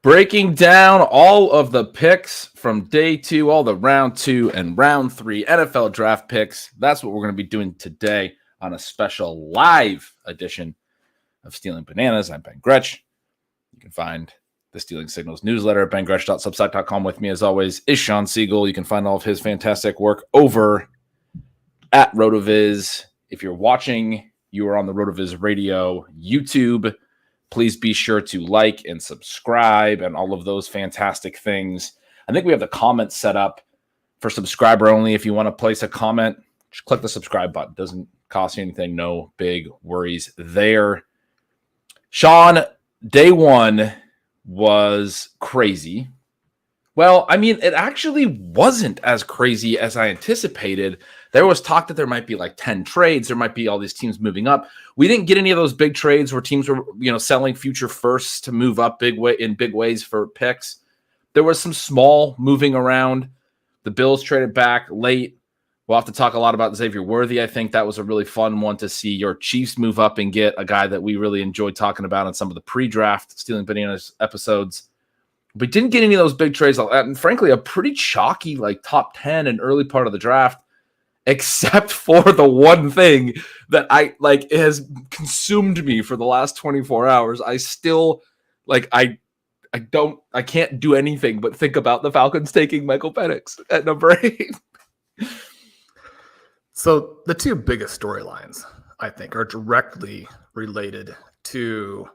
Breaking down all of the picks from day 2, all the round 2 and round 3 NFL draft picks. That's what we're going to be doing today on a special live edition of Stealing Bananas. I'm Ben Gretch. You can find the Stealing Signals newsletter at bengretch.substack.com. With me, as always, is Shawn Siegele. You can find all of his fantastic work over at RotoViz. If you're watching, you are on the RotoViz Radio YouTube. Please be sure to like and subscribe and all of those fantastic things. I think we have the comments set up for subscriber only. If you want to place a comment, just click the subscribe button. Doesn't cost you anything. No big worries there. Shawn, day 1 was crazy. Well, I mean, it actually wasn't as crazy as I anticipated. There was talk that there might be like 10 trades. There might be all these teams moving up. We didn't get any of those big trades where teams were, selling future firsts to move up in big ways for picks. There was some small moving around. The Bills traded back late. We'll have to talk a lot about Xavier Worthy. I think that was a really fun one to see your Chiefs move up and get a guy that we really enjoyed talking about in some of the pre-draft Stealing Bananas episodes. We didn't get any of those big trades, and frankly, a pretty chalky top 10 and early part of the draft, except for the one thing that it has consumed me for the last 24 hours. I still I can't do anything but think about the Falcons taking Michael Penix at number 8. So the two biggest storylines, I think, are directly related to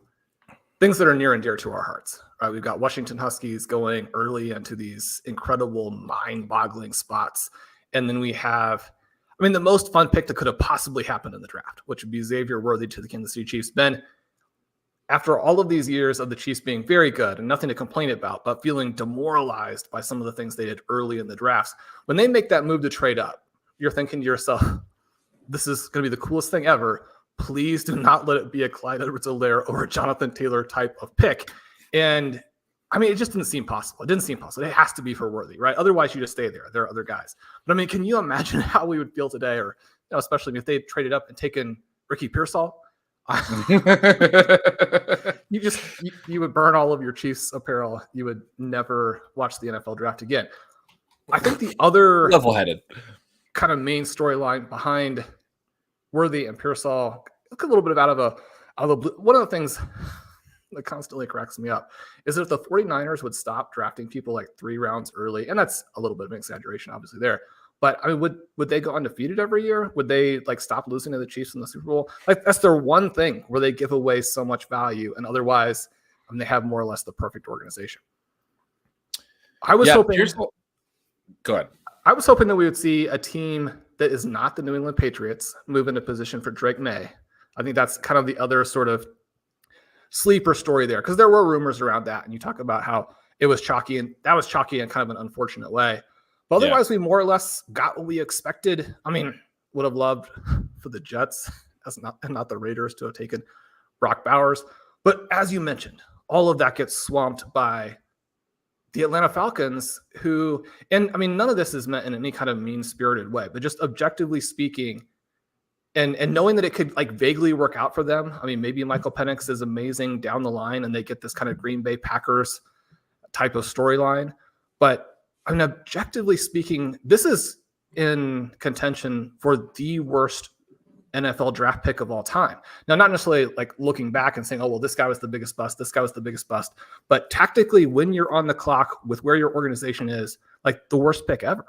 things that are near and dear to our hearts. Right, we've got Washington Huskies going early into these incredible, mind-boggling spots. And then we have, the most fun pick that could have possibly happened in the draft, which would be Xavier Worthy to the Kansas City Chiefs. Ben, after all of these years of the Chiefs being very good and nothing to complain about, but feeling demoralized by some of the things they did early in the drafts, when they make that move to trade up, you're thinking to yourself, this is going to be the coolest thing ever. Please do not let it be a Clyde Edwards-Helaire or a Jonathan Taylor type of pick. And it just didn't seem possible. It didn't seem possible. It has to be for Worthy, right? Otherwise, you just stay there. There are other guys. But can you imagine how we would feel today, or especially if they traded up and taken Ricky Pearsall? You would burn all of your Chiefs apparel. You would never watch the NFL draft again. I think the other level-headed kind of main storyline behind Worthy and Pearsall, a little bit out of the blue. One of the things that constantly cracks me up is that if the 49ers would stop drafting people 3 rounds early, and that's a little bit of an exaggeration, obviously there, but would they go undefeated every year? Would they stop losing to the Chiefs in the Super Bowl? That's their one thing where they give away so much value, and otherwise they have more or less the perfect organization. I was hoping. Go ahead. I was hoping that we would see a team that is not the New England Patriots move into position for Drake May. I think that's kind of the other sort of sleeper story there, because there were rumors around that, and you talk about how it was chalky, and that was chalky in kind of an unfortunate way. But otherwise, we more or less got what we expected. Would have loved for the Jets, not the Raiders, to have taken Brock Bowers. But as you mentioned, all of that gets swamped by the Atlanta Falcons, who, and none of this is meant in any kind of mean-spirited way, but just objectively speaking, and knowing that it could vaguely work out for them. Maybe Michael Penix is amazing down the line and they get this kind of Green Bay Packers type of storyline. But objectively speaking, this is in contention for the worst NFL draft pick of all time. Now, not necessarily looking back and saying, oh, well, this guy was the biggest bust, this guy was the biggest bust. But tactically, when you're on the clock with where your organization is, the worst pick ever.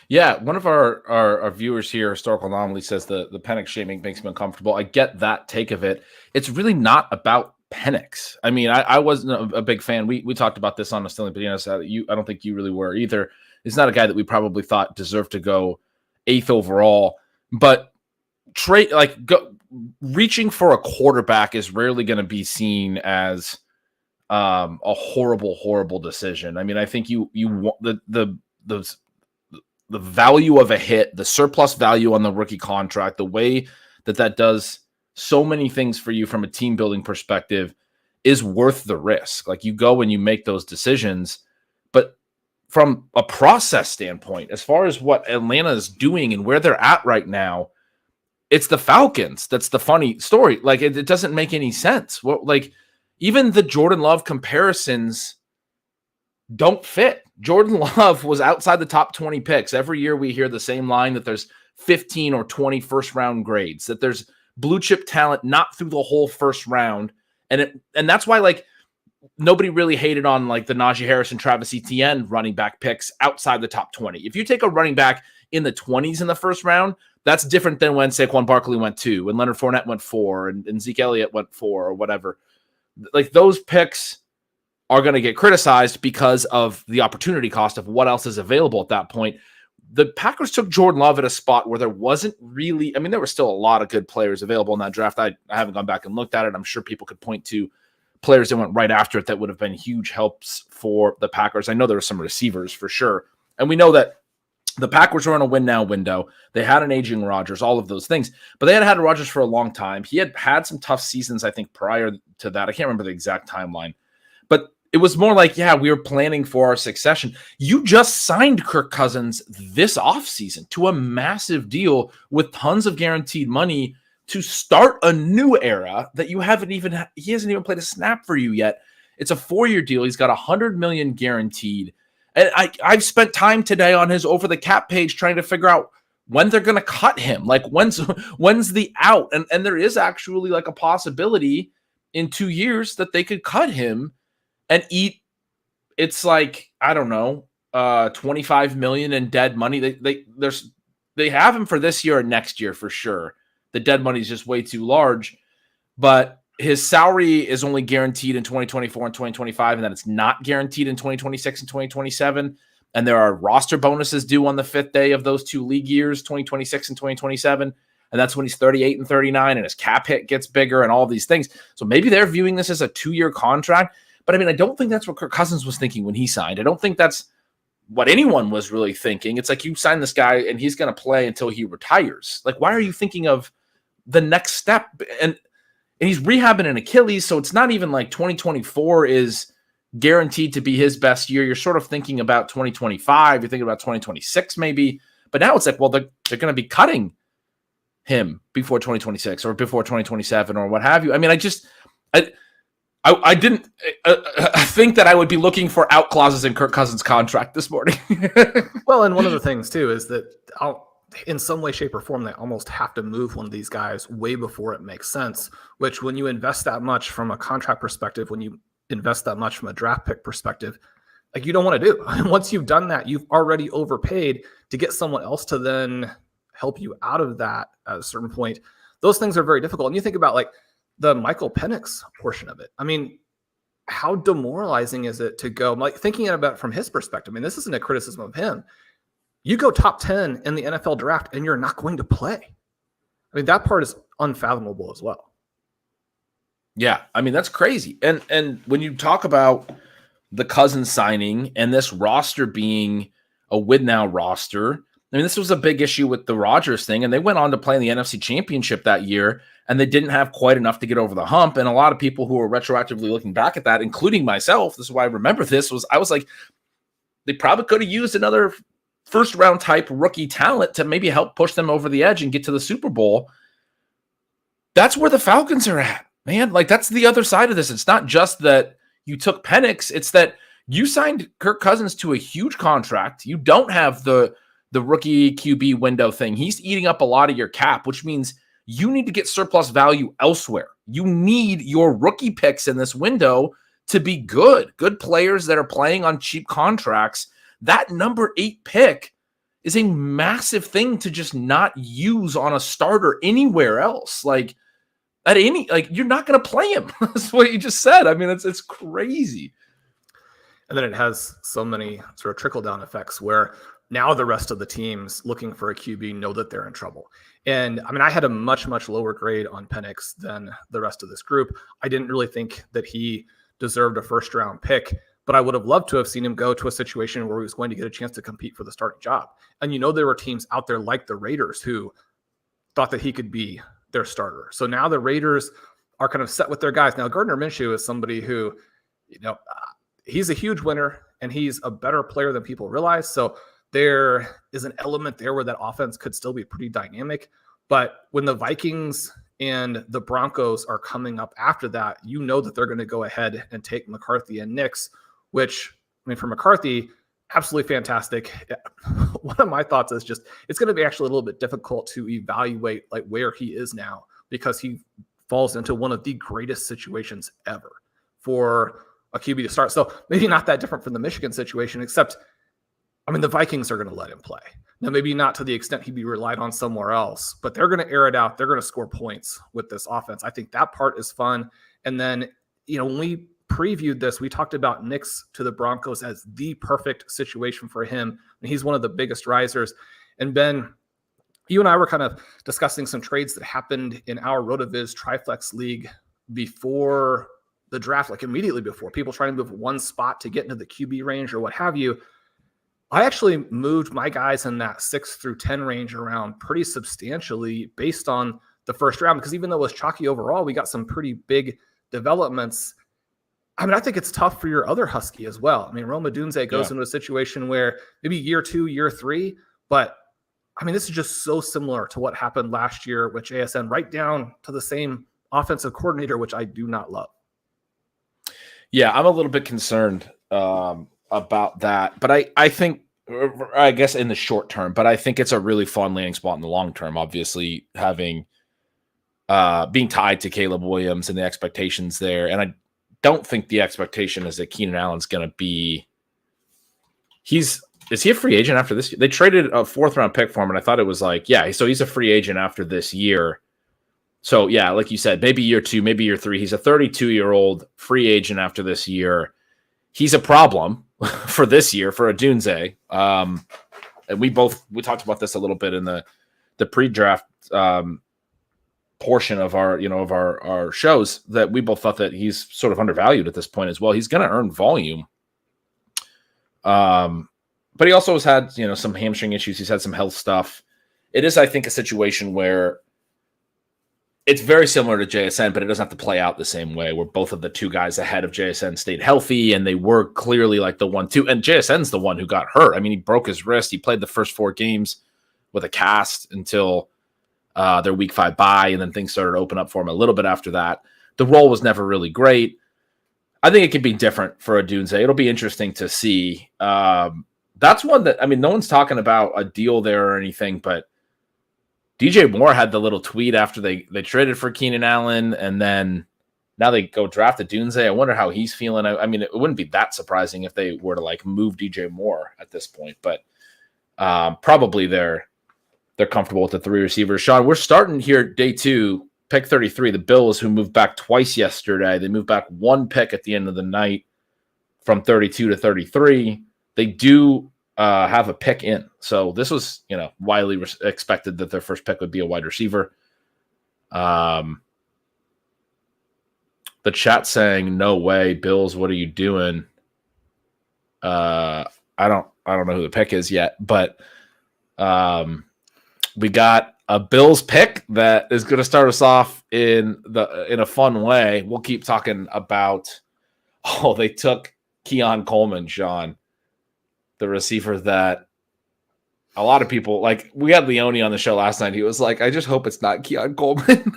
Yeah, one of our viewers here, Historical Anomaly, says the Penix shaming makes me uncomfortable. I get that take of it. It's really not about Penix. I wasn't a big fan. We talked about this on the Stealing Bananas. I don't think you really were either. It's not a guy that we probably thought deserved to go 8th overall. But reaching for a quarterback is rarely going to be seen as a horrible decision. I think you want the value of a hit, the surplus value on the rookie contract, the way that does so many things for you from a team building perspective is worth the risk. You go and you make those decisions. But from a process standpoint, as far as what Atlanta is doing and where they're at right now, it's the Falcons. That's the funny story. It doesn't make any sense. even the Jordan Love comparisons don't fit. Jordan Love was outside the top 20 picks. Every year we hear the same line that there's 15 or 20 first round grades, that there's blue chip talent not through the whole first round. And that's why like nobody really hated on like the Najee Harris and Travis Etienne running back picks outside the top 20. If you take a running back in the 20s in the first round, that's different than when Saquon Barkley went 2 and Leonard Fournette went 4 and Zeke Elliott went 4 or whatever. Like those picks are going to get criticized because of the opportunity cost of what else is available at that point. The Packers took Jordan Love at a spot where there wasn't really, I mean, there were still a lot of good players available in that draft. I haven't gone back and looked at it. I'm sure people could point to players that went right after it that would have been huge helps for the Packers. I know there were some receivers for sure. And we know that the Packers were in a win now window. They had an aging Rodgers, all of those things, but they had Rodgers for a long time. He had some tough seasons, I think, prior to that. I can't remember the exact timeline, but it was more like, yeah, we were planning for our succession. You just signed Kirk Cousins this offseason to a massive deal with tons of guaranteed money to start a new era that he hasn't even played a snap for you yet. It's a 4-year deal. He's got $100 million guaranteed. And I've spent time today on his over the cap page trying to figure out when they're going to cut him. Like when's the out? And there is actually like a possibility in 2 years that they could cut him and eat. It's like, I don't know, $25 million in dead money. They have him for this year and next year for sure. The dead money is just way too large, but his salary is only guaranteed in 2024 and 2025, and then it's not guaranteed in 2026 and 2027. And there are roster bonuses due on the 5th day of those 2 league years, 2026 and 2027. And that's when he's 38 and 39 and his cap hit gets bigger and all these things. So maybe they're viewing this as a 2-year contract. But I mean, I don't think that's what Kirk Cousins was thinking when he signed. I don't think that's what anyone was really thinking. It's like you sign this guy and he's going to play until he retires. Like, why are you thinking of the next step? And he's rehabbing an Achilles, so it's not even like 2024 is guaranteed to be his best year. You're sort of thinking about 2025. You're thinking about 2026 maybe. But now it's like, well, they're going to be cutting him before 2026 or before 2027 or what have you. I mean, I didn't think that I would be looking for out clauses in Kirk Cousins' contract this morning. Well, and one of the things too is that in some way, shape, or form, they almost have to move one of these guys way before it makes sense, which when you invest that much from a contract perspective, when you invest that much from a draft pick perspective, like you don't want to do. And once you've done that, you've already overpaid to get someone else to then help you out of that at a certain point. Those things are very difficult. And you think about like the Michael Penix portion of it. I mean, how demoralizing is it to go, like thinking about it from his perspective? I mean, this isn't a criticism of him. You go top 10 in the NFL draft and you're not going to play. I mean, that part is unfathomable as well. Yeah, I mean, that's crazy. And when you talk about the Cousins signing and this roster being a win now roster, I mean, this was a big issue with the Rodgers thing, and they went on to play in the NFC Championship that year, and they didn't have quite enough to get over the hump. And a lot of people who are retroactively looking back at that, including myself, this is why I remember this, I was like, they probably could have used another first-round type rookie talent to maybe help push them over the edge and get to the Super Bowl. That's where the Falcons are at, man. Like, that's the other side of this. It's not just that you took Penix. It's that you signed Kirk Cousins to a huge contract. You don't have the rookie QB window thing. He's eating up a lot of your cap, which means you need to get surplus value elsewhere. You need your rookie picks in this window to be good players that are playing on cheap contracts. That number 8 pick is a massive thing to just not use on a starter anywhere else. Like you're not going to play him. That's what you just said. I mean, it's crazy. And then it has so many sort of trickle down effects where now the rest of the teams looking for a QB know that they're in trouble. And I mean, I had a much, much lower grade on Penix than the rest of this group. I didn't really think that he deserved a first round pick, but I would have loved to have seen him go to a situation where he was going to get a chance to compete for the starting job. And there were teams out there like the Raiders who thought that he could be their starter. So now the Raiders are kind of set with their guys. Now, Gardner Minshew is somebody who, he's a huge winner and he's a better player than people realize. So there is an element there where that offense could still be pretty dynamic. But when the Vikings and the Broncos are coming up after that, you know that they're going to go ahead and take McCarthy and Nix, which, I mean, for McCarthy, absolutely fantastic. One of my thoughts is just it's going to be actually a little bit difficult to evaluate like where he is now, because he falls into one of the greatest situations ever for a QB to start. So maybe not that different from the Michigan situation, except, I mean, the Vikings are going to let him play. Now, maybe not to the extent he'd be relied on somewhere else, but they're going to air it out. They're going to score points with this offense. I think that part is fun. And then, when we previewed this, we talked about Nix to the Broncos as the perfect situation for him. And he's one of the biggest risers. And Ben, you and I were kind of discussing some trades that happened in our RotoViz Triflex League before the draft, like immediately before, people trying to move one spot to get into the QB range or what have you. I actually moved my guys in that 6 through 10 range around pretty substantially based on the first round, because even though it was chalky overall, we got some pretty big developments. I mean, I think it's tough for your other Husky as well. I mean, Rome Odunze goes into a situation where maybe year 2, year 3, but I mean, this is just so similar to what happened last year with JSN, right down to the same offensive coordinator, which I do not love. Yeah, I'm a little bit concerned about that, but I think, I guess in the short term, but I think it's a really fun landing spot in the long term. Obviously, having being tied to Caleb Williams and the expectations there, and I don't think the expectation is that Keenan Allen's going to be. Is he a free agent after this year? They traded a 4th round pick for him, and I thought it was like, so he's a free agent after this year. So yeah, like you said, maybe year 2, maybe year 3. He's a 32-year-old free agent after this year. He's a problem for this year for Odunze. And we talked about this a little bit in the pre-draft portion of our shows, that we both thought that he's sort of undervalued at this point as well. He's going to earn volume. But he also has had, some hamstring issues. He's had some health stuff. It is, I think, a situation where it's very similar to JSN, but it doesn't have to play out the same way, where both of the 2 guys ahead of JSN stayed healthy, and they were clearly like the 1-2. And JSN's the one who got hurt. I mean, he broke his wrist. He played the first 4 games with a cast until their week 5 bye, and then things started to open up for him a little bit after that. The role was never really great. I think it could be different for Odunze. It'll be interesting to see. That's one that, I mean, no one's talking about a deal there or anything, but DJ Moore had the little tweet after they traded for Keenan Allen, and then now they go draft Odunze. I wonder how he's feeling. I mean, it wouldn't be that surprising if they were to like move DJ Moore at this point, but probably they're comfortable with the 3 receivers. Shawn, we're starting here day 2, pick 33. The Bills, who moved back twice yesterday. They moved back 1 pick at the end of the night from 32 to 33. They do have a pick in. So this was, widely expected that their first pick would be a wide receiver. The chat saying, no way, Bills, what are you doing? I don't know who the pick is yet, but we got a Bills pick that is going to start us off in a fun way. We'll keep talking about, they took Keon Coleman, Shawn, the receiver that a lot of people like. We had Leone on the show last night. He was like, I just hope it's not Keon Coleman.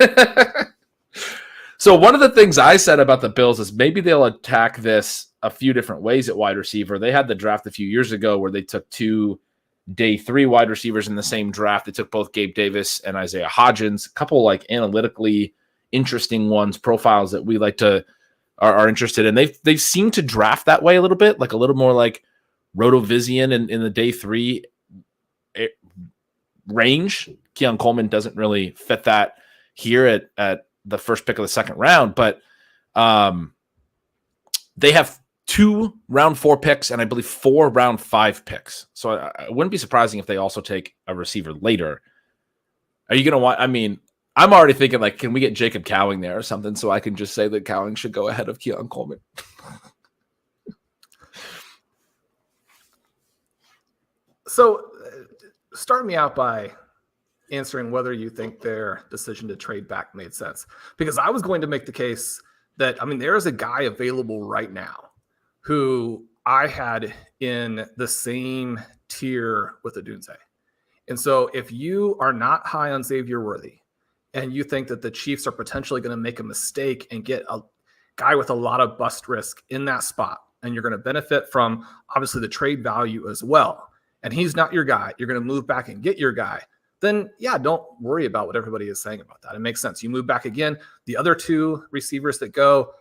So one of the things I said about the Bills is maybe they'll attack this a few different ways at wide receiver. They had the draft a few years ago where they took 2 day 3 wide receivers in the same draft. They took both Gabe Davis and Isaiah Hodgins, a couple like analytically interesting ones, profiles that we like to are interested in. They've seemed to draft that way a little bit, like a little more like RotoVizian in the day 3 range. Keon Coleman doesn't really fit that here at the first pick of the second round, but they have 2 round 4 picks and I believe 4 round 5 picks. So I wouldn't be surprising if they also take a receiver later. Are you going to want, I mean, I'm already thinking like, can we get Jacob Cowing there or something so I can just say that Cowing should go ahead of Keon Coleman? So start me out by answering whether you think their decision to trade back made sense. Because I was going to make the case that, I mean, there is a guy available right now who I had in the same tier with Odunze. And so if you are not high on Xavier Worthy and you think that the Chiefs are potentially going to make a mistake and get a guy with a lot of bust risk in that spot, and you're going to benefit from obviously the trade value as well, and he's not your guy, you're going to move back and get your guy, then yeah, don't worry about what everybody is saying about that. It makes sense. You move back again. The other two receivers that go,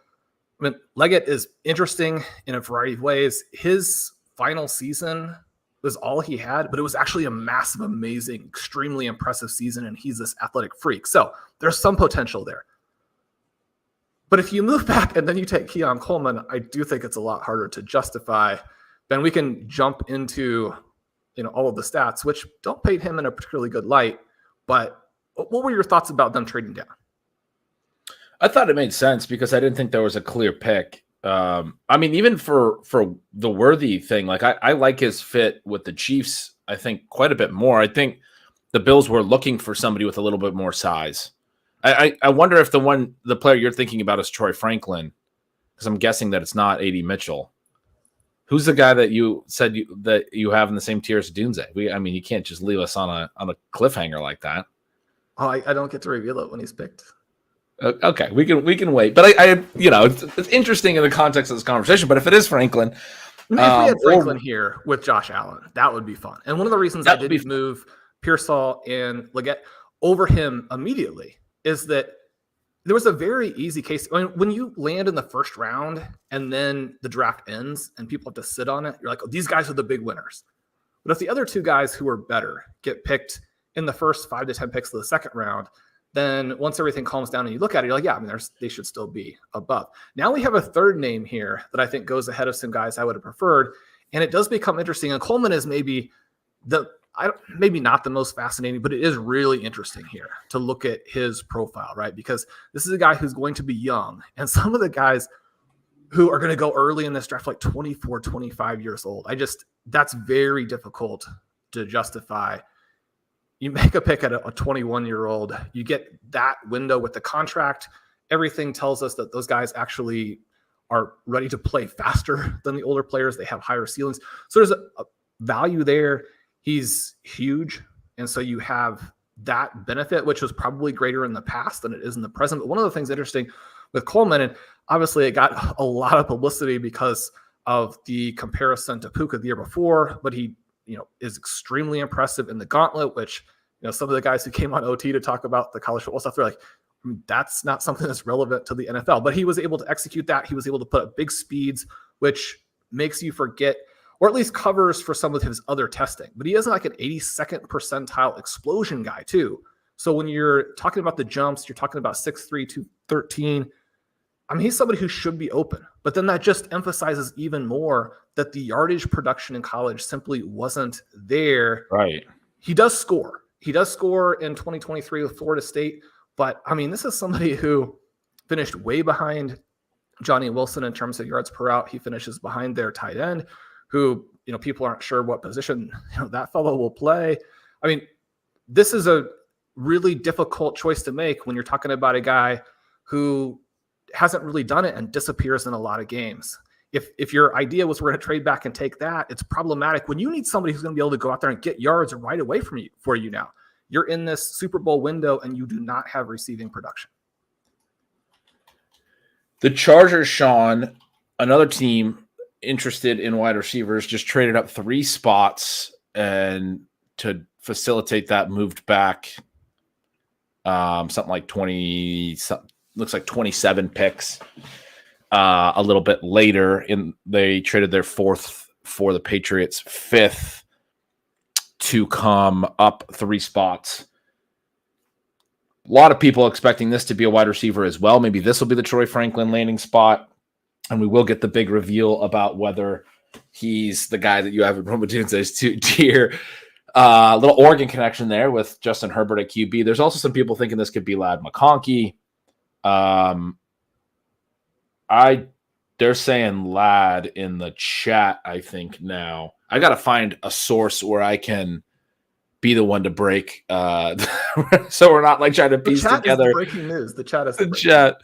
I mean, Leggett is interesting in a variety of ways. His final season was all he had, but it was actually a massive, amazing, extremely impressive season, and he's this athletic freak. So there's some potential there. But if you move back and then you take Keon Coleman, I do think it's a lot harder to justify. Then we can jump into all of the stats, which don't paint him in a particularly good light. But what were your thoughts about them trading down? I thought it made sense because I didn't think there was a clear pick. I mean, even for the Worthy thing, like I like his fit with the Chiefs, I think quite a bit more. I think the Bills were looking for somebody with a little bit more size. I wonder if the player you're thinking about is Troy Franklin, because I'm guessing that it's not A.D. Mitchell. Who's the guy that you said that you have in the same tier as Dunze? I mean, you can't just leave us on a cliffhanger like that. Oh, I don't get to reveal it when he's picked. Okay, we can wait. But I it's interesting in the context of this conversation. But if it is Franklin, if we had Franklin here with Josh Allen, that would be fun. And one of the reasons I didn't move Pearsall and Leggett over him immediately is that there was a very easy case. I mean, when you land in the first round and then the draft ends and people have to sit on it, you're like, oh, these guys are the big winners. But if the other two guys who are better get picked in the first 5 to 10 picks of the second round, then once everything calms down and you look at it, you're like, yeah, I mean, they should still be above. Now we have a third name here that I think goes ahead of some guys I would have preferred. And it does become interesting. And Coleman is maybe not the most fascinating, but it is really interesting here to look at his profile, right? Because this is a guy who's going to be young. And some of the guys who are going to go early in this draft, like 24, 25 years old, that's very difficult to justify. You make a pick at a 21-year-old, you get that window with the contract. Everything tells us that those guys actually are ready to play faster than the older players. They have higher ceilings. So there's a value there. He's huge. And so you have that benefit, which was probably greater in the past than it is in the present. But one of the things interesting with Coleman, and obviously it got a lot of publicity because of the comparison to Puka the year before, but he is extremely impressive in the gauntlet, which, some of the guys who came on OT to talk about the college football stuff, they're like, that's not something that's relevant to the NFL. But he was able to execute that. He was able to put up big speeds, which makes you forget, or at least covers for some of his other testing. But he isn't like an 82nd percentile explosion guy too. So when you're talking about the jumps, you're talking about 6'3", 213. I mean, he's somebody who should be open. But then that just emphasizes even more that the yardage production in college simply wasn't there. Right. He does score. He does score in 2023 with Florida State. But, I mean, this is somebody who finished way behind Johnny Wilson in terms of yards per out. He finishes behind their tight end, who, people aren't sure what position that fellow will play. I mean, this is a really difficult choice to make when you're talking about a guy who hasn't really done it and disappears in a lot of games. If your idea was we're going to trade back and take that, it's problematic when you need somebody who's going to be able to go out there and get yards right away for you now. You're in this Super Bowl window and you do not have receiving production. The Chargers, Sean, another team interested in wide receivers, just traded up 3 spots and to facilitate that moved back something like 20, looks like 27 picks. A little bit later, they traded their 4th for the Patriots' 5th to come up 3 spots. A lot of people expecting this to be a wide receiver as well. Maybe this will be the Troy Franklin landing spot, and we will get the big reveal about whether he's the guy that you have in Romadunze's tier. A little Oregon connection there with Justin Herbert at QB. There's also some people thinking this could be Ladd McConkey. They're saying Ladd in the chat, I think now. I got to find a source where I can be the one to break. So we're not like trying to piece together. Is breaking news. The chat is the chat.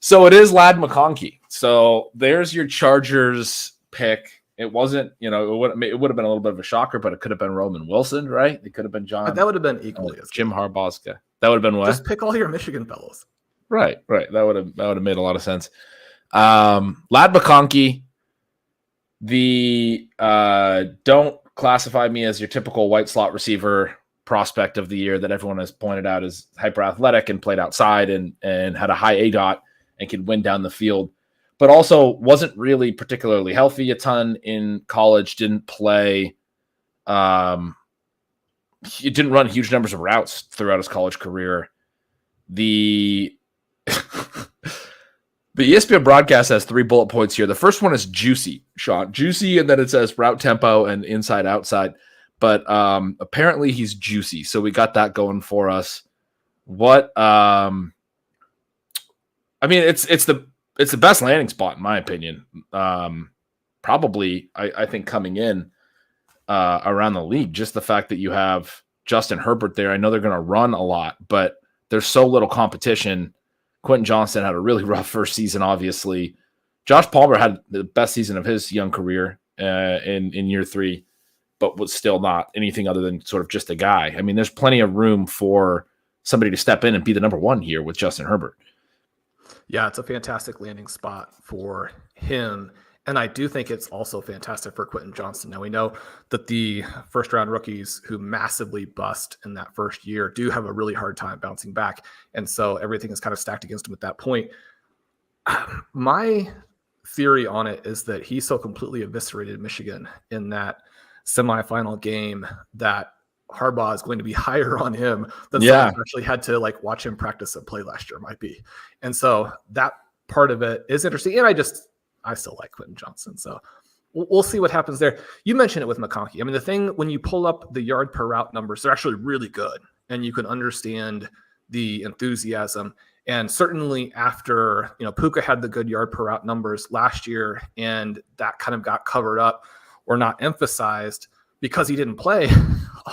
So it is Ladd McConkey. So there's your Chargers pick. It wasn't, it would have been a little bit of a shocker, but it could have been Roman Wilson, right? It could have been John. That would have been equally as Jim Harbaugh's guy. That would have been what? Just pick all your Michigan fellows. Right. That would have made a lot of sense. Lad McConkey, don't classify me as your typical white slot receiver prospect of the year that everyone has pointed out as hyper athletic and played outside and had a high ADOT and can win down the field, but also wasn't really particularly healthy a ton in college, didn't play. He didn't run huge numbers of routes throughout his college career. The ESPN broadcast has 3 bullet points here. The first one is juicy, Sean. Juicy, and then it says route tempo and inside outside. But apparently he's juicy, so we got that going for us. What? I mean, it's the best landing spot in my opinion. Probably, I think coming in around the league, just the fact that you have Justin Herbert there. I know they're going to run a lot, but there's so little competition. Quentin Johnston had a really rough first season, obviously. Josh Palmer had the best season of his young career in year 3, but was still not anything other than sort of just a guy. I mean, there's plenty of room for somebody to step in and be the number 1 here with Justin Herbert. Yeah, it's a fantastic landing spot for him. And I do think it's also fantastic for Quentin Johnston. Now, we know that the first-round rookies who massively bust in that first year do have a really hard time bouncing back. And so everything is kind of stacked against him at that point. My theory on it is that he so completely eviscerated Michigan in that semifinal game that Harbaugh is going to be higher on him than someone who actually had to watch him practice and play last year might be. And so that part of it is interesting. And I still like Quentin Johnston. So we'll see what happens there. You mentioned it with McConkey. I mean, the thing, when you pull up the yard per route numbers, they're actually really good. And you can understand the enthusiasm. And certainly after, Puka had the good yard per route numbers last year, and that kind of got covered up or not emphasized because he didn't play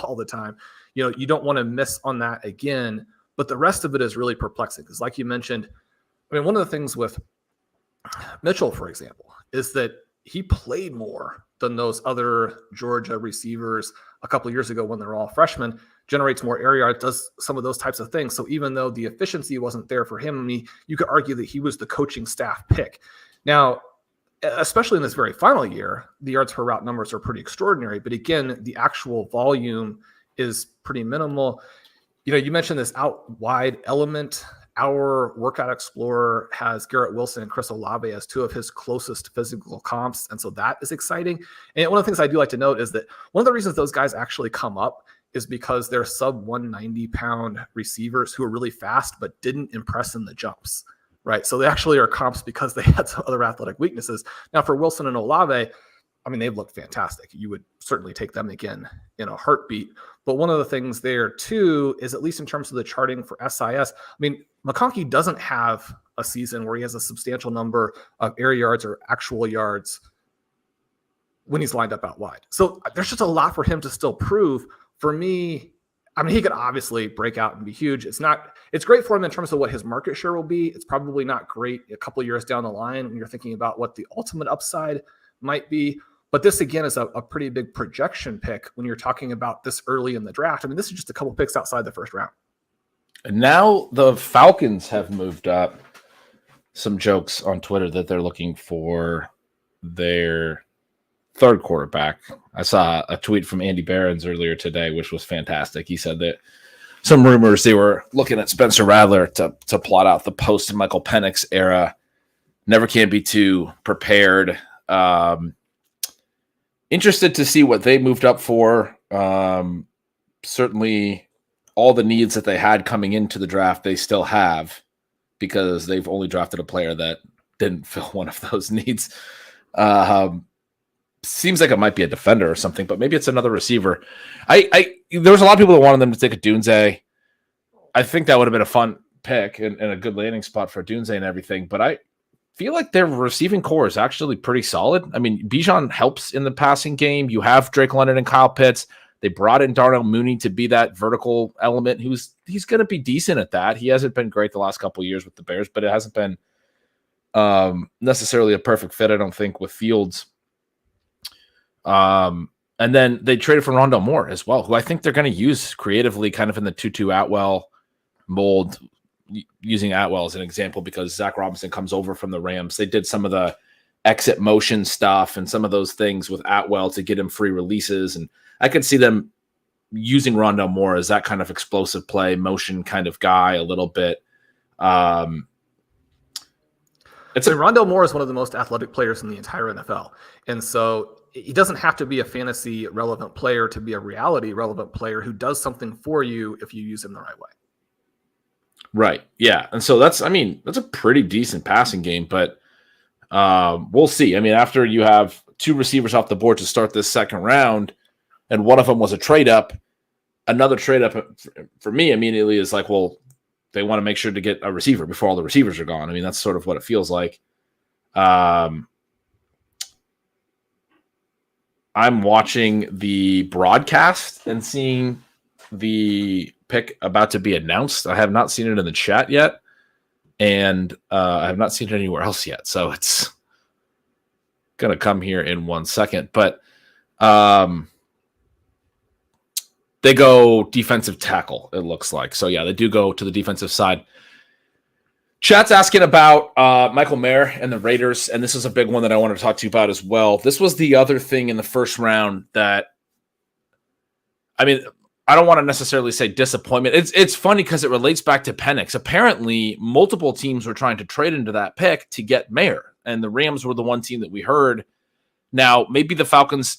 all the time. You don't want to miss on that again. But the rest of it is really perplexing because, like you mentioned, I mean, one of the things with Mitchell, for example, is that he played more than those other Georgia receivers a couple of years ago when they're all freshmen, generates more air yards, does some of those types of things. So even though the efficiency wasn't there for him, you could argue that he was the coaching staff pick. Now, especially in this very final year, the yards per route numbers are pretty extraordinary. But again, the actual volume is pretty minimal. You mentioned this out wide element. Our Workout Explorer has Garrett Wilson and Chris Olave as 2 of his closest physical comps. And so that is exciting. And one of the things I do like to note is that one of the reasons those guys actually come up is because they're sub 190 pound receivers who are really fast, but didn't impress in the jumps, right? So they actually are comps because they had some other athletic weaknesses. Now for Wilson and Olave, I mean, they've looked fantastic. You would certainly take them again in a heartbeat. But one of the things there too is, at least in terms of the charting for SIS, I mean, McConkey doesn't have a season where he has a substantial number of air yards or actual yards when he's lined up out wide. So there's just a lot for him to still prove. For me, I mean, he could obviously break out and be huge. It's great for him in terms of what his market share will be. It's probably not great a couple of years down the line when you're thinking about what the ultimate upside might be. But this, again, is a pretty big projection pick when you're talking about this early in the draft. I mean, this is just a couple picks outside the first round. And now the Falcons have moved up. Some jokes on Twitter that they're looking for their 3rd quarterback. I saw a tweet from Andy Behrens earlier today, which was fantastic. He said that some rumors they were looking at Spencer Rattler to plot out the post-Michael Penix era. Never can be too prepared. Interested to see what they moved up for. Certainly all the needs that they had coming into the draft, they still have, because they've only drafted a player that didn't fill one of those needs. Seems like it might be a defender or something, but maybe it's another receiver. There was a lot of people that wanted them to take a Dunze. I think that would have been a fun pick and a good landing spot for Dunze and everything, but I feel like their receiving core is actually pretty solid. I mean, Bijan helps in the passing game. You have Drake London and Kyle Pitts. They brought in Darnell Mooney to be that vertical element. He's going to be decent at that. He hasn't been great the last couple of years with the Bears, but it hasn't been necessarily a perfect fit, I don't think, with Fields. And then they traded for Rondale Moore as well, who I think they're going to use creatively, kind of in the Tutu Atwell mold, using Atwell as an example, because Zach Robinson comes over from the Rams. They did some of the exit motion stuff and some of those things with Atwell to get him free releases. And I could see them using Rondale Moore as that kind of explosive play, motion kind of guy a little bit. Rondale Moore is one of the most athletic players in the entire NFL. And so he doesn't have to be a fantasy relevant player to be a reality relevant player who does something for you if you use him the right way. Right. Yeah. And so that's a pretty decent passing game, but we'll see. I mean, after you have two receivers off the board to start this second round, and one of them was a trade up, another trade up for me immediately is like, well, they want to make sure to get a receiver before all the receivers are gone. I mean, that's sort of what it feels like. I'm watching the broadcast and seeing the pick about to be announced. I have not seen it in the chat yet, and I have not seen it anywhere else yet. So it's going to come here in 1 second. But they go defensive tackle, it looks like. So, yeah, they do go to the defensive side. Chat's asking about Michael Mayer and the Raiders, and this is a big one that I wanted to talk to you about as well. This was the other thing in the first round that, I mean, I don't want to necessarily say disappointment. It's funny because it relates back to Penix. Apparently, multiple teams were trying to trade into that pick to get Mayer, and the Rams were the one team that we heard. Now, maybe the Falcons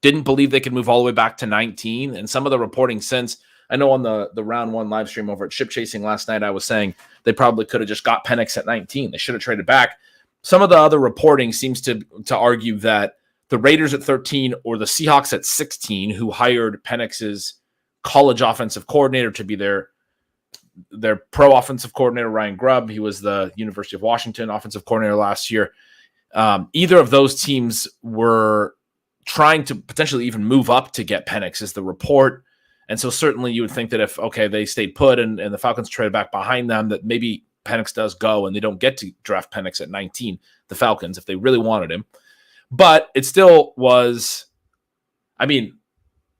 didn't believe they could move all the way back to 19, and some of the reporting since, I know on the round one live stream over at Ship Chasing last night, I was saying they probably could have just got Penix at 19. They should have traded back. Some of the other reporting seems to argue that the Raiders at 13 or the Seahawks at 16, who hired Penix's college offensive coordinator to be their pro offensive coordinator, Ryan Grubb. He was the University of Washington offensive coordinator last year. Either of those teams were trying to potentially even move up to get Penix, is the report. And so certainly you would think that if, okay, they stayed put and the Falcons traded back behind them, that maybe Penix does go and they don't get to draft Penix at 19, the Falcons, if they really wanted him. But it still was, I mean,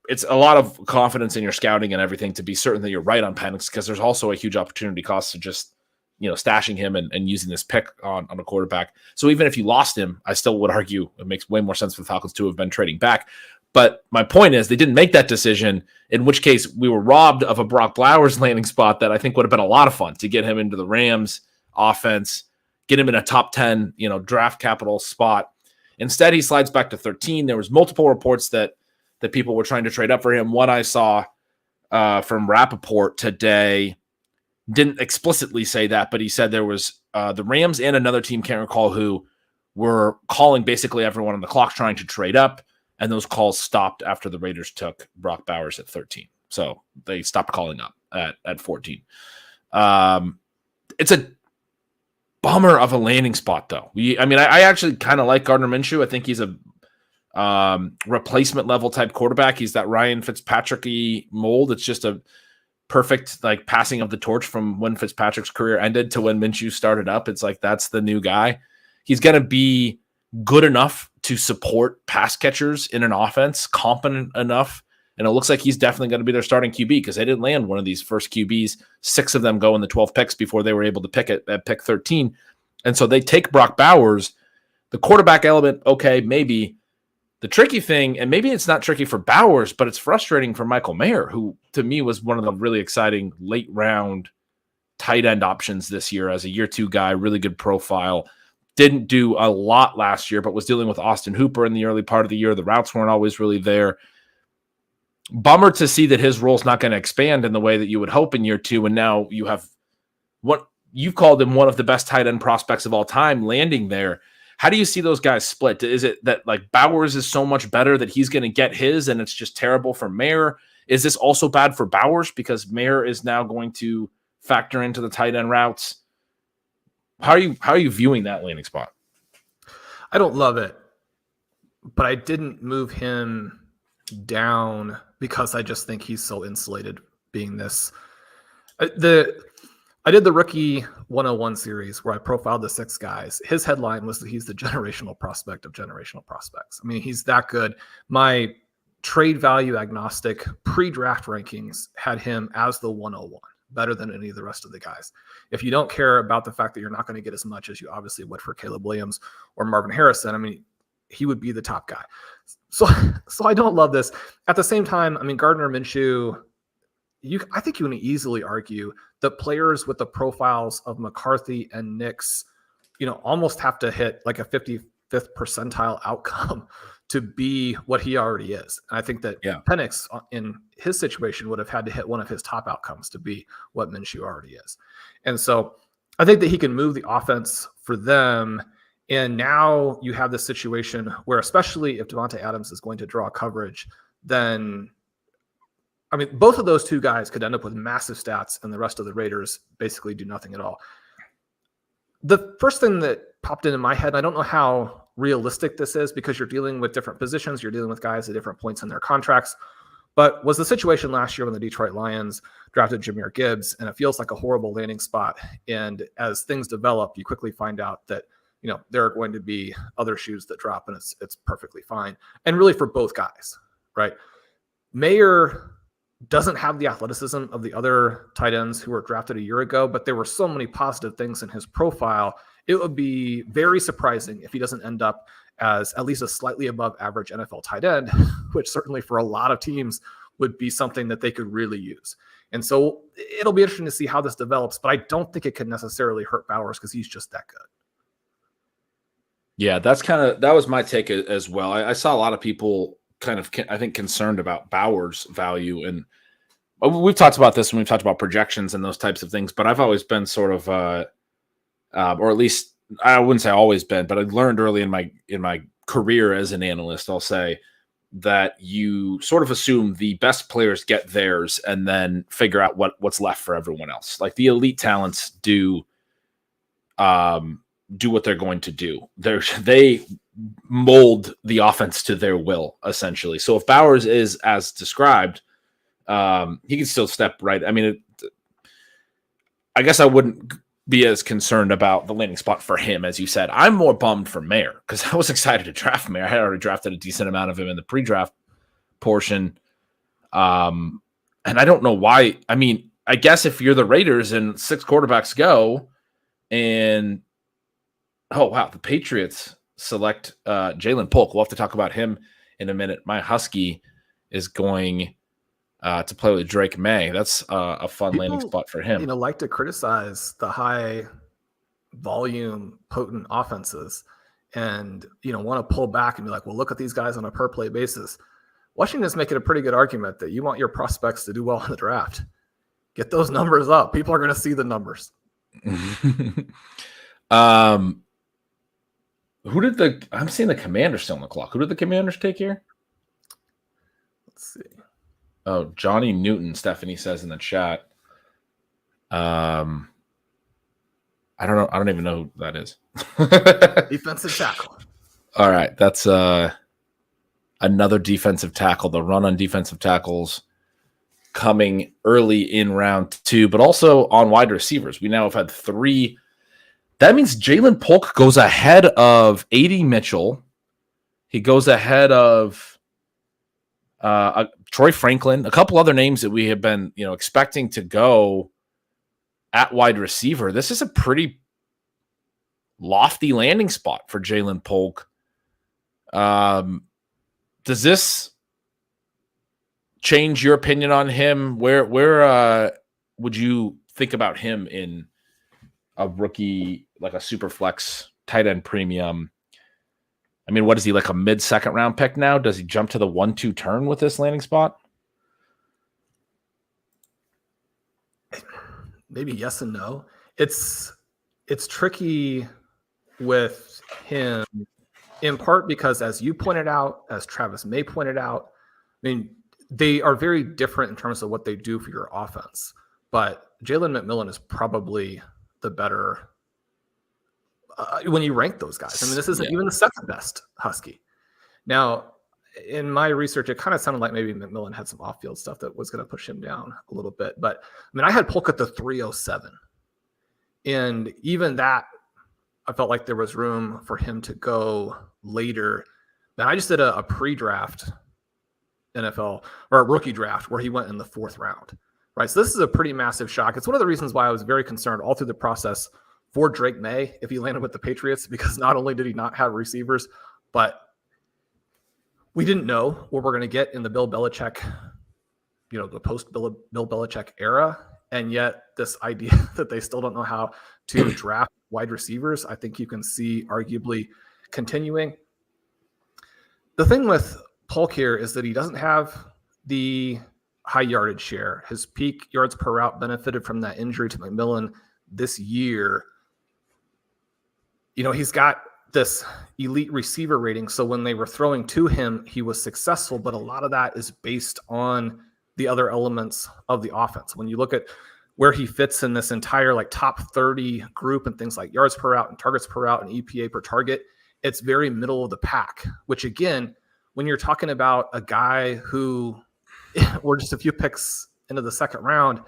it's a lot of confidence in your scouting and everything to be certain that you're right on Penix, because there's also a huge opportunity cost to just, stashing him and using this pick on a quarterback. So even if you lost him, I still would argue it makes way more sense for the Falcons to have been trading back. But my point is they didn't make that decision, in which case we were robbed of a Brock Bowers landing spot that I think would have been a lot of fun to get him into the Rams offense, get him in a top 10, draft capital spot. Instead, he slides back to 13. There was multiple reports that people were trying to trade up for him. One I saw from Rappaport today didn't explicitly say that, but he said there was the Rams and another team, can't recall who, were calling basically everyone on the clock trying to trade up, and those calls stopped after the Raiders took Brock Bowers at 13. So they stopped calling up at 14. It's a bummer of a landing spot, though. I actually kind of like Gardner Minshew. I think he's a replacement level type quarterback. He's that Ryan Fitzpatrick-y mold. It's just a perfect passing of the torch from when Fitzpatrick's career ended to when Minshew started up. It's like that's the new guy. He's going to be good enough to support pass catchers in an offense, competent enough, and it looks like he's definitely going to be their starting QB, because they didn't land one of these first QBs. 6 of them go in the 12 picks before they were able to pick it at pick 13. And so they take Brock Bowers. The quarterback element, okay, maybe. The tricky thing, and maybe it's not tricky for Bowers, but it's frustrating for Michael Mayer, who to me was one of the really exciting late round tight end options this year as a year 2 guy, really good profile. Didn't do a lot last year, but was dealing with Austin Hooper in the early part of the year. The routes weren't always really there. Bummer to see that his role's not going to expand in the way that you would hope in year 2. And now you have what you've called him one of the best tight end prospects of all time landing there. How do you see those guys split? Is it that Bowers is so much better that he's going to get his and it's just terrible for Mayer? Is this also bad for Bowers because Mayer is now going to factor into the tight end routes? How are you viewing that landing spot? I don't love it, but I didn't move him down because I just think he's so insulated being this. I did the Rookie 101 series where I profiled the 6 guys. His headline was that he's the generational prospect of generational prospects. I mean, he's that good. My trade value agnostic pre-draft rankings had him as the 101. better than any of the rest of the guys. If you don't care about the fact that you're not going to get as much as you obviously would for Caleb Williams or Marvin Harrison, I mean, he would be the top guy. So I don't love this. At the same time, I mean, Gardner Minshew, I think you can easily argue that players with the profiles of McCarthy and Nix, almost have to hit like a 55th percentile outcome to be what he already is. And I think that Penix in his situation would have had to hit one of his top outcomes to be what Minshew already is. And so I think that he can move the offense for them. And now you have this situation where, especially if Devontae Adams is going to draw coverage, then, I mean, both of those two guys could end up with massive stats and the rest of the Raiders basically do nothing at all. The first thing that popped into my head, I don't know how realistic this is because you're dealing with different positions, you're dealing with guys at different points in their contracts, but was the situation last year when the Detroit Lions drafted Jahmyr Gibbs, and it feels like a horrible landing spot. And as things develop, you quickly find out that there are going to be other shoes that drop, and it's perfectly fine. And really for both guys, right? Mayer doesn't have the athleticism of the other tight ends who were drafted a year ago, but there were so many positive things in his profile. It would be very surprising if he doesn't end up as at least a slightly above average NFL tight end, which certainly for a lot of teams would be something that they could really use. And so it'll be interesting to see how this develops, but I don't think it can necessarily hurt Bowers because he's just that good. Yeah, that was my take as well. I saw a lot of people kind of, I think, concerned about Bowers' value. And we've talked about this when we've talked about projections and those types of things, but I've always been sort of, or at least I wouldn't say always been, but I learned early in my career as an analyst, I'll say, that you sort of assume the best players get theirs and then figure out what's left for everyone else. Like the elite talents do what they're going to do. They mold the offense to their will, essentially. So if Bowers is as described, he can still step right. I mean, I guess I wouldn't be as concerned about the landing spot for him, as you said. I'm more bummed for Mayer because I was excited to draft Mayer. I had already drafted a decent amount of him in the pre-draft portion. And I don't know why. I mean, I guess if you're the Raiders and 6 quarterbacks go and the Patriots select Jalen Polk. We'll have to talk about him in a minute. My Husky is going to play with Drake May. That's a fun landing spot for him. Like to criticize the high volume, potent offenses and, want to pull back and be like, well, look at these guys on a per play basis. Washington's making a pretty good argument that you want your prospects to do well in the draft. Get those numbers up. People are going to see the numbers. I'm seeing the Commanders still on the clock. Who did the Commanders take here? Let's see. Oh, Johnny Newton, Stephanie says in the chat. I don't know. I don't even know who that is. Defensive tackle. All right. That's another defensive tackle. The run on defensive tackles coming early in round 2, but also on wide receivers. We now have had 3. That means Jalen Polk goes ahead of A.D. Mitchell. He goes ahead of Troy Franklin, a couple other names that we have been, expecting to go at wide receiver. This is a pretty lofty landing spot for Jalen Polk. Does this change your opinion on him? Where would you think about him in a rookie, like a super flex tight end premium? I mean, what is he, like a mid-second round pick now? Does he jump to the 1-2 turn with this landing spot? Maybe yes and no. It's tricky with him in part because, as you pointed out, as Travis May pointed out, I mean, they are very different in terms of what they do for your offense. But Jalen McMillan is probably the better when you rank those guys. I mean, this isn't even the second best Husky. Now, in my research, it kind of sounded like maybe McMillan had some off-field stuff that was going to push him down a little bit. But I mean, I had Polk at the 307. And even that, I felt like there was room for him to go later. Now, I just did a pre-draft NFL or a rookie draft where he went in the 4th round, right? So this is a pretty massive shock. It's one of the reasons why I was very concerned all through the process for Drake May if he landed with the Patriots, because not only did he not have receivers, but we didn't know what we're going to get in the Bill Belichick, the post-Bill Belichick era. And yet this idea that they still don't know how to draft wide receivers, I think you can see arguably continuing. The thing with Polk here is that he doesn't have the high yardage share. His peak yards per route benefited from that injury to McMillan this year. He's got this elite receiver rating. So when they were throwing to him, he was successful, but a lot of that is based on the other elements of the offense. When you look at where he fits in this entire top 30 group and things like yards per route and targets per route and EPA per target, it's very middle of the pack, which again, when you're talking about a guy who we're just a few picks into the second round,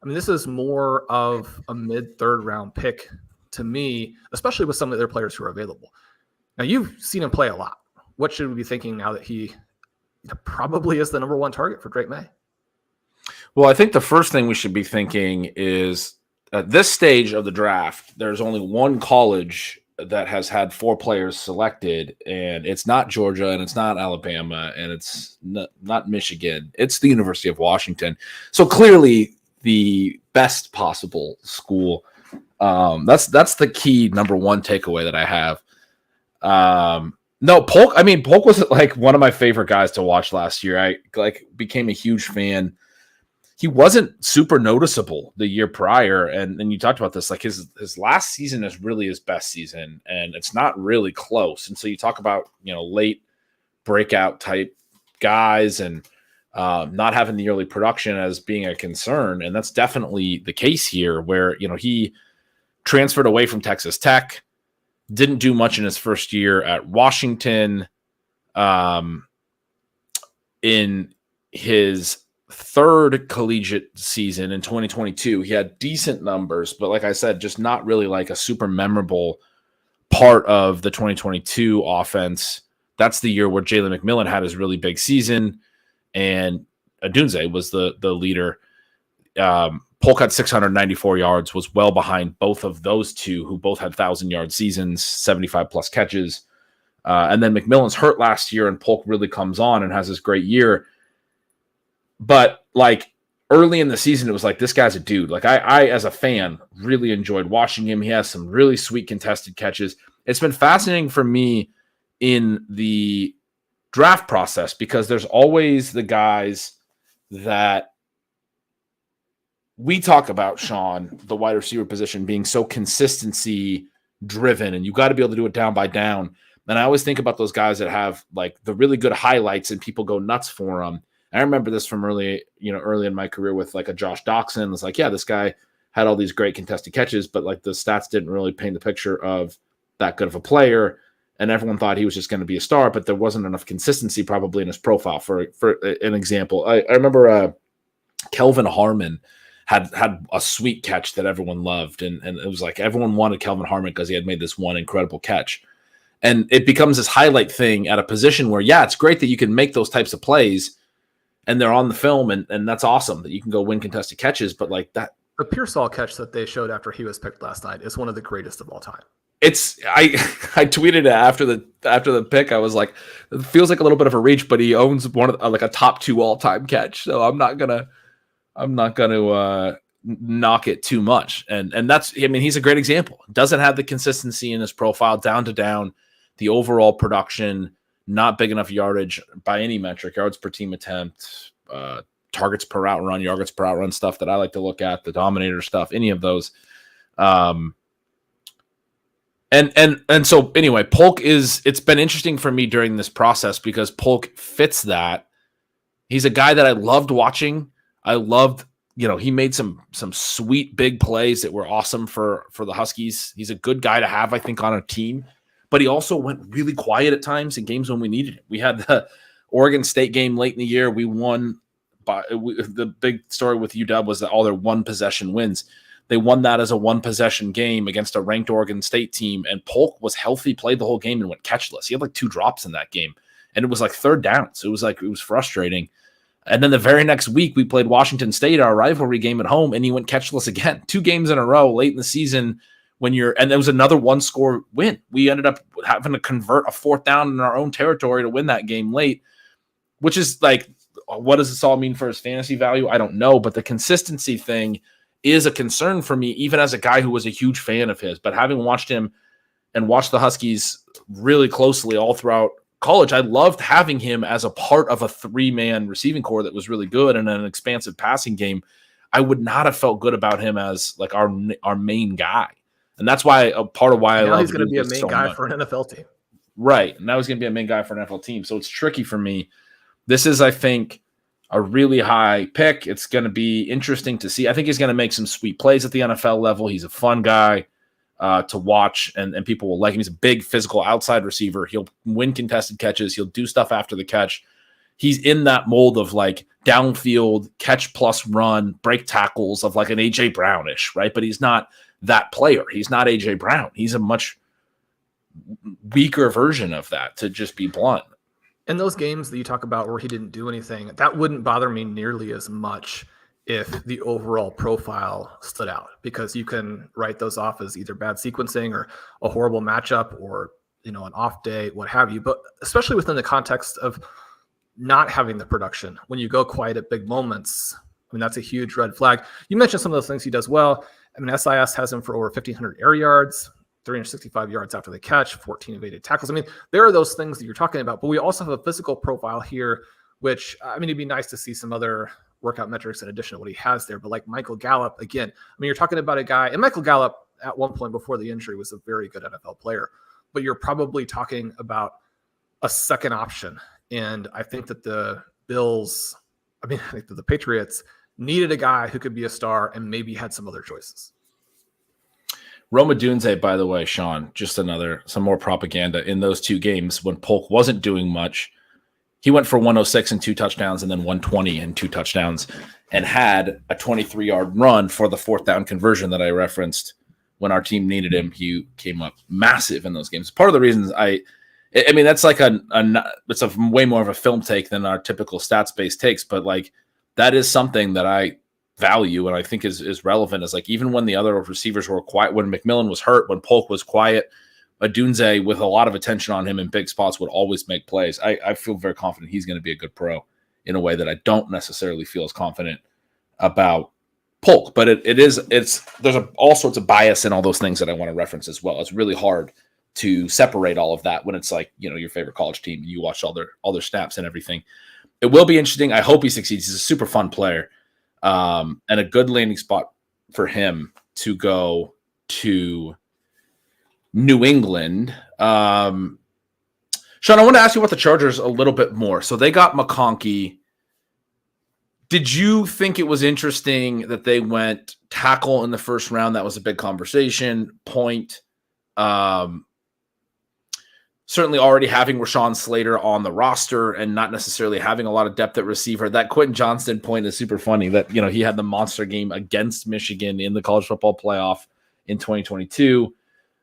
this is more of a mid-third round pick to me, especially with some of the other players who are available. Now, you've seen him play a lot. What should we be thinking now that he probably is the number one target for Drake May? Well, I think the first thing we should be thinking is at this stage of the draft, there's only one college that has had 4 players selected, and it's not Georgia, and it's not Alabama, and it's not Michigan. It's the University of Washington. So clearly the best possible school. That's the key number one takeaway that I have. No, Polk was one of my favorite guys to watch last year. I became a huge fan. He wasn't super noticeable the year prior, and you talked about this. His last season is really his best season, and it's not really close. And so you talk about late breakout type guys and not having the early production as being a concern, and that's definitely the case here. Where he transferred away from Texas Tech, didn't do much in his first year at Washington. In his third collegiate season in 2022, he had decent numbers, but like I said, just not really a super memorable part of the 2022 offense. That's the year where Jalen McMillan had his really big season, and Adunze was the leader. Polk had 694 yards, was well behind both of those two, who both had 1,000-yard seasons, 75-plus catches. And then McMillan's hurt last year, and Polk really comes on and has this great year. But, early in the season, it was this guy's a dude. I, as a fan, really enjoyed watching him. He has some really sweet contested catches. It's been fascinating for me in the draft process because there's always the guys that we talk about, Shawn, the wide receiver position being so consistency driven, and you got to be able to do it down by down. And I always think about those guys that have the really good highlights and people go nuts for them. And I remember this from early in my career with a Josh Doxson. It's yeah, this guy had all these great contested catches, but the stats didn't really paint the picture of that good of a player. And everyone thought he was just going to be a star, but there wasn't enough consistency probably in his profile. For an example, I remember Kelvin Harmon had a sweet catch that everyone loved. And it was everyone wanted Kelvin Harmon because he had made this one incredible catch. And it becomes this highlight thing at a position where, yeah, it's great that you can make those types of plays and they're on the film, and that's awesome that you can go win contested catches. But that, the Pearsall catch that they showed after he was picked last night is one of the greatest of all time. I tweeted it after the pick. I was it feels like a little bit of a reach, but he owns one of a top 2 all-time catch. So I'm not gonna knock it too much. And that's, he's a great example. Doesn't have the consistency in his profile, down to down, the overall production, not big enough yardage by any metric, yards per team attempt, targets per route run, yards per route run stuff that I like to look at, the dominator stuff, any of those. And so anyway, Polk it's been interesting for me during this process because Polk fits that. He's a guy that I loved watching. I loved, he made some sweet big plays that were awesome for the Huskies. He's a good guy to have, I think, on a team, but he also went really quiet at times in games when we needed it. We had the Oregon State game late in the year. We won the big story with UW was that all their one possession wins. They won that as a one possession game against a ranked Oregon State team, and Polk was healthy, played the whole game, and went catchless. He had 2 drops in that game, and it was third down. So it was it was frustrating. And then the very next week, we played Washington State, our rivalry game at home, and he went catchless again. 2 games in a row late in the season and there was another 1-score win. We ended up having to convert a 4th down in our own territory to win that game late, which is like, what does this all mean for his fantasy value? I don't know, but the consistency thing is a concern for me, even as a guy who was a huge fan of his. But having watched him and watched the Huskies really closely all throughout college, I loved having him as a part of a 3-man receiving core that was really good and an expansive passing game. I would not have felt good about him as like our main guy. And that's why a part of why I love he's going to be a main guy much. for an NFL team. Right. Now he's going to be a main guy for an NFL team. So it's tricky for me. This is, I think, a really high pick. It's going to be interesting to see. I think he's going to make some sweet plays at the NFL level. He's a fun guy to watch, and people will like him. He's a big physical outside receiver. He'll win contested catches. He'll do stuff after the catch. He's in that mold of like downfield catch plus run, break tackles of like an A.J. Brownish, right? But he's not that player. He's not A.J. Brown. He's a much weaker version of that, to just be blunt. In those games that you talk about where he didn't do anything, that wouldn't bother me nearly as much if the overall profile stood out, because you can write those off as either bad sequencing or a horrible matchup or, an off day, what have you. But especially within the context of not having the production, when you go quiet at big moments, that's a huge red flag. You mentioned some of those things he does well. SIS has him for over 1,500 air yards, 365 yards after the catch, 14 evaded tackles. There are those things that you're talking about, but we also have a physical profile here, which, it'd be nice to see some other workout metrics in addition to what he has there. But like Michael Gallup, again, you're talking about a guy, and Michael Gallup at one point before the injury was a very good NFL player, but you're probably talking about a second option. And I think that the Bills, I think that the Patriots needed a guy who could be a star and maybe had some other choices. Rome Odunze, by the way, Sean, just some more propaganda in those 2 games when Polk wasn't doing much. He went for 106 and 2 touchdowns and then 120 and 2 touchdowns and had a 23-yard run for the 4th down conversion that I referenced when our team needed him. He came up massive in those games. Part of the reasons that's like it's a way more of a film take than our typical stats-based takes, but like that is something that I value and I think is relevant, is like even when the other receivers were quiet, when McMillan was hurt, when Polk was quiet, Odunze with a lot of attention on him in big spots would always make plays. I feel very confident he's going to be a good pro in a way that I don't necessarily feel as confident about Polk, but there's all sorts of bias in all those things that I want to reference as well. It's really hard to separate all of that when it's like, your favorite college team, you watch all their snaps and everything. It will be interesting. I hope he succeeds. He's a super fun player. And a good landing spot for him to go to New England. Sean, I want to ask you about the Chargers a little bit more. So they got McConkey. Did you think it was interesting that they went tackle in the first round? That was a big conversation point. Certainly already having Rashawn Slater on the roster and not necessarily having a lot of depth at receiver. That Quentin Johnston point is super funny that, he had the monster game against Michigan in the college football playoff in 2022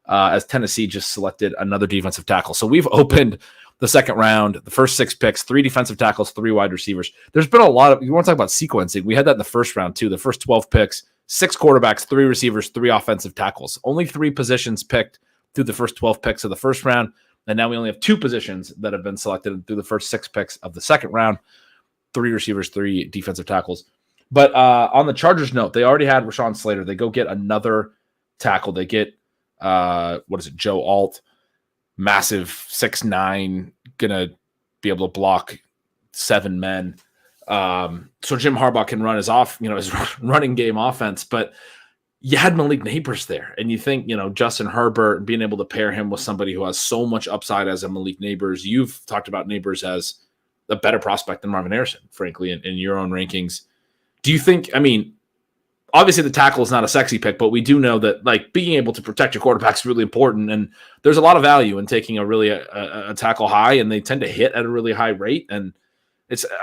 as Tennessee just selected another defensive tackle. So we've opened the second round, the first 6 picks, 3 defensive tackles, 3 wide receivers. There's been a lot of, you want to talk about sequencing. We had that in the first round too. The first 12 picks, 6 quarterbacks, 3 receivers, 3 offensive tackles. Only 3 positions picked through the first 12 picks of the first round. And now we only have 2 positions that have been selected through the first 6 picks of the second round, 3 receivers, 3 defensive tackles. But on the Chargers note, they already had Rashawn Slater. They go get another tackle. They get, Joe Alt, massive 6'9", going to be able to block 7 men. So Jim Harbaugh can run his running game offense. But you had Malik Neighbors there, and you think, Justin Herbert and being able to pair him with somebody who has so much upside as a Malik Neighbors. You've talked about Neighbors as a better prospect than Marvin Harrison, frankly, in your own rankings. Do you think, obviously the tackle is not a sexy pick, but we do know that like being able to protect your quarterback is really important. And there's a lot of value in taking a tackle high, and they tend to hit at a really high rate. And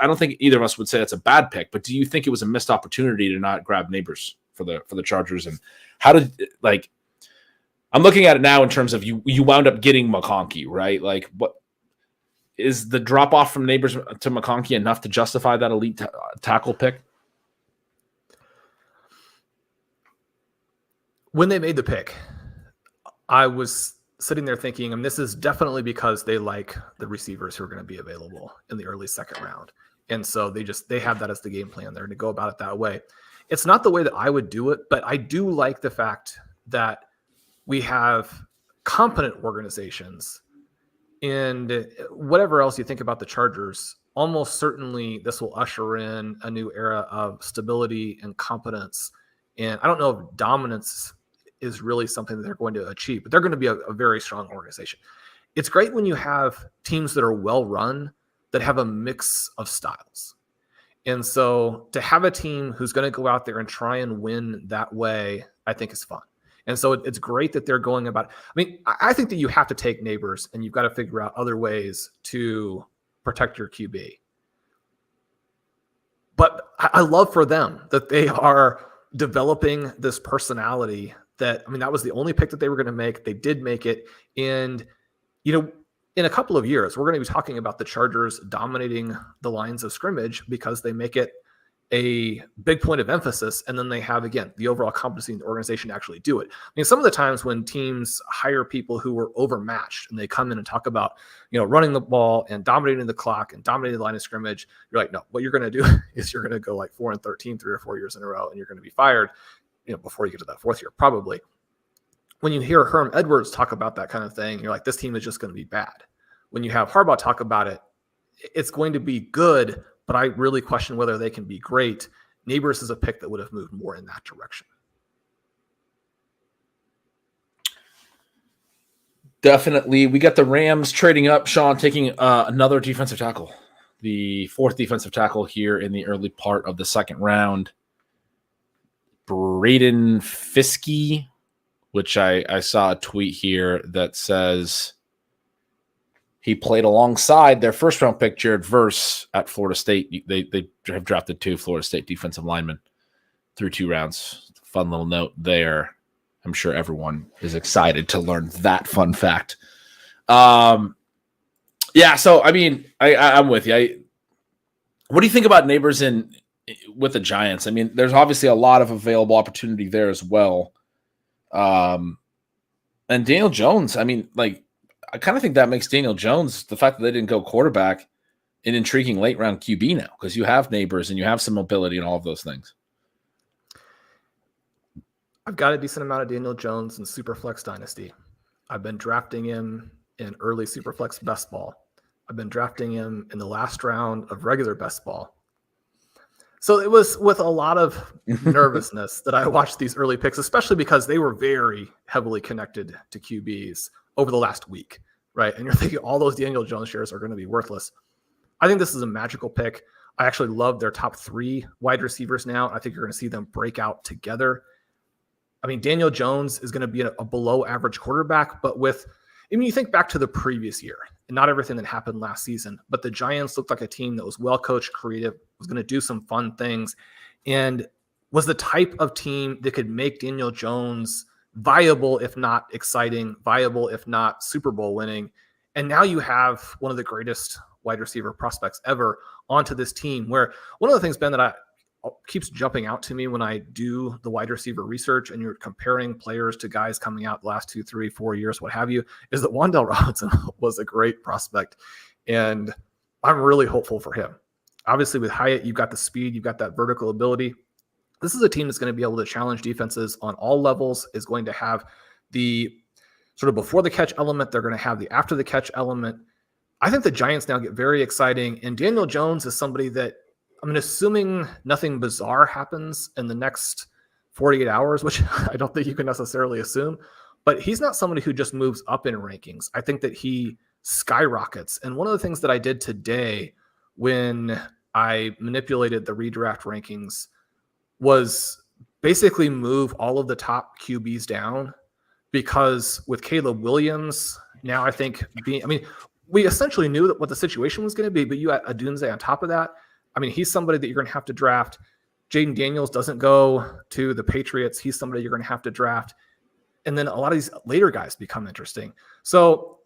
I don't think either of us would say it's a bad pick, but do you think it was a missed opportunity to not grab Neighbors for the Chargers? And how did I'm looking at it now in terms of you wound up getting McConkey, right? Like what is the drop off from Neighbors to McConkey enough to justify that elite tackle pick? When they made the pick, I was sitting there thinking, and this is definitely because they like the receivers who are going to be available in the early second round. And so they have that as the game plan there to go about it that way. It's not the way that I would do it, but I do like the fact that we have competent organizations, and whatever else you think about the Chargers, almost certainly this will usher in a new era of stability and competence. And I don't know if dominance is really something that they're going to achieve, but they're going to be a very strong organization. It's great when you have teams that are well run, that have a mix of styles. And so to have a team who's going to go out there and try and win that way, I think is fun. And so it's great that they're going about it. I mean, I think that you have to take Neighbors and you've got to figure out other ways to protect your QB. But I love for them that they are developing this personality that, I mean, that was the only pick that they were going to make. They did make it. And, you know, in a couple of years, we're going to be talking about the Chargers dominating the lines of scrimmage because they make it a big point of emphasis. And then they have, again, the overall competency in the organization to actually do it. I mean, some of the times when teams hire people who were overmatched and they come in and talk about, you know, running the ball and dominating the clock and dominating the line of scrimmage, you're like, no, what you're going to do is you're going to go like 4-13, 3 or 4 years in a row, and you're going to be fired, you know, before you get to that fourth year, probably. When you hear Herm Edwards talk about that kind of thing, you're like, this team is just going to be bad. When you have Harbaugh talk about it, it's going to be good, but I really question whether they can be great. Neighbors is a pick that would have moved more in that direction. Definitely. We got the Rams trading up. Shawn taking another defensive tackle, the fourth defensive tackle here in the early part of the second round. Braden Fiske, which I saw a tweet here that says he played alongside their first-round pick, Jared Verse, at Florida State. They have drafted 2 Florida State defensive linemen through 2 rounds. Fun little note there. I'm sure everyone is excited to learn that fun fact. Yeah, so, I mean, I'm with you. What do you think about Neighbors with the Giants? I mean, there's obviously a lot of available opportunity there as well. And Daniel Jones, I mean, like, I kind of think that makes Daniel Jones, the fact that they didn't go quarterback, an intriguing late round QB now, because you have Neighbors and you have some mobility and all of those things. I've got a decent amount of Daniel Jones in Superflex Dynasty. I've been drafting him in early Superflex Best Ball. I've been drafting him in the last round of regular Best Ball. So it was with a lot of nervousness that I watched these early picks, especially because they were very heavily connected to QBs over the last week, right? And you're thinking all those Daniel Jones shares are going to be worthless. I think this is a magical pick. I actually love their top 3 wide receivers now. I think you're going to see them break out together. I mean, Daniel Jones is going to be a below average quarterback, but I mean, you think back to the previous year and not everything that happened last season, but the Giants looked like a team that was well coached, creative, was going to do some fun things, and was the type of team that could make Daniel Jones viable, if not exciting, viable, if not Super Bowl winning. And now you have one of the greatest wide receiver prospects ever onto this team, where one of the things, Ben, that keeps jumping out to me when I do the wide receiver research and you're comparing players to guys coming out the last 2, 3, 4 years, what have you, is that Wan'Dale Robinson was a great prospect. And I'm really hopeful for him. Obviously with Hyatt, you've got the speed, you've got that vertical ability. This is a team that's going to be able to challenge defenses on all levels, is going to have the sort of before the catch element. They're going to have the after the catch element. I think the Giants now get very exciting. And Daniel Jones is somebody that, I mean, assuming nothing bizarre happens in the next 48 hours, which I don't think you can necessarily assume, but he's not somebody who just moves up in rankings. I think that he skyrockets. And one of the things that I did today when I manipulated the redraft rankings was basically move all of the top QBs down, because with Caleb Williams, now I think we essentially knew what the situation was going to be, but you had Adunze on top of that. I mean, he's somebody that you're going to have to draft. Jaden Daniels doesn't go to the Patriots. He's somebody you're going to have to draft. And then a lot of these later guys become interesting. So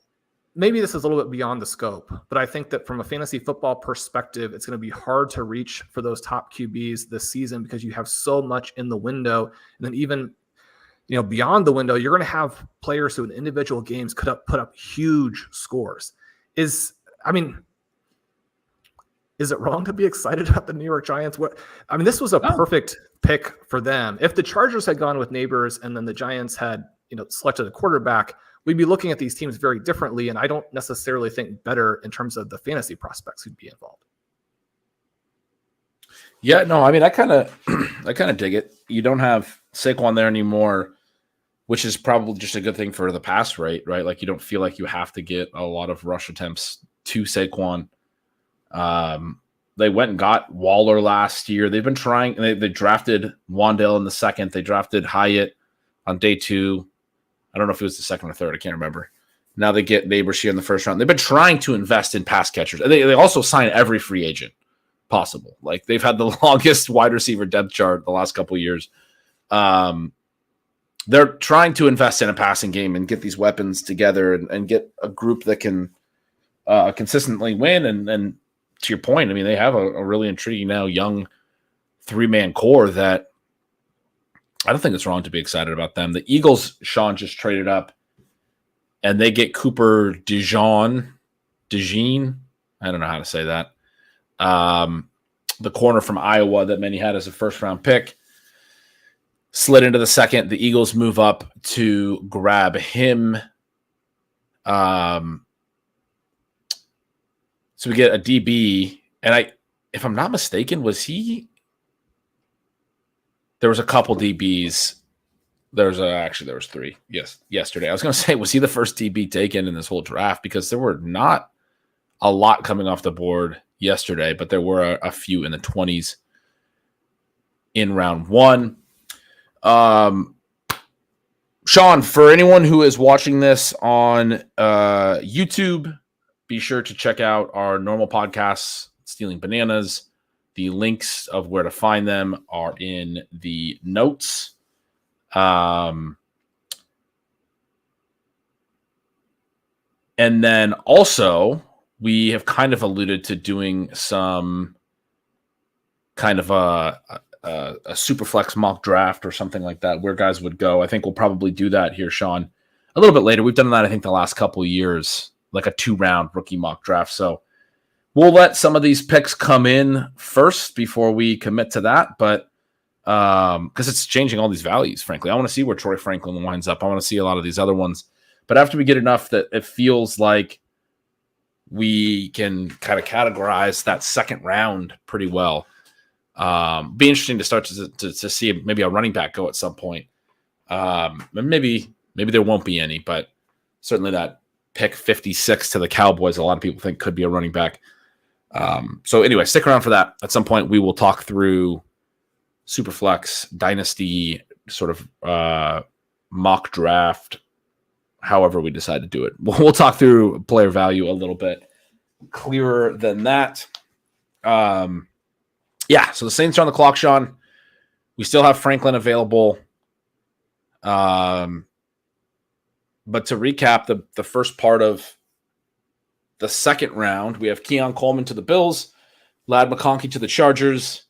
maybe this is a little bit beyond the scope, but I think that from a fantasy football perspective, it's going to be hard to reach for those top QBs this season because you have so much in the window. And then even, beyond the window, you're going to have players who in individual games could put up huge scores. Is it wrong to be excited about the New York Giants? This was a perfect pick for them. If the Chargers had gone with Neighbors and then the Giants had, selected a quarterback, we'd be looking at these teams very differently. And I don't necessarily think better in terms of the fantasy prospects who'd be involved. Yeah, no, I kind of dig it. You don't have Saquon there anymore, which is probably just a good thing for the pass rate, right? Like you don't feel like you have to get a lot of rush attempts to Saquon. They went and got Waller last year. They've been trying, and they drafted Wandale in the second. They drafted Hyatt on day 2. I don't know if it was the second or third. I can't remember. Now they get Neighbors here in the first round. They've been trying to invest in pass catchers. And they also sign every free agent possible. Like they've had the longest wide receiver depth chart the last couple of years. They're trying to invest in a passing game and get these weapons together and get a group that can consistently win. And to your point, they have a really intriguing now young 3-man core that I don't think it's wrong to be excited about them. The Eagles, Sean just traded up, and they get Cooper DeJean. I don't know how to say that. The corner from Iowa that many had as a first-round pick slid into the second. The Eagles move up to grab him. So we get a DB, and if I'm not mistaken, there was a couple DBs. There was 3. Yes, yesterday. I was going to say, was he the first DB taken in this whole draft? Because there were not a lot coming off the board yesterday, but there were a few in the 20s in round 1. Sean, for anyone who is watching this on YouTube, be sure to check out our normal podcasts, Stealing Bananas. The links of where to find them are in the notes. And then also, we have kind of alluded to doing some kind of a Superflex mock draft or something like that, where guys would go. I think we'll probably do that here, Sean, a little bit later. We've done that, I think, the last couple of years, like a 2-round rookie mock draft. So we'll let some of these picks come in first before we commit to that. But because it's changing all these values, frankly. I want to see where Troy Franklin winds up. I want to see a lot of these other ones. But after we get enough that it feels like we can kind of categorize that second round pretty well, be interesting to start to see maybe a running back go at some point. Maybe there won't be any, but certainly that pick 56 to the Cowboys, a lot of people think could be a running back. So anyway, stick around for that. At some point, we will talk through Superflex, Dynasty, sort of mock draft, however we decide to do it. We'll talk through player value a little bit clearer than that. Yeah, so the Saints are on the clock, Sean. We still have Franklin available. But to recap the first part of the second round, we have Keon Coleman to the Bills, Ladd McConkey to the Chargers.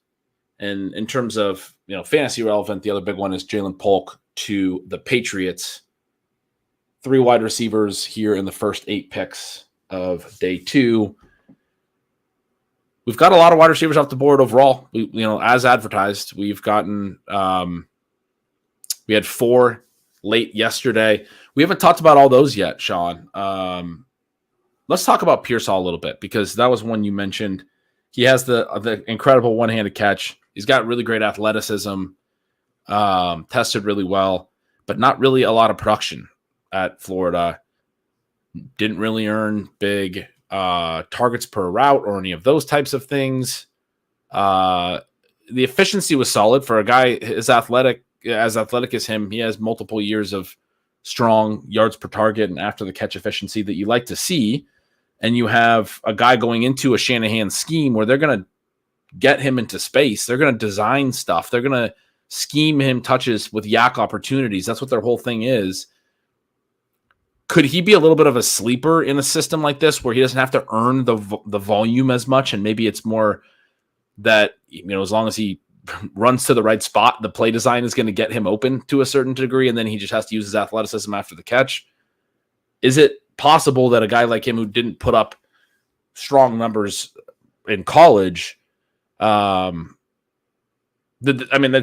And in terms of fantasy relevant, the other big one is Jalen Polk to the Patriots. 3 wide receivers here in the first 8 picks of day 2. We've got a lot of wide receivers off the board overall. As advertised, we've gotten we had 4 late yesterday. We haven't talked about all those yet, Sean. Let's talk about Pearsall a little bit, because that was one you mentioned. He has the incredible one-handed catch. He's got really great athleticism, tested really well, but not really a lot of production at Florida. Didn't really earn big targets per route or any of those types of things. The efficiency was solid for a guy as athletic as him. He has multiple years of strong yards per target and after the catch efficiency that you like to see. And you have a guy going into a Shanahan scheme where they're going to get him into space. They're going to design stuff. They're going to scheme him touches with yak opportunities. That's what their whole thing is. could he be a little bit of a sleeper in a system like this where he doesn't have to earn the volume as much, and maybe it's more that, as long as he runs to the right spot, the play design is going to get him open to a certain degree, and then he just has to use his athleticism after the catch? Is it possible that a guy like him who didn't put up strong numbers in college, that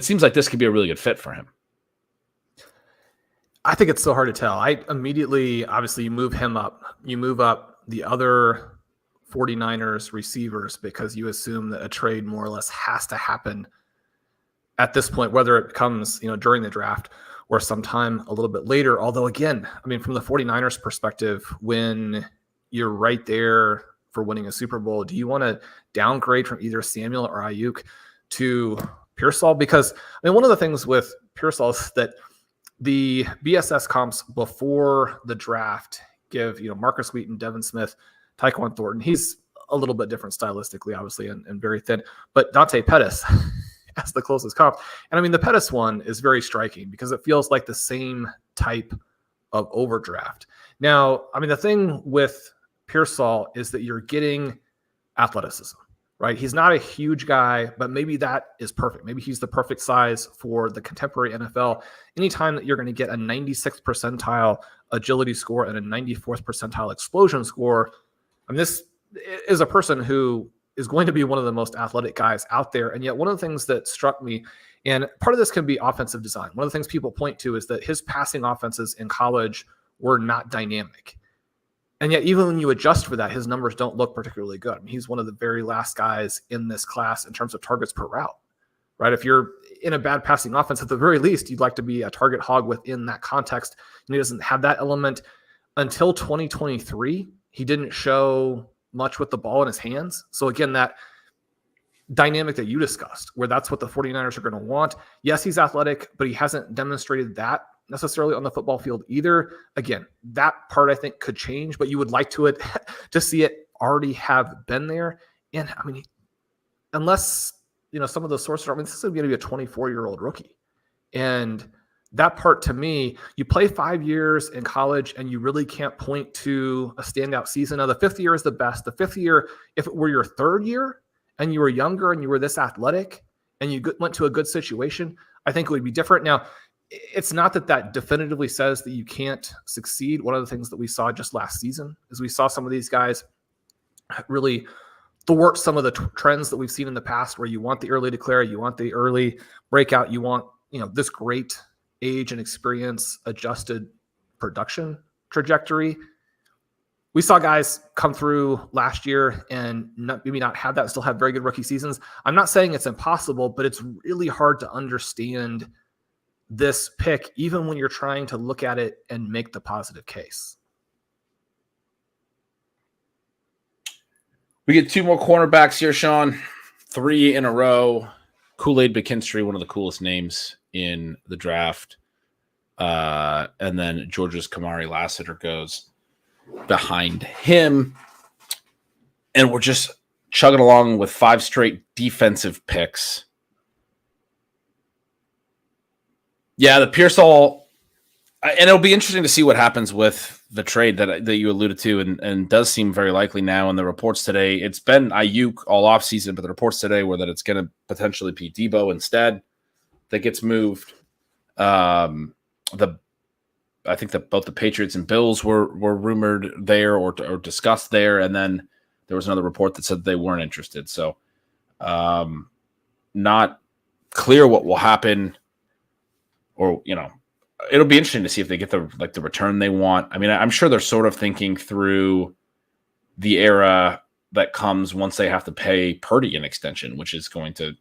seems like this could be a really good fit for him? I think it's so hard to tell. Obviously, you move him up. You move up the other 49ers receivers because you assume that a trade more or less has to happen at this point, whether it comes, during the draft or sometime a little bit later. Although, again, from the 49ers perspective, when you're right there for winning a Super Bowl, do you want to downgrade from either Samuel or Ayuk to Pearsall? Because one of the things with Pearsall is that the BSS comps before the draft give, Marcus Wheaton, Devin Smith, Tyquan Thornton. He's a little bit different stylistically, obviously, and very thin. But Dante Pettis as the closest comp. And the Pettis one is very striking because it feels like the same type of overdraft. Now, the thing with Pearsall is that you're getting athleticism, right? He's not a huge guy, but maybe that is perfect. Maybe he's the perfect size for the contemporary NFL. Anytime that you're going to get a 96th percentile agility score and a 94th percentile explosion score, this is a person who is going to be one of the most athletic guys out there. And yet one of the things that struck me, and part of this can be offensive design. One of the things people point to is that his passing offenses in college were not dynamic. And yet, even when you adjust for that, his numbers don't look particularly good. He's one of the very last guys in this class in terms of targets per route, right? If you're in a bad passing offense, at the very least, you'd like to be a target hog within that context. And he doesn't have that element until 2023. He didn't show much with the ball in his hands. So again, that dynamic that you discussed, where that's what the 49ers are going to want. Yes, he's athletic, but he hasn't demonstrated that necessarily on the football field either. Again, that part I think could change, but you would like to see it already have been there. And unless, some of those sources are, this is going to be a 24-year-old rookie. And that part to me, you play 5 years in college and you really can't point to a standout season. Now the 5th year is the best. The 5th year, if it were your 3rd year and you were younger and you were this athletic and you went to a good situation, I think it would be different. Now, it's not that definitively says that you can't succeed. One of the things that we saw just last season is we saw some of these guys really thwart some of the trends that we've seen in the past, where you want the early declare, you want the early breakout, you want, this great age and experience adjusted production trajectory. We saw guys come through last year and maybe not have that, still have very good rookie seasons. I'm not saying it's impossible, but it's really hard to understand this pick, even when you're trying to look at it and make the positive case. We get 2 more cornerbacks here, Sean. 3 in a row. Kool-Aid McKinstry, one of the coolest names in the draft. And then Georgia's Kamari Lassiter goes behind him. And we're just chugging along with 5 straight defensive picks. Yeah, the Pearsall, and it'll be interesting to see what happens with the trade that you alluded to, and does seem very likely now. In the reports today, it's been Ayuk all offseason, but the reports today were that it's going to potentially be Debo instead that gets moved. I think that both the Patriots and Bills were rumored there or discussed there, and then there was another report that said they weren't interested. So, not clear what will happen. Or, it'll be interesting to see if they get the return they want. I'm sure they're sort of thinking through the era that comes once they have to pay Purdy an extension, which is going to,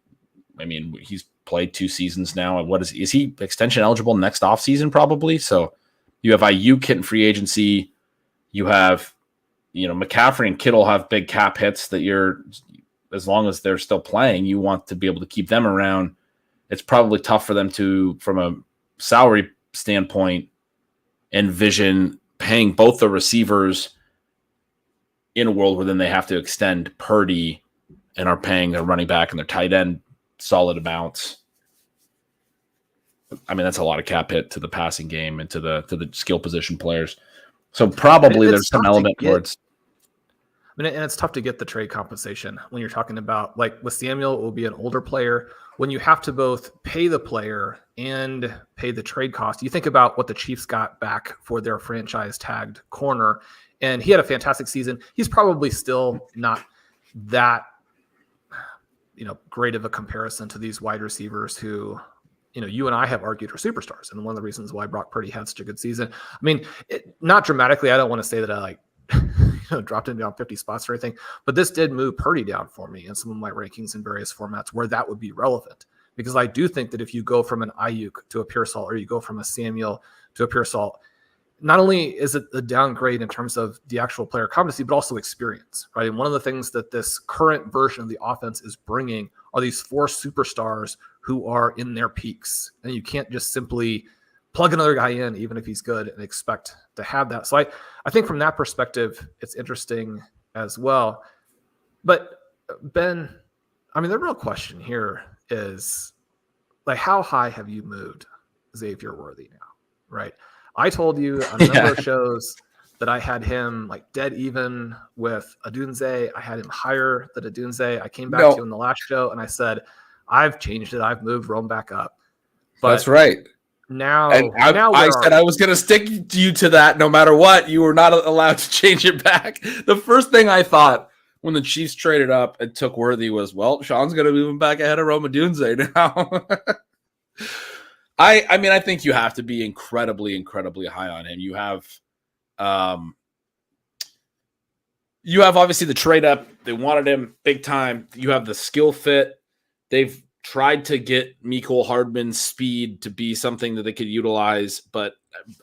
he's played 2 seasons now. Is he extension eligible next offseason probably? So you have Ayuk hitting free agency. You have, McCaffrey and Kittle have big cap hits that as long as they're still playing, you want to be able to keep them around. It's probably tough for them to, from a salary standpoint, envision paying both the receivers in a world where then they have to extend Purdy and are paying their running back and their tight end solid amounts. That's a lot of cap hit to the passing game and to the skill position players. So probably It's there's some tough to element get. towards. I mean, and it's tough to get the trade compensation when you're talking about, like with Samuel, it will be an older player. When you have to both pay the player and pay the trade cost, you think about what the Chiefs got back for their franchise tagged corner, and he had a fantastic season. He's probably still not that, great of a comparison to these wide receivers who, you and I have argued are superstars. And one of the reasons why Brock Purdy had such a good season, I mean, not dramatically. I don't want to say that I dropped him down 50 spots or anything, but this did move Purdy down for me in some of my rankings in various formats where that would be relevant. Because I do think that if you go from an Ayuk to a Pearsall, or you go from a Samuel to a Pearsall, not only is it a downgrade in terms of the actual player competency, but also experience, right? And one of the things that this current version of the offense is bringing are these 4 superstars who are in their peaks. And you can't just simply plug another guy in, even if he's good, and expect to have that. So I think from that perspective, it's interesting as well. But Ben, I mean, the real question here is, like, how high have you moved Xavier Worthy now, right? I told you on a number of shows that I had him like dead even with Adunze. I had him higher than Adunze. I came back to you in the last show and I said, I've changed it. I've moved Rome back up. But that's right. Now, I said I was going to stick you to that no matter what. You were not allowed to change it back. The first thing I thought when the Chiefs traded up and took Worthy was, well, Sean's going to move him back ahead of Rome Odunze now. I mean, I think you have to be incredibly, incredibly high on him. You have obviously the trade up. They wanted him big time. You have the skill fit. They've tried to get Mecole Hardman's speed to be something that they could utilize, but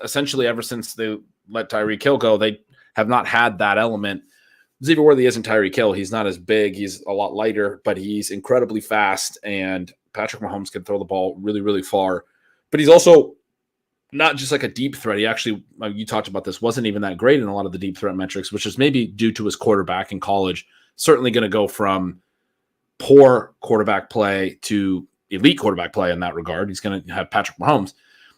essentially ever since they let Tyreek Hill go, they have not had that element. Xavier Worthy isn't Tyreek Hill. He's not as big. He's a lot lighter, but he's incredibly fast, and Patrick Mahomes can throw the ball really, really far. But he's also not just like a deep threat. He actually, you talked about this, wasn't even that great in a lot of the deep threat metrics, which is maybe due to his quarterback in college. Certainly going to go from poor quarterback play to elite quarterback play in that regard. He's going to have Patrick Mahomes,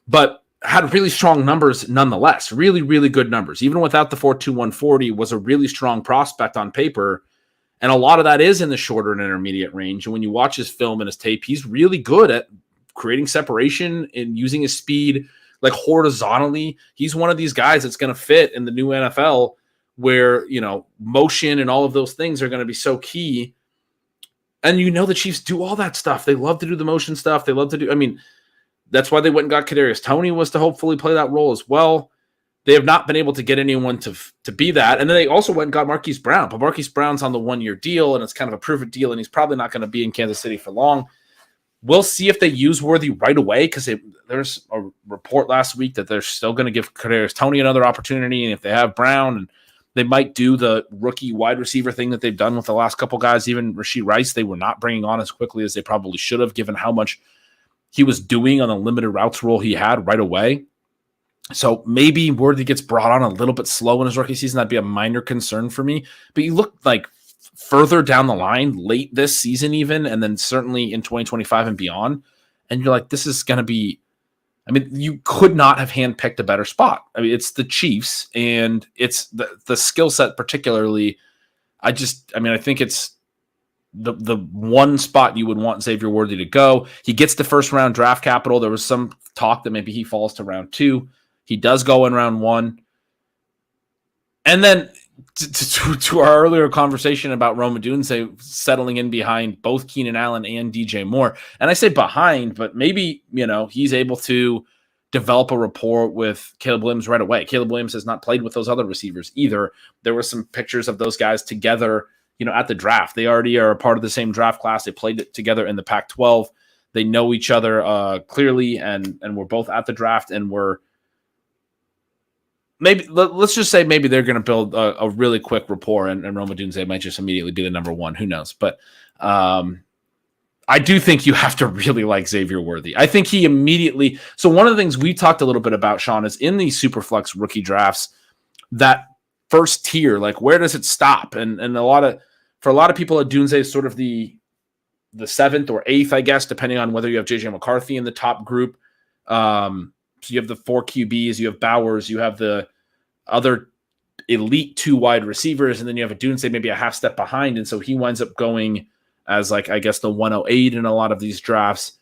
but had really strong numbers nonetheless. Really, really good numbers. Even without the 4.21 40, was a really strong prospect on paper. And a lot of that is in the shorter and intermediate range. And when you watch his film and his tape, he's really good at creating separation and using his speed like horizontally. He's one of these guys that's going to fit in the new NFL where, motion and all of those things are going to be so key. And the Chiefs do all that stuff. They love to do the motion stuff. They love to do, that's why they went and got Kadarius Toney, was to hopefully play that role as well. They have not been able to get anyone to be that. And then they also went and got Marquise Brown. But Marquise Brown's on the 1-year deal, and it's kind of a prove-it deal, and he's probably not going to be in Kansas City for long. We'll see if they use Worthy right away, because there's a report last week that they're still going to give Kadarius Toney another opportunity, and if they have Brown, and they might do the rookie wide receiver thing that they've done with the last couple guys. Even Rashee Rice, they were not bringing on as quickly as they probably should have, given how much he was doing on the limited routes role he had right away. So maybe Worthy gets brought on a little bit slow in his rookie season. That'd be a minor concern for me. But you look like further down the line, late this season even, and then certainly in 2025 and beyond, and you're like, this is going to be, you could not have handpicked a better spot. It's the Chiefs, and it's the skill set particularly. I think it's the one spot you would want Xavier Worthy to go. He gets the first round draft capital. There was some talk that maybe he falls to round 2. He does go in round 1. And then to our earlier conversation about Rome Odunze settling in behind both Keenan Allen and DJ Moore. And I say behind, but maybe, he's able to develop a rapport with Caleb Williams right away. Caleb Williams has not played with those other receivers either. There were some pictures of those guys together, at the draft. They already are a part of the same draft class. They played it together in the Pac-12. They know each other clearly, and we're both at the draft, and let's just say maybe they're going to build a really quick rapport, and Rome Odunze might just immediately be the number 1. Who knows? But I do think you have to really like Xavier Worthy. I think he immediately. So one of the things we talked a little bit about, Sean, is in these Superflex rookie drafts, that first tier, like where does it stop? And for a lot of people, Odunze is sort of the 7th or 8th, I guess, depending on whether you have JJ McCarthy in the top group. So you have the 4 QBs, you have Bowers, you have the other elite 2 wide receivers, and then you have Odunze maybe a half step behind, and so he winds up going as like, I guess, the 108 in a lot of these drafts.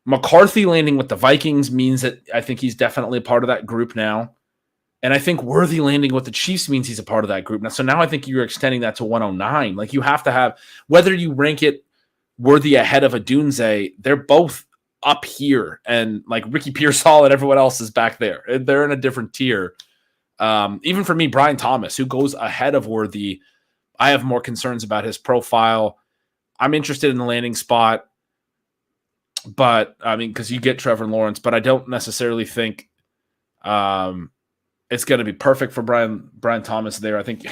McCarthy landing with the Vikings means that I think he's definitely a part of that group now. And I think Worthy landing with the Chiefs means he's a part of that group now. So now I think you're extending that to 109. Like, you have to have, whether you rank it Worthy ahead of Odunze, they're both up here. And like Ricky Pearsall and everyone else is back there. They're in a different tier. Even for me, Brian Thomas, who goes ahead of Worthy, I have more concerns about his profile. I'm interested in the landing spot. But I mean, because you get Trevor Lawrence, but I don't necessarily think it's going to be perfect for Brian Thomas there. I think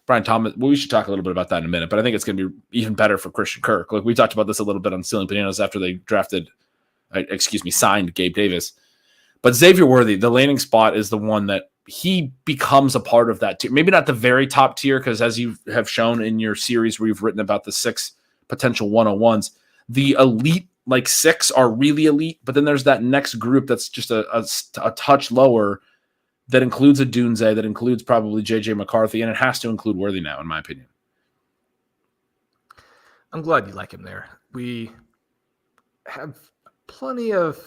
Brian Thomas, well, we should talk a little bit about that in a minute, but I think it's going to be even better for Christian Kirk. Like, we talked about this a little bit on Stealing Bananas after they signed Gabe Davis. But Xavier Worthy, the landing spot is the one that he becomes a part of that tier. Maybe not the very top tier, because as you have shown in your series where you've written about the 6 potential 101s, the elite, like 6 are really elite, but then there's that next group that's just a touch lower that includes Odunze, that includes probably J.J. McCarthy, and it has to include Worthy now, in my opinion. I'm glad you like him there. We have plenty of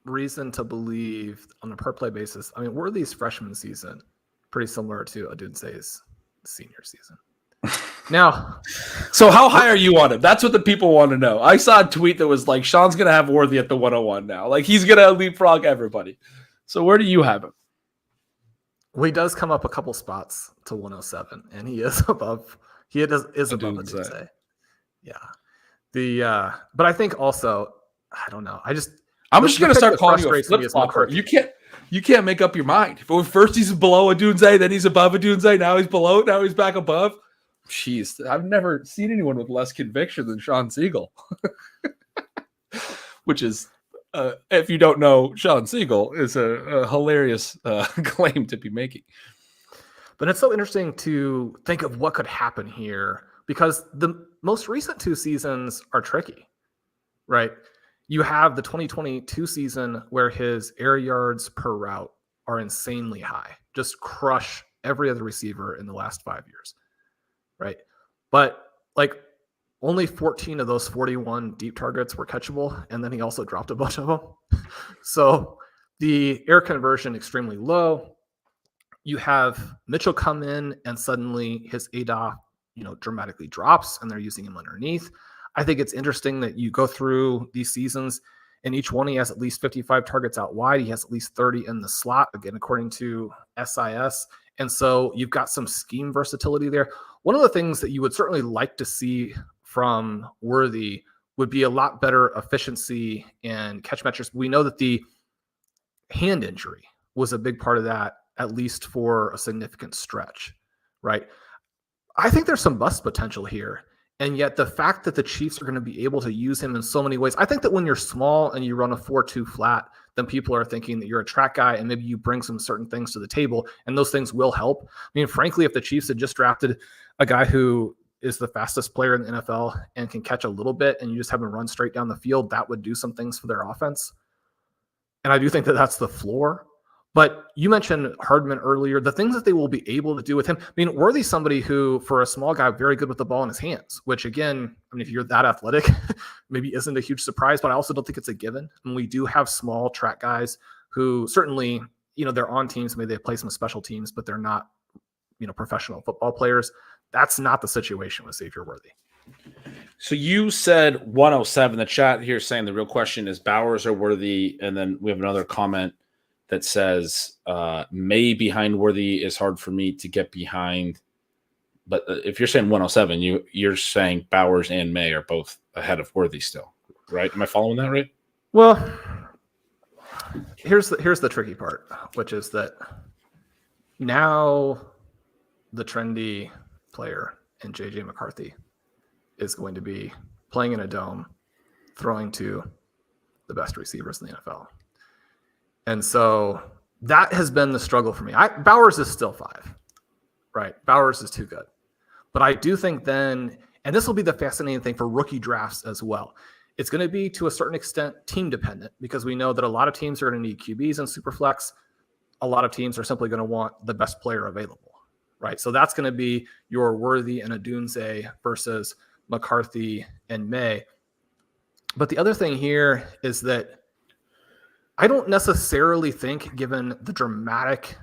reason to believe on a per-play basis. I mean, Worthy's freshman season, pretty similar to Odunze's senior season. Now, so how high are you on him? That's what the people want to know. I saw a tweet that was like, Sean's going to have Worthy at the 101 now. Like, he's going to leapfrog everybody. So where do you have him? Well, he does come up a couple spots to 107, and he is above. He is above Odunze. Yeah. But I think also, I don't know. I'm just going to start calling you a flip-flopper. You can't make up your mind. First he's below Odunze, then he's above Odunze, now he's below, now he's back above. Jeez, I've never seen anyone with less conviction than Shawn Siegele. Which is, if you don't know, Shawn Siegele is a hilarious claim to be making. But it's so interesting to think of what could happen here, because the most recent 2 seasons are tricky, right? You have the 2022 season where his air yards per route are insanely high, just crush every other receiver in the last 5 years, right? But like, only 14 of those 41 deep targets were catchable, and then he also dropped a bunch of them. So the air conversion extremely low. You have Mitchell come in, and suddenly his ADOT, dramatically drops, and they're using him underneath. I think it's interesting that you go through these seasons, and each one he has at least 55 targets out wide. He has at least 30 in the slot, again, according to SIS. And so you've got some scheme versatility there. One of the things that you would certainly like to see from Worthy would be a lot better efficiency and catch metrics. We know that the hand injury was a big part of that, at least for a significant stretch, right? I think there's some bust potential here. And yet the fact that the Chiefs are going to be able to use him in so many ways, I think that when you're small and you run a 4-2 flat, then people are thinking that you're a track guy and maybe you bring some certain things to the table, and those things will help. I mean, frankly, if the Chiefs had just drafted a guy who is the fastest player in the NFL and can catch a little bit, and you just have him run straight down the field, that would do some things for their offense. And I do think that that's the floor. But you mentioned Hardman earlier, the things that they will be able to do with him. I mean, Worthy's somebody who, for a small guy, very good with the ball in his hands, which again, I mean, if you're that athletic, maybe isn't a huge surprise, but I also don't think it's a given. And we do have small track guys who certainly, they're on teams, maybe they play some special teams, but they're not, professional football players. That's not the situation with Xavier Worthy. So you said 107. The chat here saying the real question is Bowers or Worthy, and then we have another comment that says May behind Worthy is hard for me to get behind. But if you're saying 107, you're saying Bowers and May are both ahead of Worthy still, right? Am I following that right? Well, here's the tricky part, which is that now the trendy player in J.J. McCarthy is going to be playing in a dome, throwing to the best receivers in the NFL. And so that has been the struggle for me. Bowers is still 5, right? Bowers is too good. But I do think then, and this will be the fascinating thing for rookie drafts as well, it's going to be to a certain extent team dependent, because we know that a lot of teams are going to need QBs in Superflex. a lot of teams are simply going to want the best player available, right? So that's going to be your Worthy and Odunze versus McCarthy and May. But the other thing here is that I don't necessarily think, given the dramatic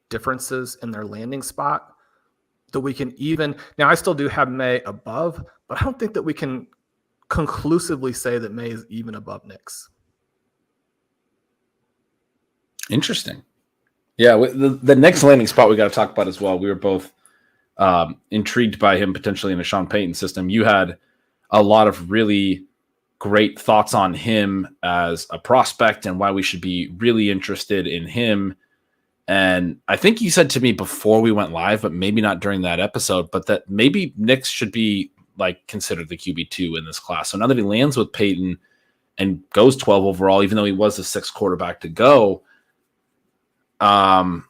differences in their landing spot, that we can even – now I still do have May above, but I don't think that we can conclusively say that May is even above Nix. Interesting. Yeah, the next landing spot we got to talk about as well. We were both intrigued by him potentially in a Sean Payton system. You had a lot of really great thoughts on him as a prospect and why we should be really interested in him. And I think you said to me before we went live, but maybe not during that episode, but that maybe Nix should be like considered the QB2 in this class. So now that he lands with Payton and goes 12 overall, even though he was the sixth quarterback to go, not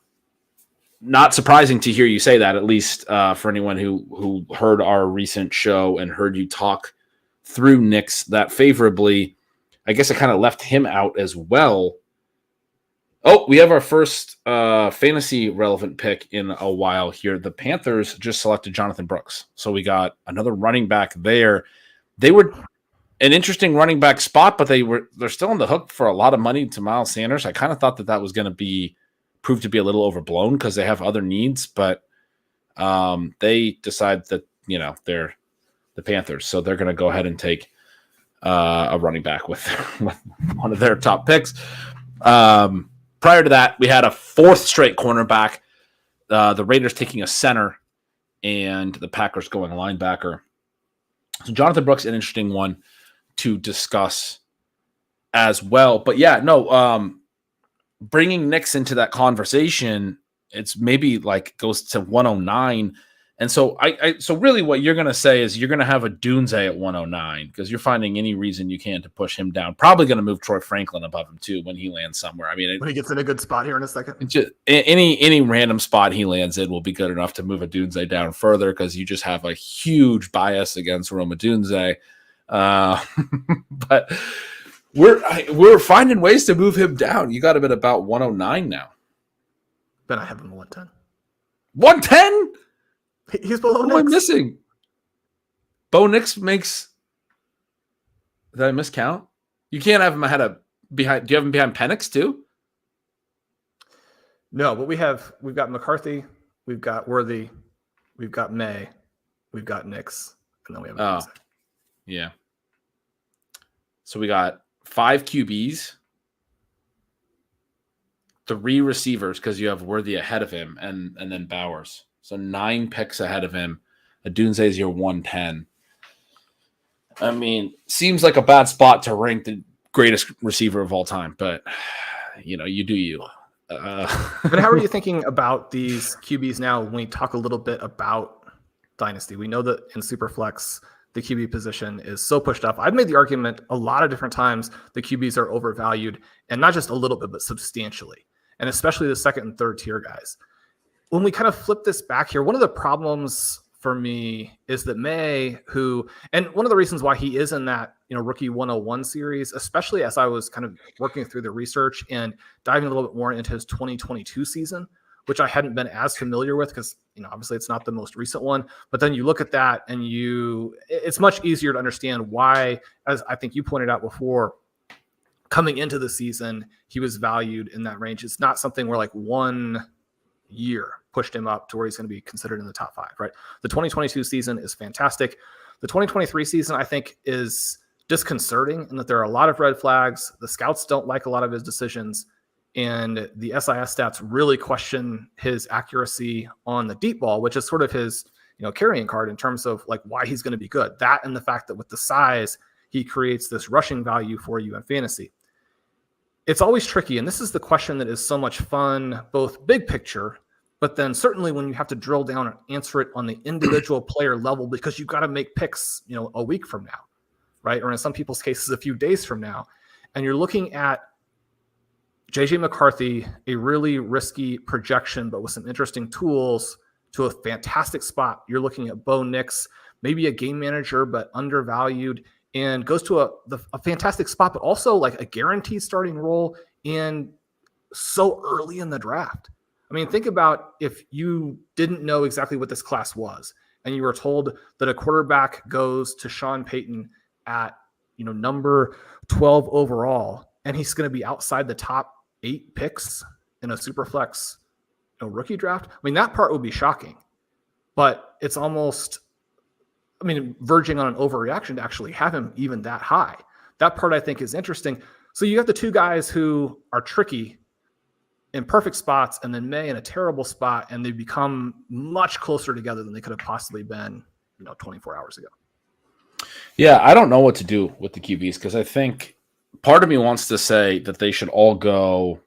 surprising to hear you say that, at least for anyone who heard our recent show and heard you talk through Nix that favorably. I guess I kind of left him out as well. Oh, we have our first fantasy relevant pick in a while here. The Panthers just selected Jonathon Brooks. So we got another running back there. They were an interesting running back spot, but they're still on the hook for a lot of money to Miles Sanders. I kind of thought that was going to prove to be a little overblown because they have other needs, but they decide that, they're the Panthers. So they're going to go ahead and take a running back with one of their top picks. Prior to that, we had a fourth straight cornerback, the Raiders taking a center and the Packers going a linebacker. So Jonathon Brooks, an interesting one to discuss as well. But yeah, no, bringing Nix into that conversation, it's maybe like goes to 109. And so so really what you're going to say is you're going to have a Dunze at 109 because you're finding any reason you can to push him down. Probably going to move Troy Franklin above him too when he lands somewhere. I mean, when he gets in a good spot here in a second. Just, any random spot he lands in will be good enough to move a Dunze down further because you just have a huge bias against Roma Dunze. But we're finding ways to move him down. You got him at about 109 now. Then I have him at 110. 110? He's below Nix. What am I missing? Bo Nix makes. Did I miscount? You can't have him behind. Do you have him behind Penix too? No, but we've got McCarthy, we've got Worthy, we've got May, we've got Nix, and then we have. Oh, yeah. So we got 5 QBs, 3 receivers because you have Worthy ahead of him, and then Bowers. So 9 picks ahead of him. Odunze is your 110. I mean, seems like a bad spot to rank the greatest receiver of all time, but you do you. But how are you thinking about these QBs now when we talk a little bit about Dynasty? We know that in Superflex, the QB position is so pushed up. I've made the argument a lot of different times the QBs are overvalued, and not just a little bit, but substantially, and especially the second and third tier guys. When we kind of flip this back here, one of the problems for me is that May, and one of the reasons why he is in that, rookie 101 series, especially as I was kind of working through the research and diving a little bit more into his 2022 season, which I hadn't been as familiar with because, obviously it's not the most recent one, but then you look at that and it's much easier to understand why, as I think you pointed out before, coming into the season, he was valued in that range. It's not something where like one year pushed him up to where he's going to be considered in the top 5, right? The 2022 season is fantastic. The 2023 season, I think, is disconcerting in that there are a lot of red flags. The scouts don't like a lot of his decisions, and the SIS stats really question his accuracy on the deep ball, which is sort of his, carrying card in terms of like why he's going to be good. That and the fact that with the size, he creates this rushing value for you in fantasy. It's always tricky, and this is the question that is so much fun, both big picture, but then certainly when you have to drill down and answer it on the individual player level because you've got to make picks, a week from now, right? Or in some people's cases, a few days from now. And you're looking at J.J. McCarthy, a really risky projection, but with some interesting tools to a fantastic spot. You're looking at Bo Nix, maybe a game manager, but undervalued, and goes to a fantastic spot, but also like a guaranteed starting role in so early in the draft. I mean, think about if you didn't know exactly what this class was and you were told that a quarterback goes to Sean Payton at, number 12 overall, and he's going to be outside the top 8 picks in a super flex rookie draft. I mean, that part would be shocking, but it's almost, verging on an overreaction to actually have him even that high. That part I think is interesting. So you have the two guys who are tricky in perfect spots, and then May in a terrible spot, and they become much closer together than they could have possibly been, 24 hours ago. Yeah, I don't know what to do with the QBs because I think part of me wants to say that they should all go.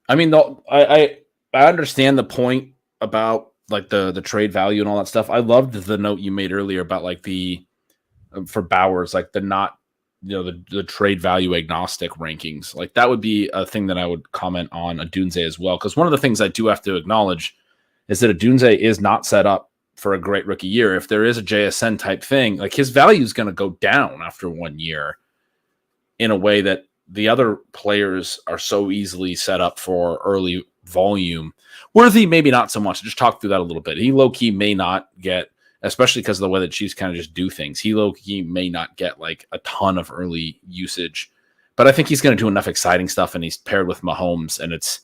I mean, I understand the point about like the trade value and all that stuff. I loved the note you made earlier about like for Bowers, like the trade value agnostic rankings. Like that would be a thing that I would comment on Odunze as well. Because one of the things I do have to acknowledge is that Odunze is not set up for a great rookie year. If there is a JSN type thing, like his value is going to go down after 1 year in a way that the other players are so easily set up for early volume. Worthy, maybe not so much. Just talk through that a little bit. He low-key may not get, especially because of the way that Chiefs kind of just do things, he low-key may not get like a ton of early usage. But I think he's going to do enough exciting stuff, and he's paired with Mahomes, and it's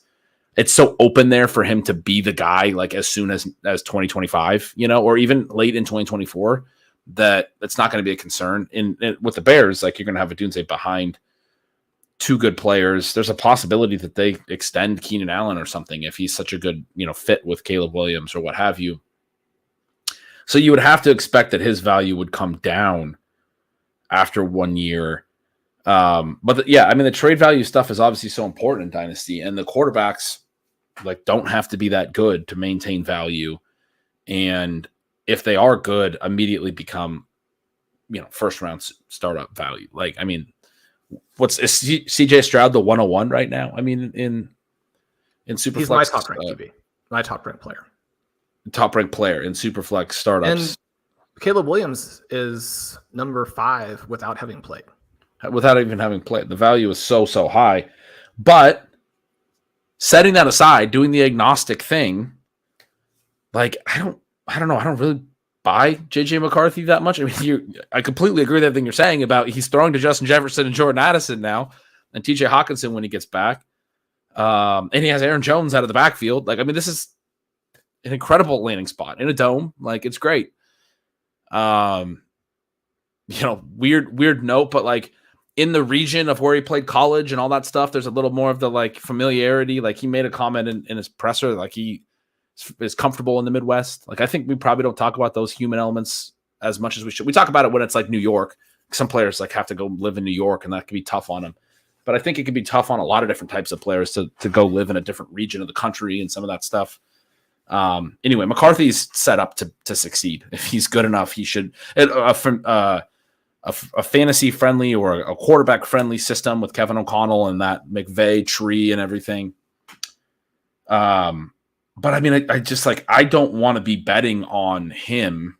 so open there for him to be the guy like as soon as 2025, or even late in 2024, that it's not going to be a concern. With the Bears, like you're going to have a Odunze behind two good players. There's a possibility that they extend Keenan Allen or something if he's such a good, fit with Caleb Williams or what have you. So you would have to expect that his value would come down after 1 year. The trade value stuff is obviously so important in Dynasty, and the quarterbacks like don't have to be that good to maintain value. And if they are good, immediately become, first round startup value. Like, is CJ Stroud the 101 right now? In Superflex. He's my top ranked QB, my top ranked player. Top ranked player in Superflex startups. And Caleb Williams is number 5 without having played. Without even having played. The value is so high. But setting that aside, doing the agnostic thing, like I don't know. I don't really buy JJ McCarthy that much. I completely agree with everything you're saying about he's throwing to Justin Jefferson and Jordan Addison now, and TJ Hawkinson when he gets back. And he has Aaron Jones out of the backfield. Like, this is an incredible landing spot in a dome. Like, it's great. Weird note, but like in the region of where he played college and all that stuff, there's a little more of the like familiarity. Like he made a comment in his presser, like he is comfortable in the Midwest. Like I think we probably don't talk about those human elements as much as we should. We talk about it when it's like New York. Some players like have to go live in New York, and that can be tough on them. But I think it can be tough on a lot of different types of players to go live in a different region of the country and some of that stuff. Anyway, McCarthy's set up to succeed. If he's good enough, he should. A fantasy friendly or a quarterback friendly system with Kevin O'Connell and that McVay tree and everything. But I don't want to be betting on him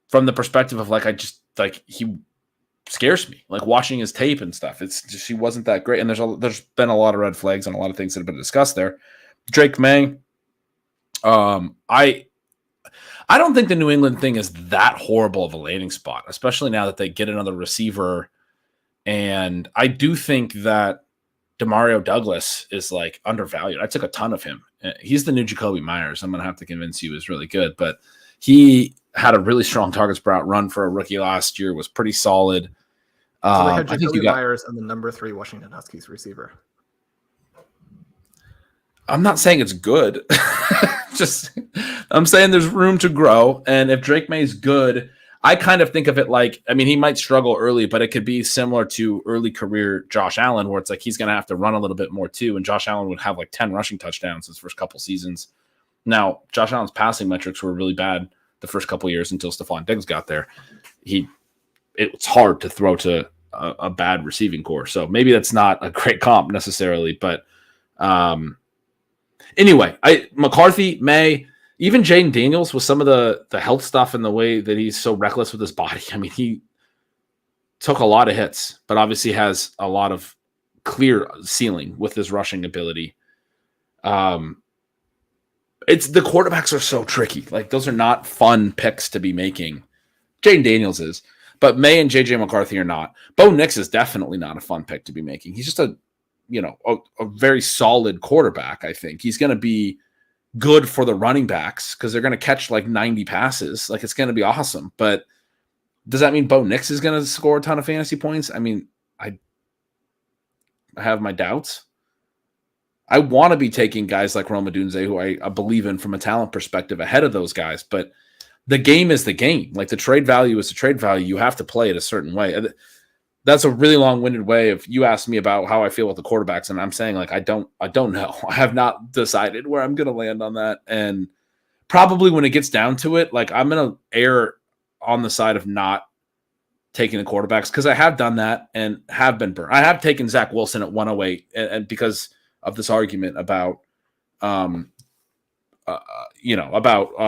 from the perspective of he scares me, like watching his tape and stuff. It's just, he wasn't that great. And there's been a lot of red flags and a lot of things that have been discussed there. Drake May. I don't think the New England thing is that horrible of a landing spot, especially now that they get another receiver. And I do think that Demario Douglas is like undervalued. I took a ton of him. He's the new Jacoby Myers. I'm going to have to convince you is really good, but he had a really strong targets per route run for a rookie last year, was pretty solid. So they had Jacoby Myers and the number 3 Washington Huskies receiver. I'm not saying it's good. I'm saying there's room to grow. And if Drake May's good, I kind of think of it like, he might struggle early, but it could be similar to early career Josh Allen, where it's like he's going to have to run a little bit more too. And Josh Allen would have like 10 rushing touchdowns his first couple seasons. Now, Josh Allen's passing metrics were really bad the first couple years until Stephon Diggs got there. It's hard to throw to a bad receiving core. So maybe that's not a great comp necessarily, but anyway, McCarthy, May, even Jaden Daniels with some of the health stuff and the way that he's so reckless with his body. He took a lot of hits, but obviously has a lot of clear ceiling with his rushing ability. It's the quarterbacks are so tricky. Like those are not fun picks to be making. Jaden Daniels is, but May and JJ McCarthy are not. Bo Nix is definitely not a fun pick to be making. He's just a very solid quarterback. I think he's going to be good for the running backs because they're going to catch like 90 passes. Like it's going to be awesome. But does that mean Bo Nix is going to score a ton of fantasy points? I mean, I have my doubts. I want to be taking guys like Rome Odunze, who I believe in from a talent perspective, ahead of those guys. But the game is the game. Like the trade value is the trade value. You have to play it a certain way. That's a really long-winded way of you asked me about how I feel with the quarterbacks, and I'm saying like I don't know. I have not decided where I'm going to land on that. And probably when it gets down to it, like I'm going to err on the side of not taking the quarterbacks because I have done that and have been burned. I have taken Zach Wilson at 108 and because of this argument about,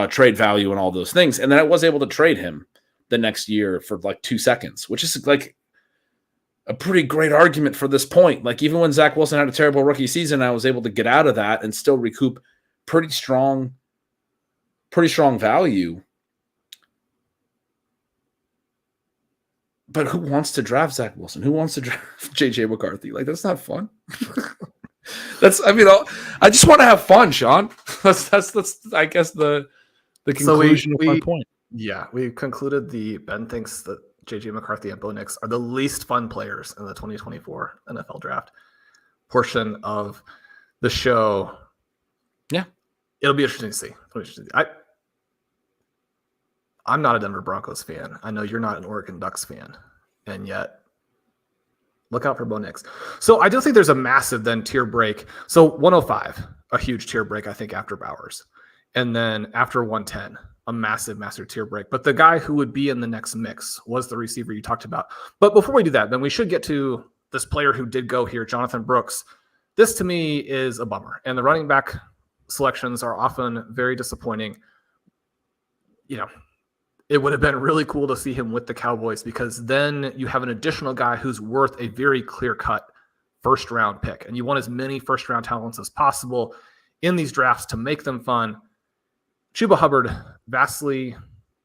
trade value and all those things. And then I was able to trade him the next year for like 2 seconds, which is like a pretty great argument for this point. Like even when Zach Wilson had a terrible rookie season, I was able to get out of that and still recoup pretty strong value. But who wants to draft Zach Wilson? Who wants to draft JJ McCarthy? Like that's not fun. I just want to have fun, Sean. That's I guess the conclusion of my point. Yeah, we concluded Ben thinks that JJ McCarthy and Bo Nix are the least fun players in the 2024 NFL draft portion of the show. Yeah. It'll be interesting to see. I'm not a Denver Broncos fan. I know you're not an Oregon Ducks fan. And yet look out for Bo Nix. So I do think there's a massive then tier break. So 105, a huge tier break, I think, after Bowers. And then after 110, a massive tier break. But the guy who would be in the next mix was the receiver you talked about. But before we do that, then we should get to this player who did go here, Jonathon Brooks. This to me is a bummer. And the running back selections are often very disappointing. It would have been really cool to see him with the Cowboys because then you have an additional guy who's worth a very clear-cut first-round pick. And you want as many first-round talents as possible in these drafts to make them fun. Chuba Hubbard, vastly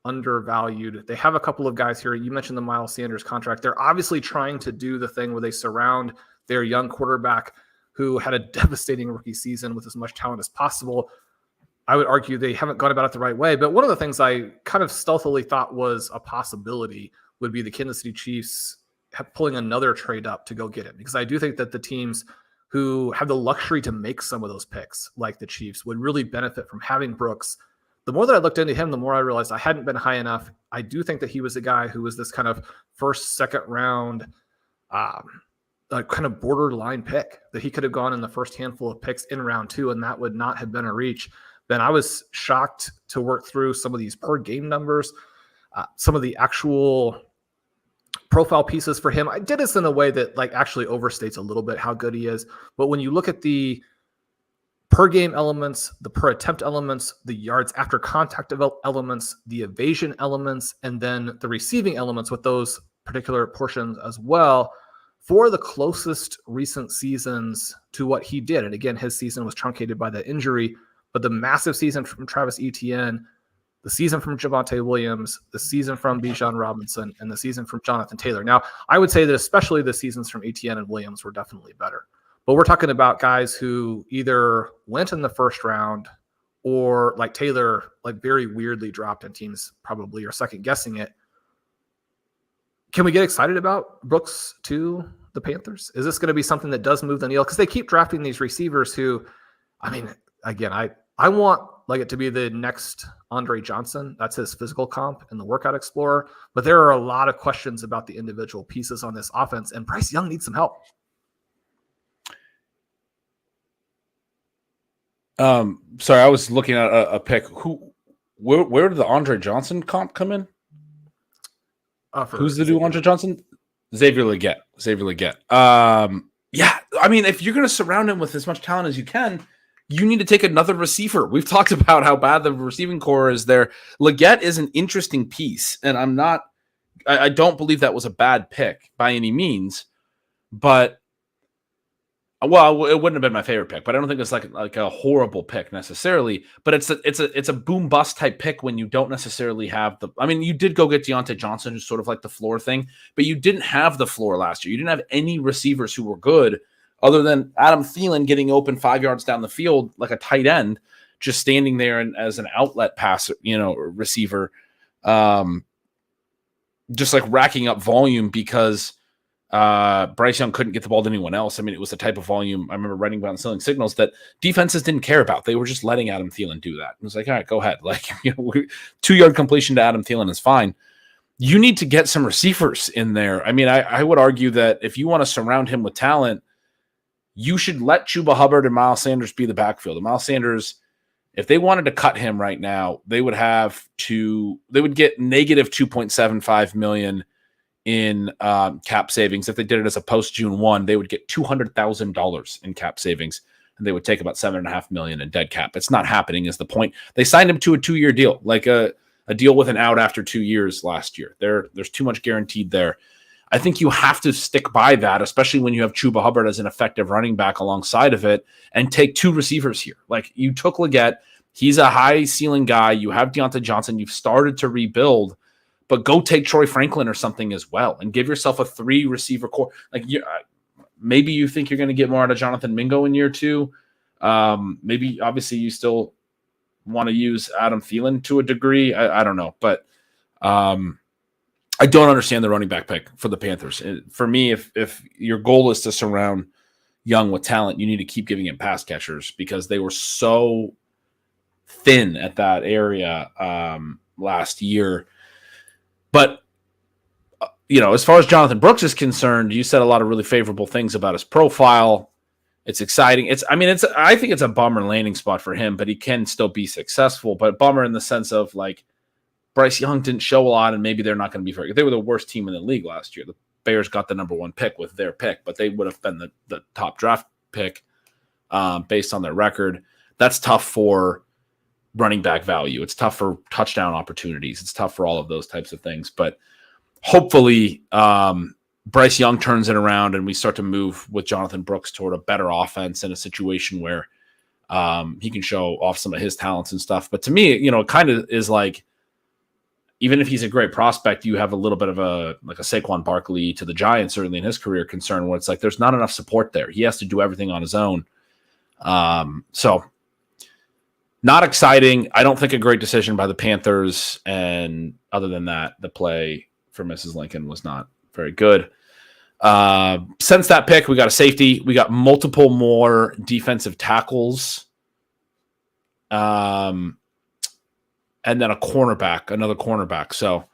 undervalued. They have a couple of guys here. You mentioned the Miles Sanders contract. They're obviously trying to do the thing where they surround their young quarterback who had a devastating rookie season with as much talent as possible. I would argue they haven't gone about it the right way. But one of the things I kind of stealthily thought was a possibility would be the Kansas City Chiefs pulling another trade up to go get him. Because I do think that the teams who have the luxury to make some of those picks, like the Chiefs, would really benefit from having Brooks. The more that I looked into him, the more I realized I hadn't been high enough. I do think that he was a guy who was this kind of first, second round, kind of borderline pick, that he could have gone in the first handful of picks in round 2, and that would not have been a reach. Then I was shocked to work through some of these per game numbers, some of the actual profile pieces for him. I did this in a way that actually overstates a little bit how good he is. But when you look at the per game elements, the per attempt elements, the yards after contact elements, the evasion elements, and then the receiving elements with those particular portions as well, for the closest recent seasons to what he did. And again, his season was truncated by the injury. But the massive season from Travis Etienne, the season from Javonte Williams, the season from Bijan Robinson, and the season from Jonathan Taylor. Now, I would say that especially the seasons from Etienne and Williams were definitely better. But we're talking about guys who either went in the first round or, like Taylor, very weirdly dropped, and teams probably are second guessing it. Can we get excited about Brooks to the Panthers? Is this going to be something that does move the needle? Because they keep drafting these receivers who, again, I want it to be the next Andre Johnson. That's his physical comp in the Workout Explorer. But there are a lot of questions about the individual pieces on this offense, and Bryce Young needs some help. Sorry, I was looking at a pick. Where did the Andre Johnson comp come in? Who's the new Andre Johnson? Xavier Legette. Yeah, if you're going to surround him with as much talent as you can, you need to take another receiver. We've talked about how bad the receiving core is there. Legette is an interesting piece, and I don't believe that was a bad pick by any means, but Well, it wouldn't have been my favorite pick, but I don't think it's like a horrible pick necessarily. But it's a boom bust type pick when you don't necessarily have the. I mean, you did go get Deontay Johnson, who's sort of like the floor thing, but you didn't have the floor last year. You didn't have any receivers who were good, other than Adam Thielen getting open 5 yards down the field like a tight end, just standing there and as an outlet passer, receiver, just like racking up volume because. Bryce Young couldn't get the ball to anyone else. I mean, it was the type of volume I remember writing about and selling signals that defenses didn't care about. They were just letting Adam Thielen do that. It was like, all right, go ahead. Like, 2-yard completion to Adam Thielen is fine. You need to get some receivers in there. I mean, I would argue that if you want to surround him with talent, you should let Chuba Hubbard and Miles Sanders be the backfield. And Miles Sanders, if they wanted to cut him right now, they would get negative $2.75 million in cap savings. If they did it as a post June 1, they would get $200,000 in cap savings, and they would take about $7.5 million in dead cap. It's not happening is the point. They signed him to a 2-year deal, like a deal with an out after 2 years last year. There's too much guaranteed there. I think you have to stick by that, especially when you have Chuba Hubbard as an effective running back alongside of it, and take 2 receivers here. Like, you took Leggett. He's a high ceiling guy. You have Deontay Johnson. You've started to rebuild. But go take Troy Franklin or something as well and give yourself a 3-receiver core. Like, maybe you think you're going to get more out of Jonathan Mingo in year 2. Maybe, obviously, you still want to use Adam Thielen to a degree. I don't know. But I don't understand the running back pick for the Panthers. For me, if your goal is to surround Young with talent, you need to keep giving him pass catchers because they were so thin at that area last year. But, as far as Jonathon Brooks is concerned, you said a lot of really favorable things about his profile. It's exciting. I think it's a bummer landing spot for him, but he can still be successful. But bummer in the sense of, like, Bryce Young didn't show a lot, and maybe they're not going to be very good. They were the worst team in the league last year. The Bears got the number 1 pick with their pick, but they would have been the top draft pick based on their record. That's tough for running back value. It's tough for touchdown opportunities. It's tough for all of those types of things. But hopefully Bryce Young turns it around and we start to move with Jonathon Brooks toward a better offense in a situation where he can show off some of his talents and stuff. But to me, it kind of is like, even if he's a great prospect, you have a little bit of a Saquon Barkley to the Giants early in his career concern where it's like there's not enough support there. He has to do everything on his own. So not exciting. I don't think a great decision by the Panthers. And other than that, the play for Mrs. Lincoln was not very good. Since that pick, we got a safety. We got multiple more defensive tackles. And then another cornerback. So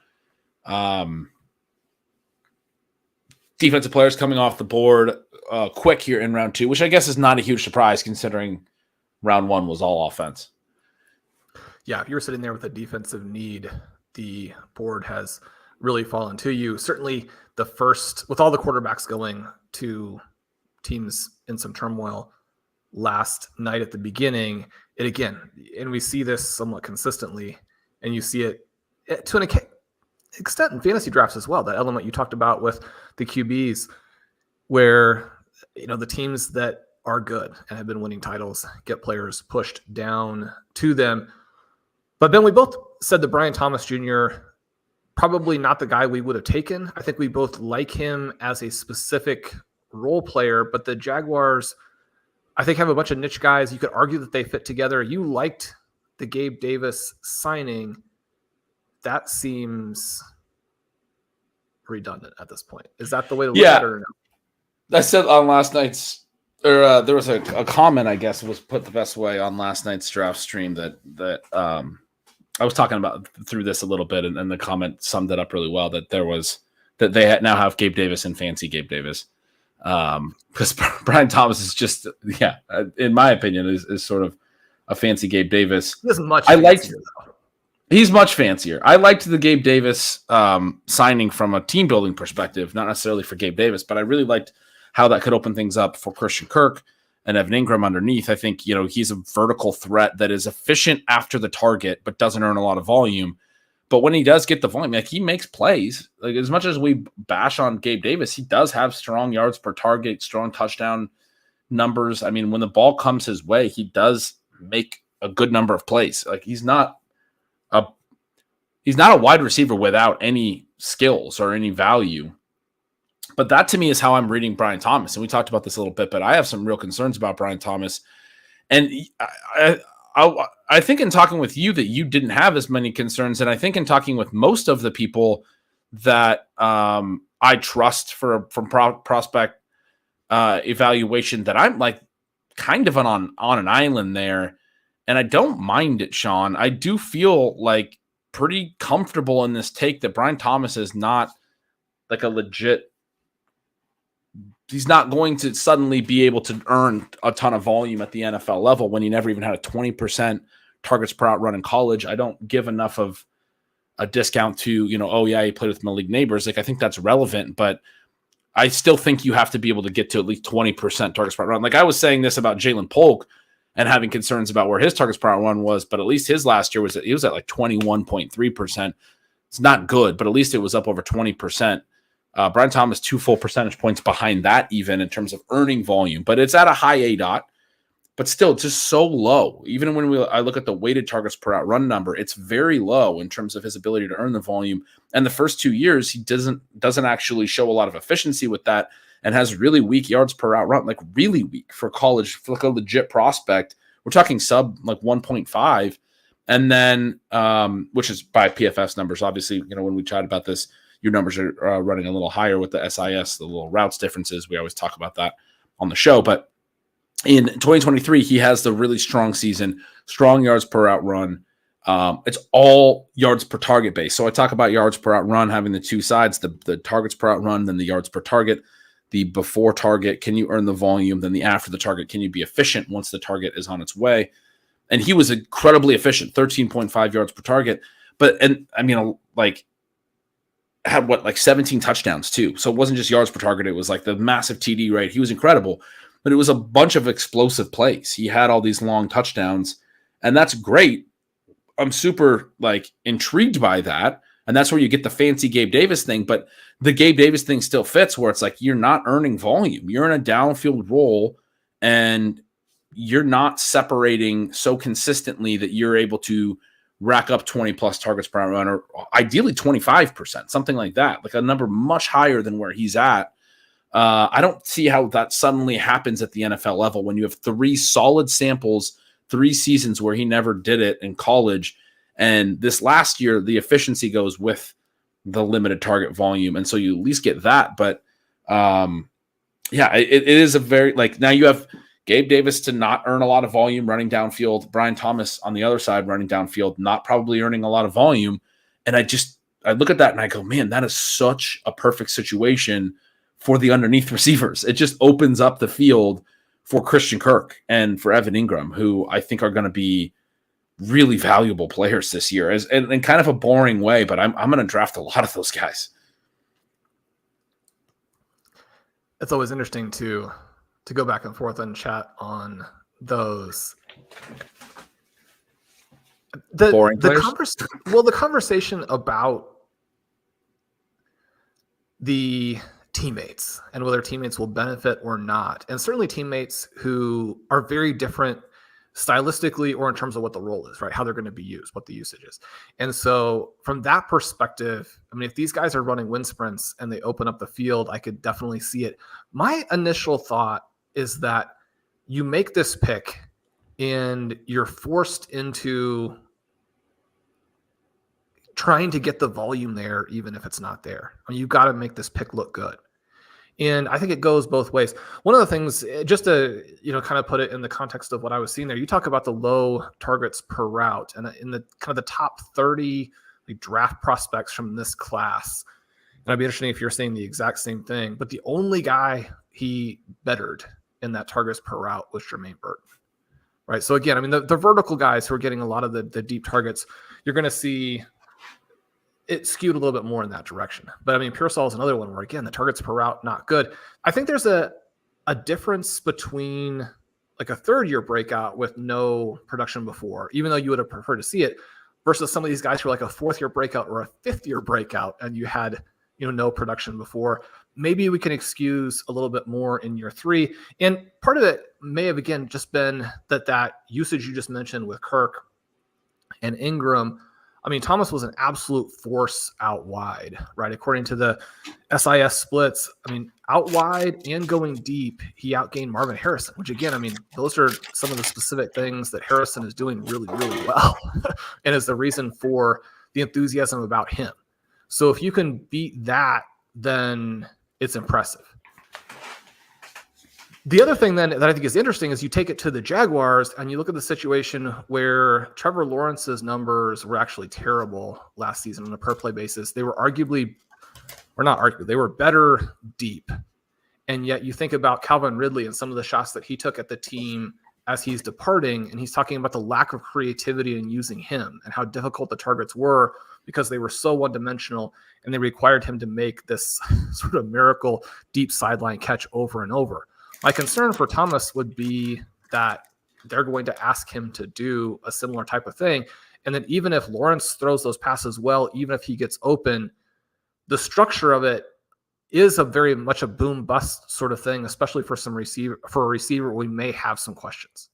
defensive players coming off the board quick here in round 2, which I guess is not a huge surprise considering round 1 was all offense. Yeah, if you were sitting there with a defensive need, the board has really fallen to you. Certainly the first, with all the quarterbacks going to teams in some turmoil last night at the beginning, it again, and we see this somewhat consistently, and you see it to an extent in fantasy drafts as well, that element you talked about with the QBs, where, the teams that are good and have been winning titles get players pushed down to them. But then we both said that Brian Thomas Jr., probably not the guy we would have taken. I think we both like him as a specific role player, but the Jaguars, I think, have a bunch of niche guys. You could argue that they fit together. You liked the Gabe Davis signing. That seems redundant at this point. Is that the way to look at it or no? I said on last night's, or there was a comment, I guess, was put the best way on last night's draft stream that I was talking about through this a little bit, and the comment summed it up really well, that they now have Gabe Davis and fancy Gabe Davis. Because Brian Thomas is just, in my opinion, is sort of a fancy Gabe Davis. He isn't much. He's much fancier. I liked the Gabe Davis signing from a team building perspective, not necessarily for Gabe Davis, but I really liked how that could open things up for Christian Kirk and Evan Ingram underneath. I think, he's a vertical threat that is efficient after the target, but doesn't earn a lot of volume. But when he does get the volume, like, he makes plays. Like, as much as we bash on Gabe Davis, he does have strong yards per target, strong touchdown numbers. I mean, when the ball comes his way, he does make a good number of plays. Like he's not a wide receiver without any skills or any value. But that to me is how I'm reading Brian Thomas. And we talked about this a little bit, but I have some real concerns about Brian Thomas. And I think in talking with you that you didn't have as many concerns. And I think in talking with most of the people that I trust from prospect evaluation, that I'm like kind of on an island there. And I don't mind it, Shawn. I do feel like pretty comfortable in this take that Brian Thomas is not like a legit. He's not going to suddenly be able to earn a ton of volume at the NFL level when he never even had a 20% targets per out run in college. I don't give enough of a discount to, oh yeah, he played with my league neighbors. Like I think that's relevant, but I still think you have to be able to get to at least 20% targets per out run. Like I was saying this about Jalen Polk and having concerns about where his targets per out run was, but at least his last year he was at like 21.3%. It's not good, but at least it was up over 20%. Brian Thomas 2 full percentage points behind that even in terms of earning volume, but it's at a high A.dot, but still just so low. Even when I look at the weighted targets per out run number, it's very low in terms of his ability to earn the volume. And the first 2 years, he doesn't actually show a lot of efficiency with that and has really weak yards per out run, like really weak for college, for like a legit prospect. We're talking sub like 1.5. And then, which is by PFF's numbers, obviously, when we chat about this, your numbers are running a little higher with the SIS, the little routes differences. We always talk about that on the show. But in 2023, he has the really strong season, strong yards per out run. It's all yards per target base. So I talk about yards per out run having the two sides, the targets per out run, then the yards per target, the before target, can you earn the volume? Then the after the target, can you be efficient once the target is on its way? And he was incredibly efficient, 13.5 yards per target. Had like 17 touchdowns too. So it wasn't just yards per target. It was like the massive TD rate. He was incredible, but it was a bunch of explosive plays. He had all these long touchdowns, and that's great. I'm super intrigued by that. And that's where you get the fancy Gabe Davis thing, but the Gabe Davis thing still fits where it's like, you're not earning volume. You're in a downfield role and you're not separating so consistently that you're able to rack up 20 plus targets per run, or ideally 25%, something like that, like a number much higher than where he's at. I don't see how that suddenly happens at the NFL level when you have 3 solid samples, 3 seasons where he never did it in college. And this last year, the efficiency goes with the limited target volume. And so you at least get that. But it is a very, now you have Gabe Davis to not earn a lot of volume running downfield. Brian Thomas on the other side running downfield, not probably earning a lot of volume. And I look at that and I go, man, that is such a perfect situation for the underneath receivers. It just opens up the field for Christian Kirk and for Evan Ingram, who I think are going to be really valuable players this year, in kind of a boring way, but I'm going to draft a lot of those guys. It's always interesting to go back and forth and chat on those. The conversation about the teammates and whether teammates will benefit or not, and certainly teammates who are very different stylistically or in terms of what the role is, right? How they're going to be used, what the usage is. And so from that perspective, I mean, if these guys are running wind sprints and they open up the field, I could definitely see it. My initial thought is that you make this pick and you're forced into trying to get the volume there, even if it's not there. I mean, you've got to make this pick look good. And I think it goes both ways. One of the things, just to kind of put it in the context of what I was seeing there, you talk about the low targets per route, and in the kind of the top 30 draft prospects from this class. And I'd be interested if you're saying the exact same thing. But the only guy he bettered in that targets per route was Jermaine Burton, right? So again, I mean, the vertical guys who are getting a lot of the deep targets, you're going to see it skewed a little bit more in that direction. But I mean, Pearsall is another one where, again, the targets per route, not good. I think there's a difference between like a third-year breakout with no production before, even though you would have preferred to see it, versus some of these guys who are like a fourth-year breakout or a fifth-year breakout, and you had no production before. maybe we can excuse a little bit more in year 3. And part of it may have, again, just been that usage you just mentioned with Kirk and Ingram. I mean, Thomas was an absolute force out wide, right? According to the SIS splits, I mean, out wide and going deep, he outgained Marvin Harrison, which again, I mean, those are some of the specific things that Harrison is doing really, really well and is the reason for the enthusiasm about him. So if you can beat that, then it's impressive. The other thing then that I think is interesting is you take it to the Jaguars and you look at the situation where Trevor Lawrence's numbers were actually terrible last season on a per play basis. They were they were better deep. And yet you think about Calvin Ridley and some of the shots that he took at the team as he's departing, and he's talking about the lack of creativity in using him and how difficult the targets were because they were so one-dimensional and they required him to make this sort of miracle deep sideline catch over and over. My concern for Thomas would be that they're going to ask him to do a similar type of thing. And then even if Lawrence throws those passes well, even if he gets open, the structure of it is a very much a boom bust sort of thing, especially for a receiver, we may have some questions.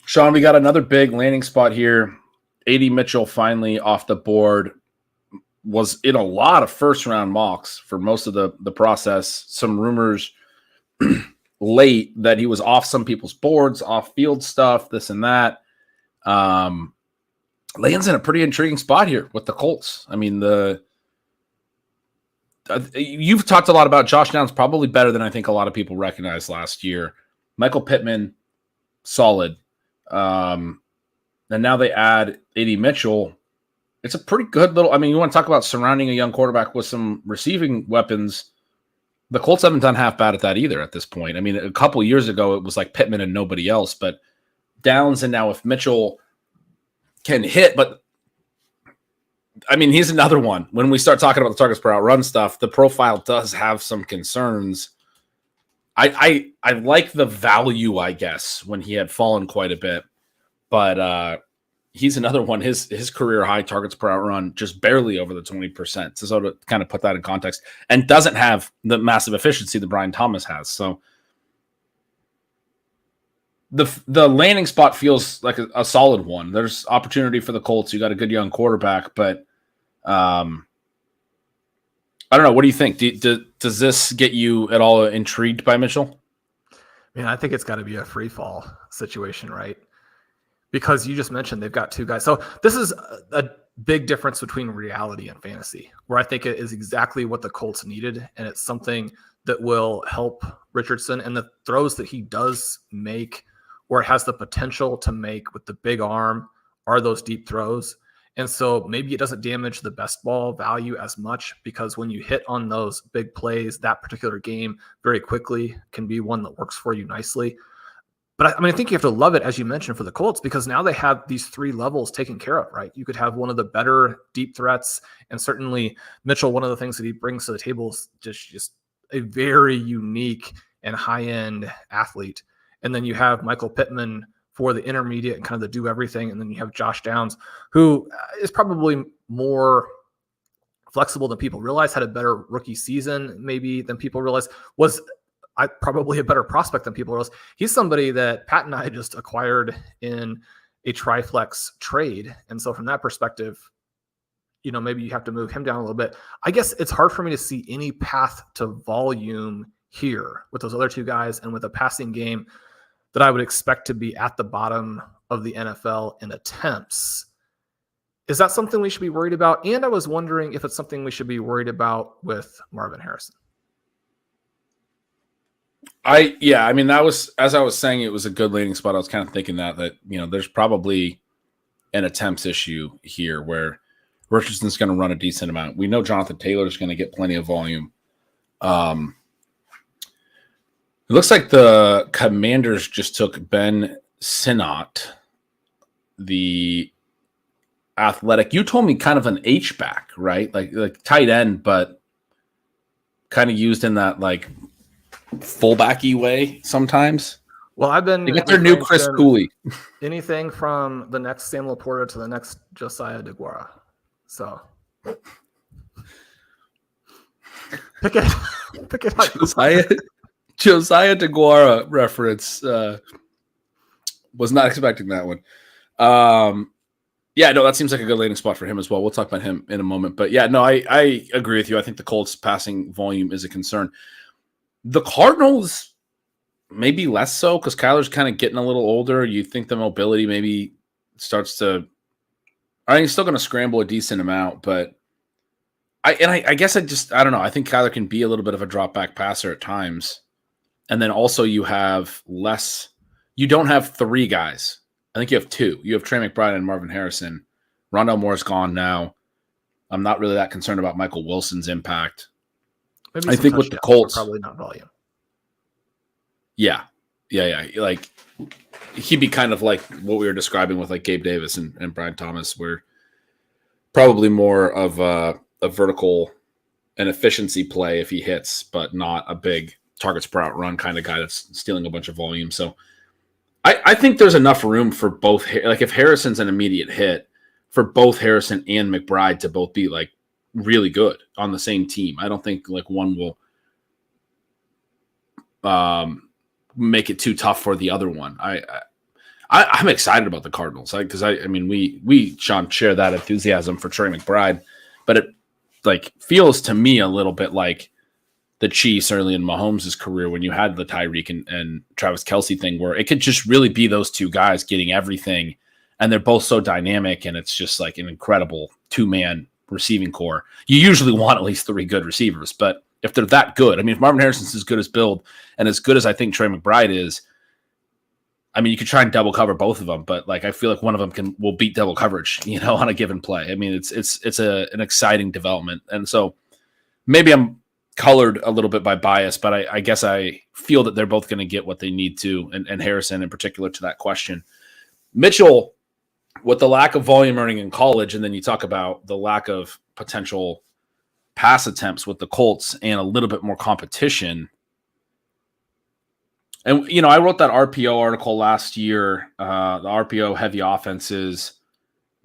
Shawn, we got another big landing spot here. AD Mitchell finally off the board. Was in a lot of first-round mocks for most of the process. Some rumors late that he was off some people's boards, off-field stuff, this and that. Lands in a pretty intriguing spot here with the Colts. I mean, you've talked a lot about Josh Downs, probably better than I think a lot of people recognized last year. Michael Pittman, solid. And now they add AD Mitchell. It's a pretty good little – I mean, you want to talk about surrounding a young quarterback with some receiving weapons. The Colts haven't done half bad at that either at this point. I mean, a couple of years ago, it was like Pittman and nobody else. But Downs and now if Mitchell can hit – but, I mean, he's another one. When we start talking about the targets per out run stuff, the profile does have some concerns. I like the value, I guess, when he had fallen quite a bit. But he's another one. His career high targets per outrun just barely over the 20%. So to kind of put that in context, and doesn't have the massive efficiency that Brian Thomas has. So the landing spot feels like a solid one. There's opportunity for the Colts. You got a good young quarterback, but I don't know. What do you think? Does this get you at all intrigued by Mitchell? I mean, I think it's got to be a free fall situation, right? Because you just mentioned they've got two guys. So this is a big difference between reality and fantasy, where I think it is exactly what the Colts needed. And it's something that will help Richardson, and the throws that he does make or has the potential to make with the big arm are those deep throws. And so maybe it doesn't damage the best ball value as much, because when you hit on those big plays, that particular game very quickly can be one that works for you nicely. But I mean, I think you have to love it, as you mentioned, for the Colts, because now they have these three levels taken care of, right? You could have one of the better deep threats, and certainly Mitchell, one of the things that he brings to the table is just a very unique and high-end athlete. And then you have Michael Pittman for the intermediate and kind of the do everything. And then you have Josh Downs, who is probably more flexible than people realize, had a better rookie season maybe than people realize, was probably a better prospect than people realize. He's somebody that Pat and I just acquired in a Triflex trade. And so from that perspective, you know, maybe you have to move him down a little bit. I guess it's hard for me to see any path to volume here with those other two guys and with a passing game that I would expect to be at the bottom of the NFL in attempts. Is that something we should be worried about? And I was wondering if it's something we should be worried about with Marvin Harrison. I mean, that was, as I was saying, it was a good landing spot. I was kind of thinking that, you know, there's probably an attempts issue here where Richardson's going to run a decent amount. We know Jonathan Taylor's going to get plenty of volume. It looks like the Commanders just took Ben Sinnott, the athletic. You told me kind of an H-back, right? Like tight end, but kind of used in that like fullbacky way sometimes. Well, I've been. They get their new Chris Cooley. Anything from the next Sam Laporta to the next Josiah DeGuara. So Pick it. Pick it up. Josiah DeGuara reference. Was not expecting that one. Yeah, no, that seems like a good landing spot for him as well. We'll talk about him in a moment. But yeah, no, I agree with you. I think the Colts passing volume is a concern. The Cardinals, maybe less so because Kyler's kind of getting a little older. You think the mobility maybe starts to – I mean, he's still going to scramble a decent amount, but I guess I don't know. I think Kyler can be a little bit of a drop-back passer at times. And then also you have less – you don't have three guys. I think you have two. You have Trey McBride and Marvin Harrison. Rondale Moore's gone now. I'm not really that concerned about Michael Wilson's impact. Maybe I think with the Colts, probably not volume. Yeah. Like he'd be kind of like what we were describing with like Gabe Davis and Brian Thomas, where probably more of a vertical and efficiency play if he hits, but not a big targets per out run kind of guy that's stealing a bunch of volume. So I think there's enough room for both. Like if Harrison's an immediate hit, for both Harrison and McBride to both be like really good on the same team. I don't think like one will make it too tough for the other one. I'm excited about the Cardinals because I mean we Sean share that enthusiasm for Trey McBride, but it like feels to me a little bit like the Chiefs early in Mahomes' career when you had the Tyreek and Travis Kelce thing where it could just really be those two guys getting everything and they're both so dynamic and it's just like an incredible two-man receiving core. You usually want at least three good receivers, but if they're that good, I mean, if Marvin Harrison's as good as Bill and as good as I think Trey McBride is, I mean, you could try and double cover both of them, but like I feel like one of them will beat double coverage, on a given play. I mean, it's an exciting development, and so maybe I'm colored a little bit by bias, but I guess I feel that they're both going to get what they need to, and Harrison in particular to that question. Mitchell, with the lack of volume earning in college, and then you talk about the lack of potential pass attempts with the Colts and a little bit more competition. And, I wrote that RPO article last year, the RPO heavy offenses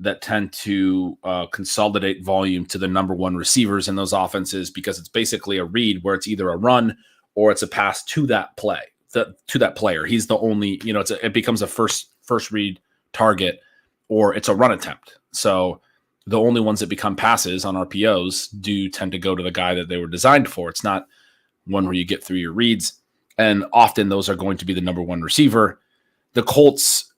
that tend to consolidate volume to the number one receivers in those offenses because it's basically a read where it's either a run or it's a pass to that play, to that player. He's the only, it becomes a first read target or it's a run attempt. So the only ones that become passes on RPOs do tend to go to the guy that they were designed for. It's not one where you get through your reads. And often those are going to be the number one receiver. The Colts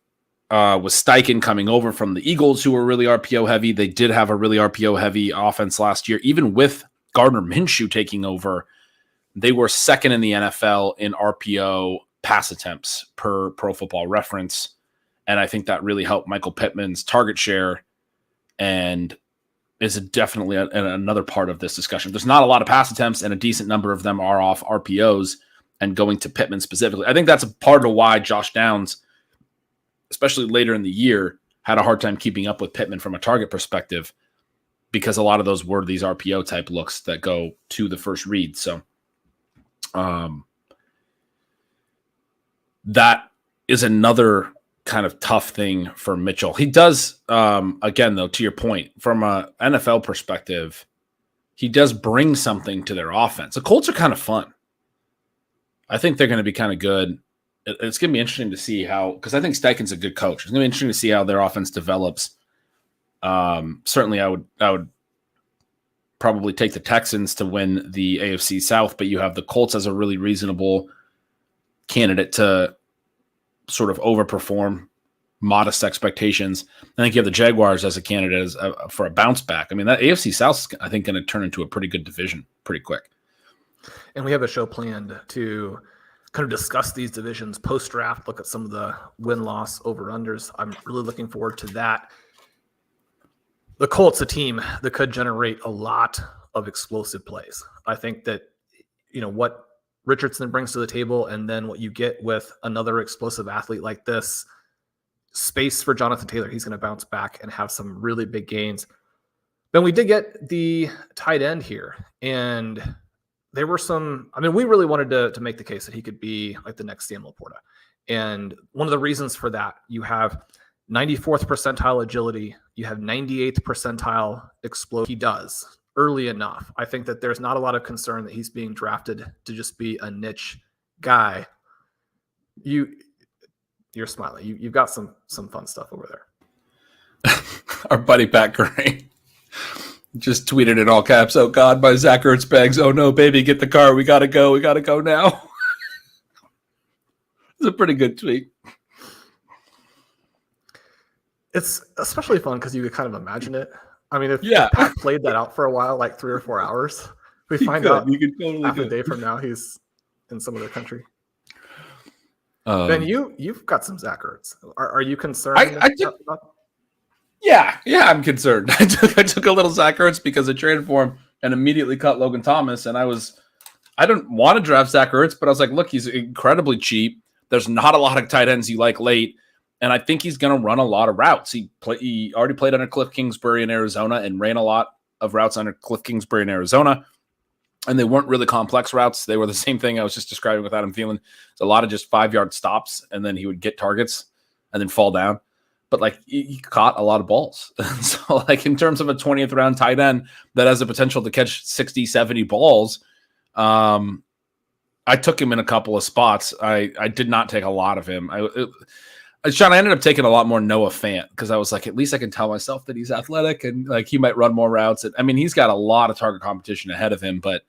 with Steichen coming over from the Eagles, who were really RPO heavy. They did have a really RPO heavy offense last year. Even with Gardner Minshew taking over, they were second in the NFL in RPO pass attempts per Pro Football Reference. And I think that really helped Michael Pittman's target share and is definitely another part of this discussion. There's not a lot of pass attempts and a decent number of them are off RPOs and going to Pittman specifically. I think that's a part of why Josh Downs, especially later in the year, had a hard time keeping up with Pittman from a target perspective because a lot of those were these RPO type looks that go to the first read. So that is another kind of tough thing for Mitchell. He does, again, though, to your point, from an NFL perspective, he does bring something to their offense. The Colts are kind of fun. I think they're going to be kind of good. It's going to be interesting to see how, because I think Steichen's a good coach. It's going to be interesting to see how their offense develops. Certainly, I would probably take the Texans to win the AFC South, but you have the Colts as a really reasonable candidate to sort of overperform modest expectations. I think you have the Jaguars as a candidate for a bounce back. I mean, that AFC South is, I think, going to turn into a pretty good division pretty quick. And we have a show planned to kind of discuss these divisions post-draft, look at some of the win-loss over-unders. I'm really looking forward to that. The Colts, a team that could generate a lot of explosive plays. I think that, what Richardson brings to the table and then what you get with another explosive athlete like this, space for Jonathan Taylor. He's going to bounce back and have some really big gains. Then we did get the tight end here, and there were we really wanted to make the case that he could be like the next Sam Laporta. And one of the reasons for that, you have 94th percentile agility. You have 98th percentile explode. He does early enough. I think that there's not a lot of concern that he's being drafted to just be a niche guy. You're smiling. You've got some fun stuff over there. Our buddy Pat Gray just tweeted in all caps, "Oh God, my Zach Ertz bags. Oh no, baby, get the car. We gotta go. We gotta go now." It's a pretty good tweet. It's especially fun because you could kind of imagine it. I mean, if Pat played that out for a while, like 3 or 4 hours, we find out half a day from now he's in some other country. Ben, you've got some Zach Ertz. Are you concerned? Yeah, I'm concerned. I took a little Zach Ertz because I traded for him and immediately cut Logan Thomas. And I didn't want to draft Zach Ertz, but I was like, look, he's incredibly cheap. There's not a lot of tight ends you like late. And I think he's going to run a lot of routes. He already played under Cliff Kingsbury in Arizona and ran a lot of routes under Cliff Kingsbury in Arizona. And they weren't really complex routes. They were the same thing I was just describing with Adam Thielen. It's a lot of just 5-yard stops, and then he would get targets and then fall down. But, like, he caught a lot of balls. So, like, in terms of a 20th round tight end that has the potential to catch 60, 70 balls, I took him in a couple of spots. I did not take a lot of him. Shawn, I ended up taking a lot more Noah Fant because I was like, at least I can tell myself that he's athletic and like he might run more routes. I mean, he's got a lot of target competition ahead of him, but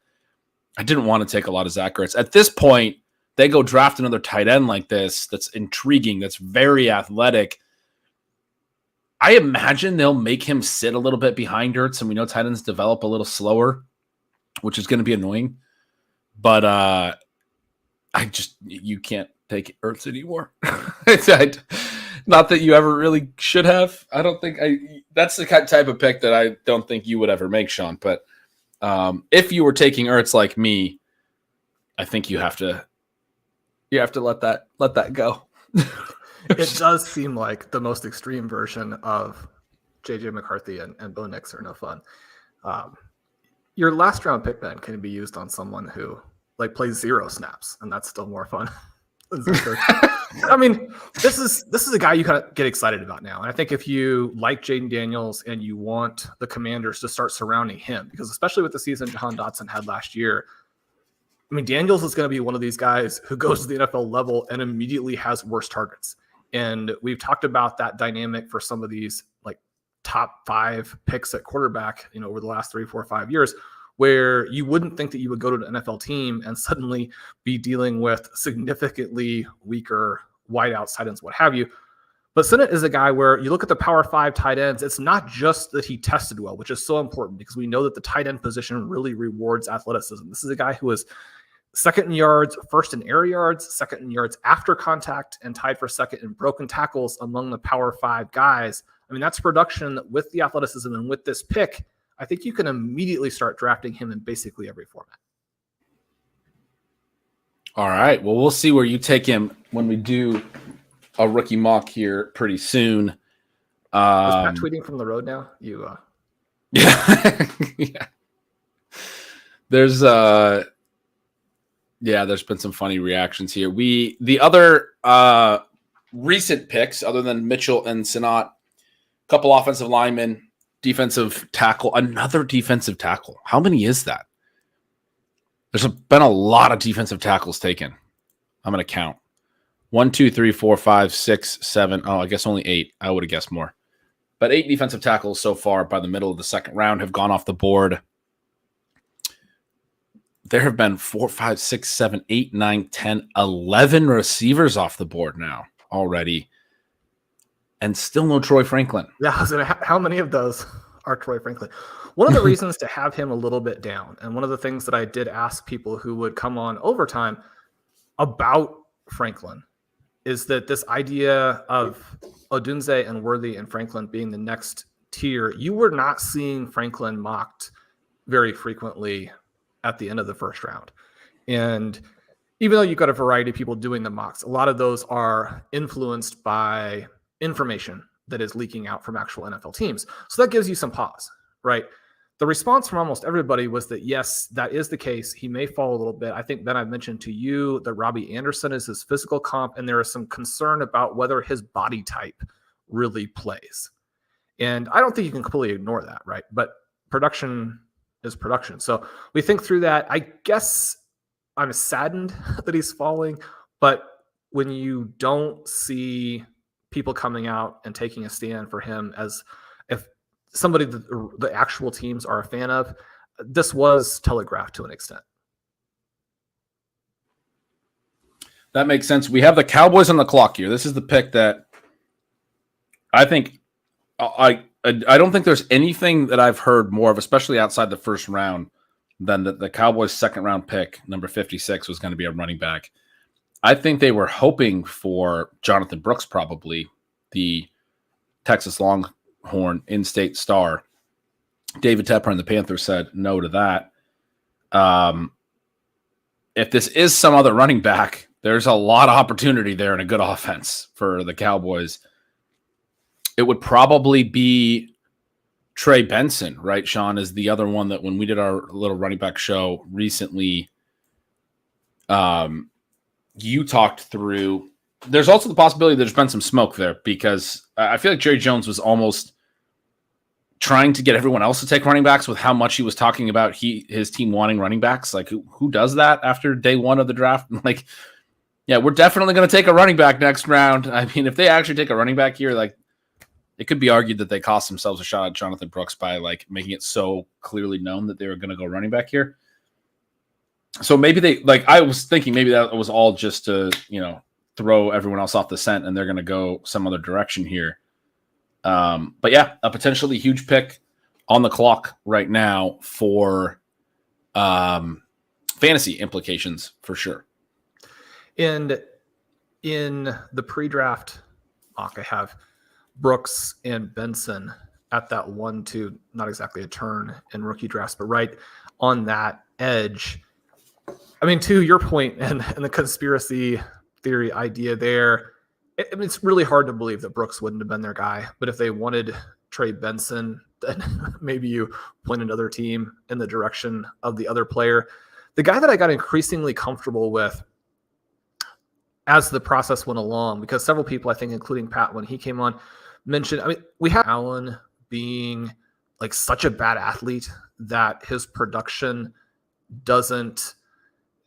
I didn't want to take a lot of Zach Ertz. At this point, they go draft another tight end like this that's intriguing, that's very athletic. I imagine they'll make him sit a little bit behind Ertz, and we know tight ends develop a little slower, which is going to be annoying. But you can't take Ertz anymore. Not that you ever really should have. I don't think that's the type of pick that I don't think you would ever make, Shawn. But if you were taking Ertz like me, I think you have to let that go. It does seem like the most extreme version of JJ McCarthy and Bo Nix are no fun. Your last round pick, Ben, can be used on someone who like plays 0 snaps, and that's still more fun. I mean, this is a guy you kind of get excited about now. And I think if you like Jaden Daniels and you want the Commanders to start surrounding him, because especially with the season Jahan Dotson had last year, I mean, Daniels is going to be one of these guys who goes to the NFL level and immediately has worse targets. And we've talked about that dynamic for some of these like top 5 picks at quarterback, over the last 3, 4, 5 years, where you wouldn't think that you would go to an NFL team and suddenly be dealing with significantly weaker wideouts, tight ends, what have you. But Sinnott is a guy where you look at the Power 5 tight ends, it's not just that he tested well, which is so important because we know that the tight end position really rewards athleticism. This is a guy who is second in yards, first in air yards, second in yards after contact, and tied for second in broken tackles among the Power 5 guys. I mean, that's production with the athleticism, and with this pick, I think you can immediately start drafting him in basically every format. All right. Well, we'll see where you take him when we do a rookie mock here pretty soon. Is Pat tweeting from the road now? Yeah. Yeah. There's been some funny reactions here. The other recent picks, other than Mitchell and Sinnott, couple offensive linemen, defensive tackle, another defensive tackle. How many is that? There's been a lot of defensive tackles taken. I'm going to count. 1, 2, 3, 4, 5, 6, 7. Oh, I guess only 8. I would have guessed more. But 8 defensive tackles so far by the middle of the second round have gone off the board. There have been 4, 5, 6, 7, 8, 9, 10, 11 receivers off the board now already. And still no Troy Franklin. Yeah, so how many of those are Troy Franklin? One of the reasons to have him a little bit down, and one of the things that I did ask people who would come on overtime about Franklin, is that this idea of Odunze and Worthy and Franklin being the next tier, you were not seeing Franklin mocked very frequently at the end of the first round. And even though you've got a variety of people doing the mocks, a lot of those are influenced by information that is leaking out from actual NFL teams. So that gives you some pause, right? The response from almost everybody was that, yes, that is the case. He may fall a little bit. I think, Ben, I mentioned to you that Robbie Anderson is his physical comp, and there is some concern about whether his body type really plays. And I don't think you can completely ignore that, right? But production is production. So we think through that. I guess I'm saddened that he's falling, but when you don't see people coming out and taking a stand for him as if somebody that the actual teams are a fan of, this was telegraphed to an extent. That makes sense. We have the Cowboys on the clock here. This is the pick that I think I don't think there's anything that I've heard more of, especially outside the first round, than the Cowboys' second round pick, number 56, was going to be a running back. I think they were hoping for Jonathon Brooks, probably the Texas Longhorn in-state star. David Tepper and the Panthers said no to that. If this is some other running back, there's a lot of opportunity there and a good offense for the Cowboys. It would probably be Trey Benson, right? Shawn is the other one that when we did our little running back show recently, you talked through. There's also the possibility there's been some smoke there because I feel like Jerry Jones was almost trying to get everyone else to take running backs with how much he was talking about his team wanting running backs. Like who does that after day one of the draft? Like, yeah, we're definitely going to take a running back next round. I mean, if they actually take a running back here, like it could be argued that they cost themselves a shot at Jonathon Brooks by like making it so clearly known that they were going to go running back here. So maybe they I was thinking maybe that was all just to, throw everyone else off the scent and they're going to go some other direction here. But yeah, a potentially huge pick on the clock right now for fantasy implications for sure. And in the pre-draft mock, I have Brooks and Benson at that 1-2, not exactly a turn in rookie drafts, but right on that edge. I mean, to your point and the conspiracy theory idea there, it's really hard to believe that Brooks wouldn't have been their guy. But if they wanted Trey Benson, then maybe you point another team in the direction of the other player. The guy that I got increasingly comfortable with as the process went along, because several people, I think, including Pat, when he came on, mentioned, we have Allen being like such a bad athlete that his production doesn't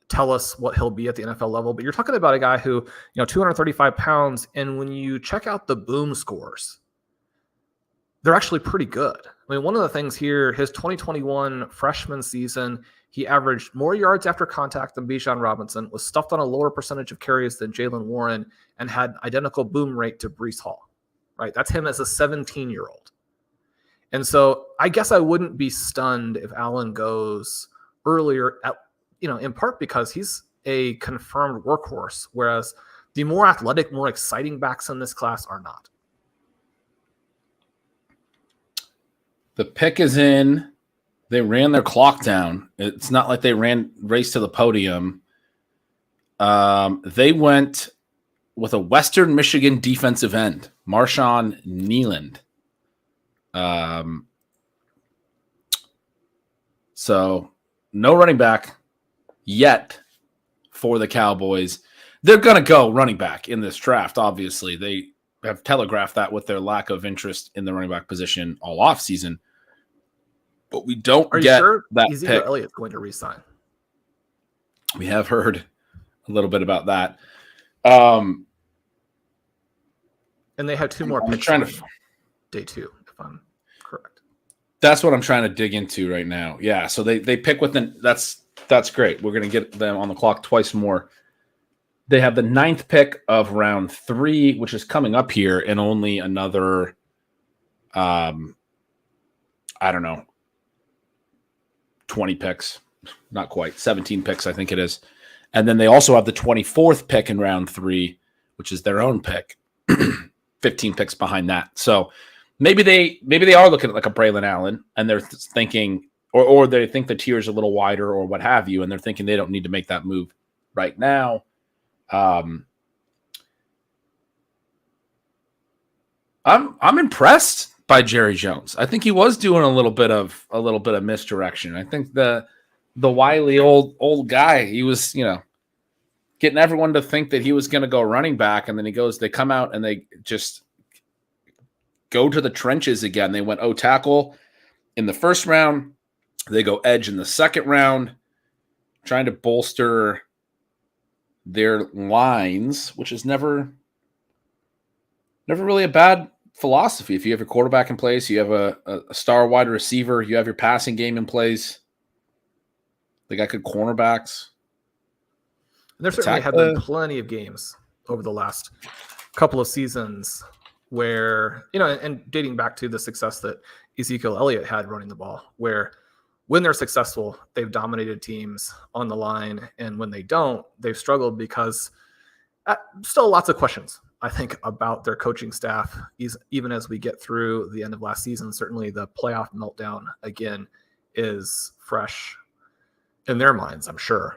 tell us what he'll be at the NFL level. But you're talking about a guy who, 235 pounds. And when you check out the boom scores, they're actually pretty good. I mean, one of the things here, his 2021 freshman season, he averaged more yards after contact than Bijan Robinson, was stuffed on a lower percentage of carries than Jalen Warren, and had identical boom rate to Breece Hall, right? That's him as a 17-year-old. And so I guess I wouldn't be stunned if Allen goes earlier, in part because he's a confirmed workhorse, whereas the more athletic, more exciting backs in this class are not. The pick is in. They ran their clock down. It's not like they race to the podium. They went with a Western Michigan defensive end, MarShawn Nealand. So no running back yet for the Cowboys. They're going to go running back in this draft. Obviously, they have telegraphed that with their lack of interest in the running back position all offseason. But we don't get that Ezekiel pick. Elliott's going to resign. We have heard a little bit about that. And they have two more picks on day 2, if I'm correct. That's what I'm trying to dig into right now. Yeah, so they pick within. That's great. We're going to get them on the clock twice more. They have the 9th pick of round 3, which is coming up here in only another, 20 picks. Not quite. 17 picks, I think it is. And then they also have the 24th pick in round 3, which is their own pick. 15 picks behind that. So maybe they are looking at like a Braylon Allen, and they're thinking, or they think the tier is a little wider or what have you, and they're thinking they don't need to make that move right now. I'm impressed by Jerry Jones. I think he was doing a little bit of misdirection. I think the wily old guy, he was, getting everyone to think that he was going to go running back, and then they come out and they just go to the trenches again. They went tackle in the first round. They go edge in the second round, trying to bolster their lines, which is never really a bad philosophy. If you have your quarterback in place, you have a star wide receiver, you have your passing game in place. They got good cornerbacks. There certainly have been plenty of games over the last couple of seasons where, and dating back to the success that Ezekiel Elliott had running the ball, where when they're successful, they've dominated teams on the line. And when they don't, they've struggled because still lots of questions, I think, about their coaching staff, even as we get through the end of last season. Certainly the playoff meltdown, again, is fresh in their minds, I'm sure.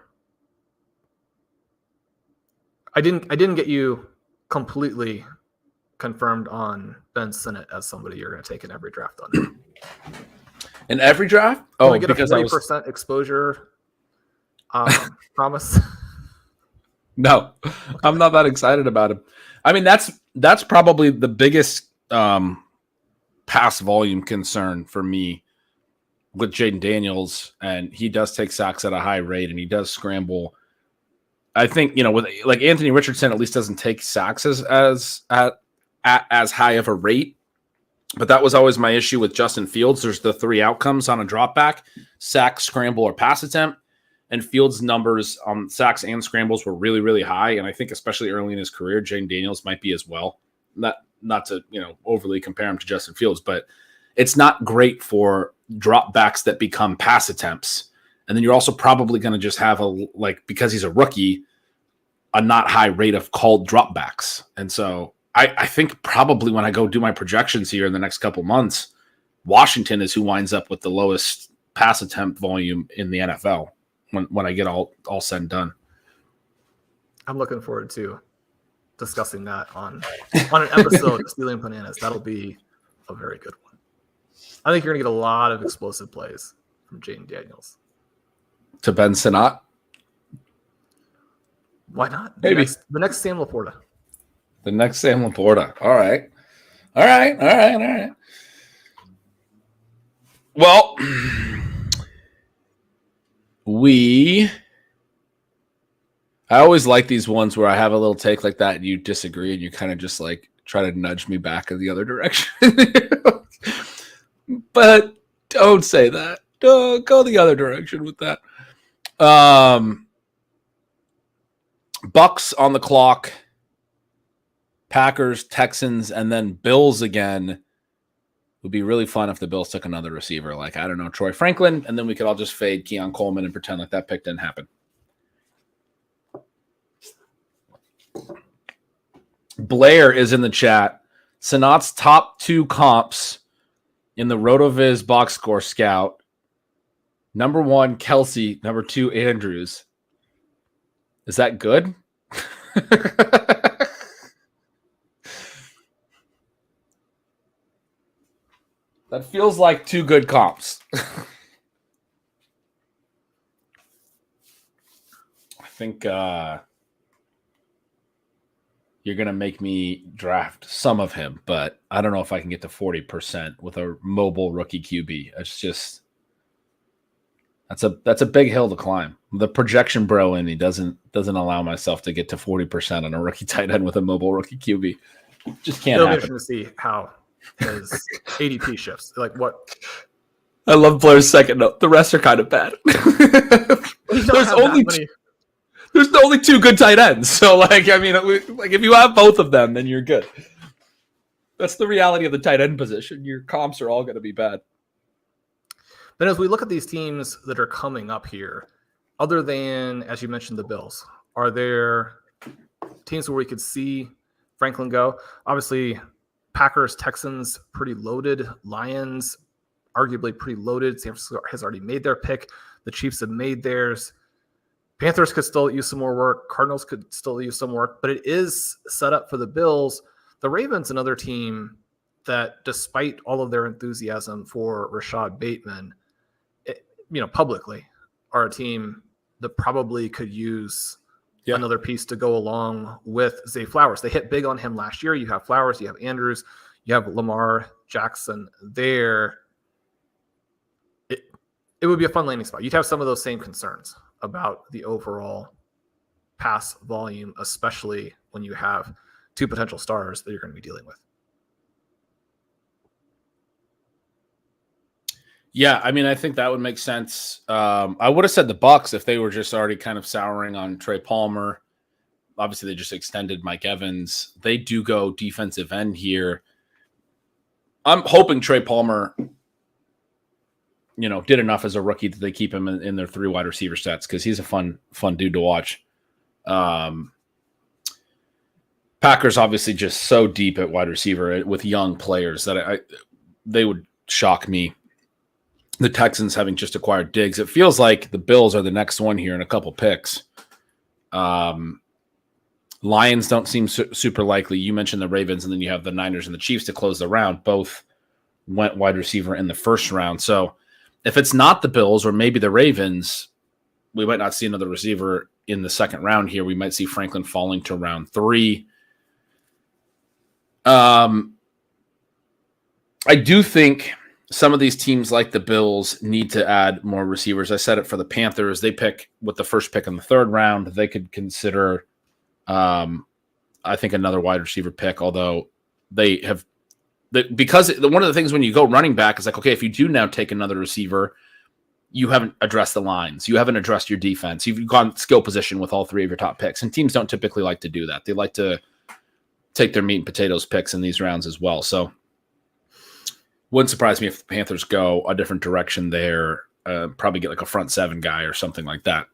I didn't get you completely confirmed on Ben Sinnott as somebody you're going to take in every draft on. In every draft? Oh, get because a 40% exposure promise. No, I'm not that excited about him. I mean, that's probably the biggest pass volume concern for me with Jaden Daniels, and he does take sacks at a high rate, and he does scramble. I think, with like Anthony Richardson at least doesn't take sacks as high of a rate. But that was always my issue with Justin Fields. There's the three outcomes on a drop back: sack, scramble, or pass attempt. And Fields' numbers on sacks and scrambles were really, really high. And I think especially early in his career, Jaden Daniels might be as well. Not to overly compare him to Justin Fields, but it's not great for drop backs that become pass attempts. And then you're also probably going to just have because he's a rookie, a not high rate of called drop backs. And so I think probably when I go do my projections here in the next couple months, Washington is who winds up with the lowest pass attempt volume in the NFL when I get all said and done. I'm looking forward to discussing that on an episode of Stealing Bananas. That'll be a very good one. I think you're going to get a lot of explosive plays from Jaden Daniels. To Ben Sinnott? Why not? Maybe. The next Sam Laporta. The next Sam Laporta. All right. Well, I always like these ones where I have a little take like that and you disagree and you kind of just like try to nudge me back in the other direction. But don't say that. Don't go the other direction with that. Bucks on the clock. Packers, Texans, and then Bills again. Would be really fun if the Bills took another receiver, like, I don't know, Troy Franklin, and then we could all just fade Keon Coleman and pretend like that pick didn't happen. Blair is in the chat. Sinnott's top two comps in the RotoViz box score scout. Number 1, Kelsey. Number 2, Andrews. Is that good? That feels like two good comps. I think you're going to make me draft some of him, but I don't know if I can get to 40% with a mobile rookie QB. It's just that's a big hill to climb. The projection bro in me doesn't allow myself to get to 40% on a rookie tight end with a mobile rookie QB. Just can't happen. It'll be interesting to see how his ADP shifts. Like what? I love Blair's second note. The rest are kind of bad. There's only two good tight ends. So, if you have both of them, then you're good. That's the reality of the tight end position. Your comps are all going to be bad. Then as we look at these teams that are coming up here, other than, as you mentioned, the Bills, are there teams where we could see Franklin go? Obviously, Packers, Texans, pretty loaded. Lions, arguably pretty loaded. San Francisco has already made their pick. The Chiefs have made theirs. Panthers could still use some more work. Cardinals could still use some work. But it is set up for the Bills. The Ravens, another team that, despite all of their enthusiasm for Rashad Bateman, publicly, are a team that probably could use another piece to go along with Zay Flowers. They hit big on him last year. You have Flowers, you have Andrews, you have Lamar Jackson there, it would be a fun landing spot. You'd have some of those same concerns about the overall pass volume, especially when you have two potential stars that you're going to be dealing with. Yeah, I mean, I think that would make sense. I would have said the Bucs if they were just already kind of souring on Trey Palmer. Obviously, they just extended Mike Evans. They do go defensive end here. I'm hoping Trey Palmer, did enough as a rookie that they keep him in their 3 wide receiver sets because he's a fun dude to watch. Packers obviously just so deep at wide receiver with young players that they would shock me. The Texans having just acquired Diggs. It feels like the Bills are the next one here in a couple picks. Lions don't seem super likely. You mentioned the Ravens, and then you have the Niners and the Chiefs to close the round. Both went wide receiver in the first round. So if it's not the Bills or maybe the Ravens, we might not see another receiver in the second round here. We might see Franklin falling to round 3. I do think some of these teams like the Bills need to add more receivers. I said it for the Panthers. They pick with the first pick in the 3rd round. They could consider, I think, another wide receiver pick, although because one of the things when you go running back is like, okay, if you do now take another receiver, you haven't addressed the lines. You haven't addressed your defense. You've gone skill position with all 3 of your top picks, and teams don't typically like to do that. They like to take their meat and potatoes picks in these rounds as well. So wouldn't surprise me if the Panthers go a different direction there. Probably get like a front 7 guy or something like that.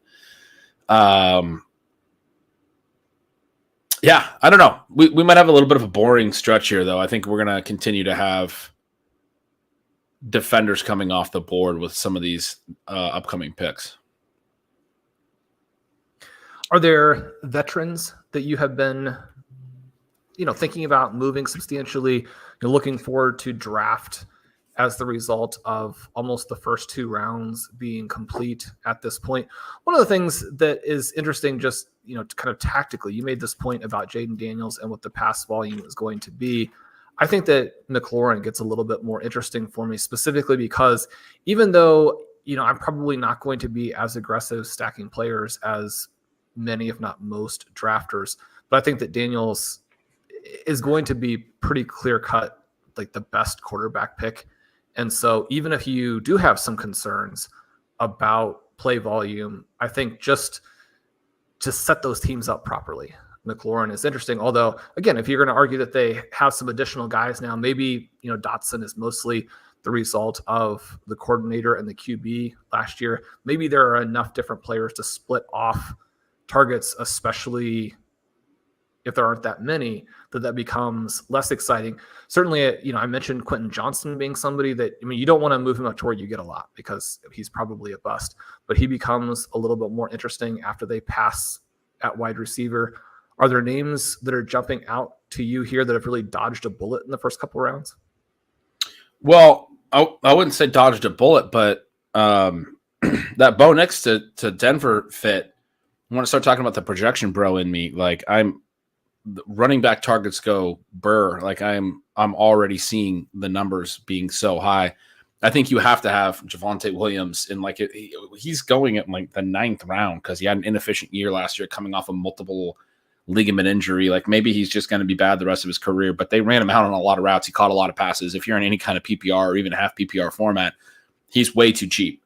Yeah, I don't know. We might have a little bit of a boring stretch here, though. I think we're going to continue to have defenders coming off the board with some of these upcoming picks. Are there veterans that you have been, thinking about moving substantially? You're looking forward to draft as the result of almost the first 2 rounds being complete at this point. One of the things that is interesting, just, kind of tactically, you made this point about Jaden Daniels and what the pass volume is going to be. I think that McLaurin gets a little bit more interesting for me, specifically because even though, I'm probably not going to be as aggressive stacking players as many, if not most, drafters, but I think that Daniels is going to be pretty clear-cut, like the best quarterback pick. And so even if you do have some concerns about play volume, I think just to set those teams up properly, McLaurin is interesting. Although, again, if you're going to argue that they have some additional guys now, maybe, Dotson is mostly the result of the coordinator and the QB last year. Maybe there are enough different players to split off targets, especially if there aren't that many, that becomes less exciting. Certainly, I mentioned Quentin Johnson being somebody that, you don't want to move him up to where you get a lot because he's probably a bust, but he becomes a little bit more interesting after they pass at wide receiver. Are there names that are jumping out to you here that have really dodged a bullet in the first couple of rounds? Well, I wouldn't say dodged a bullet, but that Bo Nix to Denver fit. I want to start talking about the projection bro in me. Like running back targets go burr. Like I'm already seeing the numbers being so high. I think you have to have Javonte Williams in he's going at like the 9th round because he had an inefficient year last year coming off a multiple ligament injury. Like maybe he's just going to be bad the rest of his career, but they ran him out on a lot of routes. He caught a lot of passes. If you're in any kind of PPR or even half PPR format, he's way too cheap.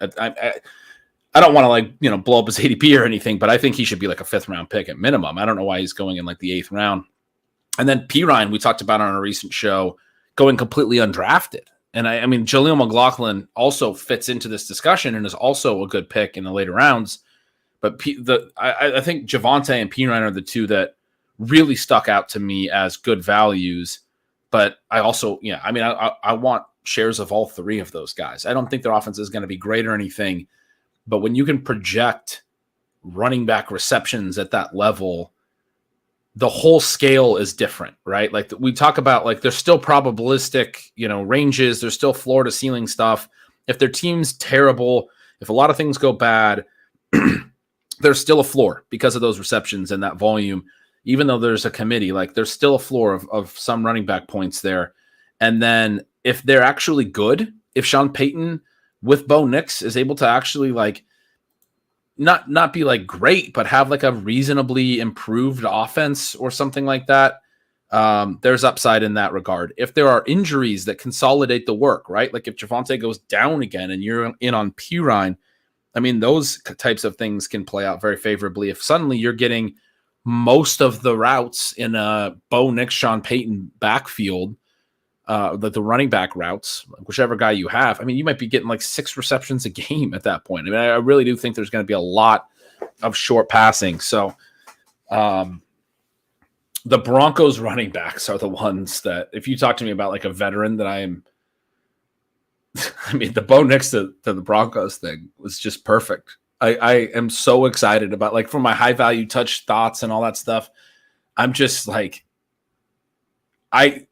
I don't want to blow up his ADP or anything, but I think he should be like a 5th round pick at minimum. I don't know why he's going in like the 8th round. And then Pirine, we talked about on a recent show, going completely undrafted. And I mean, Jaleel McLaughlin also fits into this discussion and is also a good pick in the later rounds. But I think Javonte and Pirine are the 2 that really stuck out to me as good values. But I also, I want shares of all 3 of those guys. I don't think their offense is going to be great or anything. But when you can project running back receptions at that level, the whole scale is different, right? Like we talk about, like there's still probabilistic, ranges. There's still floor to ceiling stuff. If their team's terrible, if a lot of things go bad, there's still a floor because of those receptions and that volume. Even though there's a committee, like there's still a floor of some running back points there. And then if they're actually good, if Sean Payton with Bo Nix is able to actually like not be like great, but have like a reasonably improved offense or something like that, there's upside in that regard. If there are injuries that consolidate the work, right? Like if Javonte goes down again and you're in on Pirine, I mean, those types of things can play out very favorably. If suddenly you're getting most of the routes in a Bo Nix, Sean Payton backfield, the running back routes, whichever guy you have, I mean, you might be getting like 6 receptions a game at that point. I mean, I really do think there's going to be a lot of short passing. So the Broncos running backs are the ones that, if you talk to me about like a veteran that I mean, the Bo Nix to the Broncos thing was just perfect. I am so excited about, like, for my high value touch thoughts and all that stuff. I'm just like, I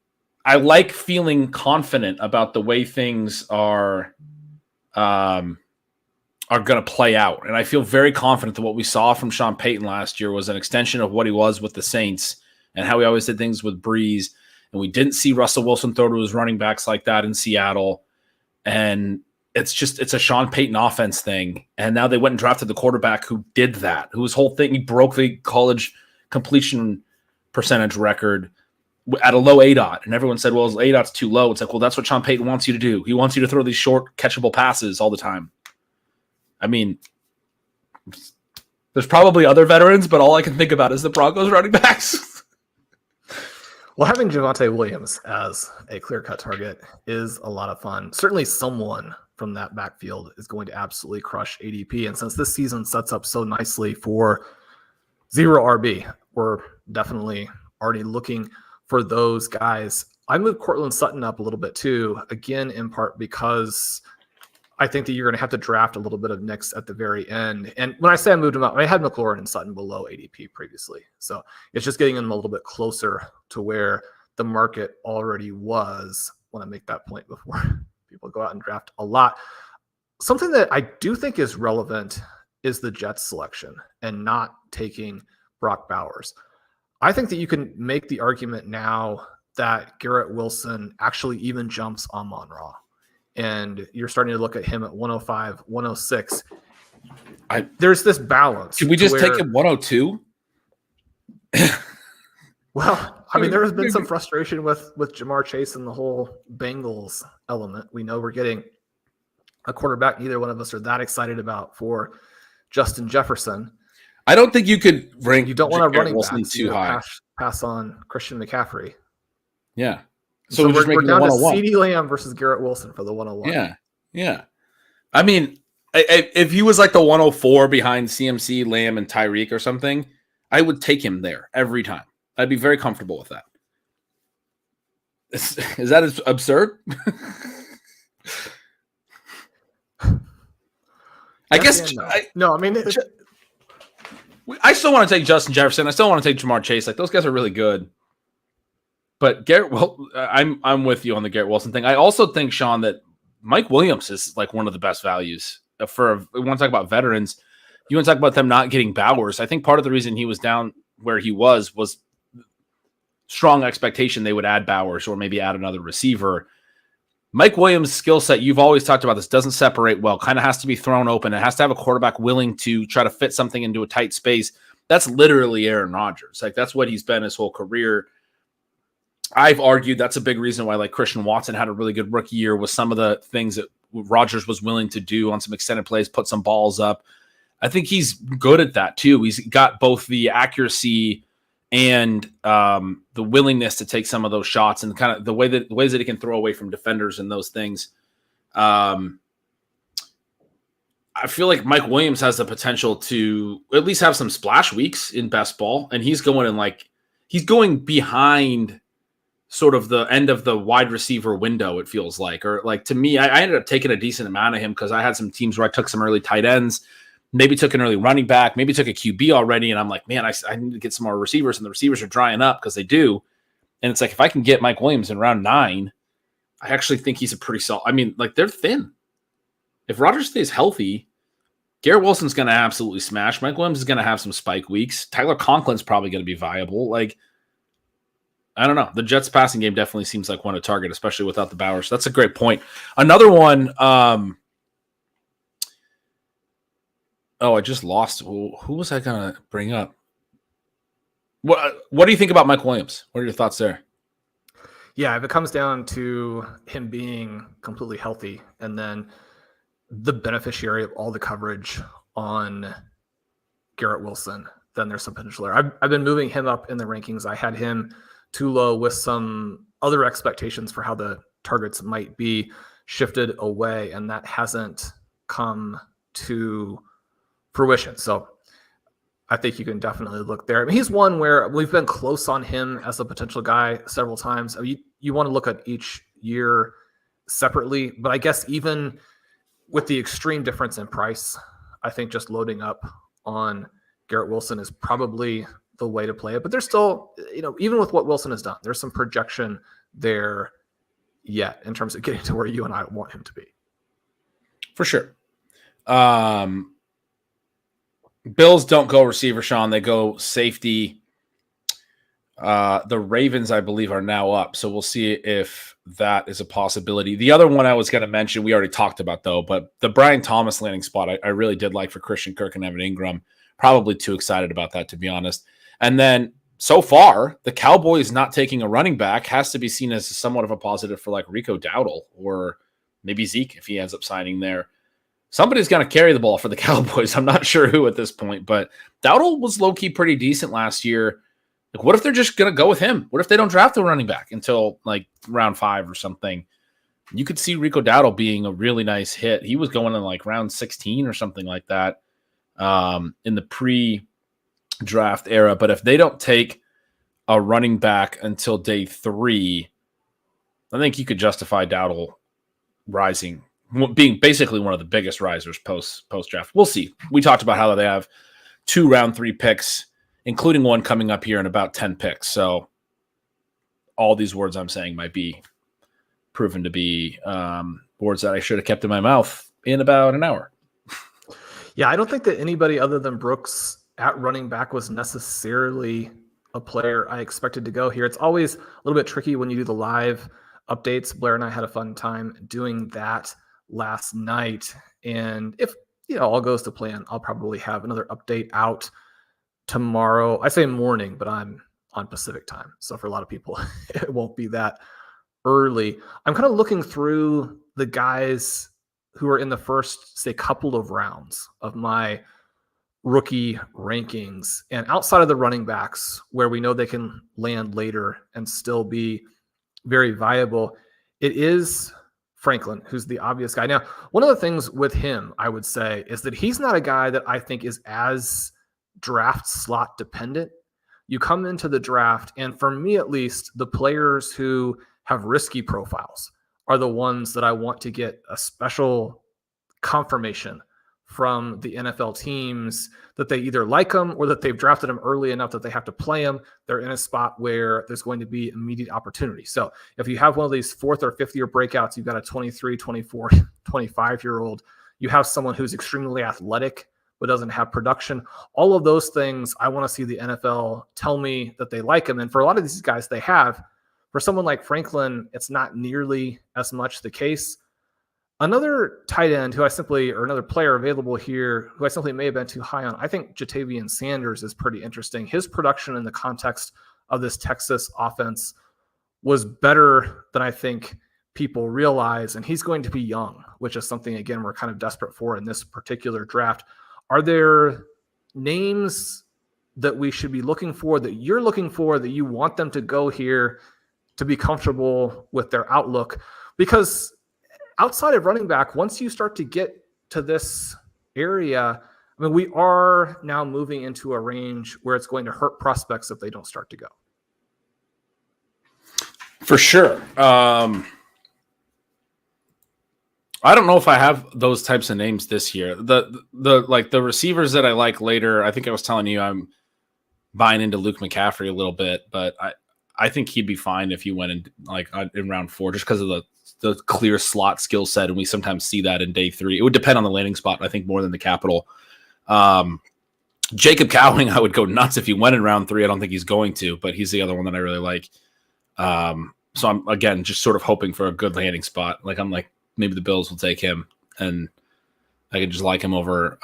like feeling confident about the way things are going to play out. And I feel very confident that what we saw from Sean Payton last year was an extension of what he was with the Saints and how he always did things with Breeze. And we didn't see Russell Wilson throw to his running backs like that in Seattle. And it's a Sean Payton offense thing. And now they went and drafted the quarterback who did that, whose whole thing, he broke the college completion percentage record at a low ADOT. And everyone said, well, his ADOT's too low. It's like, well, that's what Sean Payton wants you to do. He wants you to throw these short, catchable passes all the time. I mean, there's probably other veterans, but all I can think about is the Broncos running backs. Well, having Javonte Williams as a clear-cut target is a lot of fun. Certainly someone from that backfield is going to absolutely crush ADP. And since this season sets up so nicely for 0 RB, we're definitely already looking for those guys. I moved Cortland Sutton up a little bit too, again, in part because I think that you're going to have to draft a little bit of Nix at the very end. And when I say I moved him up, I had McLaurin and Sutton below ADP previously. So it's just getting them a little bit closer to where the market already was. I want to make that point before people go out and draft a lot. Something that I do think is relevant is the Jets selection and not taking Brock Bowers. I think that you can make the argument now that Garrett Wilson actually even jumps on Monroe. And you're starting to look at him at 105, 106. There's this balance. Can we just take him 102? Well, I mean, there has been some frustration with Jamar Chase and the whole Bengals element. We know we're getting a quarterback neither one of us are that excited about for Justin Jefferson. I don't think you could rank. You don't want to running Wilson back too high. Pass on Christian McCaffrey. Yeah. So we're down to CeeDee Lamb versus Garrett Wilson for the 101. Yeah. I mean, if he was like the 104 behind CMC, Lamb, and Tyreek or something, I would take him there every time. I'd be very comfortable with that. Is that as absurd? I guess. No, I mean, I still want to take Justin Jefferson. I still want to take Jamar Chase. Like, those guys are really good. But Garrett, well, I'm with you on the Garrett Wilson thing. I also think, Sean, that Mike Williams is like one of the best values for. We want to talk about veterans. You want to talk about them not getting Bowers. I think part of the reason he was down where he was strong expectation they would add Bowers or maybe add another receiver. Mike Williams' skill set, you've always talked about this, doesn't separate well. Kind of has to be thrown open. It has to have a quarterback willing to try to fit something into a tight space. That's literally Aaron Rodgers. Like, that's what he's been his whole career. I've argued that's a big reason why, like, Christian Watson had a really good rookie year with some of the things that Rodgers was willing to do on some extended plays, put some balls up. I think he's good at that too. He's got both the accuracy and the willingness to take some of those shots and kind of the ways that he can throw away from defenders and those things. I feel like Mike Williams has the potential to at least have some splash weeks in best ball, and he's going behind sort of the end of the wide receiver window, it feels like. Or like, to me, I ended up taking a decent amount of him because I had some teams where I took some early tight ends, maybe took an early running back, maybe took a QB already, and I'm like, man, I need to get some more receivers, and the receivers are drying up because they do. And it's like, if I can get Mike Williams in round 9, I actually think he's a pretty solid. I mean, like, they're thin. If Rodgers stays healthy, Garrett Wilson's going to absolutely smash. Mike Williams is going to have some spike weeks. Tyler Conklin's probably going to be viable. Like, I don't know. The Jets passing game definitely seems like one to target, especially without the Bowers. That's a great point. Another one. I just lost. Who was I going to bring up? What do you think about Mike Williams? What are your thoughts there? Yeah, if it comes down to him being completely healthy and then the beneficiary of all the coverage on Garrett Wilson, then there's some potential there. I've been moving him up in the rankings. I had him too low with some other expectations for how the targets might be shifted away, and that hasn't come to fruition. So I think you can definitely look there. I mean, he's one where we've been close on him as a potential guy several times. I mean, you want to look at each year separately, but I guess even with the extreme difference in price, I think just loading up on Garrett Wilson is probably the way to play it. But there's still, even with what Wilson has done, there's some projection there yet in terms of getting to where you and I want him to be. For sure. Bills don't go receiver, Sean. They go safety. The Ravens, I believe, are now up. So we'll see if that is a possibility. The other one I was going to mention, we already talked about, though, but the Brian Thomas landing spot, I really did like for Christian Kirk and Evan Ingram. Probably too excited about that, to be honest. And then so far, the Cowboys not taking a running back has to be seen as somewhat of a positive for like Rico Dowdle or maybe Zeke if he ends up signing there. Somebody's going to carry the ball for the Cowboys. I'm not sure who at this point, but Dowdle was low-key pretty decent last year. Like, what if they're just going to go with him? What if they don't draft a running back until like round 5 or something? You could see Rico Dowdle being a really nice hit. He was going in like round 16 or something like that in the pre-draft era. But if they don't take a running back until day 3, I think you could justify Dowdle rising, being basically one of the biggest risers post-draft. We'll see. We talked about how they have 2 round 3 picks, including one coming up here in about 10 picks. So all these words I'm saying might be proven to be words that I should have kept in my mouth in about an hour. Yeah, I don't think that anybody other than Brooks at running back was necessarily a player I expected to go here. It's always a little bit tricky when you do the live updates. Blair and I had a fun time doing that last night. And if all goes to plan, I'll probably have another update out tomorrow. I say morning, but I'm on Pacific time. So for a lot of people, it won't be that early. I'm kind of looking through the guys who are in the first, say, couple of rounds of my rookie rankings. And outside of the running backs, where we know they can land later and still be very viable, it is Franklin, who's the obvious guy. Now, one of the things with him, I would say, is that he's not a guy that I think is as draft slot dependent. You come into the draft, and for me at least, the players who have risky profiles are the ones that I want to get a special confirmation from the NFL teams that they either like them or that they've drafted them early enough that they have to play them. They're in a spot where there's going to be immediate opportunity. So if you have one of these 4th or 5th year breakouts, you've got a 23, 24, 25-year-old, you have someone who's extremely athletic but doesn't have production. All of those things, I want to see the NFL tell me that they like him. And for a lot of these guys, they have. For someone like Franklin, it's not nearly as much the case. Another tight end another player available here who I simply may have been too high on, I think Jatavian Sanders is pretty interesting. His production in the context of this Texas offense was better than I think people realize, and he's going to be young, which is something, again, we're kind of desperate for in this particular draft. Are there names that we should be looking for, that you're looking for, that you want them to go here to be comfortable with their outlook? Because outside of running back, once you start to get to this area, I mean, we are now moving into a range where it's going to hurt prospects if they don't start to go. For sure. I don't know if I have those types of names this year. The receivers that I like later, I think I was telling you I'm buying into Luke McCaffrey a little bit, but I think he'd be fine if he went in round 4 just because of the clear slot skill set, and we sometimes see that in day 3. It would depend on the landing spot, I think, more than the capital. Jacob Cowing, I would go nuts if he went in round 3. I don't think he's going to, but he's the other one that I really like. So I'm, again, just sort of hoping for a good landing spot. Like, I'm like, maybe the Bills will take him, and I could just like him over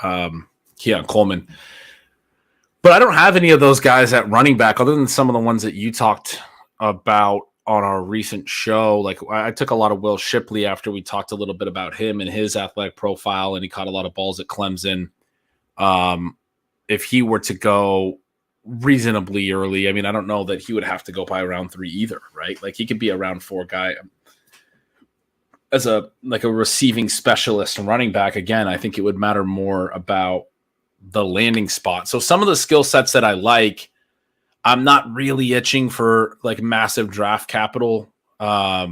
Keon Coleman. But I don't have any of those guys at running back other than some of the ones that you talked about on our recent show. Like, I took a lot of Will Shipley after we talked a little bit about him and his athletic profile, and he caught a lot of balls at Clemson. If he were to go reasonably early, I mean, I don't know that he would have to go by round 3 either, right? Like, he could be a round 4 guy as a receiving specialist running back. Again, I think it would matter more about the landing spot. So some of the skill sets that I like, I'm not really itching for like massive draft capital. Yeah,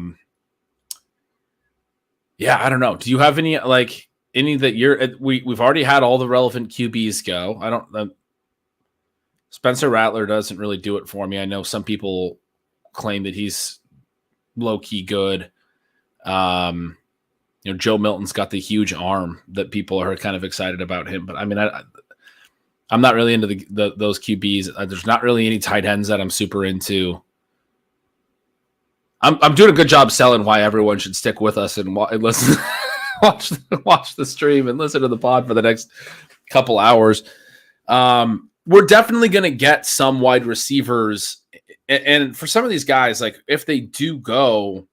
I don't know. Do you have any that we've already had all the relevant QBs go? I don't. Spencer Rattler doesn't really do it for me. I know some people claim that he's low key good. Joe Milton's got the huge arm that people are kind of excited about him, but I mean, I'm not really into those QBs. There's not really any tight ends that I'm super into. I'm doing a good job selling why everyone should stick with us and listen, watch the stream and listen to the pod for the next couple hours. We're definitely going to get some wide receivers. And for some of these guys, like, if they do go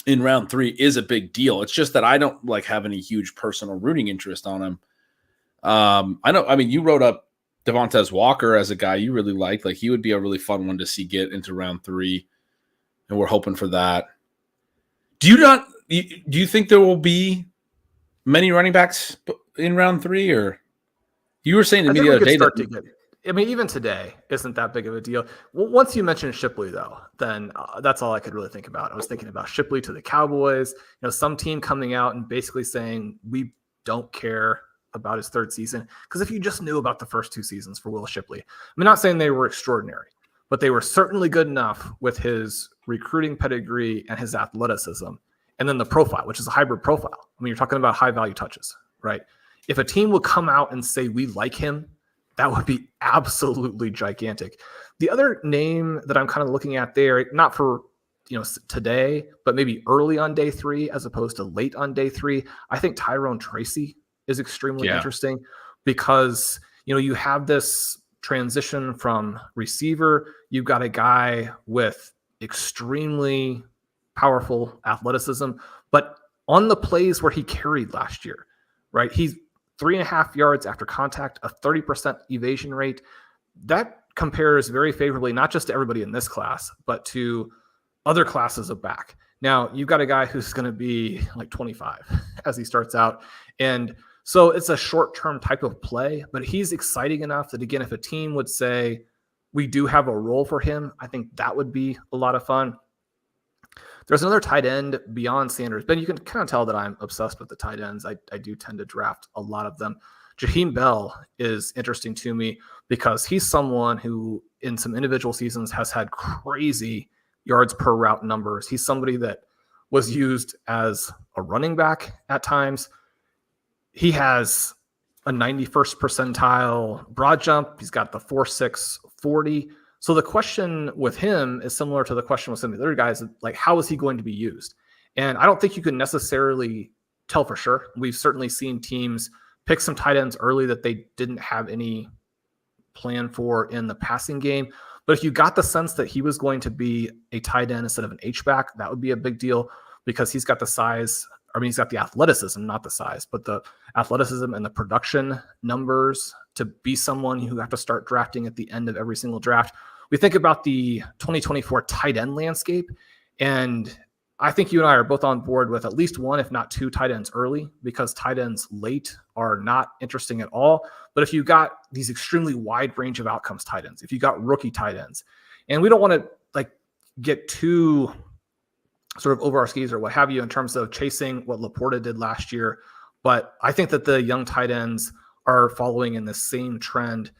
in round 3 is a big deal. It's just that I don't have any huge personal rooting interest on them. You wrote up Devontae Walker as a guy you really like. Like, he would be a really fun one to see get into round 3. And we're hoping for that. Do you think there will be many running backs in round 3, or you were saying to me the other day that even today isn't that big of a deal. Once you mentioned Shipley, though, then that's all I could really think about. I was thinking about Shipley to the Cowboys, some team coming out and basically saying, we don't care about his 3rd season. Because if you just knew about the first 2 seasons for Will Shipley, I'm not saying they were extraordinary, but they were certainly good enough with his recruiting pedigree and his athleticism. And then the profile, which is a hybrid profile. I mean, you're talking about high value touches, right? If a team would come out and say, we like him, that would be absolutely gigantic. The other name that I'm kind of looking at there, not for today, but maybe early on day 3 as opposed to late on day 3, I think Tyrone Tracy is extremely interesting because you have this transition from receiver. You've got a guy with extremely powerful athleticism, but on the plays where he carried last year, right? He's 3.5 yards after contact, a 30% evasion rate. That compares very favorably, not just to everybody in this class, but to other classes of back. Now, you've got a guy who's going to be like 25 as he starts out. And so it's a short-term type of play, but he's exciting enough that, again, if a team would say, we do have a role for him, I think that would be a lot of fun. There's another tight end beyond Sanders. Ben, you can kind of tell that I'm obsessed with the tight ends. I do tend to draft a lot of them. Jaheim Bell is interesting to me because he's someone who in some individual seasons has had crazy yards per route numbers. He's somebody that was used as a running back at times. He has a 91st percentile broad jump. He's got the 4.6 40. So the question with him is similar to the question with some of the other guys, like, how is he going to be used? And I don't think you can necessarily tell for sure. We've certainly seen teams pick some tight ends early that they didn't have any plan for in the passing game. But if you got the sense that he was going to be a tight end instead of an H-back, that would be a big deal because he's got the size. I mean, he's got the athleticism, not the size, but the athleticism and the production numbers to be someone who have to start drafting at the end of every single draft. We think about the 2024 tight end landscape, and I think you and I are both on board with at least one, if not 2 tight ends early, because tight ends late are not interesting at all. But if you got these extremely wide range of outcomes tight ends, if you got rookie tight ends, and we don't want to get too sort of over our skis or what have you in terms of chasing what Laporta did last year, but I think that the young tight ends are following in the same trend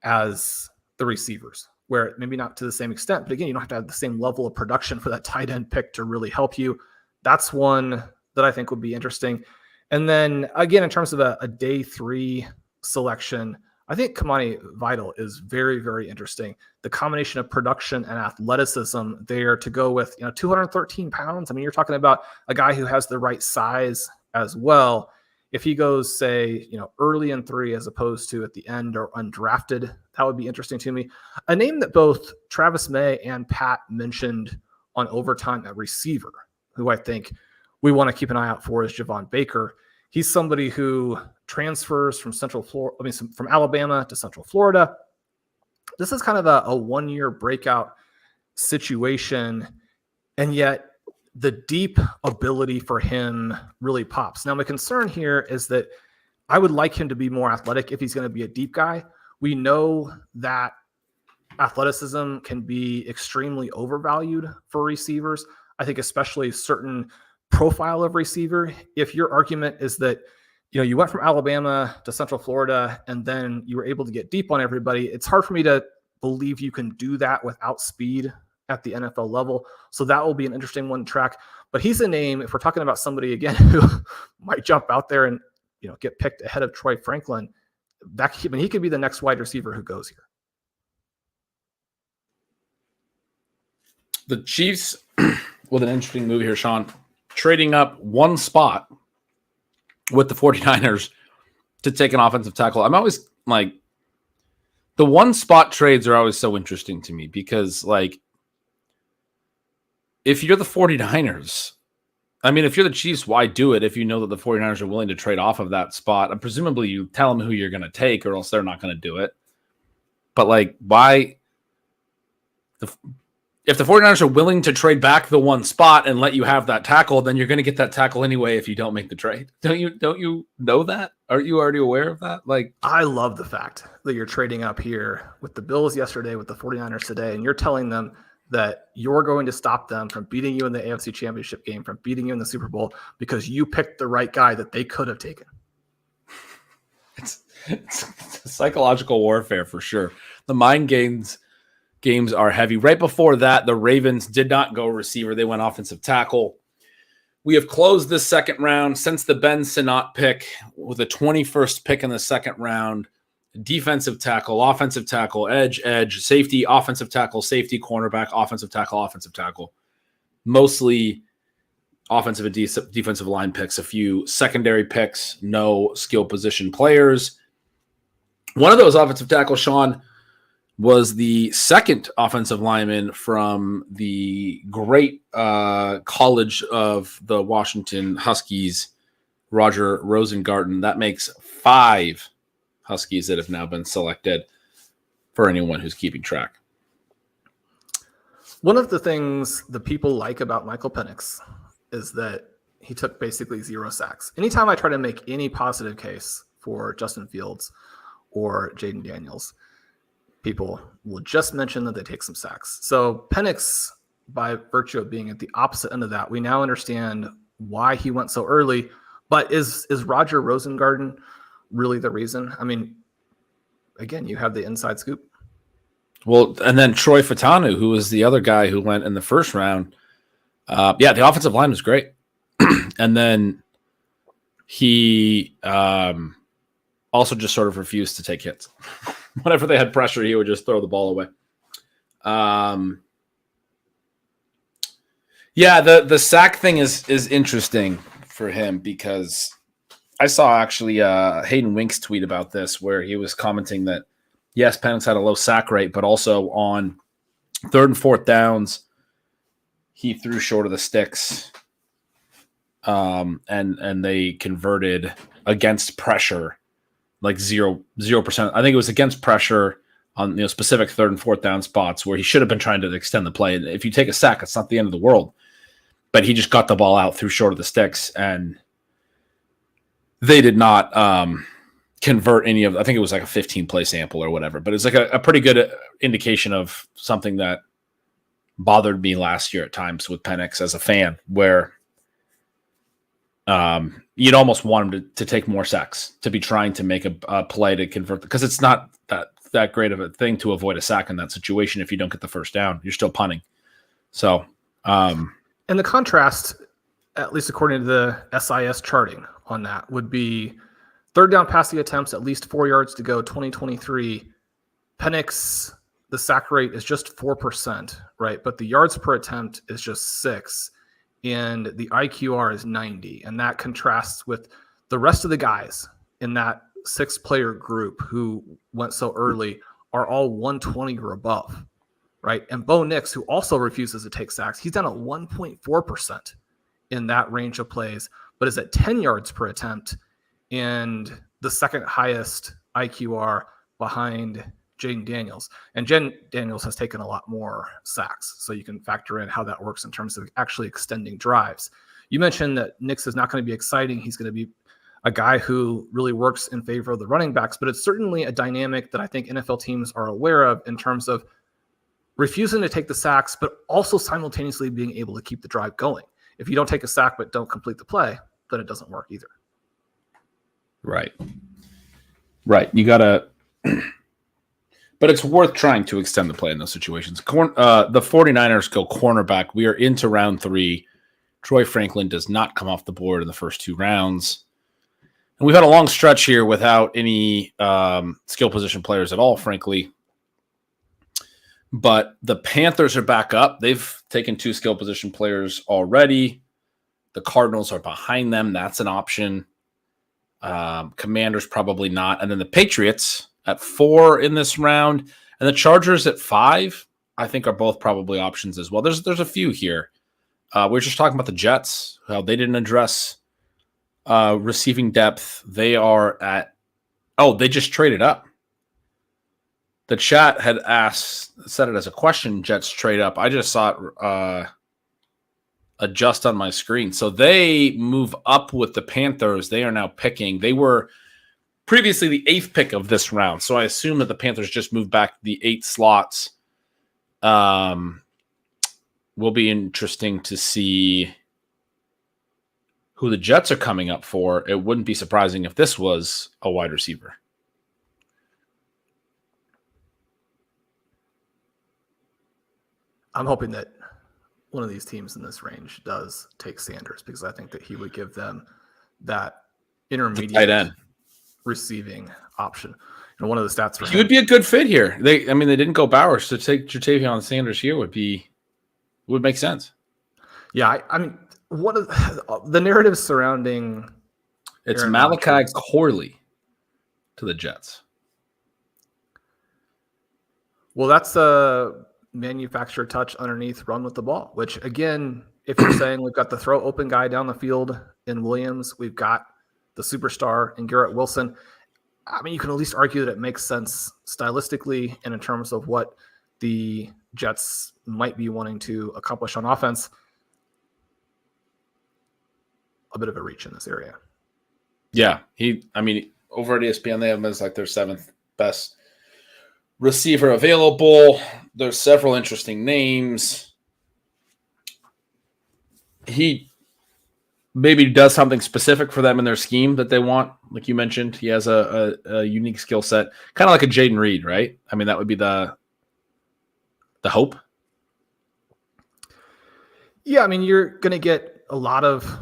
as the receivers, where maybe not to the same extent, but again, you don't have to have the same level of production for that tight end pick to really help you. That's one that I think would be interesting. And then again, in terms of a day 3 selection, I think Kamani Vital is very, very interesting. The combination of production and athleticism there to go with, 213 pounds. I mean, you're talking about a guy who has the right size as well. If he goes, say, early in 3 as opposed to at the end or undrafted, that would be interesting to me. A name that both Travis May and Pat mentioned on Overtime at receiver, who I think we want to keep an eye out for, is Javon Baker. He's somebody who transfers from from Alabama to Central Florida. This is kind of a 1-year breakout situation, and yet the deep ability for him really pops. Now, my concern here is that I would like him to be more athletic if he's going to be a deep guy. We know that athleticism can be extremely overvalued for receivers. I think especially certain profile of receiver. If your argument is that, you went from Alabama to Central Florida and then you were able to get deep on everybody, it's hard for me to believe you can do that without speed at the NFL level. So that will be an interesting one to track. But he's a name, if we're talking about somebody again who might jump out there and get picked ahead of Troy Franklin, he could be the next wide receiver who goes here. The Chiefs with an interesting move here, Sean, trading up one spot with the 49ers to take an offensive tackle. I'm always like, the one spot trades are always so interesting to me because, like, if you're the 49ers, if you're the Chiefs, why do it if you know that the 49ers are willing to trade off of that spot? And presumably you tell them who you're going to take or else they're not going to do it. But, like, why? If the 49ers are willing to trade back the one spot and let you have that tackle, then you're going to get that tackle anyway if you don't make the trade. Don't you know that? Aren't you already aware of that? Like, I love the fact that you're trading up here with the Bills yesterday, with the 49ers today, and you're telling them that you're going to stop them from beating you in the AFC Championship game, from beating you in the Super Bowl, because you picked the right guy that they could have taken. It's psychological warfare for sure. The mind games are heavy. Right before that, the Ravens did not go receiver. They went offensive tackle. We have closed this second round since the Ben Sinnott pick with the 21st pick in the second round. Defensive tackle, offensive tackle, edge, safety, offensive tackle, safety, cornerback, offensive tackle. Mostly offensive and defensive line picks. A few secondary picks, no skill position players. One of those offensive tackles, Sean, was the second offensive lineman from the great college of the Washington Huskies, Roger Rosengarten. That makes 5 Huskies that have now been selected for anyone who's keeping track. One of the things the people like about Michael Penix is that he took basically 0 sacks. Anytime I try to make any positive case for Justin Fields or Jaden Daniels, people will just mention that they take some sacks. So Penix, by virtue of being at the opposite end of that, we now understand why he went so early. But is Roger Rosengarten really the reason? Again, you have the inside scoop. Well, and then Troy Fatanu, who was the other guy who went in the first round. The offensive line was great. And then he also just sort of refused to take hits. Whenever they had pressure, he would just throw the ball away. The sack thing is interesting for him because I saw actually Hayden Wink's tweet about this where he was commenting that, yes, Penix had a low sack rate, but also on 3rd and 4th downs, he threw short of the sticks, and they converted against pressure like 0%. I think it was against pressure on specific 3rd and 4th down spots where he should have been trying to extend the play. And if you take a sack, it's not the end of the world. But he just got the ball out, threw short of the sticks, and they did not convert any of. I think it was like a 15-play sample or whatever. But it's like a pretty good indication of something that bothered me last year at times with Penix as a fan, where you'd almost want him to take more sacks, to be trying to make a play to convert, because it's not that great of a thing to avoid a sack in that situation. If you don't get the first down, you're still punting. So, and the contrast, at least according to the SIS charting on that, would be Third down passing attempts, at least 4 yards to go, 2023. Penix, the sack rate is just 4%, right? But the yards per attempt is just 6, and the IQR is 90. And that contrasts with the rest of the guys in that 6-player group who went so early are all 120 or above, right? And Bo Nix, who also refuses to take sacks, he's down at 1.4% in that range of plays, but is at 10 yards per attempt and the second highest IQR behind Jaden Daniels. And Jaden Daniels has taken a lot more sacks, so you can factor in how that works in terms of actually extending drives. You mentioned that Nix is not going to be exciting. He's going to be a guy who really works in favor of the running backs, but it's certainly a dynamic that I think NFL teams are aware of in terms of refusing to take the sacks, but also simultaneously being able to keep the drive going. If you don't take a sack but don't complete the play, then it doesn't work either. Right. You got to, but it's worth trying to extend the play in those situations. The 49ers go cornerback. We are into round 3. Troy Franklin does not come off the board in the first 2 rounds. And we've had a long stretch here without any skill position players at all, frankly. But the Panthers are back up. They've taken 2 skill position players already. The Cardinals are behind them. That's an option. Commanders probably not. And then the Patriots at 4 in this round. And the Chargers at 5, I think, are both probably options as well. There's a few here. We were just talking about the Jets, how they didn't address receiving depth. They are at they just traded up. The chat had said it as a question, Jets trade up. I just saw it adjust on my screen. So they move up with the Panthers. They are now picking. They were previously the 8th pick of this round. So I assume that the Panthers just moved back the 8 slots. Will be interesting to see who the Jets are coming up for. It wouldn't be surprising if this was a wide receiver. I'm hoping that one of these teams in this range does take Sanders, because I think that he would give them that intermediate tight end receiving option. And one of the stats for he would be a good fit here. They didn't go Bowers, so take Jatavion Sanders here would make sense. Yeah, I mean, one of the narratives surrounding it's Malachi Corley to the Jets. Well, that's a manufactured touch underneath, run with the ball, which again, if you're saying we've got the throw open guy down the field in Williams, we've got the superstar in Garrett Wilson. I mean, you can at least argue that it makes sense stylistically and in terms of what the Jets might be wanting to accomplish on offense. A bit of a reach in this area. Yeah, over at ESPN, they have him as like their 7th best receiver available. There's several interesting names. He maybe does something specific for them in their scheme that they want. Like you mentioned, he has a unique skill set, kind of like a Jaden Reed, right? I mean, that would be the hope. Yeah, I mean, you're going to get a lot of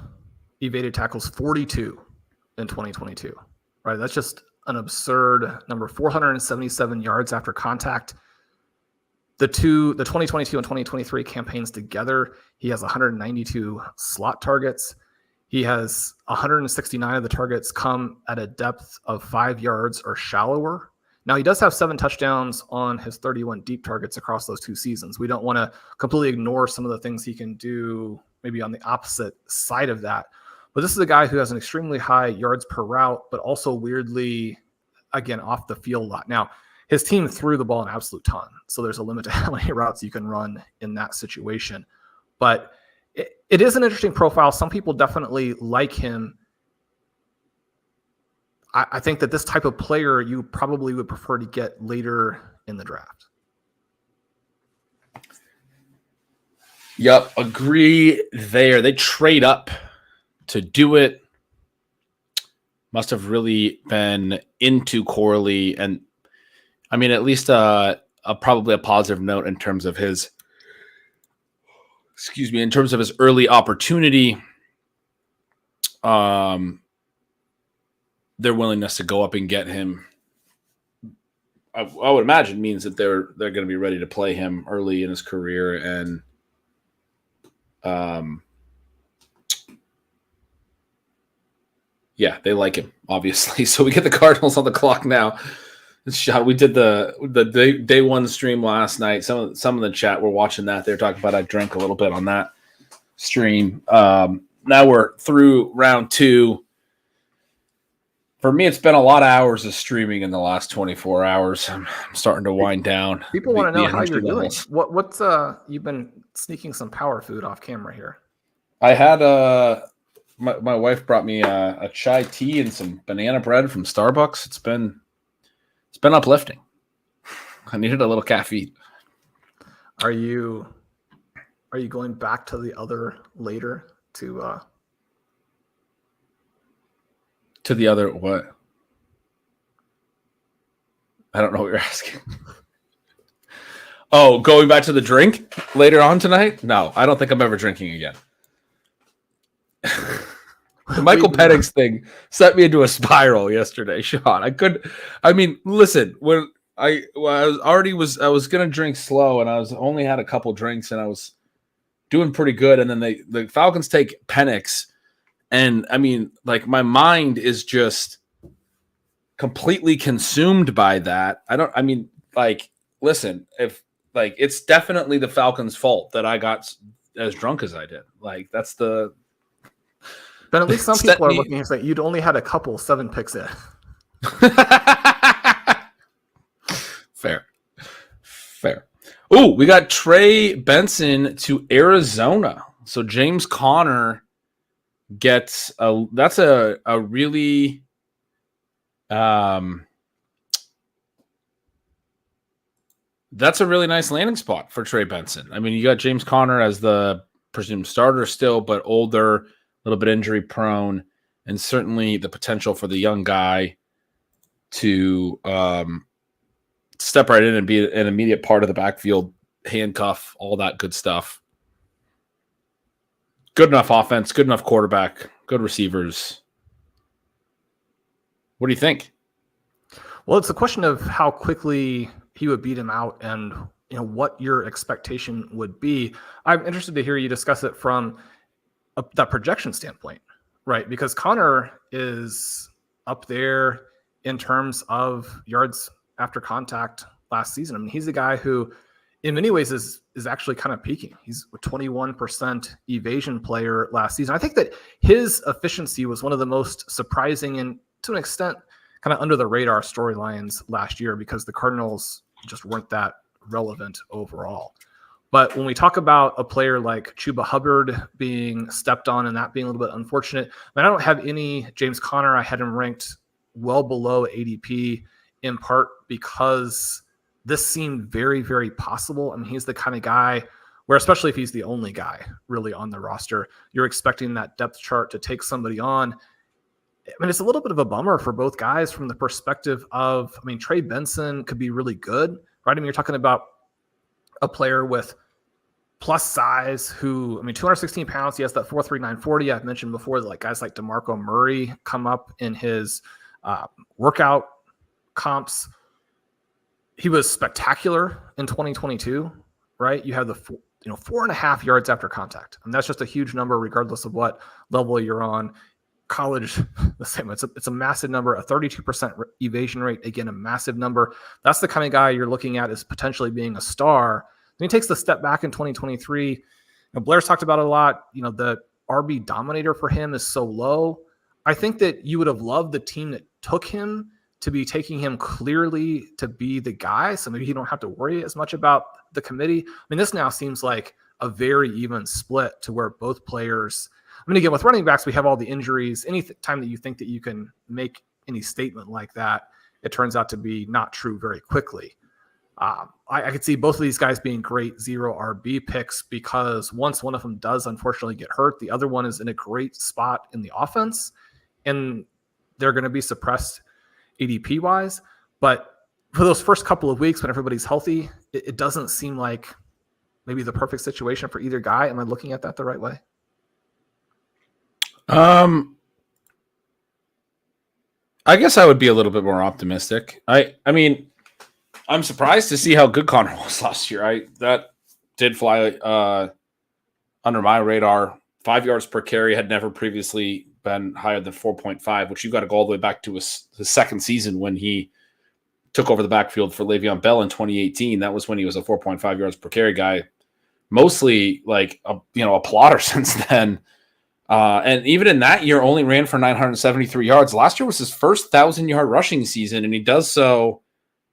evaded tackles, 42 in 2022, right? That's just an absurd number. 477 yards after contact. The 2022 and 2023 campaigns together, he has 192 slot targets. He has 169 of the targets come at a depth of 5 yards or shallower. Now, he does have 7 touchdowns on his 31 deep targets across those 2 seasons. We don't want to completely ignore some of the things he can do maybe on the opposite side of that. But this is a guy who has an extremely high yards per route, but also weirdly, again, off the field a lot. Now, his team threw the ball an absolute ton, so there's a limit to how many routes you can run in that situation. But it is an interesting profile. Some people definitely like him. I think that this type of player you probably would prefer to get later in the draft. Yep, agree there. They trade up to do it. Must have really been into Corley, and I mean, at least probably a positive note in terms of his, in terms of his early opportunity. their willingness to go up and get him, I would imagine, means that they're going to be ready to play him early in his career, and yeah, they like him, obviously. So we get the Cardinals on the clock now. We did the day one stream last night. Some of the chat were watching that. They're talking about I drank a little bit on that stream. Now we're through round 2. For me, it's been a lot of hours of streaming in the last 24 hours. I'm starting to wind down. People want to know how you're doing. What's you've been sneaking some power food off camera here. I had my wife brought me a chai tea and some banana bread from Starbucks. It's been uplifting. I needed a little caffeine. Are you going back to the other later to the other what? I don't know what you're asking. Oh, going back to the drink later on tonight? No, I don't think I'm ever drinking again. The Michael Penix thing set me into a spiral yesterday, Sean. Listen, when I was gonna drink slow, and I only had a couple drinks, and I was doing pretty good, and then the Falcons take Penix, and my mind is just completely consumed by that. Listen, if it's definitely the Falcons' fault that I got as drunk as I did. That's the. But at least some people are looking and saying you'd only had a couple 7 picks in. Fair. Oh, we got Trey Benson to Arizona. So James Conner gets that's a really that's a really nice landing spot for Trey Benson. You got James Conner as the presumed starter still, but older, a little bit injury prone, and certainly the potential for the young guy to step right in and be an immediate part of the backfield, handcuff, all that good stuff. Good enough offense, good enough quarterback, good receivers. What do you think? Well, it's a question of how quickly he would beat him out and what your expectation would be. I'm interested to hear you discuss it from that projection standpoint, right? Because Conner is up there in terms of yards after contact last season. He's a guy who in many ways is actually kind of peaking. He's a 21% evasion player last season. I think that his efficiency was one of the most surprising and to an extent kind of under the radar storylines last year because the Cardinals just weren't that relevant overall. But when we talk about a player like Chuba Hubbard being stepped on and that being a little bit unfortunate, I don't have any James Conner. I had him ranked well below ADP in part because this seemed very, very possible. He's the kind of guy where, especially if he's the only guy really on the roster, you're expecting that depth chart to take somebody on. It's a little bit of a bummer for both guys from the perspective of, Trey Benson could be really good, right? You're talking about a player with plus size who, 216 pounds. He has that 4.39 40. I've mentioned before that guys like DeMarco Murray come up in his workout comps. He was spectacular in 2022, right? You have the 4.5 yards after contact. That's just a huge number regardless of what level you're on. College, the same. It's a massive number, a 32% evasion rate. Again, a massive number. That's the kind of guy you're looking at as potentially being a star. Then he takes the step back in 2023. Blair's talked about it a lot. The RB dominator for him is so low. I think that you would have loved the team that took him to be taking him clearly to be the guy. So maybe you don't have to worry as much about the committee. This now seems like a very even split to where both players. Again, with running backs, we have all the injuries. Any time that you think that you can make any statement like that, it turns out to be not true very quickly. I could see both of these guys being great 0 RB picks because once one of them does unfortunately get hurt, the other one is in a great spot in the offense, and they're going to be suppressed ADP-wise. But for those first couple of weeks when everybody's healthy, it doesn't seem like maybe the perfect situation for either guy. Am I looking at that the right way? I guess I would be a little bit more optimistic. I mean, I'm surprised to see how good Connor was last year. That did fly under my radar. 5 yards per carry had never previously been higher than 4.5, which you got to go all the way back to his second season when he took over the backfield for Le'Veon Bell in 2018. That was when he was a 4.5 yards per carry guy, mostly like a plotter since then. And even in that year, only ran for 973 yards. Last year was his first 1,000-yard rushing season, and he does so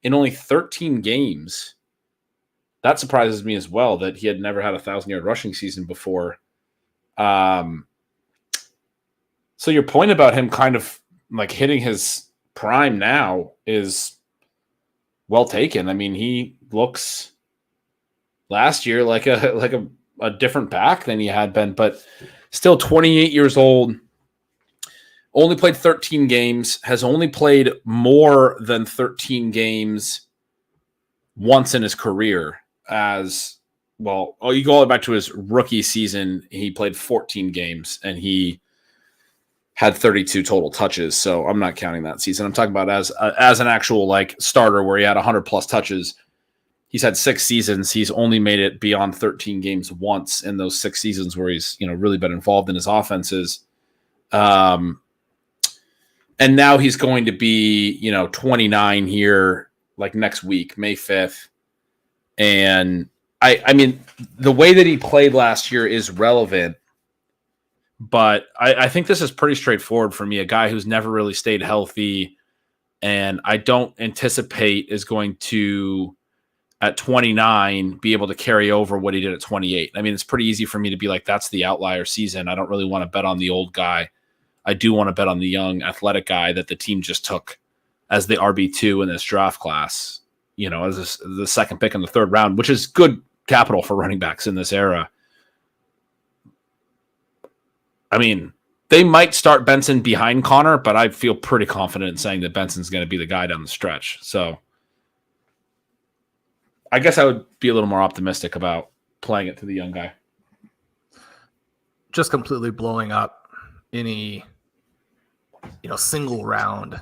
in only 13 games. That surprises me as well, that he had never had a 1,000-yard rushing season before. So your point about him kind of like hitting his prime now is well taken. I mean, he looks last year like a different back than he had been, but still 28 years old, only played 13 games, has only played more than 13 games once in his career as well. Oh, you go all the way back to his rookie season. He played 14 games and he had 32 total touches. So I'm not counting that season. I'm talking about as an actual like starter where he had 100 plus touches. He's had 6 seasons. He's only made it beyond 13 games once in those 6 seasons where he's, really been involved in his offenses. And now he's going to be, 29 here, like next week, May 5th. And I mean, the way that he played last year is relevant, but I think this is pretty straightforward for me. A guy who's never really stayed healthy, and I don't anticipate is going to, at 29, be able to carry over what he did at 28. I mean, it's pretty easy for me to be like, that's the outlier season. I don't really want to bet on the old guy. I do want to bet on the young athletic guy that the team just took as the RB2 in this draft class, as the second pick in the third round, which is good capital for running backs in this era. I mean, they might start Benson behind Connor, but I feel pretty confident in saying that Benson's going to be the guy down the stretch. So I guess I would be a little more optimistic about playing it to the young guy. Just completely blowing up any, single round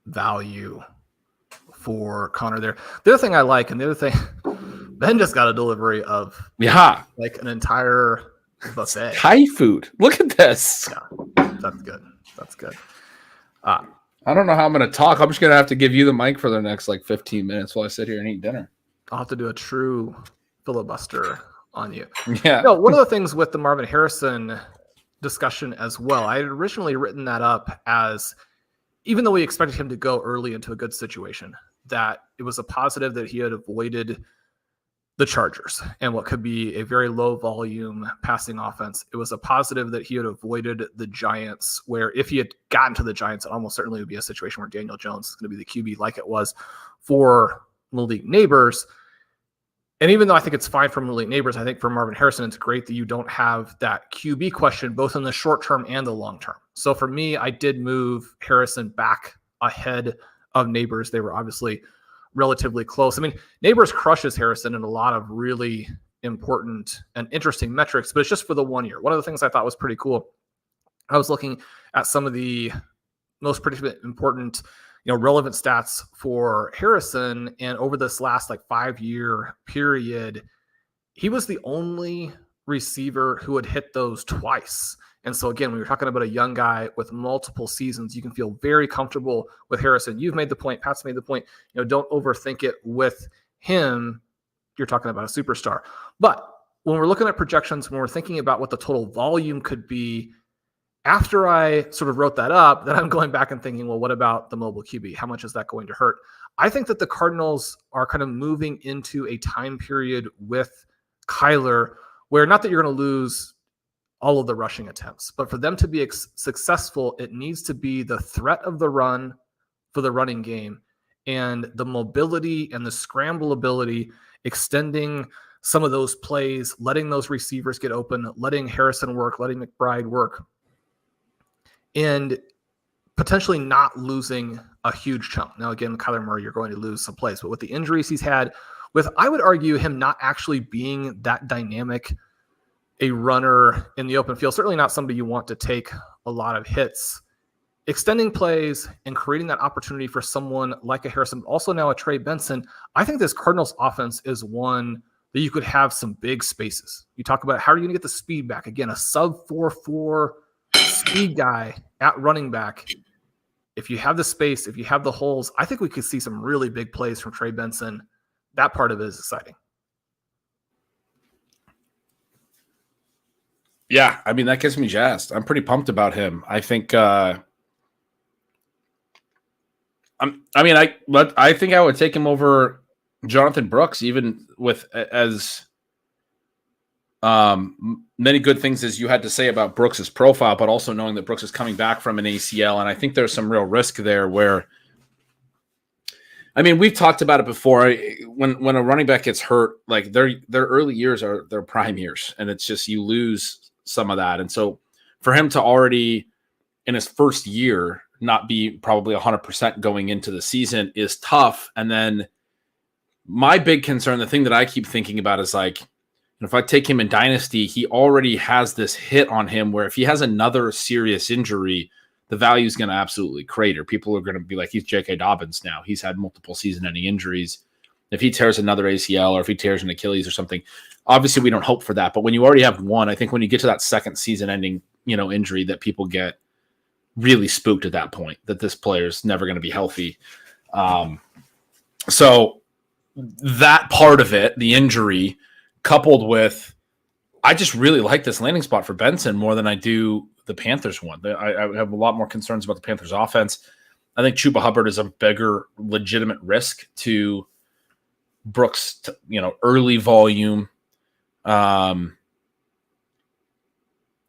value for Connor there. The other thing I like, and the other thing, Ben just got a delivery of like an entire buffet. Thai food. Look at this. Yeah, that's good. That's good. I don't know how I'm going to talk. I'm just going to have to give you the mic for the next 15 minutes while I sit here and eat dinner. I'll have to do a true filibuster on you. Yeah. No, one of the things with the Marvin Harrison discussion as well, I had originally written that up as, even though we expected him to go early into a good situation, that it was a positive that he had avoided the Chargers and what could be a very low volume passing offense. It was a positive that he had avoided the Giants, where if he had gotten to the Giants, it almost certainly would be a situation where Daniel Jones is going to be the QB like it was for Malik Neighbors. And even though I think it's fine for Malik Neighbors, I think for Marvin Harrison, it's great that you don't have that QB question, both in the short term and the long term. So for me, I did move Harrison back ahead of Neighbors. They were obviously relatively close. I mean, Neighbors crushes Harrison in a lot of really important and interesting metrics, but it's just for the 1 year. One of the things I thought was pretty cool, I was looking at some of the most pretty important, relevant stats for Harrison, and over this last 5-year period, he was the only receiver who had hit those twice. And so again, when you're talking about a young guy with multiple seasons, you can feel very comfortable with Harrison. You've made the point, Pat's made the point, don't overthink it with him. You're talking about a superstar. But when we're looking at projections, when we're thinking about what the total volume could be, after I sort of wrote that up, then I'm going back and thinking, well, what about the mobile QB? How much is that going to hurt? I think that the Cardinals are kind of moving into a time period with Kyler where, not that you're going to lose all of the rushing attempts, but for them to be successful, it needs to be the threat of the run for the running game and the mobility and the scramble ability, extending some of those plays, letting those receivers get open, letting Harrison work, letting McBride work, and potentially not losing a huge chunk. Now, again, Kyler Murray, you're going to lose some plays, but with the injuries he's had, with, I would argue, him not actually being that dynamic a runner in the open field, certainly not somebody you want to take a lot of hits, extending plays and creating that opportunity for someone like a Harrison, also now a Trey Benson. I think this Cardinals offense is one that you could have some big spaces. You talk about how are you going to get the speed back? Again, a sub 4.4 speed guy at running back. If you have the space, if you have the holes, I think we could see some really big plays from Trey Benson. That part of it is exciting. Yeah, I mean, that gets me jazzed. I'm pretty pumped about him. I think I think I would take him over Jonathon Brooks, even with as many good things as you had to say about Brooks's profile, but also knowing that Brooks is coming back from an ACL. And I think there's some real risk there where, I mean, we've talked about it before. When a running back gets hurt, like their early years are their prime years, and it's just you lose some of that. And so for him to already in his first year not be probably 100% going into the season is tough. And then my big concern, the thing that I keep thinking about is like, if I take him in Dynasty, he already has this hit on him where if he has another serious injury, the value is going to absolutely crater. People are going to be like, he's J.K. Dobbins now. He's had multiple season-ending injuries. If he tears another ACL or if he tears an Achilles or something, obviously we don't hope for that. But when you already have one, I think when you get to that second season-ending, injury, that people get really spooked at that point that this player is never going to be healthy. So that part of it, the injury, coupled with, I just really like this landing spot for Benson more than I do the Panthers one. I have a lot more concerns about the Panthers offense. I think Chuba Hubbard is a bigger legitimate risk to Brooks, early volume.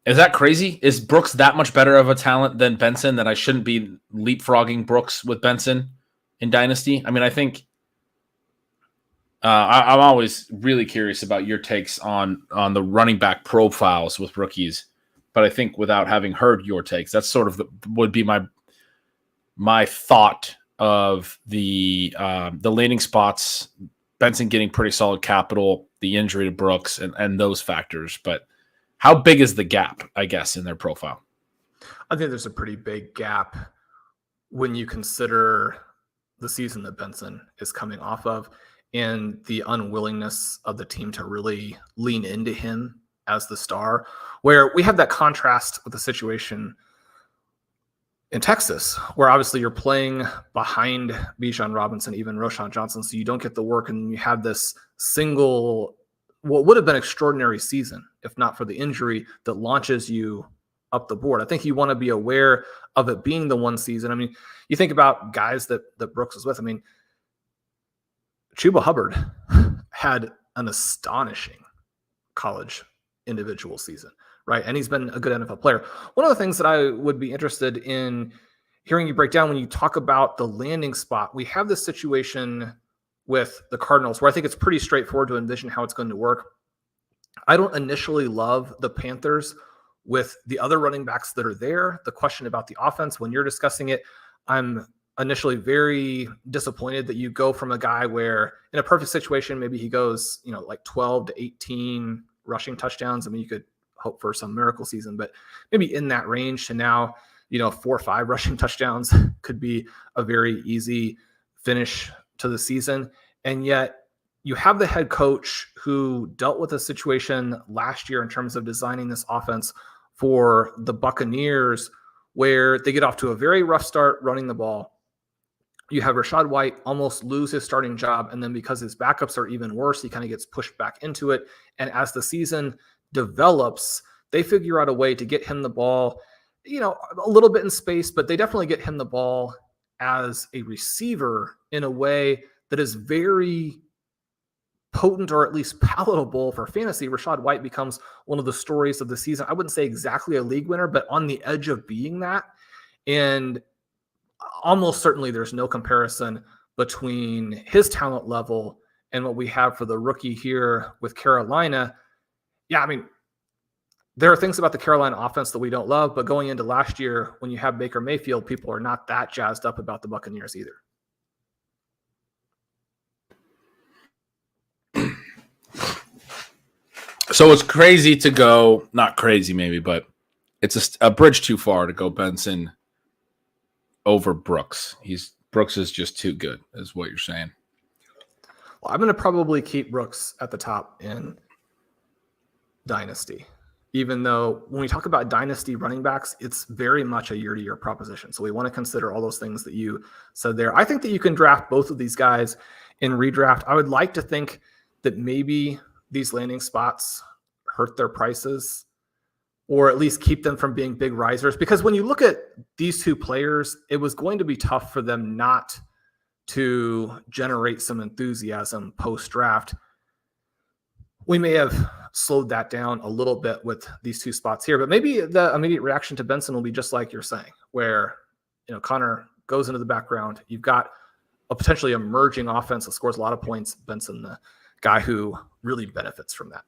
Is that crazy? Is Brooks that much better of a talent than Benson that I shouldn't be leapfrogging Brooks with Benson in Dynasty? I mean, I think I'm always really curious about your takes on the running back profiles with rookies, but I think without having heard your takes, that's sort of would be my thought of the landing spots, Benson getting pretty solid capital, the injury to Brooks, and those factors. But how big is the gap, I guess, in their profile? I think there's a pretty big gap when you consider the season that Benson is coming off of and the unwillingness of the team to really lean into him as the star, where we have that contrast with the situation in Texas, where obviously you're playing behind Bijan Robinson, even Roschon Johnson, so you don't get the work, and you have this single, what would have been extraordinary season, if not for the injury, that launches you up the board. I think you want to be aware of it being the one season. I mean, you think about guys that Brooks was with. I mean, Chuba Hubbard had an astonishing college individual season, right? And he's been a good NFL player. One of the things that I would be interested in hearing you break down when you talk about the landing spot, we have this situation with the Cardinals where I think it's pretty straightforward to envision how it's going to work. I don't initially love the Panthers with the other running backs that are there. The question about the offense, when you're discussing it, I'm initially very disappointed that you go from a guy where in a perfect situation, maybe he goes, like 12 to 18 rushing touchdowns. I mean, you could hope for some miracle season, but maybe in that range to now, 4 or 5 rushing touchdowns could be a very easy finish to the season. And yet you have the head coach who dealt with a situation last year in terms of designing this offense for the Buccaneers, where they get off to a very rough start running the ball. You have Rachaad White almost lose his starting job, and then because his backups are even worse, he kind of gets pushed back into it. And as the season develops, they figure out a way to get him the ball, a little bit in space, but they definitely get him the ball as a receiver in a way that is very potent, or at least palatable for fantasy. Rachaad White becomes one of the stories of the season. I wouldn't say exactly a league winner, but on the edge of being that. And almost certainly there's no comparison between his talent level and what we have for the rookie here with Carolina. Yeah, I mean, there are things about the Carolina offense that we don't love, but going into last year, when you have Baker Mayfield, people are not that jazzed up about the Buccaneers either. So it's crazy to go, not crazy maybe, but it's a bridge too far to go Benson over Brooks. Brooks is just too good, is what you're saying. Well, I'm going to probably keep Brooks at the top in Dynasty, even though when we talk about Dynasty running backs, it's very much a year-to-year proposition. So we want to consider all those things that you said there. I think that you can draft both of these guys in redraft. I would like to think that maybe these landing spots hurt their prices, or at least keep them from being big risers. Because when you look at these two players, it was going to be tough for them not to generate some enthusiasm post-draft. We may have slowed that down a little bit with these two spots here, but maybe the immediate reaction to Benson will be just like you're saying, where, Connor goes into the background. You've got a potentially emerging offense that scores a lot of points. Benson, the guy who really benefits from that.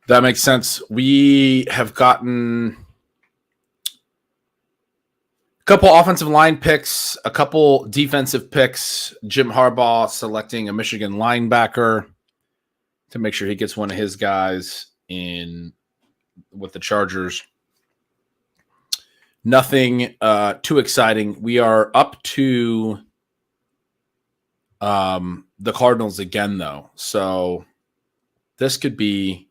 That makes sense. We have gotten a couple offensive line picks, a couple defensive picks. Jim Harbaugh selecting a Michigan linebacker to make sure he gets one of his guys with the Chargers. Nothing too exciting. We are up to the Cardinals again, though. So this could be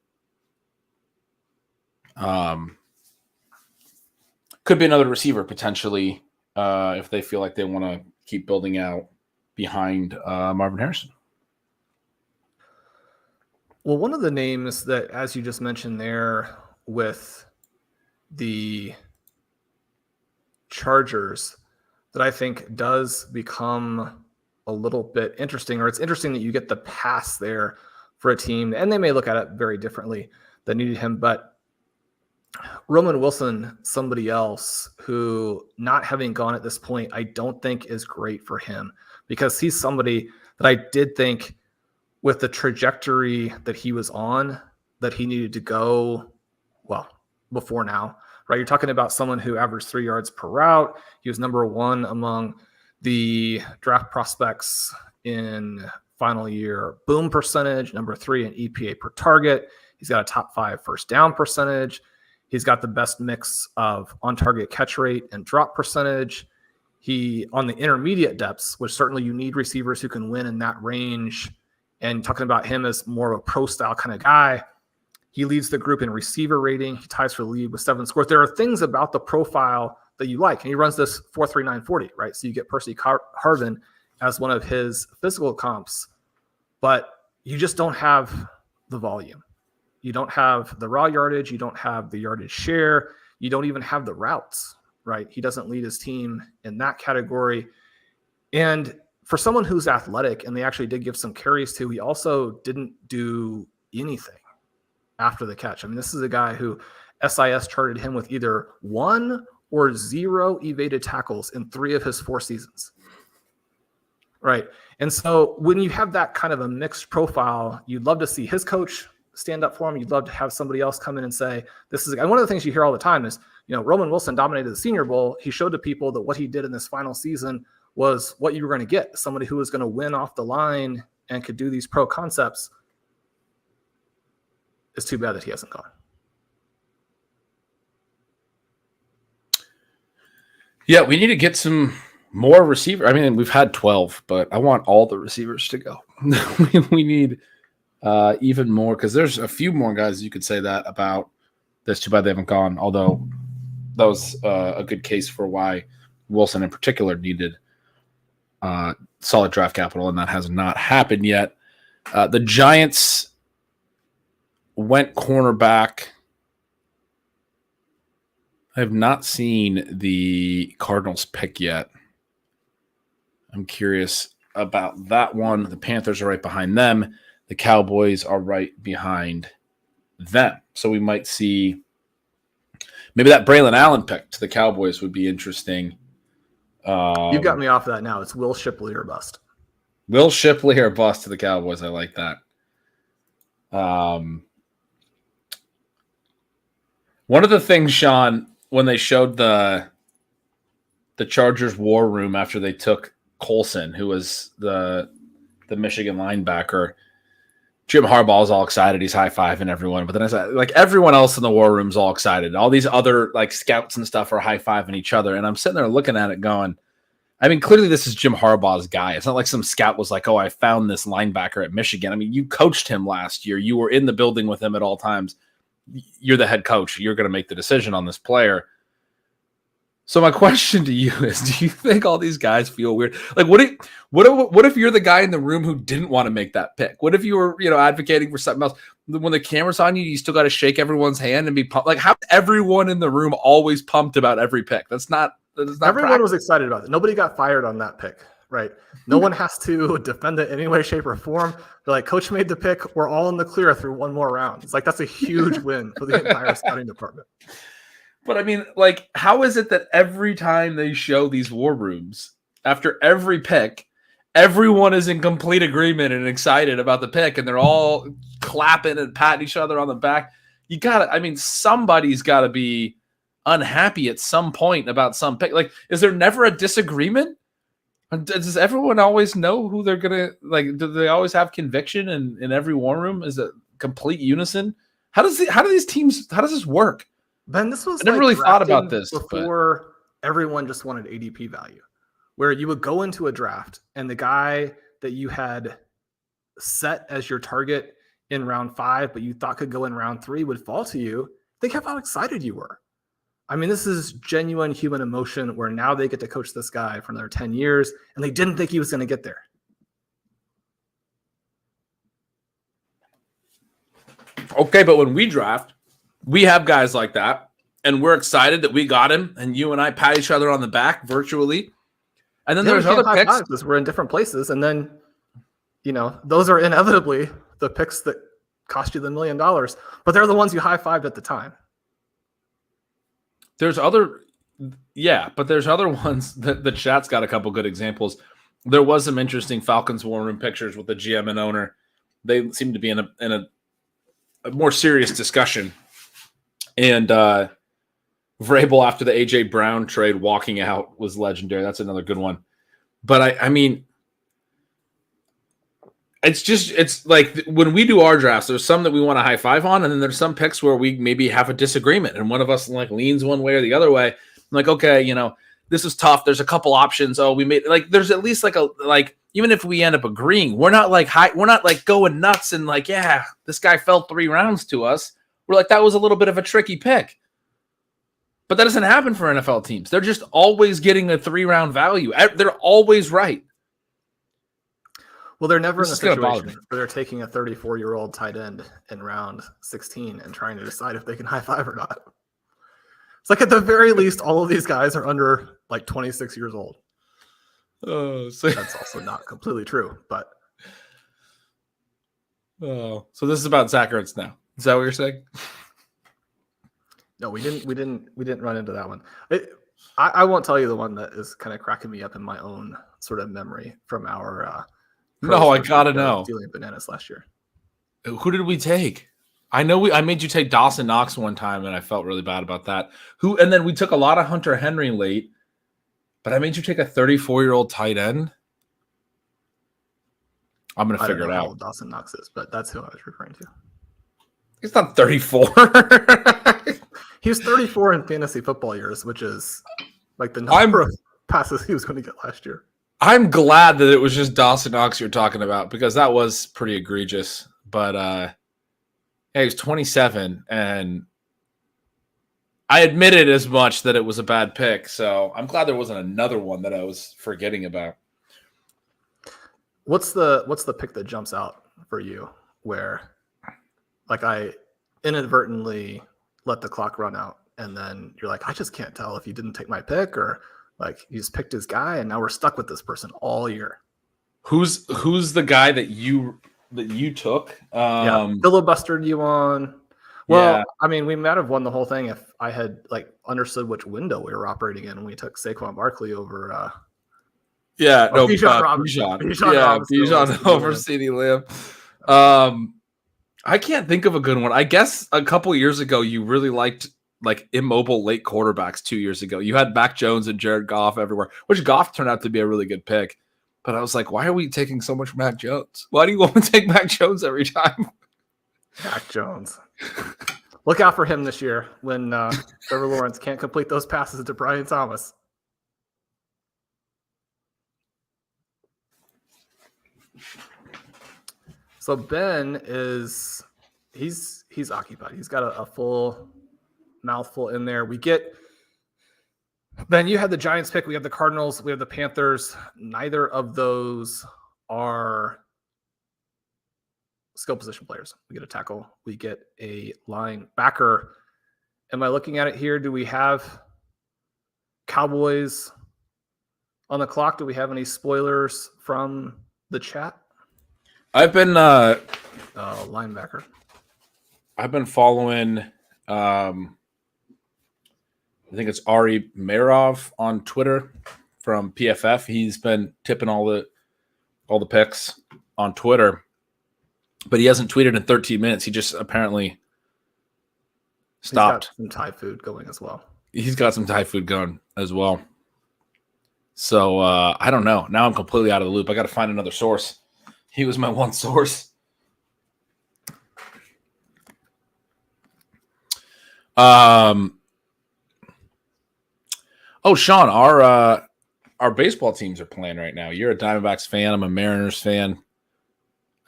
another receiver potentially if they feel like they want to keep building out behind Marvin Harrison. Well, one of the names that, as you just mentioned there with the Chargers, that I think does become a little bit interesting, or it's interesting that you get the pass there for a team, and they may look at it very differently, that needed him, but Roman Wilson, somebody else who, not having gone at this point, I don't think is great for him, because he's somebody that I did think, with the trajectory that he was on, that he needed to go, well, before now, right? You're talking about someone who averaged 3 yards per route. He was number one among the draft prospects in final year boom percentage, number 3 in EPA per target. He's got a top 5 first down percentage. He's got the best mix of on-target catch rate and drop percentage. He, on the intermediate depths, which certainly you need receivers who can win in that range, and talking about him as more of a pro-style kind of guy, he leads the group in receiver rating. He ties for the lead with 7 scores. There are things about the profile that you like, and he runs this 4.3940, right? So you get Percy Harvin as one of his physical comps, but you just don't have the volume. You don't have the raw yardage. You don't have the yardage share. You don't even have the routes, right? He doesn't lead his team in that category. And for someone who's athletic, and they actually did give some carries to, he also didn't do anything after the catch. I mean, this is a guy who SIS charted him with either 1 or 0 evaded tackles in 3 of his 4 seasons. Right. And so when you have that kind of a mixed profile, you'd love to see his coach stand up for him. You'd love to have somebody else come in and say, this is, and one of the things you hear all the time is, Roman Wilson dominated the Senior Bowl. He showed to people that what he did in this final season was what you were going to get, somebody who was going to win off the line and could do these pro concepts. It's too bad that he hasn't gone. Yeah, we need to get some more receiver. I mean, we've had 12, but I want all the receivers to go. We need even more, because there's a few more guys you could say that about. That's too bad they haven't gone, although that was a good case for why Wilson in particular needed solid draft capital, and that has not happened yet. The Giants went cornerback. I have not seen the Cardinals pick yet. I'm curious about that one. The Panthers are right behind them. The Cowboys are right behind them. So we might see maybe that Braylon Allen pick to the Cowboys would be interesting. You've got me off of that now. It's Will Shipley or bust. Will Shipley or bust to the Cowboys. I like that. One of the things, Sean, when they showed the Chargers war room after they took Colson, who was the Michigan linebacker, Jim Harbaugh's all excited. He's high-fiving everyone. But then I said, like, everyone else in the war room's all excited. All these other, like, scouts and stuff are high-fiving each other. And I'm sitting there looking at it going, I mean, clearly this is Jim Harbaugh's guy. It's not like some scout was like, oh, I found this linebacker at Michigan. I mean, you coached him last year. You were in the building with him at all times. You're the head coach. You're going to make the decision on this player. So my question to you is, do you think all these guys feel weird? Like, what if you're the guy in the room who didn't want to make that pick? What if you were, advocating for something else? When the camera's on you, you still got to shake everyone's hand and be pumped. Like, how is everyone in the room always pumped about every pick? That's not everyone was excited about it. Nobody got fired on that pick, right? No one has to defend it in any way, shape, or form. They're like, coach made the pick. We're all in the clear through one more round. It's like, that's a huge win for the entire scouting department. But I mean, like, how is it that every time they show these war rooms, after every pick, everyone is in complete agreement and excited about the pick, and they're all clapping and patting each other on the back? Somebody's got to be unhappy at some point about some pick. Like, is there never a disagreement? Does everyone always know who they're going to, like, do they always have conviction in every war room? Is it complete unison? How does this work? Ben, this was I never really thought about this before. Everyone just wanted ADP value, where you would go into a draft and the guy that you had set as your target in round 5, but you thought could go in round 3 would fall to you. Think of how excited you were. I mean, this is genuine human emotion where now they get to coach this guy for another 10 years, and they didn't think he was going to get there. Okay, but when we draft, we have guys like that, and we're excited that we got him, and you and I pat each other on the back virtually. And then there's other picks. Because we're in different places, and then, those are inevitably the picks that cost you the $1 million, but they're the ones you high-fived at the time. There's other ones that the chat's got a couple good examples. There was some interesting Falcons war room pictures with the GM and owner. They seem to be in a more serious discussion. And Vrabel, after the AJ Brown trade, walking out was legendary. That's another good one. But I mean, it's like when we do our drafts, there's some that we want to high five on, and then there's some picks where we maybe have a disagreement, and one of us like leans one way or the other way. I'm like, okay, this is tough. There's a couple options. Oh, we made there's at least even if we end up agreeing, we're not going nuts and like, yeah, this guy fell 3 rounds to us. We're like, that was a little bit of a tricky pick. But that doesn't happen for NFL teams. They're just always getting a 3-round value. They're always right. Well, they're never in a situation where they're taking a 34-year-old tight end in round 16 and trying to decide if they can high five or not. It's like at the very least, all of these guys are under 26 years old. Oh, so that's also not completely true, but. Oh, so this is about Zach Ertz now. Is that what you're saying? No, we didn't run into that one. I won't tell you the one that is kind of cracking me up in my own sort of memory from our. No, I gotta know. Dealing bananas last year. Who did we take? I know I made you take Dawson Knox one time, and I felt really bad about that. And then we took a lot of Hunter Henry late, but I made you take a 34-year-old tight end. I'm gonna figure it out. How old Dawson Knox is, but that's who I was referring to. He's not 34. He was 34 in fantasy football years, which is like the number of passes he was going to get last year. I'm glad that it was just Dawson Knox you're talking about, because that was pretty egregious. But he was 27, and I admitted as much that it was a bad pick. So I'm glad there wasn't another one that I was forgetting about. What's the pick that jumps out for you where I inadvertently let the clock run out, and then you're like, I just can't tell if you didn't take my pick or you just picked his guy, and now we're stuck with this person all year. Who's the guy that you took? Filibustered you on. Well, yeah. I mean, we might have won the whole thing if I had understood which window we were operating in when we took Saquon Barkley over. Bijan over CeeDee Lamb. I can't think of a good one. I guess a couple years ago, you really liked immobile late quarterbacks 2 years ago. You had Mac Jones and Jared Goff everywhere, which Goff turned out to be a really good pick. But I was like, why are we taking so much Mac Jones? Why do you want to take Mac Jones every time? Mac Jones. Look out for him this year when Trevor Lawrence can't complete those passes to Brian Thomas. So Ben he's occupied. He's got a full mouthful in there. Ben, you had the Giants pick. We have the Cardinals. We have the Panthers. Neither of those are skill position players. We get a tackle. We get a linebacker. Am I looking at it here? Do we have Cowboys on the clock? Do we have any spoilers from the chat? I've been linebacker. I've been following I think it's Ari Merov on Twitter from PFF. He's been tipping all the picks on Twitter, but he hasn't tweeted in 13 minutes. He just apparently stopped. He's got some Thai food going as well. He's got some Thai food going as well. So I don't know. Now I'm completely out of the loop. I got to find another source. He was my one source. Oh, Sean, our baseball teams are playing right now. You're a Diamondbacks fan. I'm a Mariners fan.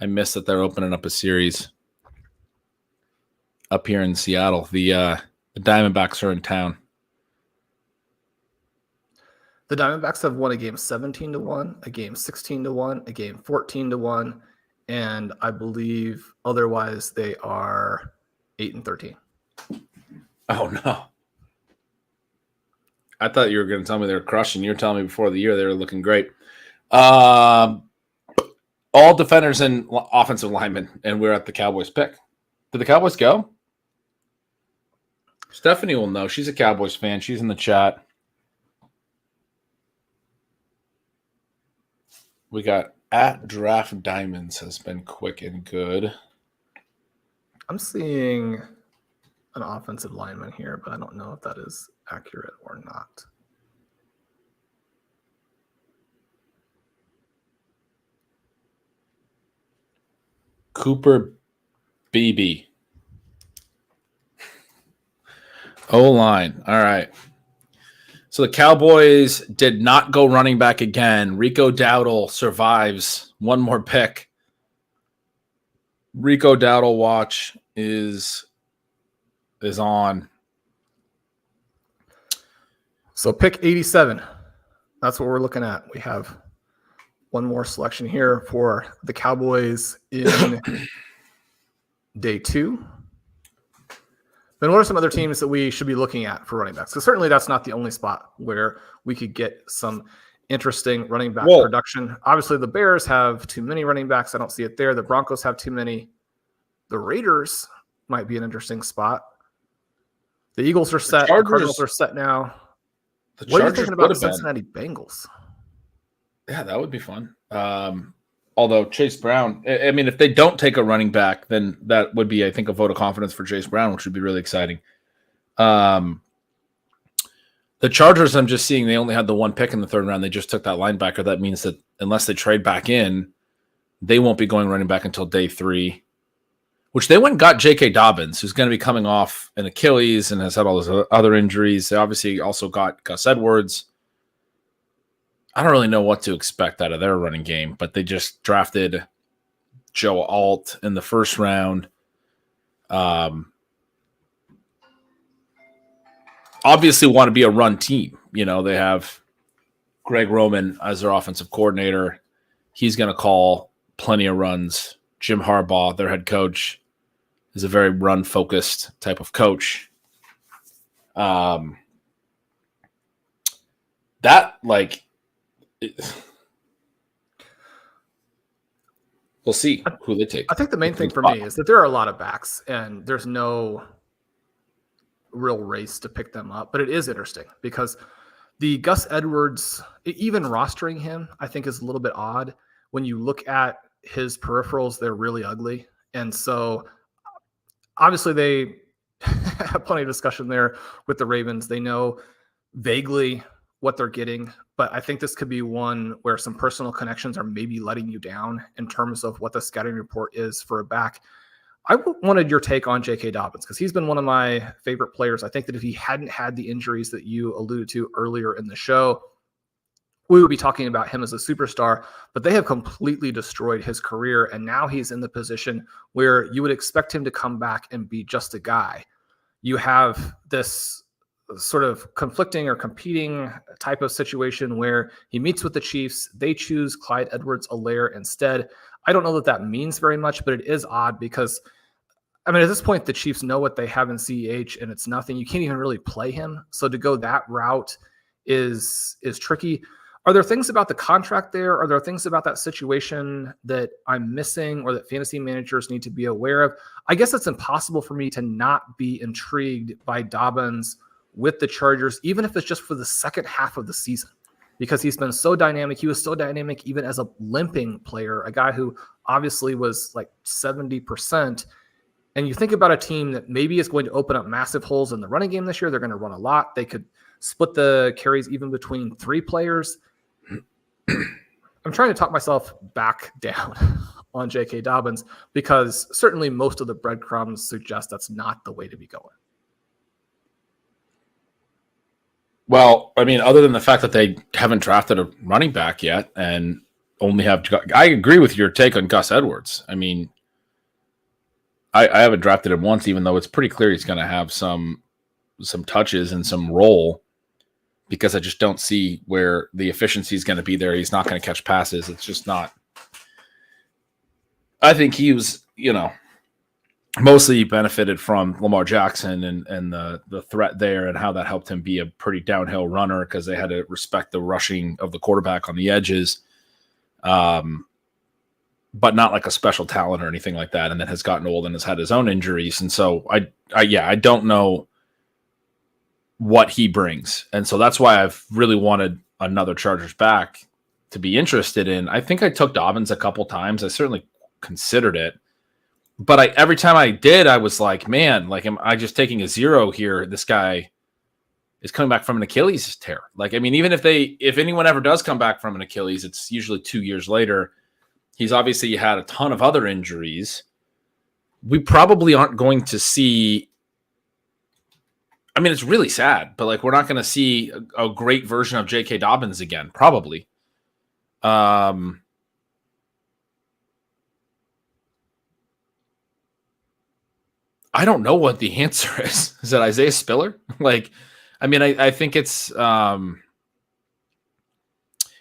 I miss that they're opening up a series up here in Seattle. The Diamondbacks are in town. The Diamondbacks have won a game 17-1, a game 16-1, a game 14-1, and I believe otherwise they are 8-13. Oh no. I thought you were going to tell me they were crushing. You were telling me before the year they were looking great. All defenders and offensive linemen, and we're at the Cowboys pick. Did the Cowboys go? Stephanie will know. She's a Cowboys fan. She's in the chat. We got at Draft Diamonds has been quick and good. I'm seeing an offensive lineman here, but I don't know if that is accurate or not. Cooper Beebe. O-line. All right. So the Cowboys did not go running back again. Rico Dowdle survives one more pick. Rico Dowdle watch is on. So pick 87. That's what we're looking at. We have one more selection here for the Cowboys in day 2. Then what are some other teams that we should be looking at for running backs? Because certainly that's not the only spot where we could get some interesting running back production. Obviously, the Bears have too many running backs. I don't see it there. The Broncos have too many. The Raiders might be an interesting spot. The Eagles are set. The Cardinals are set now. What are you thinking about the Cincinnati Bengals? Yeah, that would be fun. Although Chase Brown, I mean, if they don't take a running back, then that would be, I think, a vote of confidence for Chase Brown, which would be really exciting. The Chargers, I'm just seeing they only had the one pick in the third round. They just took that linebacker. That means that unless they trade back in, they won't be going running back until day 3, which they went and got J.K. Dobbins, who's going to be coming off an Achilles and has had all those other injuries. They obviously also got Gus Edwards. I don't really know what to expect out of their running game, but they just drafted Joe Alt in the first round. Obviously want to be a run team. You know, they have Greg Roman as their offensive coordinator. He's going to call plenty of runs. Jim Harbaugh, their head coach, is a very run-focused type of coach. We'll see who they take. I think the main thing for me is that there are a lot of backs, and there's no real race to pick them up. But it is interesting because the Gus Edwards, even rostering him, I think is a little bit odd. When you look at his peripherals, they're really ugly. And so obviously they have plenty of discussion there with the Ravens. They know vaguely what they're getting, but I think this could be one where some personal connections are maybe letting you down in terms of what the scouting report is for a back. I wanted your take on J.K. Dobbins because he's been one of my favorite players. I think that if he hadn't had the injuries that you alluded to earlier in the show, we would be talking about him as a superstar, but they have completely destroyed his career. And now he's in the position where you would expect him to come back and be just a guy. You have this sort of conflicting or competing type of situation where he meets with the Chiefs. They choose Clyde Edwards-Helaire instead. I don't know that means very much, but it is odd because, I mean, at this point, the Chiefs know what they have in CEH and it's nothing. You can't even really play him. So to go that route is tricky. Are there things about the contract there? Are there things about that situation that I'm missing or that fantasy managers need to be aware of? I guess it's impossible for me to not be intrigued by Dobbins with the Chargers, even if it's just for the second half of the season, because he's been so dynamic. He was so dynamic even as a limping player, a guy who obviously was like 70%. And you think about a team that maybe is going to open up massive holes in the running game this year. They're going to run a lot. They could split the carries even between three players. I'm trying to talk myself back down on J.K. Dobbins because certainly most of the breadcrumbs suggest that's not the way to be going. Well, I mean, other than the fact that they haven't drafted a running back yet and only have – I agree with your take on Gus Edwards. I mean, I haven't drafted him once, even though it's pretty clear he's going to have some touches and some role, because I just don't see where the efficiency is going to be there. He's not going to catch passes. It's just not. I think he was, mostly benefited from Lamar Jackson and the threat there and how that helped him be a pretty downhill runner because they had to respect the rushing of the quarterback on the edges, but not like a special talent or anything like that. And then has gotten old and has had his own injuries. And so I don't know what he brings. And so that's why I've really wanted another Chargers back to be interested in. I think I took Dobbins a couple times. I certainly considered it, but every time I did, I was like, man, like, am I just taking a zero here? This guy is coming back from an Achilles tear. Like, I mean, even if anyone ever does come back from an Achilles, it's usually 2 years later. He's obviously had a ton of other injuries. We probably aren't going to see, I mean, it's really sad, but like, we're not going to see a great version of J.K. Dobbins again, probably. I don't know what the answer is. Is it Isaiah Spiller? Like, I mean, I think it's a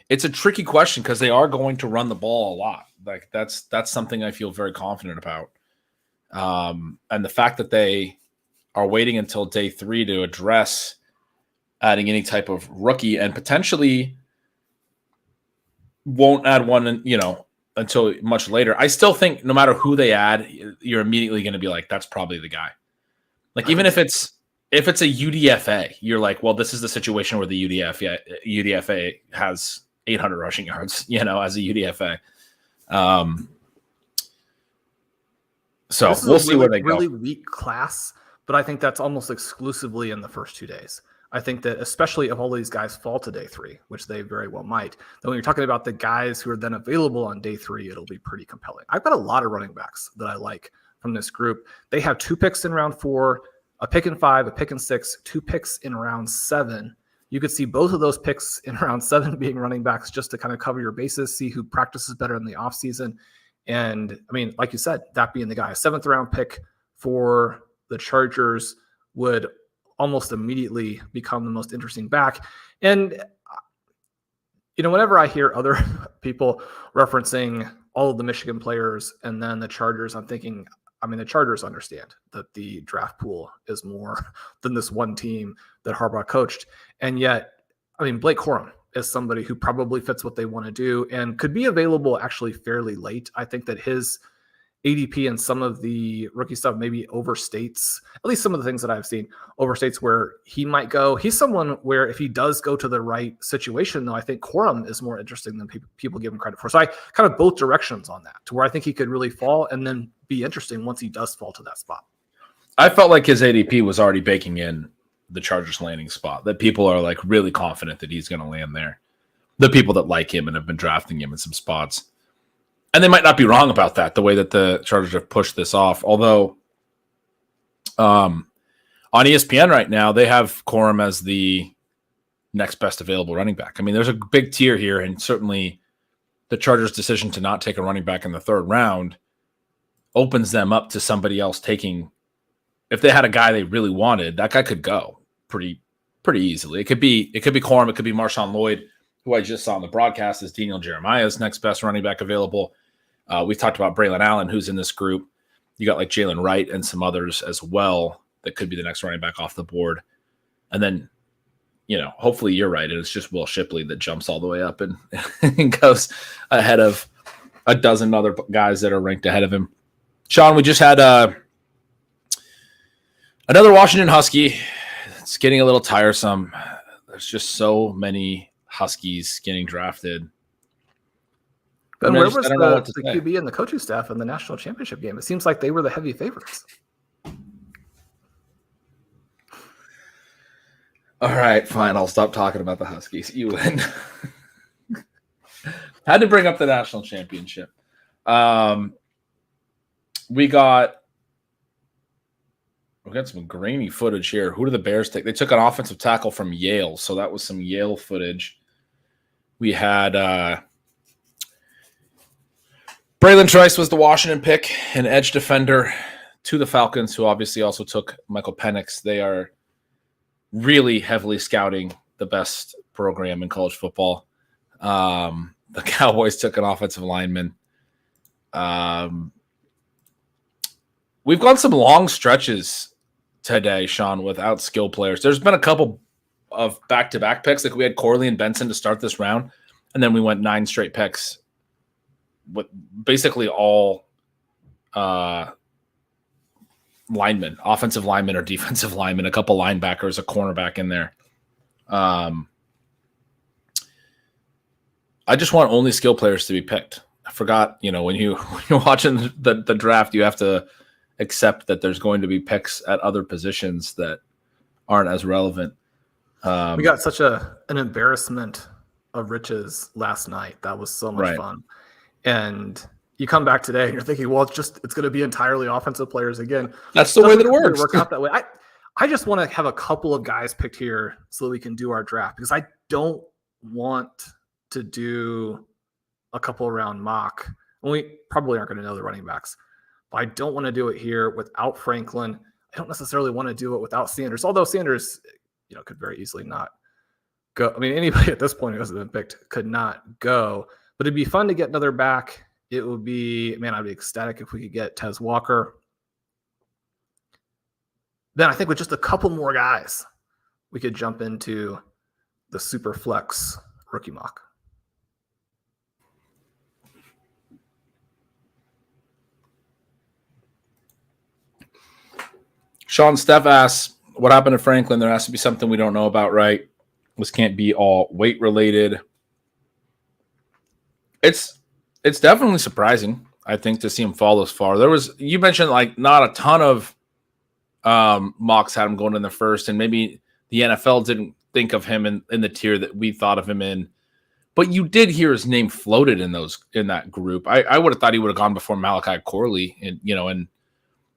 tricky question because they are going to run the ball a lot. Like that's something I feel very confident about. And the fact that they are waiting until day 3 to address adding any type of rookie and potentially won't add one, until much later. I still think no matter who they add, you're immediately going to be like, that's probably the guy. Like, even if it's a UDFA, you're like, well, this is the situation where the UDFA has 800 rushing yards, as a UDFA. So we'll see where they go. Really weak class, but I think that's almost exclusively in the first 2 days. I think that especially if all these guys fall to day 3, which they very well might, then when you're talking about the guys who are then available on day 3, it'll be pretty compelling. I've got a lot of running backs that I like from this group. They have 2 picks in round 4, a pick in 5, a pick in 6, 2 picks in round 7. You could see both of those picks in round 7 being running backs just to kind of cover your bases, see who practices better in the offseason. And I mean, like you said, that being the guy, a 7th round pick for the Chargers would almost immediately become the most interesting back. And, whenever I hear other people referencing all of the Michigan players and then the Chargers, I'm thinking, I mean, the Chargers understand that the draft pool is more than this one team that Harbaugh coached. And yet, I mean, Blake Corum is somebody who probably fits what they want to do and could be available actually fairly late. I think that his ADP and some of the rookie stuff maybe overstates, at least some of the things that I've seen, overstates where he might go. He's someone where if he does go to the right situation, though, I think Corum is more interesting than people give him credit for. So I kind of both directions on that, to where I think he could really fall and then be interesting once he does fall to that spot. I felt like his ADP was already baking in the Chargers landing spot, that people are like really confident that he's going to land there. The people that like him and have been drafting him in some spots. And they might not be wrong about that, the way that the Chargers have pushed this off. Although on ESPN right now, they have Corum as the next best available running back. I mean, there's a big tier here, and certainly the Chargers' decision to not take a running back in the third round opens them up to somebody else taking. If they had a guy they really wanted, that guy could go pretty easily. It could be Corum, it could be MarShawn Lloyd, who I just saw on the broadcast as Daniel Jeremiah's next best running back available. We've talked about Braylon Allen, who's in this group. You got like Jalen Wright and some others as well that could be the next running back off the board. And then, hopefully you're right. And it's just Will Shipley that jumps all the way up and, and goes ahead of a dozen other guys that are ranked ahead of him. Shawn, we just had another Washington Husky. It's getting a little tiresome. There's just so many Huskies getting drafted. But where was the QB and the coaching staff in the national championship game? It seems like they were the heavy favorites. All right, fine. I'll stop talking about the Huskies. You win. Had to bring up the national championship. We got some grainy footage here. Who did the Bears take? They took an offensive tackle from Yale, so that was some Yale footage. We had Braylon Trice was the Washington pick, an edge defender to the Falcons, who obviously also took Michael Penix. They are really heavily scouting the best program in college football. The Cowboys took an offensive lineman. We've gone some long stretches today, Shawn, without skill players. There's been a couple of back-to-back picks. Like we had Corley and Benson to start this round, and then we went 9 straight picks with basically all linemen, offensive linemen or defensive linemen, a couple linebackers, a cornerback in there. I just want only skill players to be picked. I forgot, when you're watching the draft, you have to accept that there's going to be picks at other positions that aren't as relevant. We got such an embarrassment of riches last night. That was so much fun. And you come back today and you're thinking, well, it's going to be entirely offensive players again. That's the way that it works. Work out that way. I just want to have a couple of guys picked here so that we can do our draft, because I don't want to do a couple round mock. And we probably aren't going to know the running backs, but I don't want to do it here without Franklin. I don't necessarily want to do it without Sanders, although Sanders, could very easily not go. I mean, anybody at this point who hasn't been picked could not go, but it'd be fun to get another back. It would be, I'd be ecstatic if we could get Tez Walker. Then I think with just a couple more guys, we could jump into the super flex rookie mock. Sean Steph asks, what happened to Franklin? There has to be something we don't know about, right? This can't be all weight related. It's definitely surprising, I think, to see him fall this far. You mentioned like not a ton of mocks had him going in the first, and maybe the NFL didn't think of him in the tier that we thought of him in. But you did hear his name floated in that group. I would have thought he would have gone before Malachi Corley,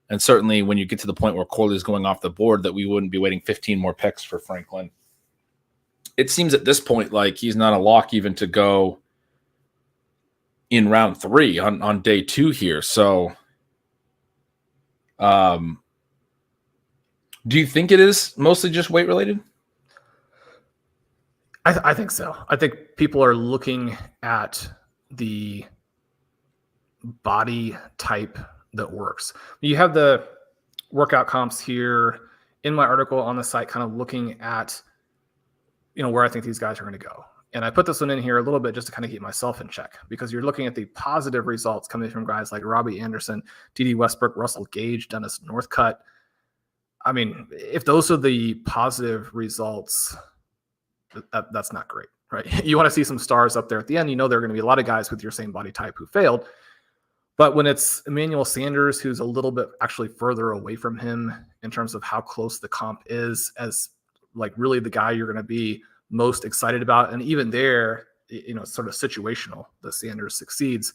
and certainly when you get to the point where Corley is going off the board, that we wouldn't be waiting 15 more picks for Franklin. It seems at this point like he's not a lock even to go in round 3 on day 2 here. So do you think it is mostly just weight related? I think so. I think people are looking at the body type that works. You have the workout comps here in my article on the site, kind of looking at, where I think these guys are going to go. And I put this one in here a little bit just to kind of keep myself in check, because you're looking at the positive results coming from guys like Robbie Anderson, D.D. Westbrook, Russell Gage, Dennis Northcutt. I mean, if those are the positive results, that's not great, right? You want to see some stars up there at the end. There are going to be a lot of guys with your same body type who failed. But when it's Emmanuel Sanders, who's a little bit actually further away from him in terms of how close the comp is, as like really the guy you're going to be most excited about. And even there, sort of situational, the Sanders succeeds.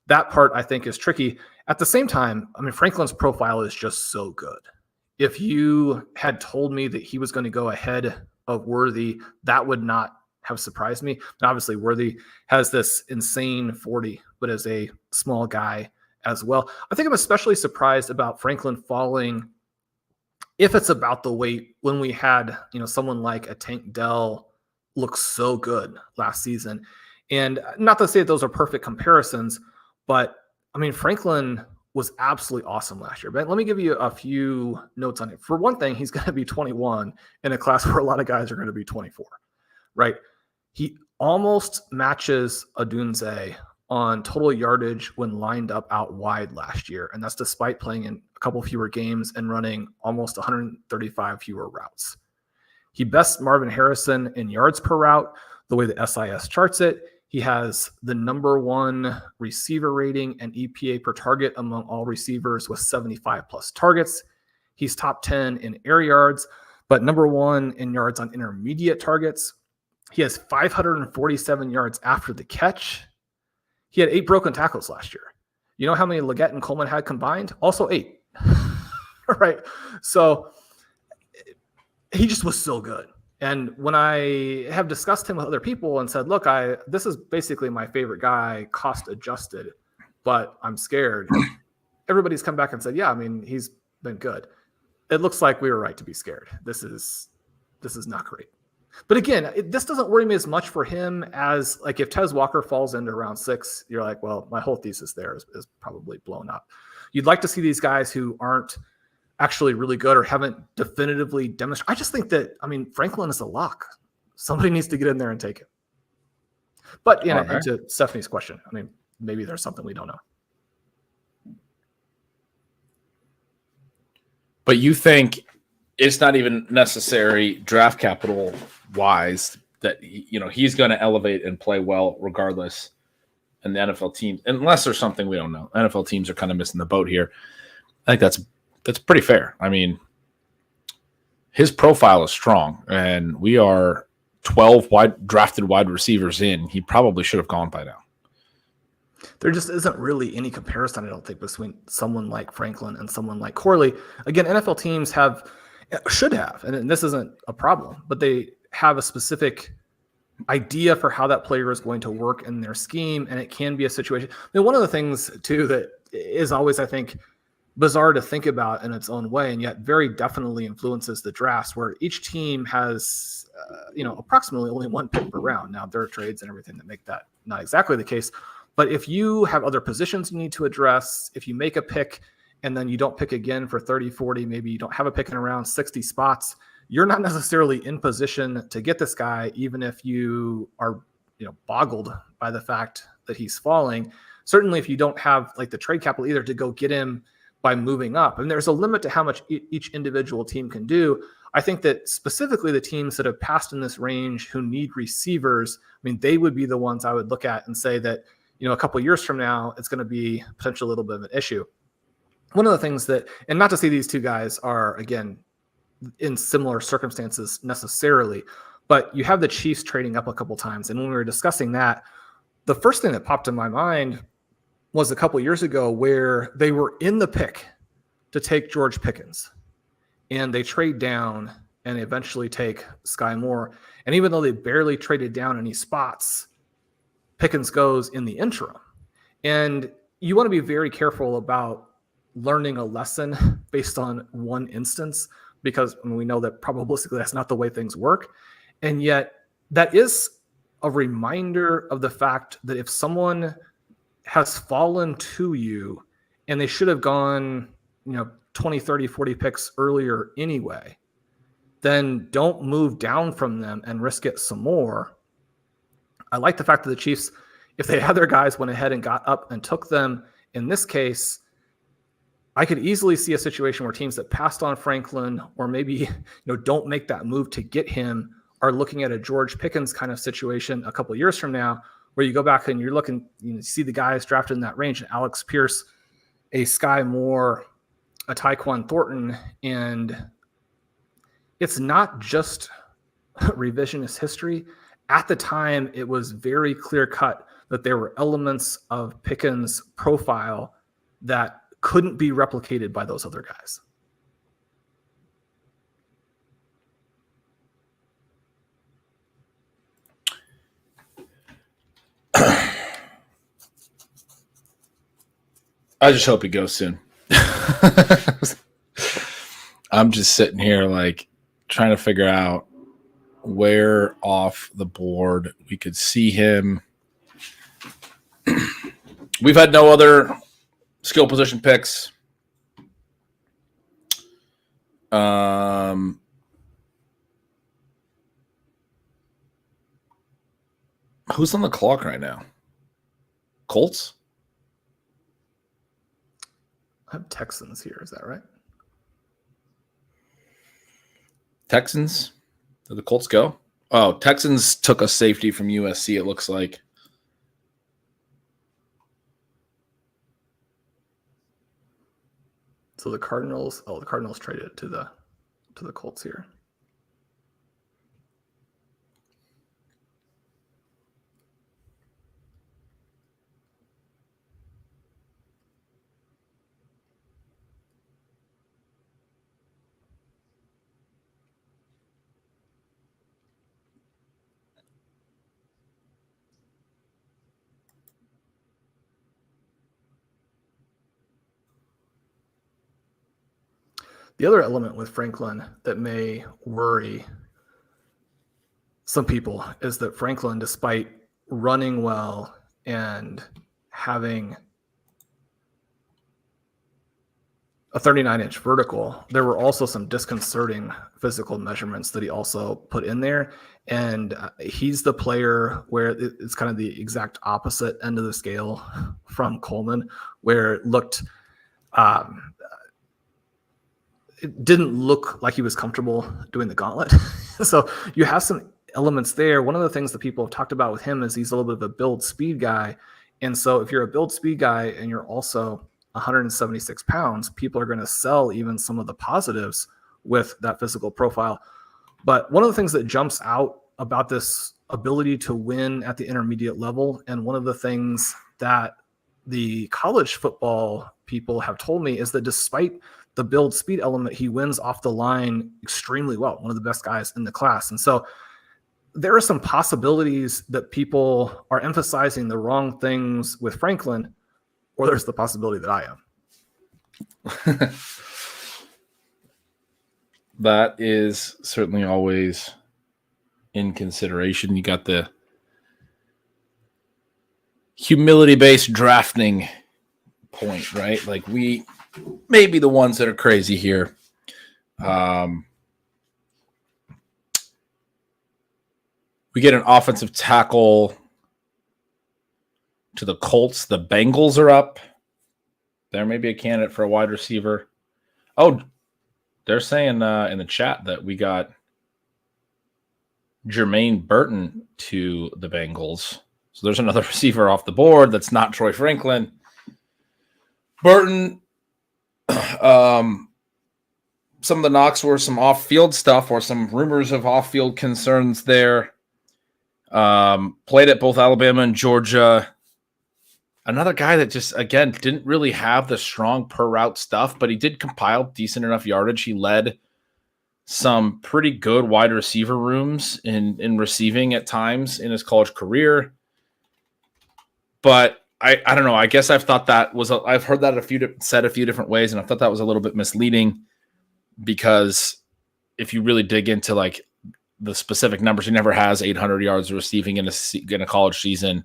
That part I think is tricky. At the same time, I mean, Franklin's profile is just so good. If you had told me that he was going to go ahead of Worthy, that would not have surprised me. And obviously, Worthy has this insane 40, but as a small guy as well. I think I'm especially surprised about Franklin falling, if it's about the weight, when we had, someone like a Tank Dell look so good last season. And not to say that those are perfect comparisons, but I mean, Franklin was absolutely awesome last year. But let me give you a few notes on it. For one thing, he's going to be 21 in a class where a lot of guys are going to be 24, right? He almost matches Odunze on total yardage when lined up out wide last year. And that's despite playing in a couple fewer games and running almost 135 fewer routes. He bests Marvin Harrison in yards per route, the way the SIS charts it. He has the number 1 receiver rating and EPA per target among all receivers with 75 plus targets. He's top 10 in air yards, but number 1 in yards on intermediate targets. He has 547 yards after the catch. He had 8 broken tackles last year. You know how many Leggett and Coleman had combined? Also 8. Right? So he just was so good. And when I have discussed him with other people and said, look, this is basically my favorite guy, cost adjusted, but I'm scared. Everybody's come back and said, yeah, I mean, he's been good. It looks like we were right to be scared. This is not great. But again, this doesn't worry me as much for him as like if Tez Walker falls into round 6, you're like, well, my whole thesis there is probably blown up. You'd like to see these guys who aren't actually really good or haven't definitively demonstrated. I just think that, I mean, Franklin is a lock. Somebody needs to get in there and take it. But to Stephanie's question, I mean, maybe there's something we don't know. But you think it's not even necessary draft capital wise that he's going to elevate and play well regardless. And the NFL teams, unless there's something we don't know, NFL teams are kind of missing the boat here. I think that's pretty fair. I mean, his profile is strong, and we are 12 drafted wide receivers in. He probably should have gone by now. There just isn't really any comparison, I don't think, between someone like Franklin and someone like Corley. Again, NFL teams should have, and this isn't a problem, but they have a specific idea for how that player is going to work in their scheme, and it can be a situation. I mean, one of the things, too, that is always, I think, bizarre to think about in its own way, and yet very definitely influences the drafts, where each team has, approximately only 1 pick per round. Now, there are trades and everything that make that not exactly the case. But if you have other positions you need to address, if you make a pick and then you don't pick again for 30, 40, maybe you don't have a pick in around 60 spots, you're not necessarily in position to get this guy, even if you are, boggled by the fact that he's falling. Certainly if you don't have like the trade capital either to go get him by moving up. And there's a limit to how much each individual team can do. I think that specifically the teams that have passed in this range who need receivers, I mean, they would be the ones I would look at and say that, a couple of years from now, it's going to be potentially a little bit of an issue. One of the things that, and not to say these two guys are, again, in similar circumstances necessarily, but you have the Chiefs trading up a couple times. And when we were discussing that, the first thing that popped in my mind was a couple years ago where they were in the pick to take George Pickens, and they trade down and eventually take Sky Moore. And even though they barely traded down any spots, Pickens goes in the interim. And you want to be very careful about learning a lesson based on one instance, because we know that probabilistically that's not the way things work. And yet that is a reminder of the fact that if someone has fallen to you and they should have gone, 20, 30, 40 picks earlier anyway, then don't move down from them and risk it some more. I like the fact that the Chiefs, if they had their guys, went ahead and got up and took them. In this case, I could easily see a situation where teams that passed on Franklin or maybe don't make that move to get him are looking at a George Pickens kind of situation a couple of years from now, where you go back and you're looking, see the guys drafted in that range, and Alex Pierce, a Sky Moore, a Tyquan Thornton, and it's not just revisionist history. At the time, it was very clear cut that there were elements of Pickens' profile that couldn't be replicated by those other guys. I just hope he goes soon. I'm just sitting here like trying to figure out where off the board we could see him. We've had no other skill position picks. Who's on the clock right now? Colts? I have Texans here. Is that right? Texans? Did the Colts go? Oh, Texans took a safety from USC, it looks like. So the Cardinals traded to the Colts here. The other element with Franklin that may worry some people is that Franklin, despite running well and having a 39-inch vertical, there were also some disconcerting physical measurements that he also put in there. And he's the player where it's kind of the exact opposite end of the scale from Coleman, where it looked it didn't look like he was comfortable doing the gauntlet. So you have some elements there. One of the things that people have talked about with him is he's a little bit of a build speed guy. And so if you're a build speed guy and you're also 176 pounds, people are going to sell even some of the positives with that physical profile. But one of the things that jumps out about this ability to win at the intermediate level, and one of the things that the college football people have told me, is that despite the build speed element, he wins off the line extremely well, one of the best guys in the class. And so there are some possibilities that people are emphasizing the wrong things with Franklin, or there's the possibility that I am. That is certainly always in consideration. You got the humility-based drafting point, right? Like, we may be the ones that are crazy here. We get an offensive tackle to the Colts. The Bengals are up. There may be a candidate for a wide receiver. Oh, they're saying in the chat that we got Jermaine Burton to the Bengals. So there's another receiver off the board that's not Troy Franklin. Burton, some of the knocks were some off-field stuff or some rumors of off-field concerns there. Played at both Alabama and Georgia. Another guy that just, again, didn't really have the strong per route stuff, but he did compile decent enough yardage. He led some pretty good wide receiver rooms in receiving at times in his college career. But I don't know. I guess I've thought that was I've heard that said a few different ways, and I thought that was a little bit misleading, because if you really dig into like the specific numbers, he never has 800 yards receiving in a college season.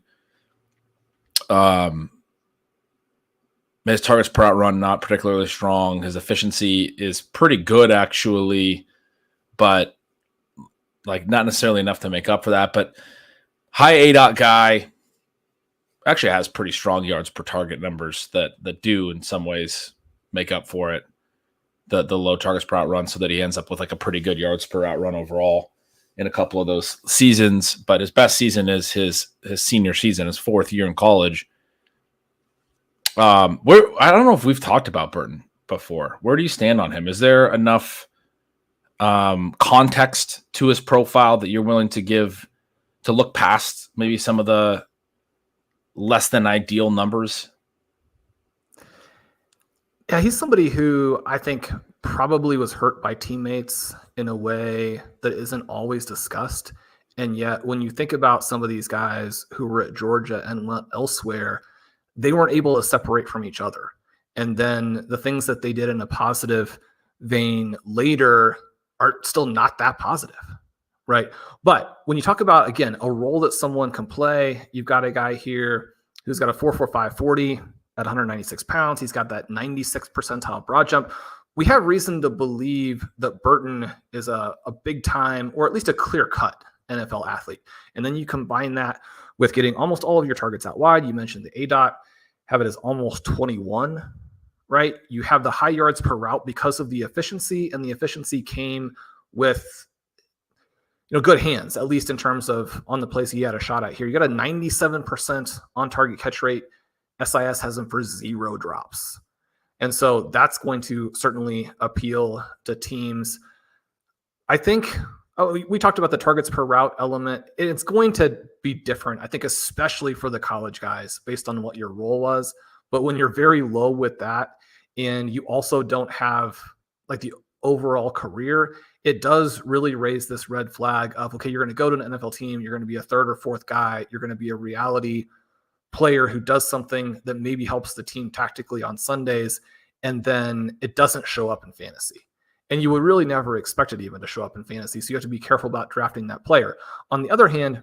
His targets per out run not particularly strong. His efficiency is pretty good actually, but like not necessarily enough to make up for that. But high ADOT guy actually has pretty strong yards per target numbers that do in some ways make up for it. The low targets per out run, so that he ends up with like a pretty good yards per out run overall in a couple of those seasons. But his best season is his senior season, his fourth year in college. I don't know if we've talked about Burton before. Where do you stand on him? Is there enough context to his profile that you're willing to give to look past maybe some of the less than ideal numbers? Yeah, he's somebody who I think probably was hurt by teammates in a way that isn't always discussed. And yet, when you think about some of these guys who were at Georgia and went elsewhere, they weren't able to separate from each other. And then the things that they did in a positive vein later are still not that positive, right? But when you talk about, again, a role that someone can play, you've got a guy here who's got a 4.45 40 at 196 pounds. He's got that 96th percentile broad jump. We have reason to believe that Burton is a big time, or at least a clear cut NFL athlete. And then you combine that with getting almost all of your targets out wide. You mentioned the ADOT, have it as almost 21, right? You have the high yards per route because of the efficiency, and the efficiency came with good hands, at least in terms of on the plays he had a shot at here. You got a 97% on target catch rate. SIS has him for 0 drops. And so that's going to certainly appeal to teams. I think we talked about the targets per route element. It's going to be different, I think, especially for the college guys based on what your role was. But when you're very low with that, and you also don't have like the overall career, it does really raise this red flag of, okay, you're going to go to an NFL team, you're going to be a third or fourth guy, you're going to be a reality player who does something that maybe helps the team tactically on Sundays, and then it doesn't show up in fantasy. And you would really never expect it even to show up in fantasy. So you have to be careful about drafting that player. On the other hand,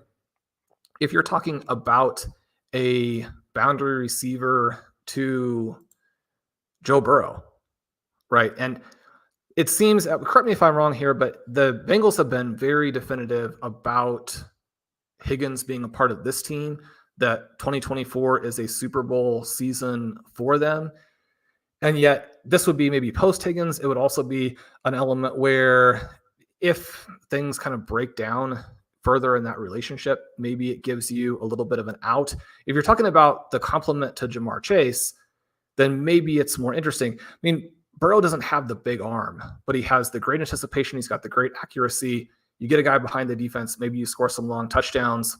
if you're talking about a boundary receiver to Joe Burrow, right? And it seems, correct me if I'm wrong here, but the Bengals have been very definitive about Higgins being a part of this team, that 2024 is a Super Bowl season for them. And yet this would be maybe post Higgins. It would also be an element where if things kind of break down further in that relationship, maybe it gives you a little bit of an out. If you're talking about the complement to Jamar Chase, then maybe it's more interesting. I mean, Burrow doesn't have the big arm, but he has the great anticipation. He's got the great accuracy. You get a guy behind the defense, maybe you score some long touchdowns.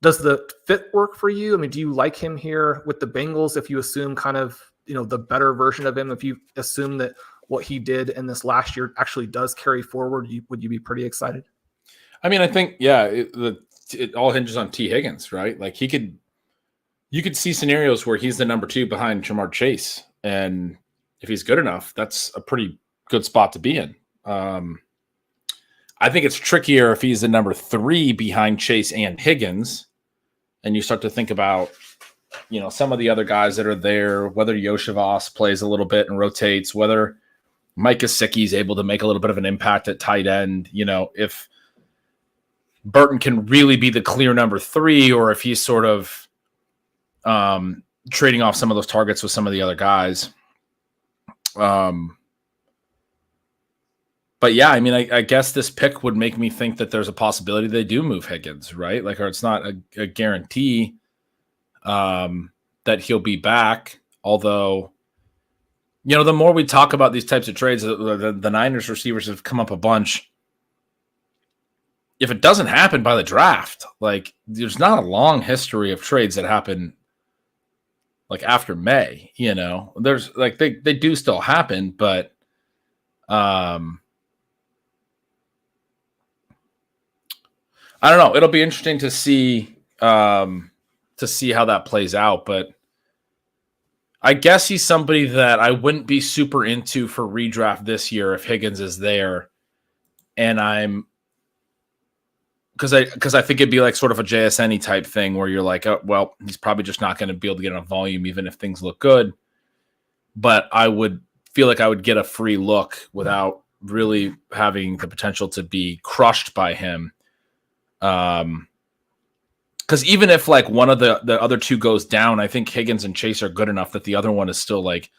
Does the fit work for you? I mean, do you like him here with the Bengals if you assume kind of, the better version of him? If you assume that what he did in this last year actually does carry forward, would you be pretty excited? I mean, I think, yeah, it all hinges on T. Higgins, right? Like you could see scenarios where he's the number 2 behind Jamar Chase. And if he's good enough, that's a pretty good spot to be in. I think it's trickier if he's the number 3 behind Chase and Higgins. And you start to think about, some of the other guys that are there, whether Yoshivas plays a little bit and rotates, whether Mike Gesicki is able to make a little bit of an impact at tight end, if Burton can really be the clear number 3, or if he's sort of trading off some of those targets with some of the other guys. But yeah, I mean, I guess this pick would make me think that there's a possibility they do move Higgins, right? Like, or it's not a guarantee that he'll be back. Although, the more we talk about these types of trades, the Niners receivers have come up a bunch. If it doesn't happen by the draft, like, there's not a long history of trades that happen like after May, there's like, they do still happen, but I don't know. It'll be interesting to see how that plays out. But I guess he's somebody that I wouldn't be super into for redraft this year if Higgins is there. And because I think it'd be like sort of a JSN type thing where you're like, oh, well, he's probably just not going to be able to get enough volume even if things look good. But I would feel like I would get a free look without really having the potential to be crushed by him. Because even if like one of the other 2 goes down, I think Higgins and Chase are good enough that the other one is still like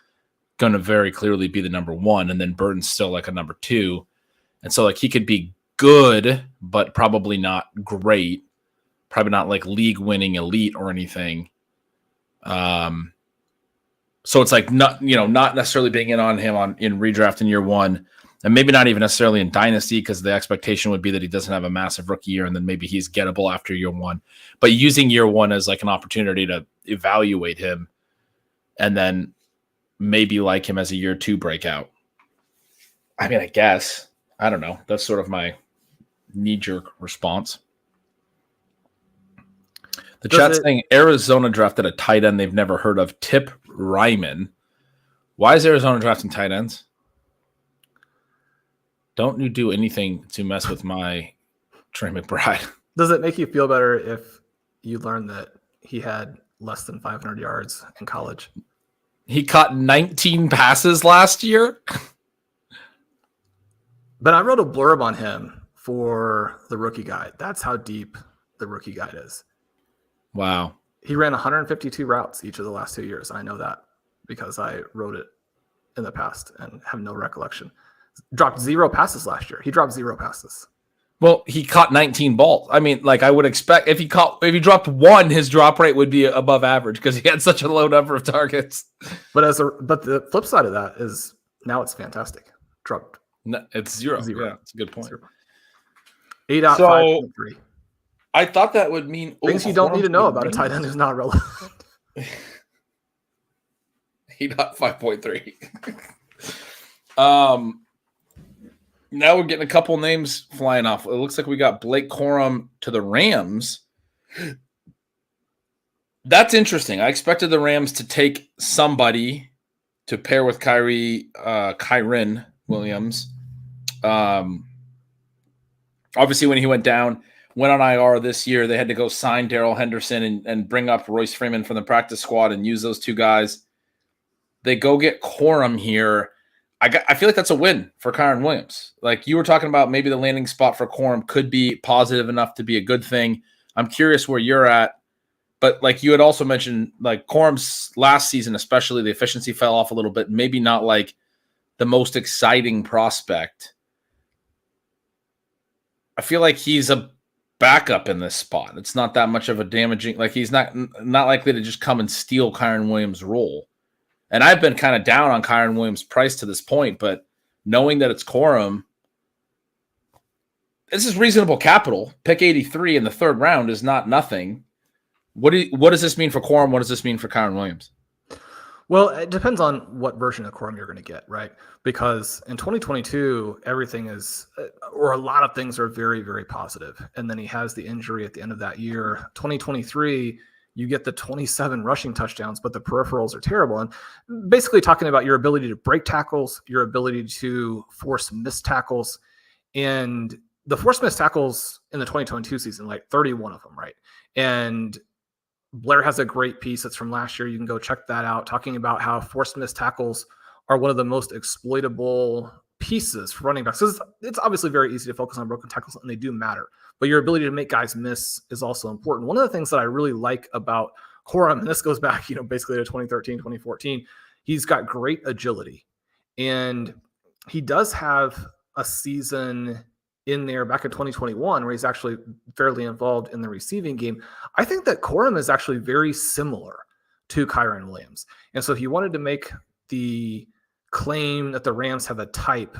going to very clearly be the number 1, and then Burton's still like a number 2, and so like he could be good, but probably not great, probably not like league winning elite or anything. So it's like not necessarily being in on him in redraft in year 1. And maybe not even necessarily in Dynasty, because the expectation would be that he doesn't have a massive rookie year and then maybe he's gettable after year one. But using year one as like an opportunity to evaluate him and then maybe like him as a year two breakout. I mean, I guess. I don't know. That's sort of my knee-jerk response. The chat's saying Arizona drafted a tight end they've never heard of, Tip Ryman. Why is Arizona drafting tight ends? Don't you do anything to mess with my Trey McBride. Does it make you feel better if you learn that he had less than 500 yards in college? He caught 19 passes last year. But I wrote a blurb on him for the rookie guide. That's how deep the rookie guide is. Wow. He ran 152 routes each of the last 2 years. I know that because I wrote it in the past and have no recollection. Dropped 0 passes last year. He dropped 0 passes. Well, he caught 19 balls. I mean, like I would expect if he dropped 1, his drop rate would be above average because he had such a low number of targets. But the flip side of that is now it's fantastic. Dropped. No, it's 0. Yeah, it's a good point. 8 out of 5.3. I thought that would mean things you don't need to know about a tight end is not relevant. He got 5.3. Now we're getting a couple names flying off. It looks like we got Blake Corum to the Rams. That's interesting. I expected the Rams to take somebody to pair with Kyren Williams. Obviously, when he went down, went on IR this year, they had to go sign Darrell Henderson and bring up Royce Freeman from the practice squad and use those two guys. They go get Corum here. I feel like that's a win for Kyren Williams. Like you were talking about, maybe the landing spot for Corum could be positive enough to be a good thing. I'm curious where you're at. But like you had also mentioned, like Corum's last season, especially the efficiency fell off a little bit. Maybe not like the most exciting prospect. I feel like he's a backup in this spot. It's not that much of a damaging. Like he's not likely to just come and steal Kyren Williams' role. And I've been kind of down on Kyren Williams' price to this point, but knowing that it's Corum, this is reasonable capital. Pick 83 in the 3rd round is not nothing. What does this mean for Corum? What does this mean for Kyren Williams? Well, it depends on what version of Corum you're going to get, right? Because in 2022, everything is, or a lot of things are very, very positive. And then he has the injury at the end of that year. 2023, you get the 27 rushing touchdowns, but the peripherals are terrible. And basically talking about your ability to break tackles, your ability to force missed tackles. And the forced missed tackles in the 2022 season, like 31 of them, right? And Blair has a great piece that's from last year. You can go check that out, talking about how forced missed tackles are one of the most exploitable pieces for running backs. It's obviously very easy to focus on broken tackles, and they do matter. But your ability to make guys miss is also important. One of the things that I really like about Corum, and this goes back, basically to 2013, 2014, he's got great agility. And he does have a season in there back in 2021 where he's actually fairly involved in the receiving game. I think that Corum is actually very similar to Kyren Williams. And so if you wanted to make the claim that the Rams have a type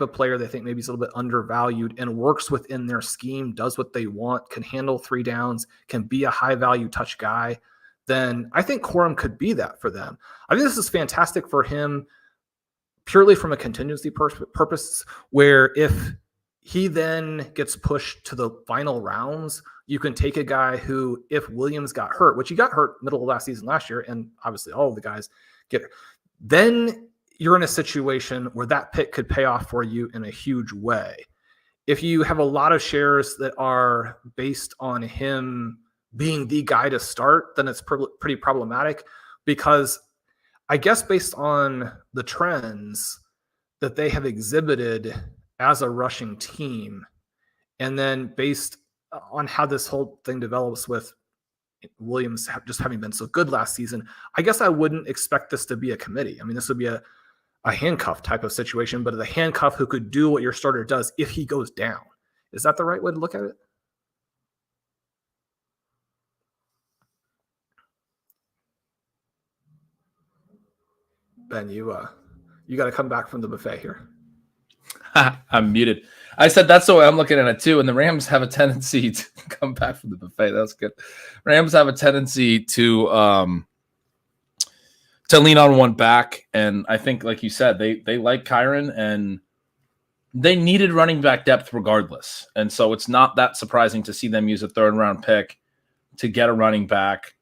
of player they think maybe is a little bit undervalued and works within their scheme, does what they want, can handle 3 downs, can be a high value touch guy, then I think Corum could be that for them. I think this is fantastic for him purely from a contingency purpose, where if he then gets pushed to the final rounds, you can take a guy who, if Williams got hurt, which he got hurt middle of last season last year, and obviously all of the guys get hurt, then you're in a situation where that pick could pay off for you in a huge way. If you have a lot of shares that are based on him being the guy to start, then it's pretty problematic, because I guess based on the trends that they have exhibited as a rushing team, and then based on how this whole thing develops with Williams just having been so good last season, I guess I wouldn't expect this to be a committee. I mean, this would be a handcuff type of situation, but the handcuff who could do what your starter does if he goes down. Is that the right way to look at it? Ben, you got to come back from the buffet here. I'm muted. I said that's the way I'm looking at it too. And the Rams have a tendency to come back from the buffet. That's good. Rams have a tendency to lean on one back. And I think, like you said, they like Kyren and they needed running back depth regardless. And so it's not that surprising to see them use a 3rd round pick to get a running back.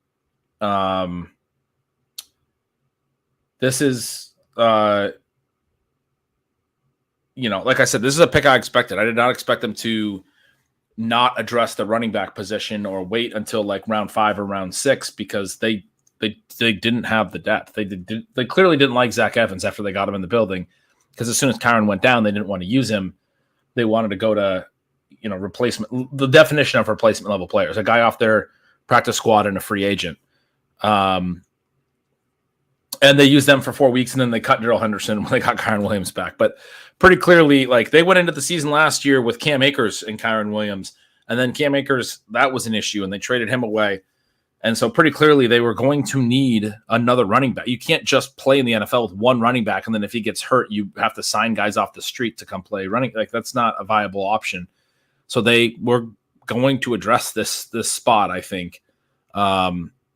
This is, like I said, this is a pick I expected. I did not expect them to not address the running back position or wait until like round 5 or round 6 because they didn't have the depth. They clearly didn't like Zach Evans after they got him in the building because as soon as Kyren went down, they didn't want to use him. They wanted to go to, replacement, the definition of replacement level players, a guy off their practice squad and a free agent. And they used them for 4 weeks, and then they cut Darrell Henderson when they got Kyren Williams back. But pretty clearly, like they went into the season last year with Cam Akers and Kyren Williams, and then Cam Akers, that was an issue, and they traded him away. And so pretty clearly they were going to need another running back. You can't just play in the NFL with one running back, and then if he gets hurt, you have to sign guys off the street to come play running. Like that's not a viable option. So they were going to address this spot, I think.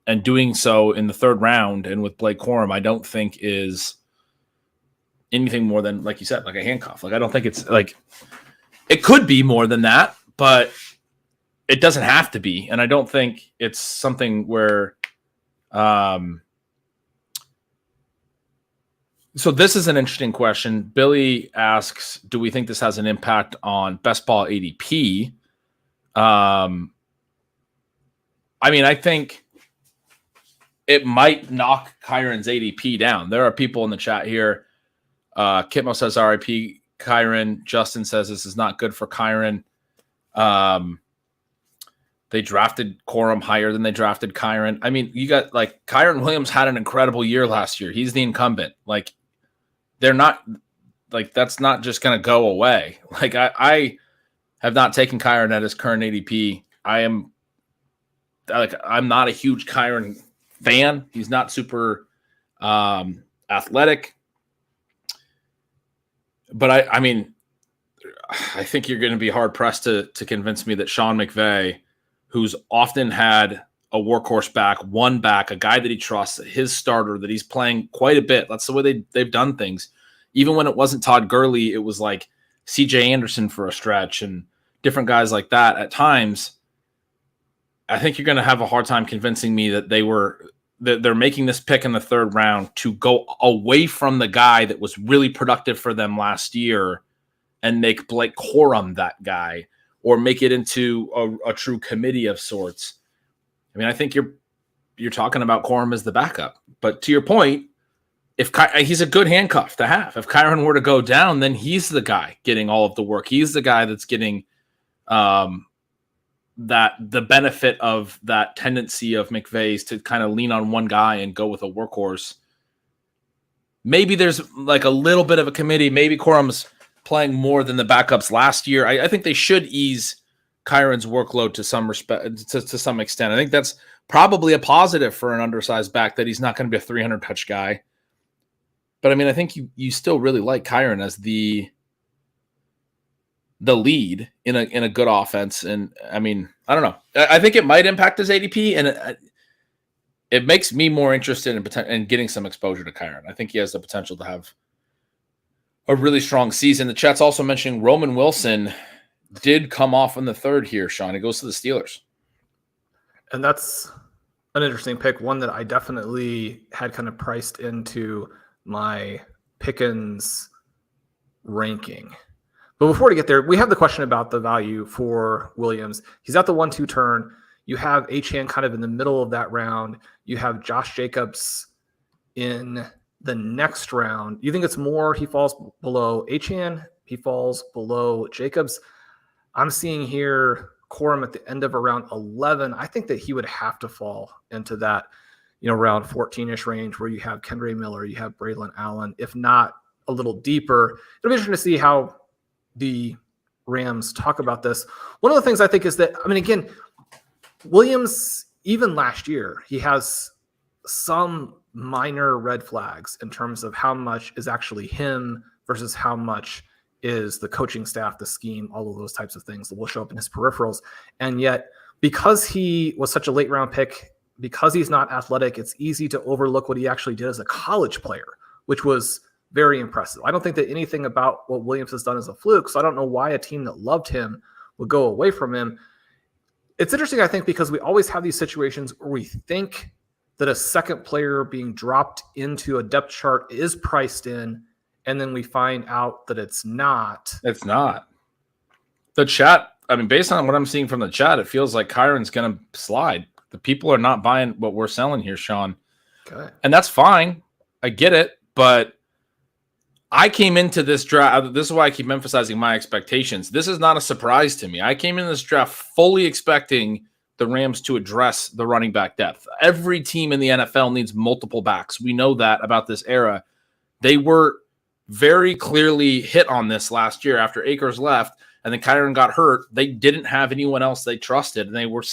And doing so in the 3rd round and with Blake Corum, I don't think is anything more than, like you said, like a handcuff. Like I don't think it's like it could be more than that, but it doesn't have to be. And I don't think it's something where so this is an interesting question. Billy asks, do we think this has an impact on best ball ADP? I mean, I think it might knock Kyren's ADP down. There are people in the chat here. Kitmo says RIP Kyren. Justin says this is not good for Kyren. They drafted Corum higher than they drafted Kyren. I mean, you got like Kyren Williams had an incredible year last year. He's the incumbent. Like they're not like that's not just going to go away. Like I have not taken Kyren at his current ADP. I'm not a huge Kyren fan. He's not super athletic. But I mean, I think you're going to be hard pressed to convince me that Sean McVay, who's often had a workhorse back, one back, a guy that he trusts, his starter that he's playing quite a bit. That's the way they've done things. Even when it wasn't Todd Gurley, it was like CJ Anderson for a stretch and different guys like that at times. I think you're going to have a hard time convincing me that they're making this pick in the 3rd round to go away from the guy that was really productive for them last year and make Blake Corum that guy or make it into a true committee of sorts. I mean, I think you're talking about Corum as the backup. But to your point, if he's a good handcuff to have. If Kyren were to go down, then he's the guy getting all of the work. He's the guy that's getting the benefit of that tendency of McVay's to kind of lean on one guy and go with a workhorse. Maybe there's like a little bit of a committee. Maybe Corum's playing more than the backups last year. I think they should ease Kyren's workload to some respect, to some extent. I think that's probably a positive for an undersized back that he's not going to be a 300 touch guy. But I mean, I think you still really like Kyren as the lead in a good offense. And I mean, I don't know. I think it might impact his ADP, and it makes me more interested in getting some exposure to Kyren. I think he has the potential to have a really strong season. The chat's also mentioning Roman Wilson did come off in the 3rd here, Sean. It goes to the Steelers. And that's an interesting pick, one that I definitely had kind of priced into my Pickens ranking. But before we get there, we have the question about the value for Williams. He's at the 1-2 turn. You have Achane kind of in the middle of that round. You have Josh Jacobs in the next round. You think it's more he falls below Achane, he falls below Jacobs? I'm seeing here Corum at the end of around 11. I think that he would have to fall into that, around 14-ish range where you have Kendre Miller, you have Braylon Allen, if not a little deeper. It'll be interesting to see how the Rams talk about this. One of the things I think is that, again, Williams, even last year, he has some minor red flags in terms of how much is actually him versus how much is the coaching staff, the scheme, all of those types of things that will show up in his peripherals. And yet, because he was such a late round pick, because he's not athletic, it's easy to overlook what he actually did as a college player, which was very impressive. I don't think that anything about what Williams has done is a fluke, so I don't know why a team that loved him would go away from him. It's interesting, I think, because we always have these situations where we think that a second player being dropped into a depth chart is priced in, and then we find out that it's not. It's not. The chat, I mean, based on what I'm seeing from the chat, it feels like Kyron's going to slide. The people are not buying what we're selling here, Shawn. Okay. And that's fine. I get it. But I came into this draft. This is why I keep emphasizing my expectations. This is not a surprise to me. I came in this draft fully expecting the Rams to address the running back depth. Every team in the NFL needs multiple backs. We know that about this era. They were very clearly hit on this last year after Akers left. And then Kyron got hurt. They didn't have anyone else they trusted, and they were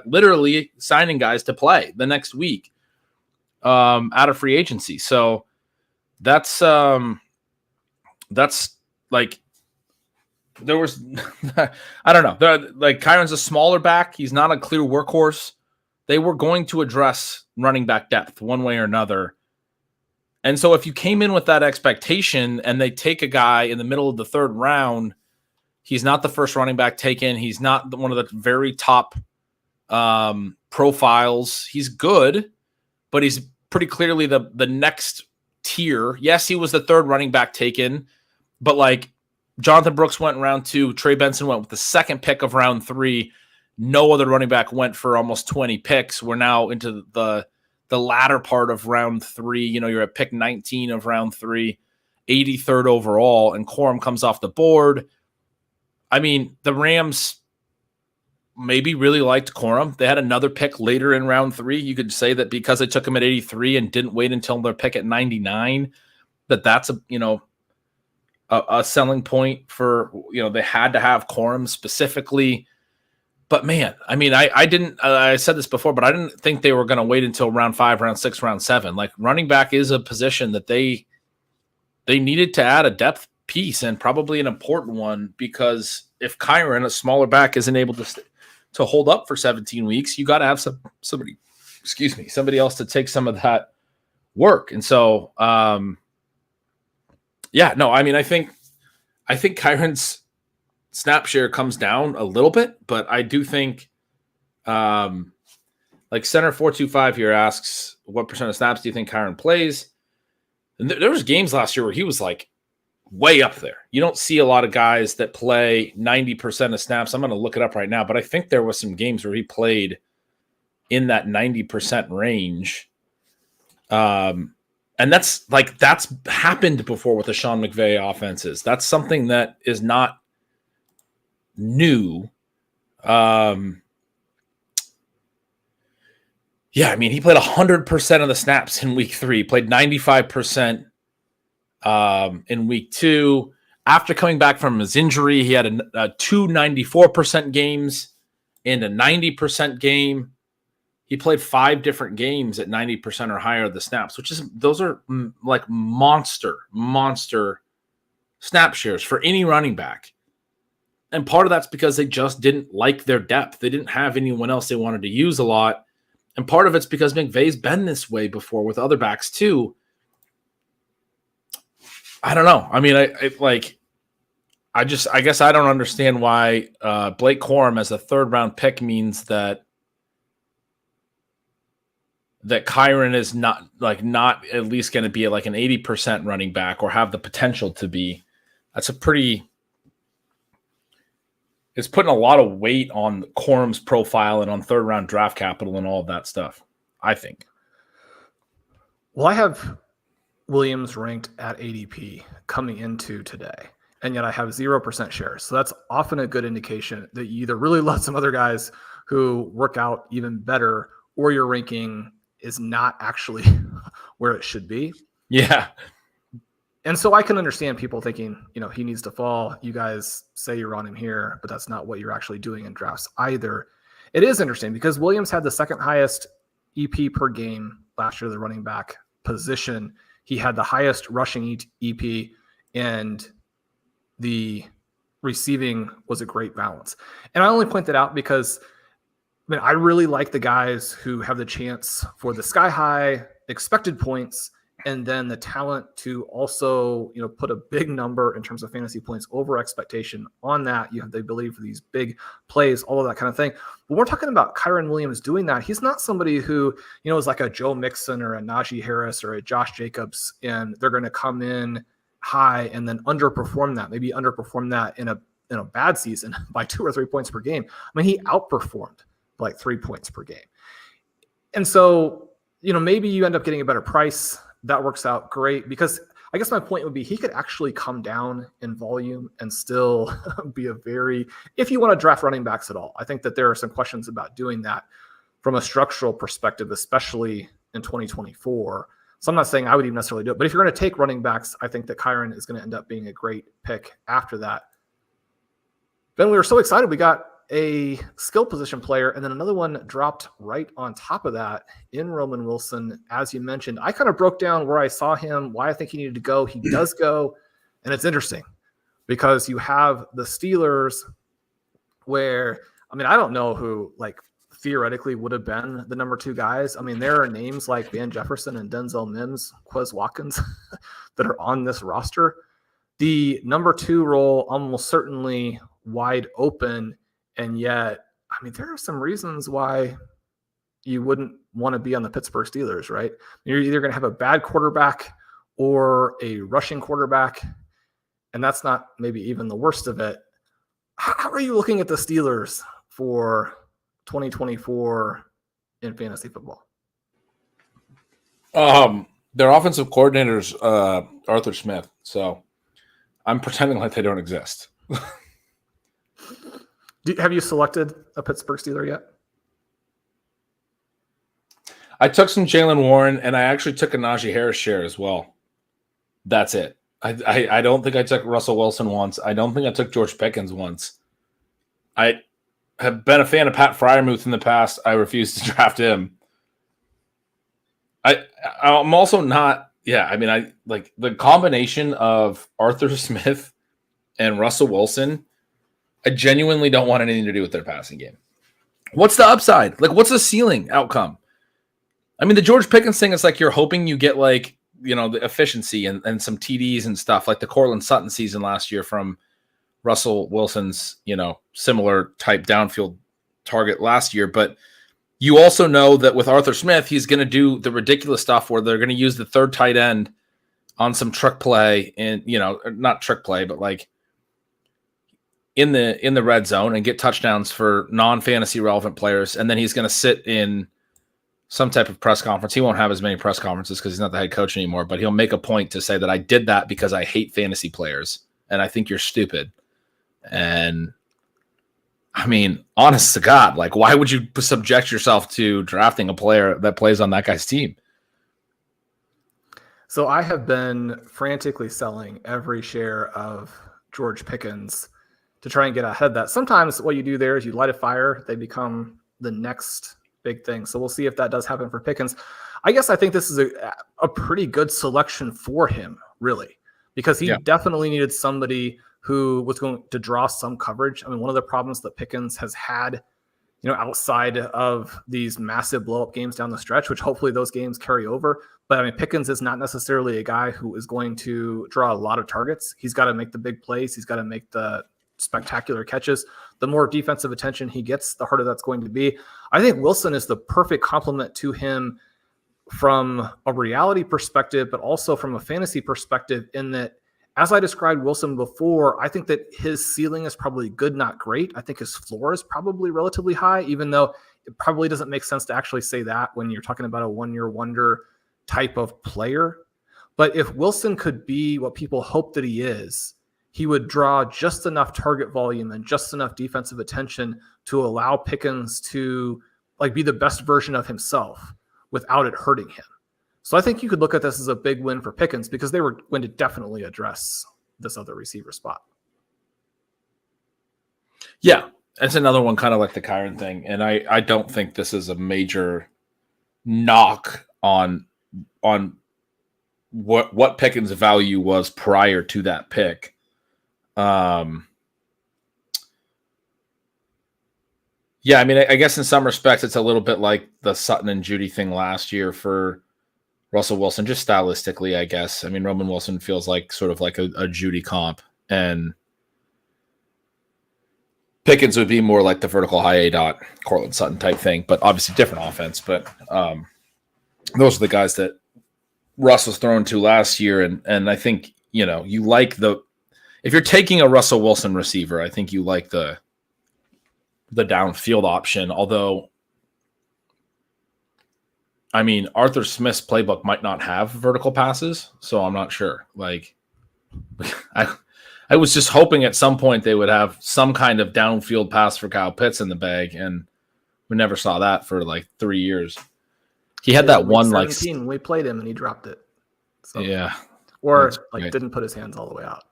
literally signing guys to play the next week out of free agency. So that's like there was I don't know. Like Kyron's a smaller back. He's not a clear workhorse. They were going to address running back depth one way or another. And so if you came in with that expectation and they take a guy in the middle of the third round, he's not the first running back taken. He's not one of the very top profiles. He's good, but he's pretty clearly the next tier. Yes, he was the third running back taken, but like Jonathon Brooks went in round 2. Trey Benson went with the second pick of round 3. No other running back went for almost 20 picks. We're now into the latter part of round 3. You know, you're at pick 19 of round 3, 83rd overall, and Corum comes off the board. I mean, the Rams maybe really liked Corum. They had another pick later in round 3. You could say that because they took him at 83 and didn't wait until their pick at 99, that's a selling point for, they had to have Corum specifically. But man, I mean, I said this before, but I didn't think they were going to wait until round 5, round 6, round 7. Like running back is a position that they needed to add a depth piece, and probably an important one, because if Kyron, a smaller back, isn't able to hold up for 17 weeks, you got to have somebody else to take some of that work. And so, I think Kyron's snap share comes down a little bit, but I do think, like Center 425 here asks, what percent of snaps do you think Kyron plays? And there was games last year where he was like way up there. You don't see a lot of guys that play 90% of snaps. I'm going to look it up right now, but I think there was some games where he played in that 90% range. And that's happened before with the Sean McVay offenses. That's something that is not new. Yeah, I mean, he played 100% of the snaps in week 3, played 95% in week 2. After coming back from his injury, he had two 94% games and a 90% game. He played 5 different games at 90% or higher of the snaps, those are like monster snap shares for any running back. And part of that's because they just didn't like their depth. They didn't have anyone else they wanted to use a lot. And part of it's because McVay's been this way before with other backs too. I don't know. I mean, I guess I don't understand why Blake Corum as a 3rd round pick means that Kyron is not at least going to be like an 80% running back or have the potential to be. That's it's putting a lot of weight on Corum's profile and on 3rd round draft capital and all of that stuff, I think. Well, I have Williams ranked at ADP coming into today, and yet I have 0% shares. So that's often a good indication that you either really love some other guys who work out even better, or your ranking is not actually where it should be. Yeah. And so I can understand people thinking, he needs to fall. You guys say you're on him here, but that's not what you're actually doing in drafts either. It is interesting because Williams had the 2nd highest EP per game last year, the running back position. He had the highest rushing EP, and the receiving was a great balance. And I only point that out because I really like the guys who have the chance for the sky high expected points and then the talent to also, put a big number in terms of fantasy points over expectation on that. You have the ability for these big plays, all of that kind of thing. But we're talking about Kyren Williams doing that. He's not somebody who, is like a Joe Mixon or a Najee Harris or a Josh Jacobs, and they're going to come in high and then underperform that, maybe underperform that in a bad season by 2 or 3 points per game. He outperformed like 3 points per game. And so, maybe you end up getting a better price. That works out great because I guess my point would be he could actually come down in volume and still be if you want to draft running backs at all. I think that there are some questions about doing that from a structural perspective, especially in 2024. So I'm not saying I would even necessarily do it, but if you're going to take running backs, I think that Kyren is going to end up being a great pick after that. Then we were so excited. We got a skill position player, and then another one dropped right on top of that in Roman Wilson. As you mentioned, I kind of broke down where I saw him, why I think he needed to go. He does go, and it's interesting because you have the Steelers where, I don't know who theoretically would have been the number 2 guys. There are names like Van Jefferson and Denzel Mims, Quez Watkins that are on this roster. The number 2 role almost certainly wide open. And yet, there are some reasons why you wouldn't want to be on the Pittsburgh Steelers, right? You're either going to have a bad quarterback or a rushing quarterback, and that's not maybe even the worst of it. How are you looking at the Steelers for 2024 in fantasy football? Their offensive coordinator's Arthur Smith, so I'm pretending like they don't exist. Have you selected a Pittsburgh Steeler yet? I took some Jalen Warren, and I actually took a Najee Harris share as well. That's it. I don't think I took Russell Wilson once. I don't think I took George Pickens once. I have been a fan of Pat Freiermuth in the past. I refuse to draft him. I'm also not. Yeah, I like the combination of Arthur Smith and Russell Wilson. I genuinely don't want anything to do with their passing game. What's the upside? What's the ceiling outcome? The George Pickens thing is you're hoping you get the efficiency and some TDs and stuff like the Cortland Sutton season last year from Russell Wilson's, similar type downfield target last year. But you also know that with Arthur Smith, he's going to do the ridiculous stuff where they're going to use the third tight end on some trick play and, not trick play, but in the red zone and get touchdowns for non-fantasy relevant players. And then he's going to sit in some type of press conference. He won't have as many press conferences because he's not the head coach anymore, but he'll make a point to say that I did that because I hate fantasy players and I think you're stupid. And honest to God, why would you subject yourself to drafting a player that plays on that guy's team? So I have been frantically selling every share of George Pickens to try and get ahead of that. Sometimes what you do there is you light a fire, they become the next big thing. So we'll see if that does happen for Pickens. I guess I think this is a pretty good selection for him, really, because he definitely needed somebody who was going to draw some coverage. One of the problems that Pickens has had, outside of these massive blow-up games down the stretch, which hopefully those games carry over. But Pickens is not necessarily a guy who is going to draw a lot of targets. He's got to make the big plays. He's got to make the spectacular catches. The more defensive attention he gets, the harder that's going to be. I think Wilson is the perfect complement to him from a reality perspective, but also from a fantasy perspective, in that, as I described Wilson before, I think that his ceiling is probably good, not great. I think his floor is probably relatively high, even though it probably doesn't make sense to actually say that when you're talking about a one-year wonder type of player. But if Wilson could be what people hope that he is, he would draw just enough target volume and just enough defensive attention to allow Pickens to be the best version of himself without it hurting him. So I think you could look at this as a big win for Pickens because they were going to definitely address this other receiver spot. Yeah, it's another one kind of like the Kyren thing. And I don't think this is a major knock on what Pickens' value was prior to that pick. Yeah, I mean, I guess in some respects, it's a little bit like the Sutton and Judy thing last year for Russell Wilson, just stylistically, I guess. I mean, Roman Wilson feels like sort of like a Judy comp, and Pickens would be more like the vertical high A dot, Cortland Sutton type thing, but obviously different offense. But those are the guys that Russ was thrown to last year, and I think you like if you're taking a Russell Wilson receiver, I think you like the downfield option. Although, I mean, Arthur Smith's playbook might not have vertical passes, so I'm not sure. Like, I was just hoping at some point they would have some kind of downfield pass for Kyle Pitts in the bag, and we never saw that for like 3 years. He had that one like when we played him and he dropped it. So, yeah, or like didn't put his hands all the way out.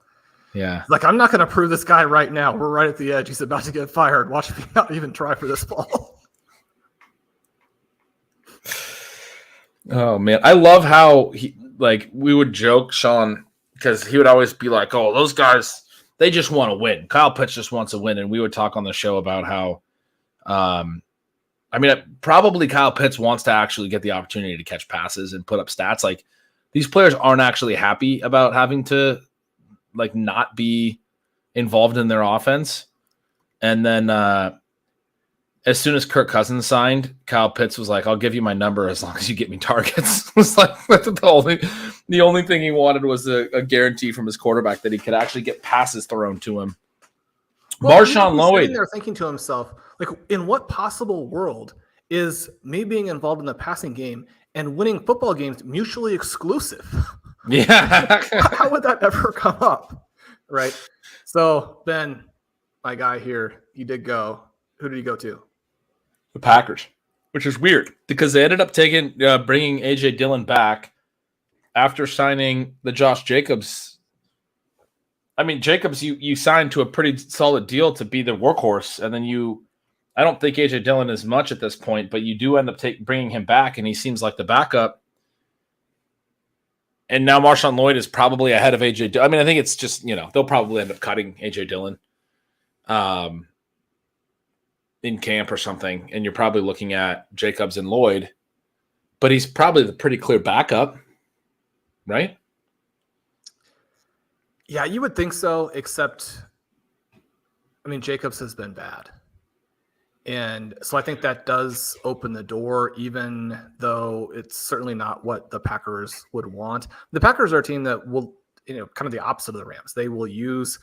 Yeah, like I'm not going to prove this guy right now. We're right at the edge. He's about to get fired. Watch me not even try for this ball. Oh man, I love how we would joke, Sean, because he would always be like, "Oh, those guys, they just want to win. Kyle Pitts just wants to win," and we would talk on the show about how, I mean, probably Kyle Pitts wants to actually get the opportunity to catch passes and put up stats. Like these players aren't actually happy about having to not be involved in their offense. And then as soon as Kirk Cousins signed, Kyle Pitts was like, "I'll give you my number as long as you get me targets." It's like the only thing he wanted was a guarantee from his quarterback that he could actually get passes thrown to him. Well, MarShawn Lloyd sitting there thinking to himself, like, in what possible world is me being involved in the passing game and winning football games mutually exclusive? Yeah. How would that ever come up? Right. So Ben, my guy here, he did go. Who did he go to? The Packers, which is weird because they ended up bringing AJ Dillon back after signing the Josh Jacobs. I mean, Jacobs, you signed to a pretty solid deal to be the workhorse, and then I don't think AJ Dillon is much at this point, but you do end up bringing him back, and he seems like the backup. And now Marshawn Lloyd is probably ahead of AJ Dillon. I mean, I think it's just, they'll probably end up cutting AJ Dillon in camp or something. And you're probably looking at Jacobs and Lloyd, but he's probably the pretty clear backup, right? Yeah, you would think so, except, I mean, Jacobs has been bad. And so I think that does open the door, even though it's certainly not what the Packers would want. The Packers are a team that will, kind of the opposite of the Rams. They will use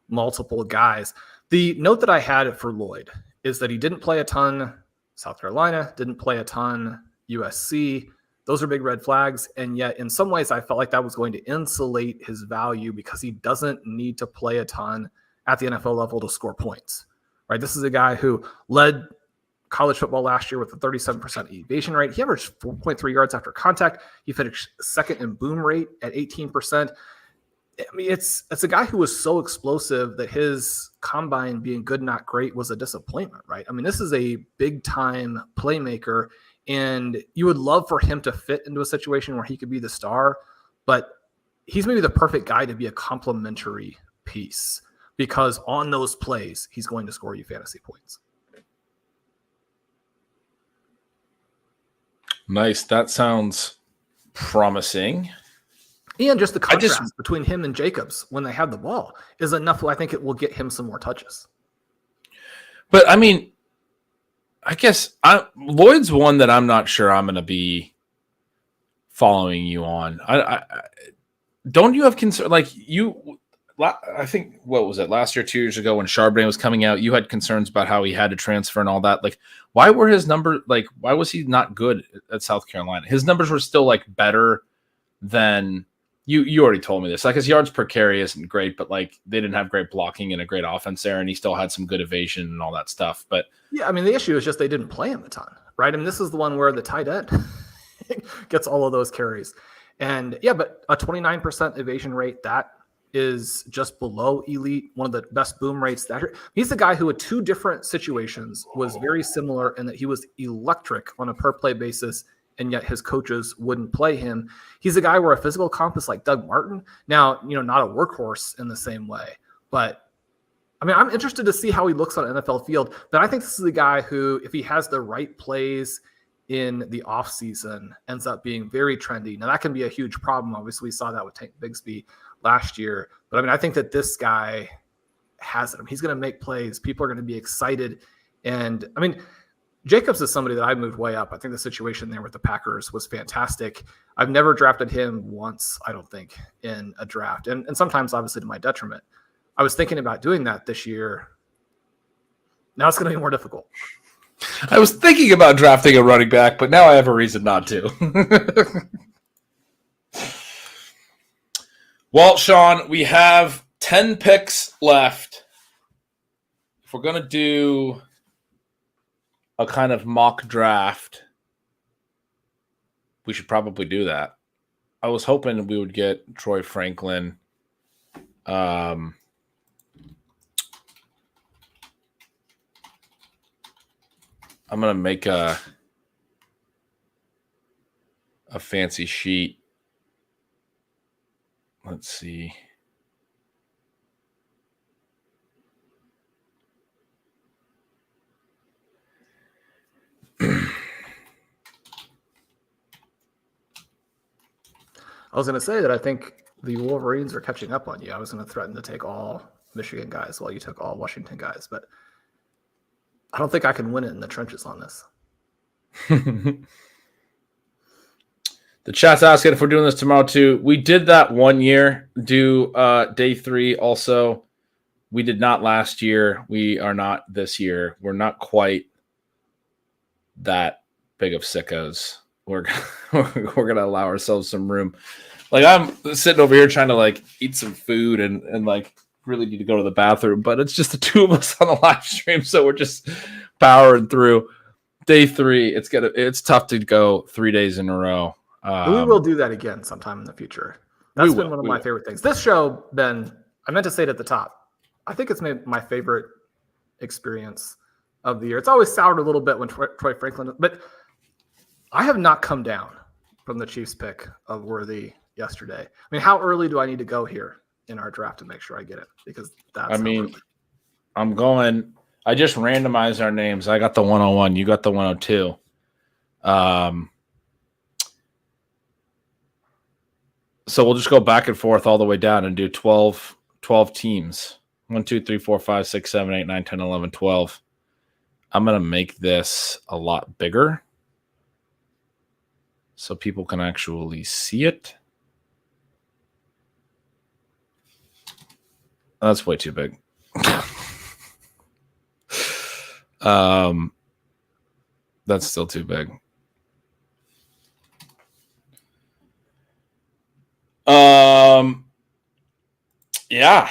multiple guys. The note that I had for Lloyd is that he didn't play a ton South Carolina, didn't play a ton USC. Those are big red flags. And yet in some ways I felt like that was going to insulate his value because he doesn't need to play a ton at the NFL level to score points. Right, this is a guy who led college football last year with a 37% evasion rate. He averaged 4.3 yards after contact. He finished second in boom rate at 18%. I mean, it's a guy who was so explosive that his combine being good, not great, was a disappointment, right? I mean, this is a big-time playmaker, and you would love for him to fit into a situation where he could be the star, but he's maybe the perfect guy to be a complementary piece. Because on those plays, he's going to score you fantasy points. Nice. That sounds promising. And just the contrast between him and Jacobs when they have the ball is enough. I think it will get him some more touches. But, I mean, I guess Lloyd's one that I'm not sure I'm going to be following you on. Don't you have concern? I think, what was it, last year, 2 years ago when Charbonnet was coming out, you had concerns about how he had to transfer and all that. Why were his numbers, why was he not good at South Carolina? His numbers were still, better than, you already told me this. His yards per carry isn't great, but, they didn't have great blocking and a great offense there, and he still had some good evasion and all that stuff. But yeah, I mean, the issue is just they didn't play him a ton, right? I mean, this is the one where the tight end gets all of those carries. And, yeah, but a 29% evasion rate, that is just below elite, one of the best boom rates. He's the guy who at two different situations was very similar in that he was electric on a per play basis, and yet his coaches wouldn't play him. He's a guy where a physical comp is like Doug Martin. Now, not a workhorse in the same way, But I mean, I'm interested to see how he looks on an NFL field. But I think this is a guy who, if he has the right plays in the offseason, ends up being very trendy. Now, that can be a huge problem. Obviously, we saw that with Tank Bigsby last year. But I mean, I think that this guy has it. I mean, he's going to make plays. People are going to be excited. And I mean, Jacobs is somebody that I moved way up. I think the situation there with the Packers was fantastic. I've never drafted him once, I don't think, in a draft. And sometimes, obviously, to my detriment. I was thinking about doing that this year. Now it's going to be more difficult. I was thinking about drafting a running back, but now I have a reason not to. Well, Sean, we have 10 picks left. If we're going to do a kind of mock draft, we should probably do that. I was hoping we would get Troy Franklin. I'm going to make a fancy sheet. Let's see. I was going to say that I think the Wolverines are catching up on you. I was going to threaten to take all Michigan guys while you took all Washington guys, but I don't think I can win it in the trenches on this. The chat's asking if we're doing this tomorrow too. We did that one year, do day 3 also. We did not last year. We are not this year. We're not quite that big of sickos. We're gonna allow ourselves some room. Like, I'm sitting over here trying to like eat some food and like really need to go to the bathroom, but it's just the two of us on the live stream, so we're just powering through. Day 3, it's tough to go 3 days in a row. We will do that again sometime in the future. That's been one of my favorite things. This show, Ben, I meant to say it at the top. I think it's my favorite experience of the year. It's always soured a little bit when Troy Franklin, but I have not come down from the Chiefs pick of Worthy yesterday. I mean, how early do I need to go here in our draft to make sure I get it? Because that's I just randomized our names. I got the 101. You got the 102. So we'll just go back and forth all the way down and do 12 teams. 1, 2, 3, 4, 5, 6, 7, 8, 9, 10, 11, 12. I'm going to make this a lot bigger so people can actually see it. That's way too big. That's still too big. Yeah.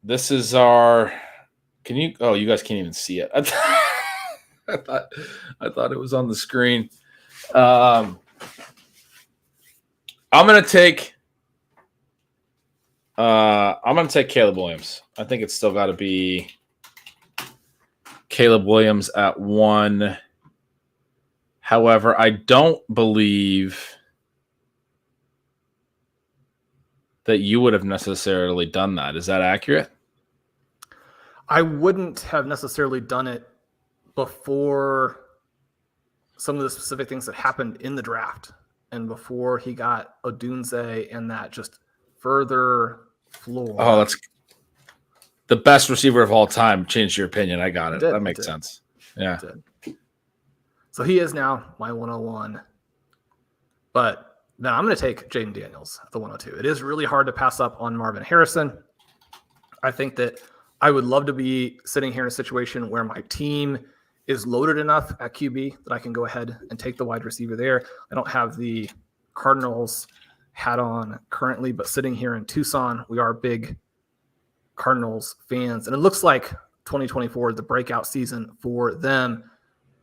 This is our. Can you? Oh, you guys can't even see it. I thought it was on the screen. I'm gonna take Caleb Williams. I think it's still got to be Caleb Williams at 1. However, I don't believe that you would have necessarily done that. Is that accurate? I wouldn't have necessarily done it before some of the specific things that happened in the draft and before he got Odunze and that just further floor. Oh, that's the best receiver of all time. Changed your opinion. I got it. That makes sense. Yeah. So he is now my 101. But then I'm going to take Jaden Daniels at the 102. It is really hard to pass up on Marvin Harrison. I think that I would love to be sitting here in a situation where my team is loaded enough at QB that I can go ahead and take the wide receiver there. I don't have the Cardinals hat on currently, but sitting here in Tucson, we are big Cardinals fans. And it looks like 2024 is the breakout season for them.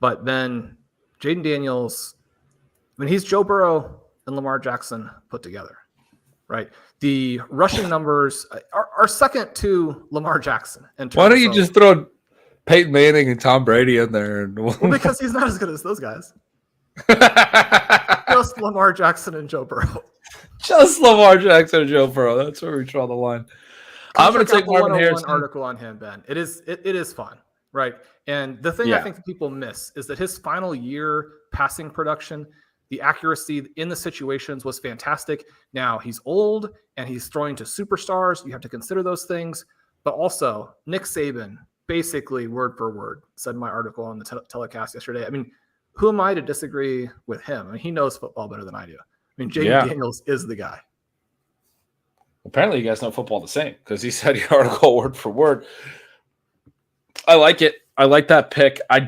But then Jaden Daniels, I mean, he's Joe Burrow and Lamar Jackson put together, right? The rushing numbers are second to Lamar Jackson. Why don't you just throw Peyton Manning and Tom Brady in there? Well, because he's not as good as those guys. Just Lamar Jackson and Joe Burrow. Just Lamar Jackson and Joe Burrow. That's where we draw the line. I'm going to take the Marvin 101 Harrison article on him, Ben. It is fun, right? And the thing I think that people miss is that his final year passing production, the accuracy in the situations was fantastic. Now he's old and he's throwing to superstars. You have to consider those things. But also, Nick Saban, basically word for word, said in my article on the telecast yesterday. I mean, who am I to disagree with him? I mean, he knows football better than I do. I mean, Jaden Daniels is the guy. Apparently, you guys know football the same because he said your article word for word. I like it. I like that pick. I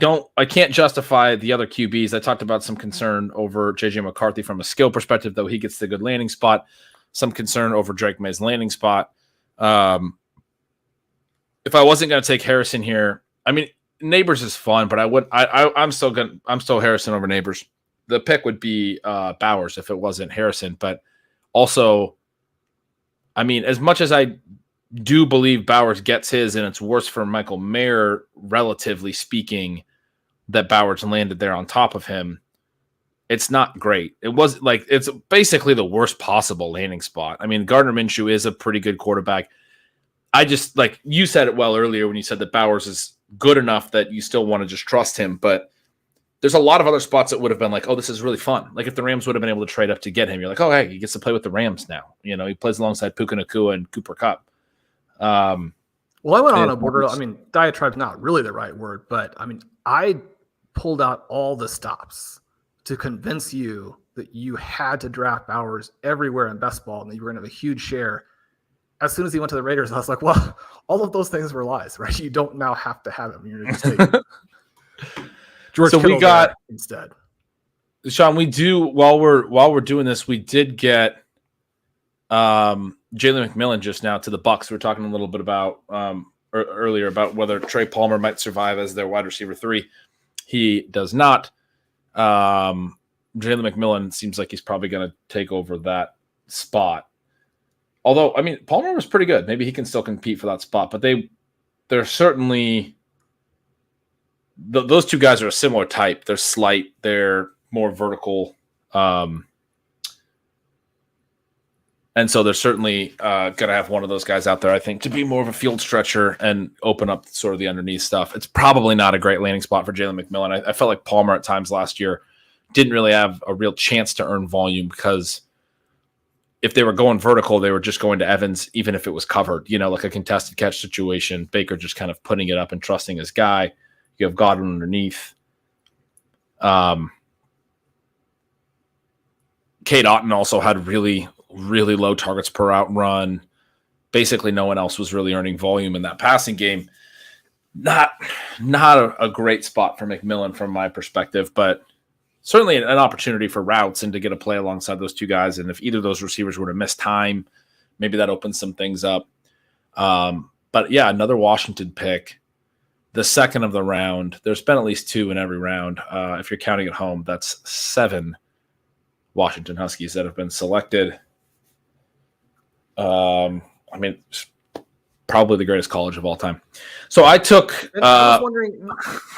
can't justify the other QBs. I talked about some concern over JJ McCarthy from a skill perspective, though he gets the good landing spot. Some concern over Drake May's landing spot. If I wasn't going to take Harrison here, I mean, Neighbors is fun, but I'm still Harrison over Neighbors. The pick would be Bowers if it wasn't Harrison, but also, I mean, as much as I do believe Bowers gets his, and it's worse for Michael Mayer, relatively speaking, that Bowers landed there on top of him. It's not great. It was like, it's basically the worst possible landing spot. I mean, Gardner Minshew is a pretty good quarterback. I just, like you said it well earlier when you said that Bowers is good enough that you still want to just trust him. But there's a lot of other spots that would have been like, oh, this is really fun. Like if the Rams would have been able to trade up to get him, you're like, oh, hey, he gets to play with the Rams now. You know, he plays alongside Puka Nacua and Cooper Kupp. Well, I went on a border. I mean, diatribe's not really the right word, but I mean, I pulled out all the stops to convince you that you had to draft Bowers everywhere in best ball and that you were going to have a huge share. As soon as he went to the Raiders, I was like, well, all of those things were lies, right? You don't now have to have him. You're just taking George Kittle we got instead. Sean, we do while we're doing this, we did get Jalen McMillan just now to the Bucs. We were talking a little bit about earlier about whether Trey Palmer might survive as their wide receiver 3. He does not. Jalen McMillan seems like he's probably going to take over that spot. Although, I mean, Palmer was pretty good. Maybe he can still compete for that spot. But they're certainly those two guys are a similar type. They're slight. They're more vertical. And so they're certainly going to have one of those guys out there, I think, to be more of a field stretcher and open up sort of the underneath stuff. It's probably not a great landing spot for Jalen McMillan. I felt like Palmer at times last year didn't really have a real chance to earn volume because if they were going vertical, they were just going to Evans, even if it was covered, you know, like a contested catch situation. Baker just kind of putting it up and trusting his guy. You have Godwin underneath. Cade Otton also had really low targets per out run. Basically, no one else was really earning volume in that passing game. Not a great spot for McMillan from my perspective, but certainly an opportunity for routes and to get a play alongside those two guys. And if either of those receivers were to miss time, maybe that opens some things up. But yeah, another Washington pick, the second of the round. There's been at least 2 in every round. If you're counting at home, that's 7 Washington Huskies that have been selected. I mean, probably the greatest college of all time. So I took. I was wondering,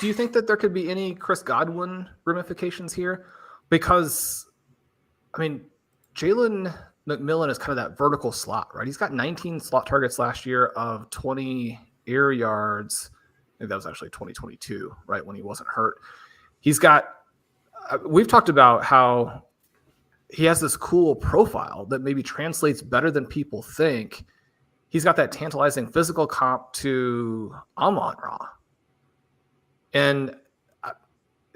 do you think that there could be any Chris Godwin ramifications here? Because, I mean, Jalen McMillan is kind of that vertical slot, right? He's got 19 slot targets last year of 20 air yards. I think that was actually 2022, right, when he wasn't hurt. He's got. We've talked about how he has this cool profile that maybe translates better than people think. He's got that tantalizing physical comp to Amon-Ra. And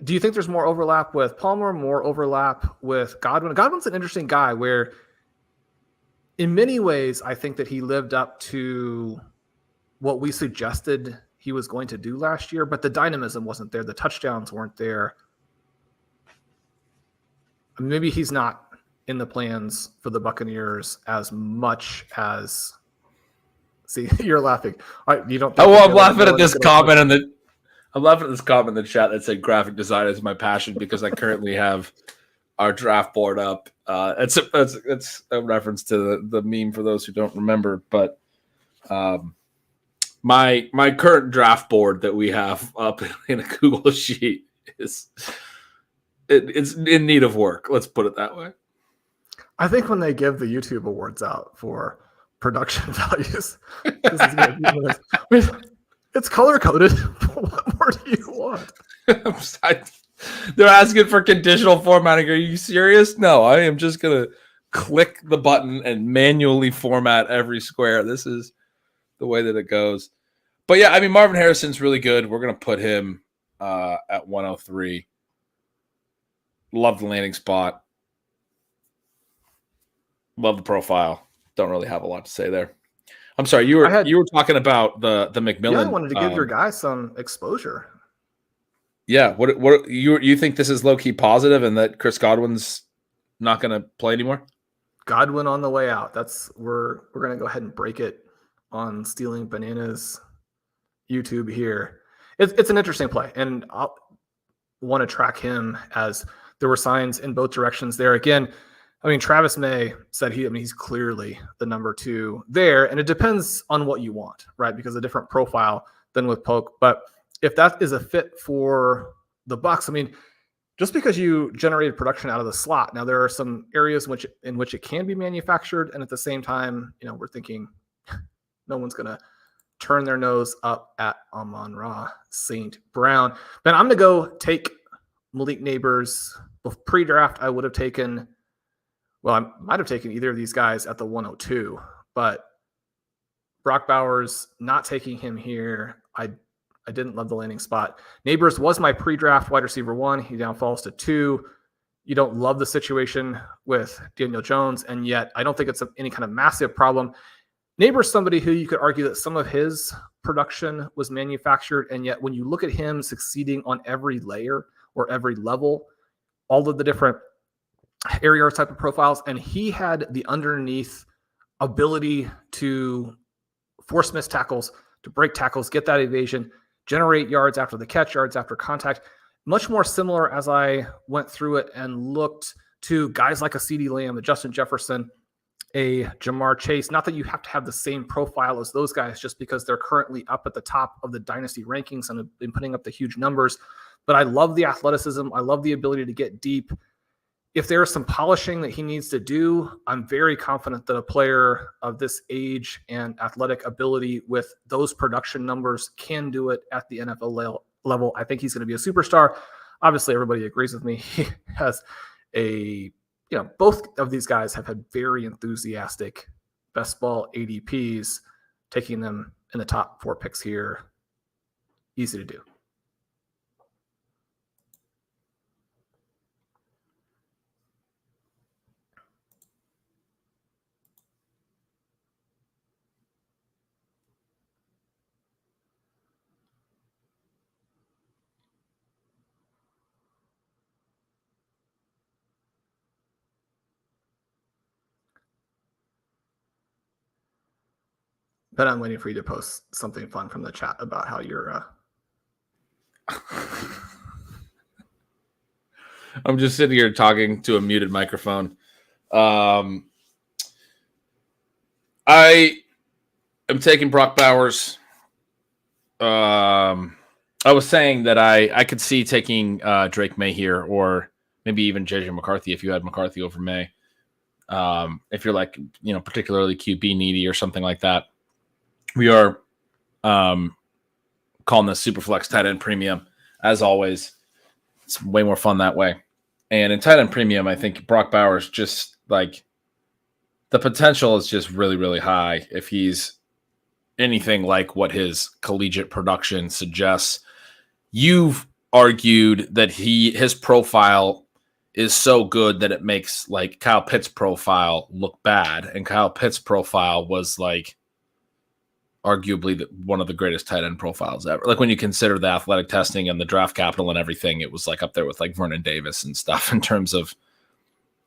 do you think there's more overlap with Palmer, more overlap with Godwin? Godwin's an interesting guy where in many ways, I think that he lived up to what we suggested he was going to do last year, but the dynamism wasn't there. The touchdowns weren't there. Maybe he's not in the plans for the Buccaneers as much as. See, you're laughing. You don't. I'm laughing at this comment I'm laughing at this comment in the chat that said graphic design is my passion because I currently have our draft board up. It's a reference to the meme for those who don't remember, but my current draft board that we have up in a Google sheet is it's in need of work. Let's put it that way. I think when they give the YouTube awards out for production values. It's color coded. What more do you want? They're asking for conditional formatting. Are you serious? No, I am just going to click the button and manually format every square. This is the way that it goes. But yeah, I mean, Marvin Harrison's really good. We're going to put him at 103. Love the landing spot. Love the profile. Don't really have a lot to say there. I'm sorry, you were talking about the McMillan. Yeah, I wanted to give your guy some exposure. Yeah, what you think this is low key positive, and that Chris Godwin's not going to play anymore? Godwin on the way out. We're going to go ahead and break it on Stealing Bananas YouTube here. It's an interesting play, and I want to track him, as there were signs in both directions there. Again, I mean, Travis May said he's clearly the number 2 there, and it depends on what you want, right? Because a different profile than with Polk. But if that is a fit for the Bucs, I mean, just because you generated production out of the slot, now there are some areas in which it can be manufactured, and at the same time, we're thinking no one's going to turn their nose up at Amon-Ra St. Brown. Then I'm going to go take Malik Neighbors. Pre-draft, I would have taken. Well, I might have taken either of these guys at the 102, but Brock Bowers, not taking him here. I didn't love the landing spot. Neighbors was my pre-draft wide receiver 1. He now falls to 2. You don't love the situation with Daniel Jones, and yet I don't think it's any kind of massive problem. Neighbors, somebody who you could argue that some of his production was manufactured, and yet when you look at him succeeding on every layer or every level, all of the different area type of profiles, and he had the underneath ability to force missed tackles, to break tackles, get that evasion, generate yards after the catch, yards after contact. Much more similar as I went through it and looked to guys like a CeeDee Lamb, a Justin Jefferson, a Jamar Chase. Not that you have to have the same profile as those guys just because they're currently up at the top of the dynasty rankings and have been putting up the huge numbers. But I love the athleticism. I love the ability to get deep. If there is some polishing that he needs to do, I'm very confident that a player of this age and athletic ability with those production numbers can do it at the NFL level. I think he's going to be a superstar. Obviously, everybody agrees with me. He has both of these guys have had very enthusiastic best ball ADPs, taking them in the top 4 picks here. Easy to do. But I'm waiting for you to post something fun from the chat about how you're. I'm just sitting here talking to a muted microphone. I am taking Brock Bowers. I was saying that I could see taking Drake May here, or maybe even JJ McCarthy if you had McCarthy over May. If you're particularly QB needy or something like that. We are calling this Superflex tight end premium. As always, it's way more fun that way. And in tight end premium, I think Brock Bowers just the potential is just really, really high. If he's anything like what his collegiate production suggests, you've argued that his profile is so good that it makes Kyle Pitts' profile look bad. And Kyle Pitts' profile was arguably one of the greatest tight end profiles ever. When you consider the athletic testing and the draft capital and everything, it was up there with Vernon Davis and stuff in terms of,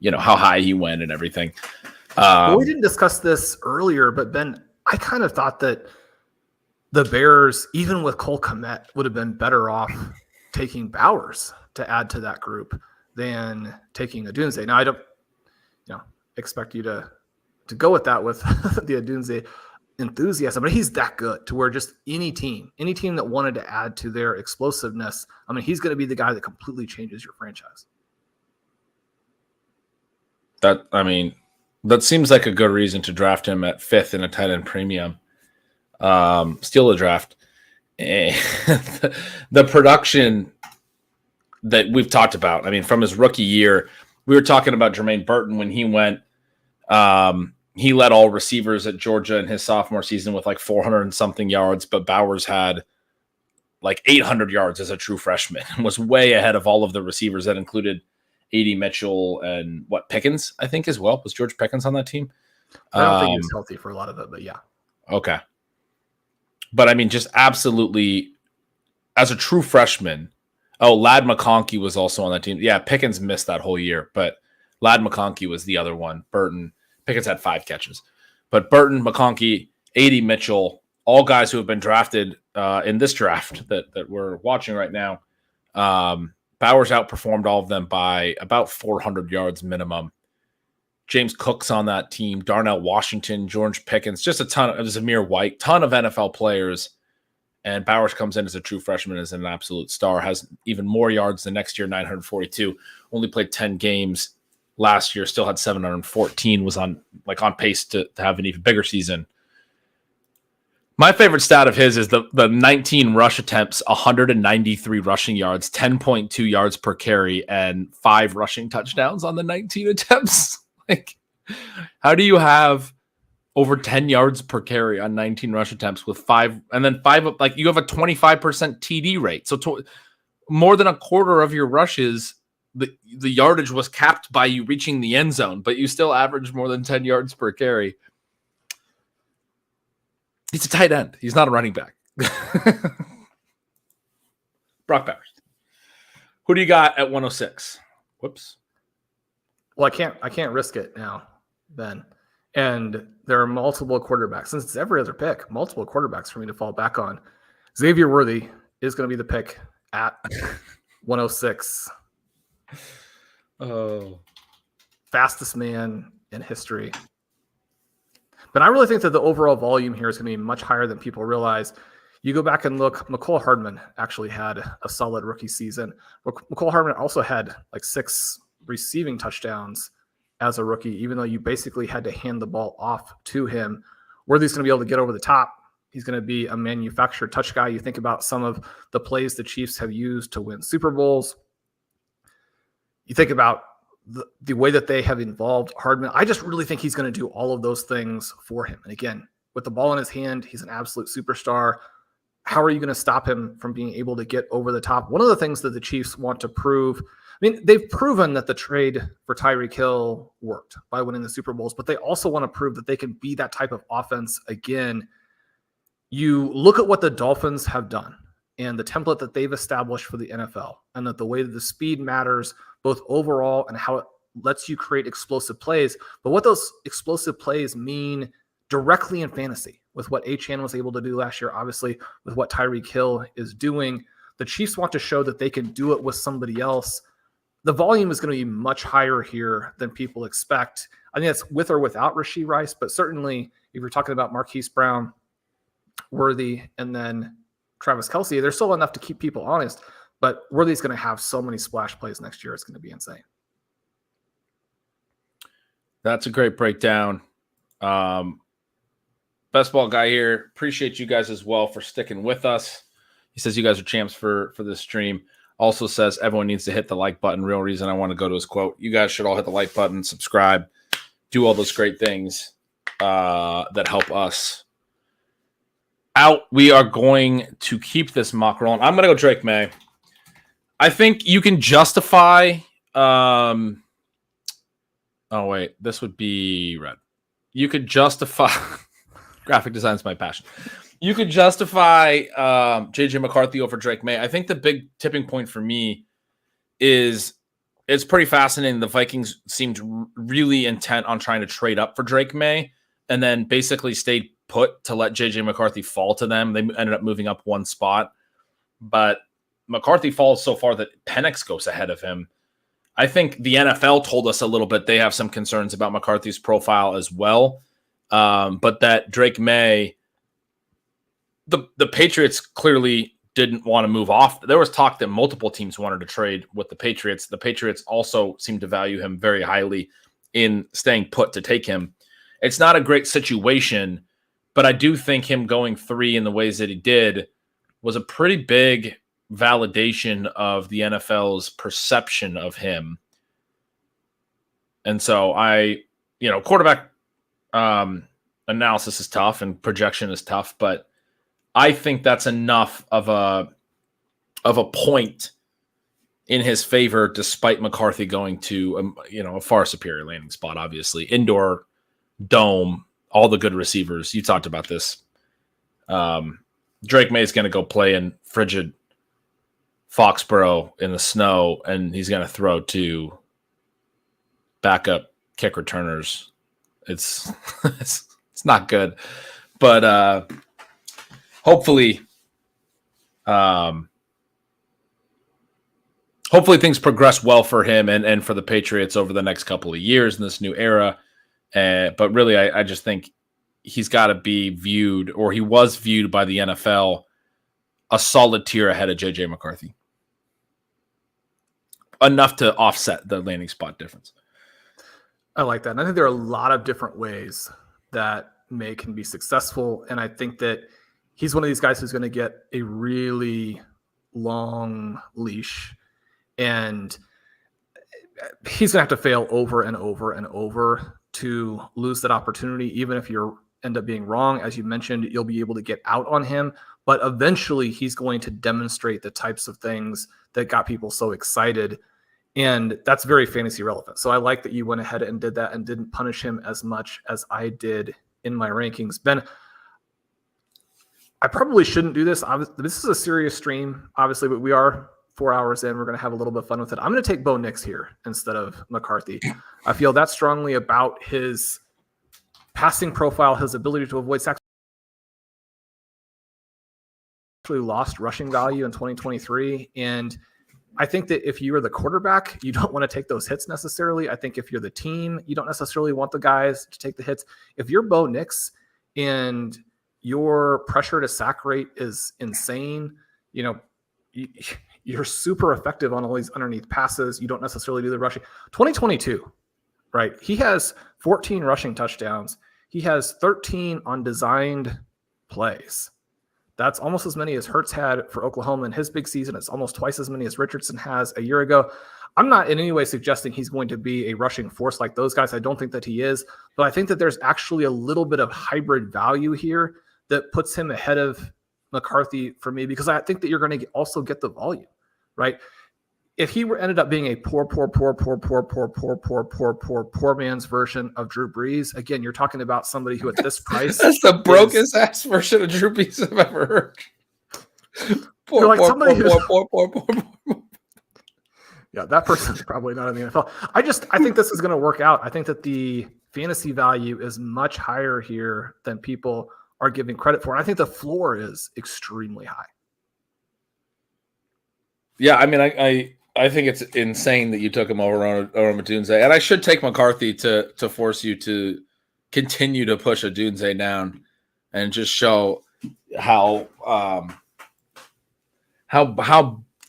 how high he went and everything. We didn't discuss this earlier, but Ben, I kind of thought that the Bears, even with Cole Kmet, would have been better off taking Bowers to add to that group than taking Odunze. Now, I don't expect you to go with that with the Odunze enthusiasm, but he's that good to where just any team that wanted to add to their explosiveness, he's going to be the guy that completely changes your franchise. That seems like a good reason to draft him at 5th in a tight end premium. Steal the draft. The production that we've talked about, I mean, from his rookie year, we were talking about Jermaine Burton when he went. He led all receivers at Georgia in his sophomore season with like 400 and something yards, but Bowers had like 800 yards as a true freshman and was way ahead of all of the receivers that included A.D. Mitchell and Pickens, I think, as well. Was George Pickens on that team? I don't think he was healthy for a lot of it, but yeah. Okay. But I mean, just absolutely as a true freshman. Oh, Ladd McConkey was also on that team. Yeah, Pickens missed that whole year, but Ladd McConkey was the other one. Burton. Pickens had 5 catches. But Burton, McConkey, A.D. Mitchell, all guys who have been drafted in this draft that we're watching right now. Bowers outperformed all of them by about 400 yards minimum. James Cook's on that team. Darnell Washington, George Pickens, just a ton of Zamir White, ton of NFL players. And Bowers comes in as a true freshman as an absolute star, has even more yards the next year, 942. Only played 10 games last year, still had 714, was on pace to have an even bigger season. My favorite stat of his is the 19 rush attempts, 193 rushing yards, 10.2 yards per carry, and 5 rushing touchdowns on the 19 attempts. Like, how do you have over 10 yards per carry on 19 rush attempts with 5, and then 5, like you have a 25% TD rate. So more than a quarter of your rushes, the yardage was capped by you reaching the end zone, but you still average more than 10 yards per carry. He's a tight end. He's not a running back. Brock Bowers. Who do you got at 106? Whoops. Well, I can't risk it now, Ben. And there are multiple quarterbacks. Since it's every other pick, multiple quarterbacks for me to fall back on. Xavier Worthy is going to be the pick at 106. Oh. Fastest man in history. But I really think that the overall volume here is going to be much higher than people realize. You go back and look, McCole Hardman actually had a solid rookie season. McCole Hardman also had like 6 receiving touchdowns as a rookie, even though you basically had to hand the ball off to him. Worthy's going to be able to get over the top. He's going to be a manufactured touch guy. You think about some of the plays the Chiefs have used to win Super Bowls. You think about the way that they have involved Hardman. I just really think he's going to do all of those things for him. And again, with the ball in his hand, he's an absolute superstar. How are you going to stop him from being able to get over the top? One of the things that the Chiefs want to prove, I mean, they've proven that the trade for Tyreek Hill worked by winning the Super Bowls, but they also want to prove that they can be that type of offense again. You look at what the Dolphins have done and the template that they've established for the NFL, and that the way that the speed matters both overall and how it lets you create explosive plays, but what those explosive plays mean directly in fantasy with what Achane was able to do last year, obviously with what Tyreek Hill is doing. The Chiefs want to show that they can do it with somebody else. The volume is going to be much higher here than people expect. I think that's with or without Rashee Rice, but certainly if you're talking about Marquise Brown, Worthy, and then Travis Kelce, there's still enough to keep people honest, but Worthy's going to have so many splash plays next year. It's going to be insane. That's a great breakdown. Best ball guy here. Appreciate you guys as well for sticking with us. He says you guys are champs for this stream. Also says everyone needs to hit the like button. Real reason I want to go to his quote. You guys should all hit the like button, subscribe, do all those great things that help us out. We are going to keep this mock rolling. I'm going to go Drake May. I think you can justify. Oh, wait. This would be red. You could justify. Graphic design is my passion. You could justify J.J. McCarthy over Drake May. I think the big tipping point for me is it's pretty fascinating. The Vikings seemed really intent on trying to trade up for Drake May and then basically stayed put to let J.J. McCarthy fall to them. They ended up moving up one spot. But McCarthy falls so far that Penix goes ahead of him. I think the NFL told us a little bit they have some concerns about McCarthy's profile as well. But that Drake May, the Patriots clearly didn't want to move off. There was talk that multiple teams wanted to trade with the Patriots. The Patriots also seemed to value him very highly in staying put to take him. It's not a great situation, but I do think him going 3 in the ways that he did was a pretty big validation of the NFL's perception of him. And so quarterback analysis is tough and projection is tough, but I think that's enough of a point in his favor, despite McCarthy going to a far superior landing spot. Obviously, indoor dome, all the good receivers. You talked about this. Drake May is going to go play in frigid Foxborough in the snow, and he's going to throw to backup kick returners. It's it's not good, but hopefully things progress well for him and for the Patriots over the next couple of years in this new era. But really, I just think he's got to be viewed, or he was viewed by the NFL, a solid tier ahead of J.J. McCarthy. Enough to offset the landing spot difference. I like that. And I think there are a lot of different ways that May can be successful. And I think that he's one of these guys who's going to get a really long leash. And he's going to have to fail over and over and over to lose that opportunity. Even if you end up being wrong, as you mentioned, you'll be able to get out on him. But eventually he's going to demonstrate the types of things that got people so excited. And that's very fantasy relevant. So I like that you went ahead and did that and didn't punish him as much as I did in my rankings. Ben, I probably shouldn't do this. This is a serious stream, obviously, but we are 4 hours in. We're going to have a little bit of fun with it. I'm going to take Bo Nix here instead of McCarthy. I feel that strongly about his passing profile, his ability to avoid sacks. Actually lost rushing value in 2023. And I think that if you are the quarterback, you don't want to take those hits necessarily. I think if you're the team, you don't necessarily want the guys to take the hits. If you're Bo Nix and your pressure to sack rate is insane, you're super effective on all these underneath passes. You don't necessarily do the rushing. 2022, right? He has 14 rushing touchdowns. He has 13 on designed plays. That's almost as many as Hurts had for Oklahoma in his big season. It's almost twice as many as Richardson has a year ago. I'm not in any way suggesting he's going to be a rushing force like those guys. I don't think that he is, but I think that there's actually a little bit of hybrid value here that puts him ahead of McCarthy for me, because I think that you're going to also get the volume, right? If he ended up being a poor man's version of Drew Brees, again, you're talking about somebody who at this price. That's the brokest ass version of Drew Brees I've ever heard. Poor. Yeah, that person's probably not in the NFL. I think this is going to work out. I think that the fantasy value is much higher here than people are giving credit for. And I think the floor is extremely high. Yeah, I mean, I think it's insane that you took him over Odunze, and I should take McCarthy to force you to continue to push Odunze down and just show how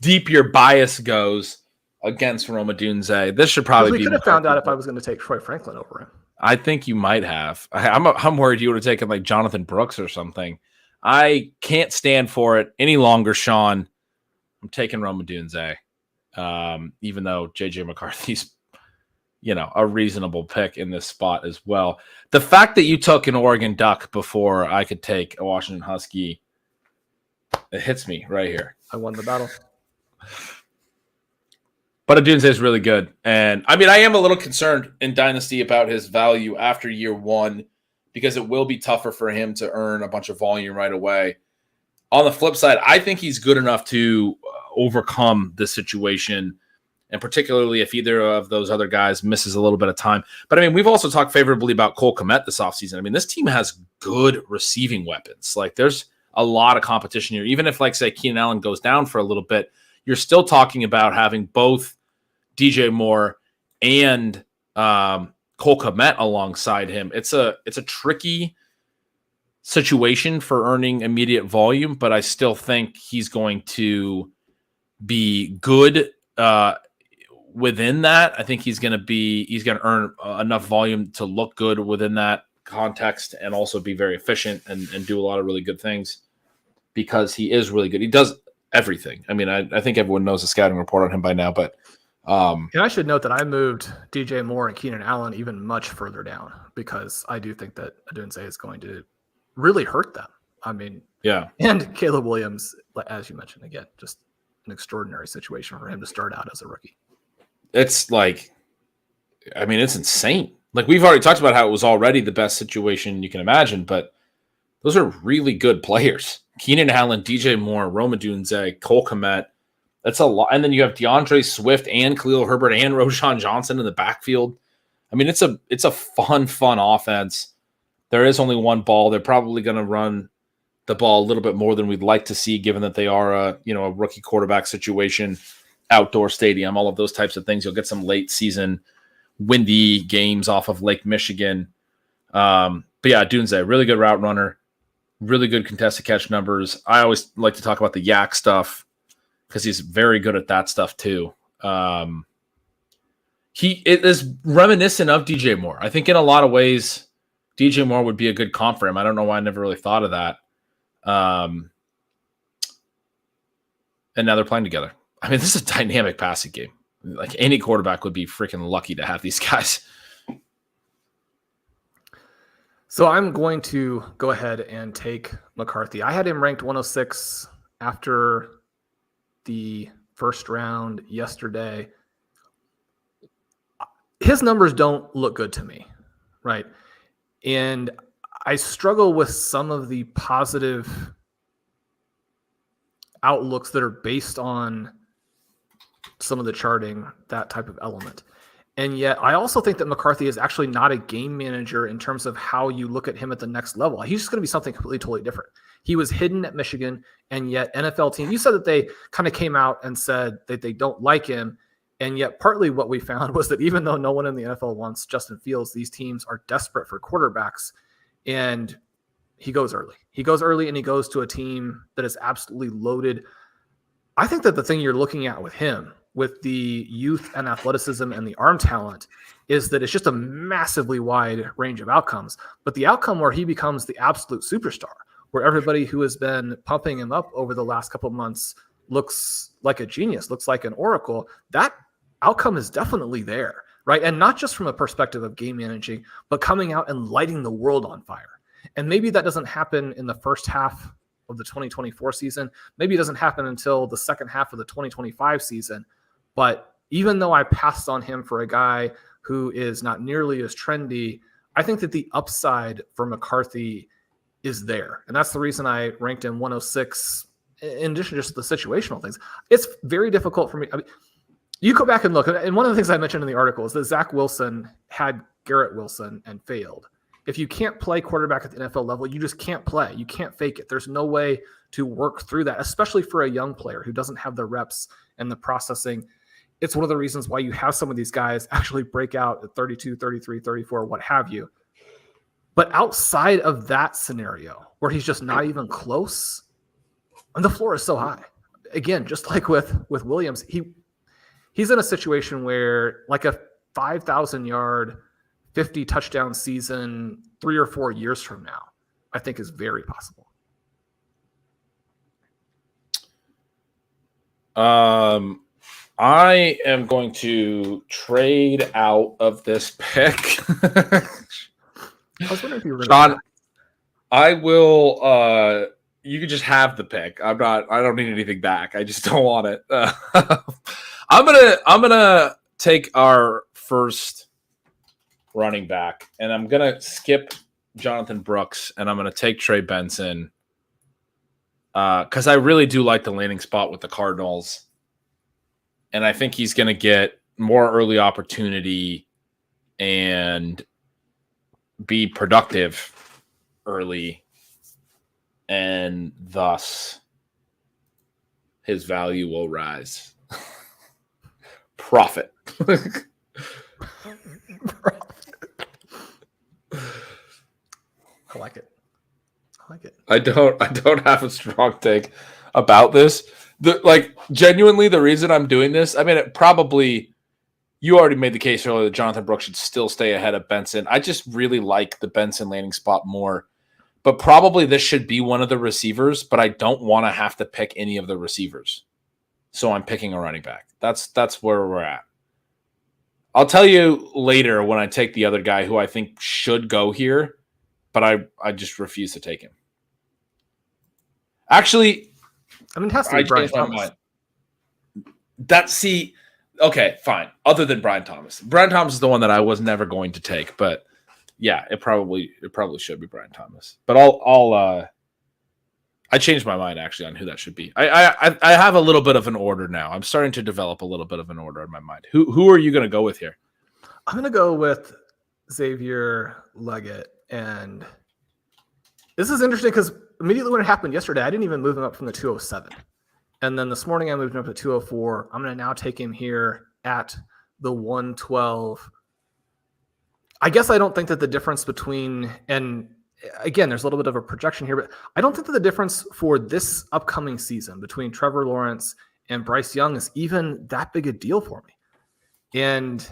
deep your bias goes against Rome Odunze. This should probably be. We could have found out if I was going to take Troy Franklin over him. I think you might have. I'm worried you would have taken like Jonathon Brooks or something. I can't stand for it any longer, Sean. I'm taking Rome Odunze. Even though J.J. McCarthy's, a reasonable pick in this spot as well. The fact that you took an Oregon Duck before I could take a Washington Husky, it hits me right here. I won the battle. But Odunze is really good. And, I mean, I am a little concerned in Dynasty about his value after year one, because it will be tougher for him to earn a bunch of volume right away. On the flip side, I think he's good enough to overcome this situation, and particularly if either of those other guys misses a little bit of time. But I mean, we've also talked favorably about Cole Kmet this offseason. I mean, this team has good receiving weapons. Like, there's a lot of competition here. Even if, like, say, Keenan Allen goes down for a little bit, you're still talking about having both DJ Moore and Cole Kmet alongside him. It's a tricky situation for earning immediate volume, but I still think he's going to be good within that, I think he's going to earn enough volume to look good within that context and also be very efficient and do a lot of really good things because he is really good. He does everything. I mean, I think everyone knows the scouting report on him by now, but and I should note that I moved DJ Moore and Keenan Allen even much further down because I do think that Odunze is going to really hurt them. I mean, yeah. And Caleb Williams, as you mentioned, again, just an extraordinary situation for him to start out as a rookie. It's like, I mean, it's insane. Like we've already talked about how it was already the best situation you can imagine, but those are really good players. Keenan Allen, DJ Moore, Rome Odunze, Cole Kmet. That's a lot. And then you have DeAndre Swift and Khalil Herbert and Roschon Johnson in the backfield. I mean, it's a fun offense. There is only one ball. They're probably going to run the ball a little bit more than we'd like to see, given that they are a rookie quarterback situation, outdoor stadium, all of those types of things. You'll get some late season windy games off of Lake Michigan. But yeah, Odunze, really good route runner, really good contested catch numbers. I always like to talk about the yak stuff because he's very good at that stuff too. It is reminiscent of DJ Moore. I think in a lot of ways, DJ Moore would be a good comp for him. I don't know why I never really thought of that. And now they're playing together. I mean, this is a dynamic passing game. Like any quarterback would be freaking lucky to have these guys. So I'm going to go ahead and take McCarthy. I had him ranked 106 after the first round yesterday. His numbers don't look good to me, right? And I struggle with some of the positive outlooks that are based on some of the charting, that type of element. And yet I also think that McCarthy is actually not a game manager in terms of how you look at him at the next level. He's just going to be something completely, totally different. He was hidden at Michigan, and yet NFL team, you said that they kind of came out and said that they don't like him. And yet partly what we found was that even though no one in the NFL wants Justin Fields, these teams are desperate for quarterbacks. And he goes early. He goes early and he goes to a team that is absolutely loaded. I think that the thing you're looking at with him, with the youth and athleticism and the arm talent, is that it's just a massively wide range of outcomes. But the outcome where he becomes the absolute superstar, where everybody who has been pumping him up over the last couple of months looks like a genius, looks like an oracle, that outcome is definitely there, right? And not just from a perspective of game managing, but coming out and lighting the world on fire. And maybe that doesn't happen in the first half of the 2024 season. Maybe it doesn't happen until the second half of the 2025 season. But even though I passed on him for a guy who is not nearly as trendy, I think that the upside for McCarthy is there. And that's the reason I ranked him 106, in addition to just the situational things. It's very difficult for me. I mean, you go back and look, and one of the things I mentioned in the article is that Zach Wilson had Garrett Wilson and failed. If you can't play quarterback at the NFL level, you just can't play. You can't fake it. There's no way to work through that, especially for a young player who doesn't have the reps and the processing. It's one of the reasons why you have some of these guys actually break out at 32, 33, 34, what have you. But outside of that scenario, where he's just not even close, and the floor is so high. Again, just like with Williams, he's in a situation where like a 5,000-yard, 50 touchdown season 3 or 4 years from now, I think is very possible. I am going to trade out of this pick. I was wondering if you were Sean, I will you can just have the pick. I don't need anything back. I just don't want it. I'm gonna take our first running back, and I'm gonna skip Jonathon Brooks, and I'm gonna take Trey Benson because I really do like the landing spot with the Cardinals, and I think he's gonna get more early opportunity and be productive early, and thus his value will rise. Profit. I like it. I don't have a strong take about this. Genuinely, the reason I'm doing this, I mean, it probably You already made the case earlier that Jonathon Brooks should still stay ahead of Benson. I just really like the Benson landing spot more. But probably this should be one of the receivers, but I don't want to have to pick any of the receivers. So I'm picking a running back. That's where we're at. I'll tell you later when I take the other guy who I think should go here, but I just refuse to take him. Actually, I mean, it has to be Brian Thomas. Okay, fine. Other than Brian Thomas. Brian Thomas is the one that I was never going to take, but yeah, it probably should be Brian Thomas. But I changed my mind actually on who that should be. I have a little bit of an order now. I'm starting to develop a little bit of an order in my mind. Who are you going to go with here? I'm going to go with Xavier Leggett, and this is interesting because immediately when it happened yesterday, I didn't even move him up from the 207. And then this morning I moved him up to 204. I'm going to now take him here at the 112. I guess I don't think that the difference between, and again, there's a little bit of a projection here, but I don't think that the difference for this upcoming season between Trevor Lawrence and Bryce Young is even that big a deal for me. And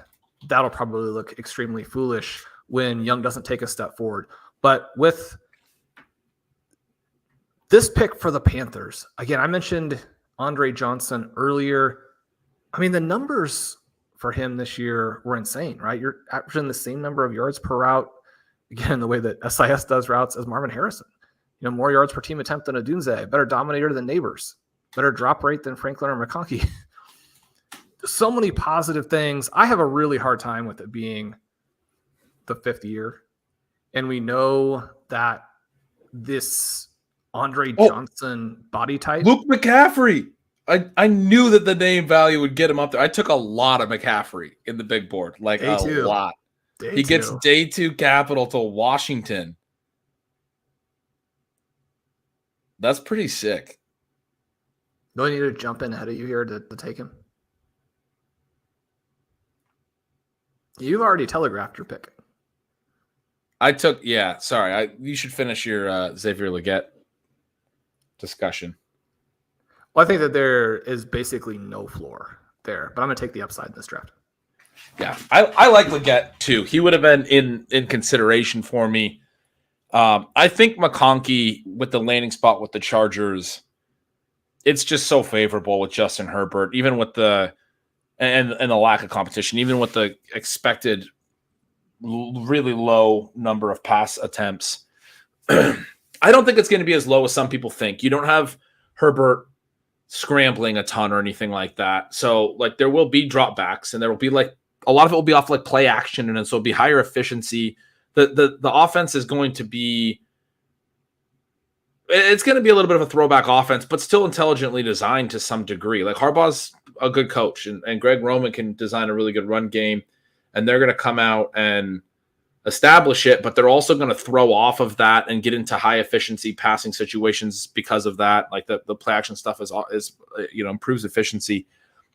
that'll probably look extremely foolish when Young doesn't take a step forward. But with this pick for the Panthers, again, I mentioned Andre Johnson earlier. I mean, the numbers for him this year were insane, right? You're averaging the same number of yards per route, again, the way that SIS does routes, as Marvin Harrison. You know, more yards per team attempt than Odunze, better dominator than Neighbors, better drop rate than Franklin or McConkey. So many positive things. I have a really hard time with it being the fifth year. And we know that this Andre Johnson body type. Luke McCaffrey. I knew that the name value would get him up there. I took a lot of McCaffrey in the big board, like a lot. He gets day 2 capital to Washington. That's pretty sick. Do I need to jump in ahead of you here to take him? You've already telegraphed your pick. You should finish your Xavier Leggett discussion. Well, I think that there is basically no floor there, but I'm going to take the upside in this draft. Yeah, I like Leggett too. He would have been in consideration for me. I think McConkey with the landing spot with the Chargers, it's just so favorable with Justin Herbert, even with the and the lack of competition, even with the expected really low number of pass attempts. I don't think it's going to be as low as some people think. You don't have Herbert scrambling a ton or anything like that. So like there will be dropbacks and there will be like a lot of it will be off like play action, and so it'll be higher efficiency. The offense is going to be a little bit of a throwback offense, but still intelligently designed to some degree. Like Harbaugh's a good coach, and Greg Roman can design a really good run game, and they're going to come out and establish it, but they're also going to throw off of that and get into high efficiency passing situations because of that. Like the play action stuff is improves efficiency.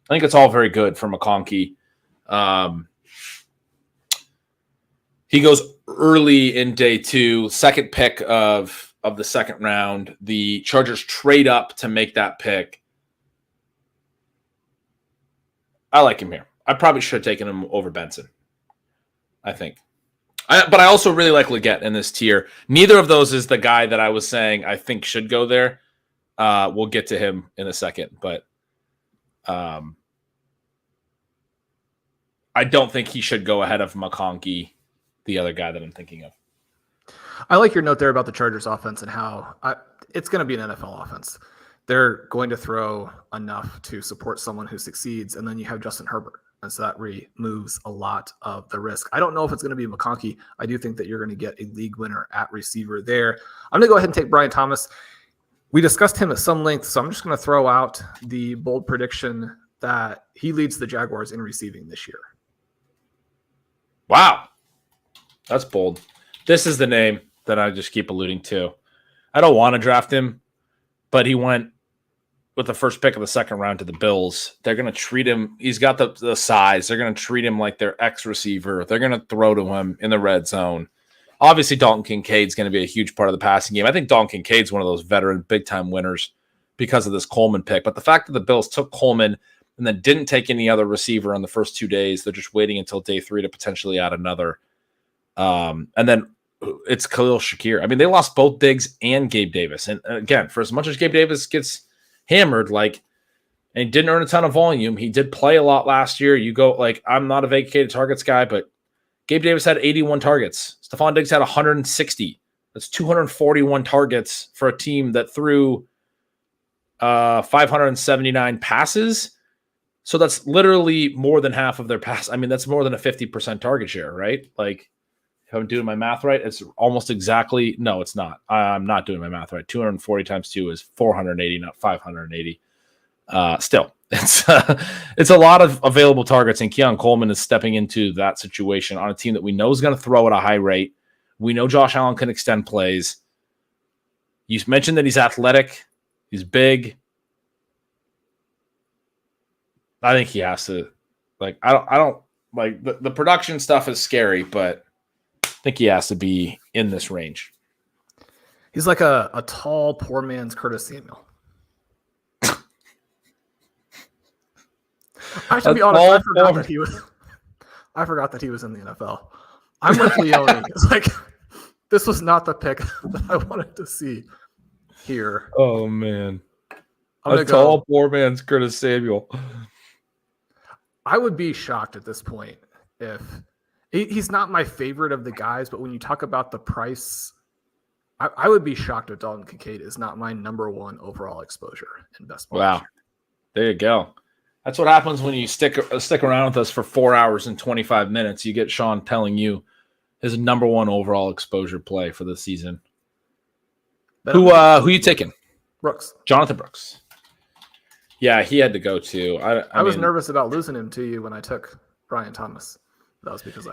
I think it's all very good for McConkey. He goes early in day 2, second pick of the second round. The Chargers trade up to make that pick. I like him here. I probably should have taken him over Benson, I think. But I also really like Leggett in this tier. Neither of those is the guy that I was saying I think should go there. We'll get to him in a second, but I don't think he should go ahead of McConkey, the other guy that I'm thinking of. I like your note there about the Chargers offense and how it's going to be an NFL offense. They're going to throw enough to support someone who succeeds, and then you have Justin Herbert. And so that removes a lot of the risk. I don't know if it's going to be McConkey. I do think that you're going to get a league winner at receiver there. I'm going to go ahead and take Brian Thomas. We discussed him at some length, so I'm just going to throw out the bold prediction that he leads the Jaguars in receiving this year. Wow. That's bold. This is the name that I just keep alluding to. I don't want to draft him, but he went with the first pick of the second round to the Bills. They're going to treat him. He's got the size. They're going to treat him like their ex-receiver. They're going to throw to him in the red zone. Obviously, Dalton Kincaid's going to be a huge part of the passing game. I think Dalton Kincaid's one of those veteran big-time winners because of this Coleman pick. But the fact that the Bills took Coleman and then didn't take any other receiver on the first 2 days. They're just waiting until day 3 to potentially add another. And then it's Khalil Shakir. I mean, they lost both Diggs and Gabe Davis. And again, for as much as Gabe Davis gets hammered, and he didn't earn a ton of volume, he did play a lot last year. You go, I'm not a vacated targets guy, but Gabe Davis had 81 targets. Stephon Diggs had 160. That's 241 targets for a team that threw 579 passes. So that's literally more than half of their pass. I mean, that's more than a 50% target share, right? If I'm doing my math right, it's almost exactly. No, it's not. I'm not doing my math right. 240 times 2 is 480, not 580. Still, it's a lot of available targets, and Keon Coleman is stepping into that situation on a team that we know is going to throw at a high rate. We know Josh Allen can extend plays. You mentioned that he's athletic. He's big. I think he has to. I don't like the production stuff is scary, but I think he has to be in this range. He's like a tall, poor man's Curtis Samuel. I should be honest. I forgot that he was in the NFL. I'm with Leone. It's this was not the pick that I wanted to see here. Oh man, a tall, poor man's Curtis Samuel. I would be shocked at this point if he's not my favorite of the guys, but when you talk about the price, I would be shocked if Dalton Kincaid is not my number 1 overall exposure in best ball. Wow, there you go. That's what happens when you stick around with us for 4 hours and 25 minutes. You get Sean telling you his number 1 overall exposure play for the season. Who you taking? Brooks. Jonathon Brooks. Yeah, he had to go too. I was nervous about losing him to you when I took Brian Thomas. That was because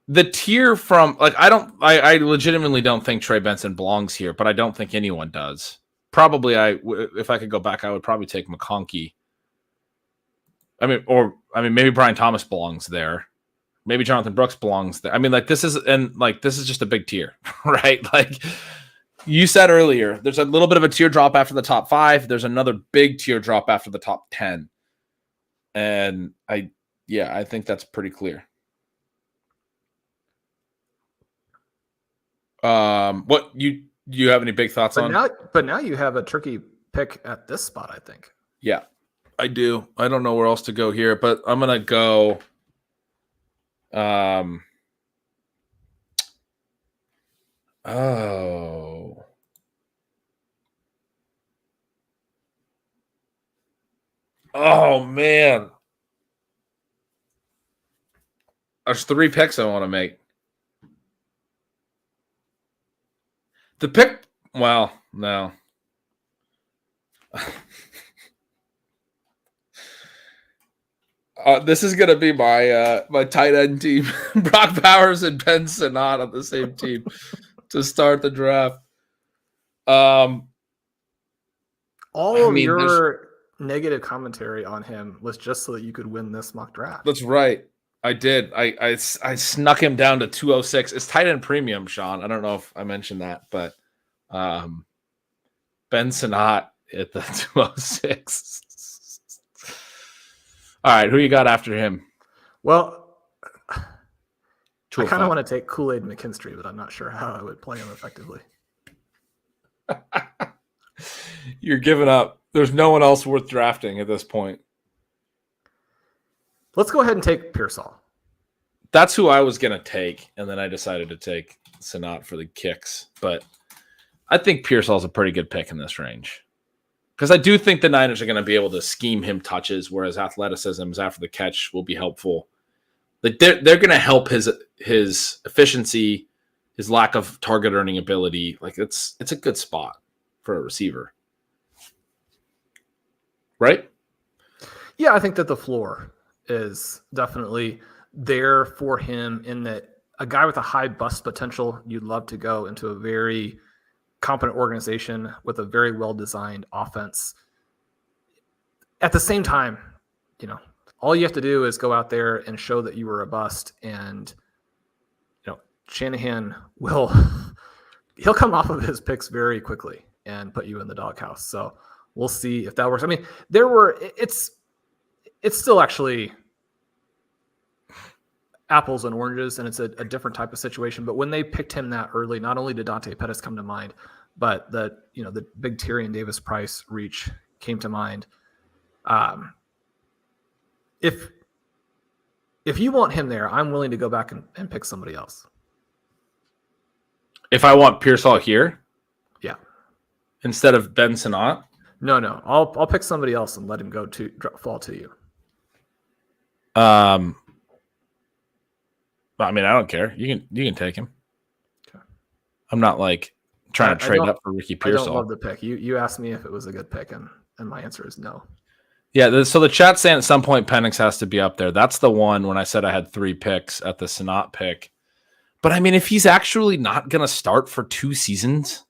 the tier from I legitimately don't think Trey Benson belongs here, but I don't think anyone does. Probably if I could go back, I would probably take McConkey. Maybe Brian Thomas belongs there. Maybe Jonathon Brooks belongs there. This is just a big tier, right? You said earlier, there's a little bit of a teardrop after the top 5. There's another big teardrop after the top 10. And I think that's pretty clear. What you have any big thoughts on? But now you have a tricky pick at this spot, I think. Yeah, I do. I don't know where else to go here, but I'm going to go. Oh man. There's 3 picks I want to make. The pick, well, no. This is going to be my tight end team. Brock Bowers and Ben Sinnott on the same team to start the draft. All of your negative commentary on him was just so that you could win this mock draft. That's right. I did. I snuck him down to 206. It's tight end premium, Sean. I don't know if I mentioned that, but Ben Sinnott at the 206. All right, who you got after him? Well, I kind of want to take Kool-Aid McKinstry, but I'm not sure how I would play him effectively. You're giving up. There's no one else worth drafting at this point. Let's go ahead and take Pearsall. That's who I was going to take, and then I decided to take Sinnott for the kicks. But I think Pearsall's a pretty good pick in this range. Because I do think the Niners are going to be able to scheme him touches, whereas athleticism after the catch will be helpful. They're going to help his efficiency, his lack of target earning ability. It's a good spot for a receiver. Right? Yeah, I think that the floor is definitely there for him in that a guy with a high bust potential, you'd love to go into a very competent organization with a very well-designed offense. At the same time, all you have to do is go out there and show that you were a bust, and Shanahan he'll come off of his picks very quickly and put you in the doghouse. So We'll see if that works. I mean, it's still actually apples and oranges, and it's a different type of situation. But when they picked him that early, not only did Dante Pettis come to mind, but the big Tyrion Davis Price reach came to mind. If you want him there, I'm willing to go back and pick somebody else. If I want Pearsall here, yeah, instead of Ben Sinnott, no, I'll pick somebody else and let him fall to you. I mean, I don't care. You can take him. Okay. I'm not like trying to trade up for Ricky Pearsall. I don't love the pick. You asked me if it was a good pick, and my answer is no. Yeah, so the chat's saying at some point Penix has to be up there. That's the one when I said I had 3 picks at the Sinnott pick. But I mean, if he's actually not going to start for 2 seasons,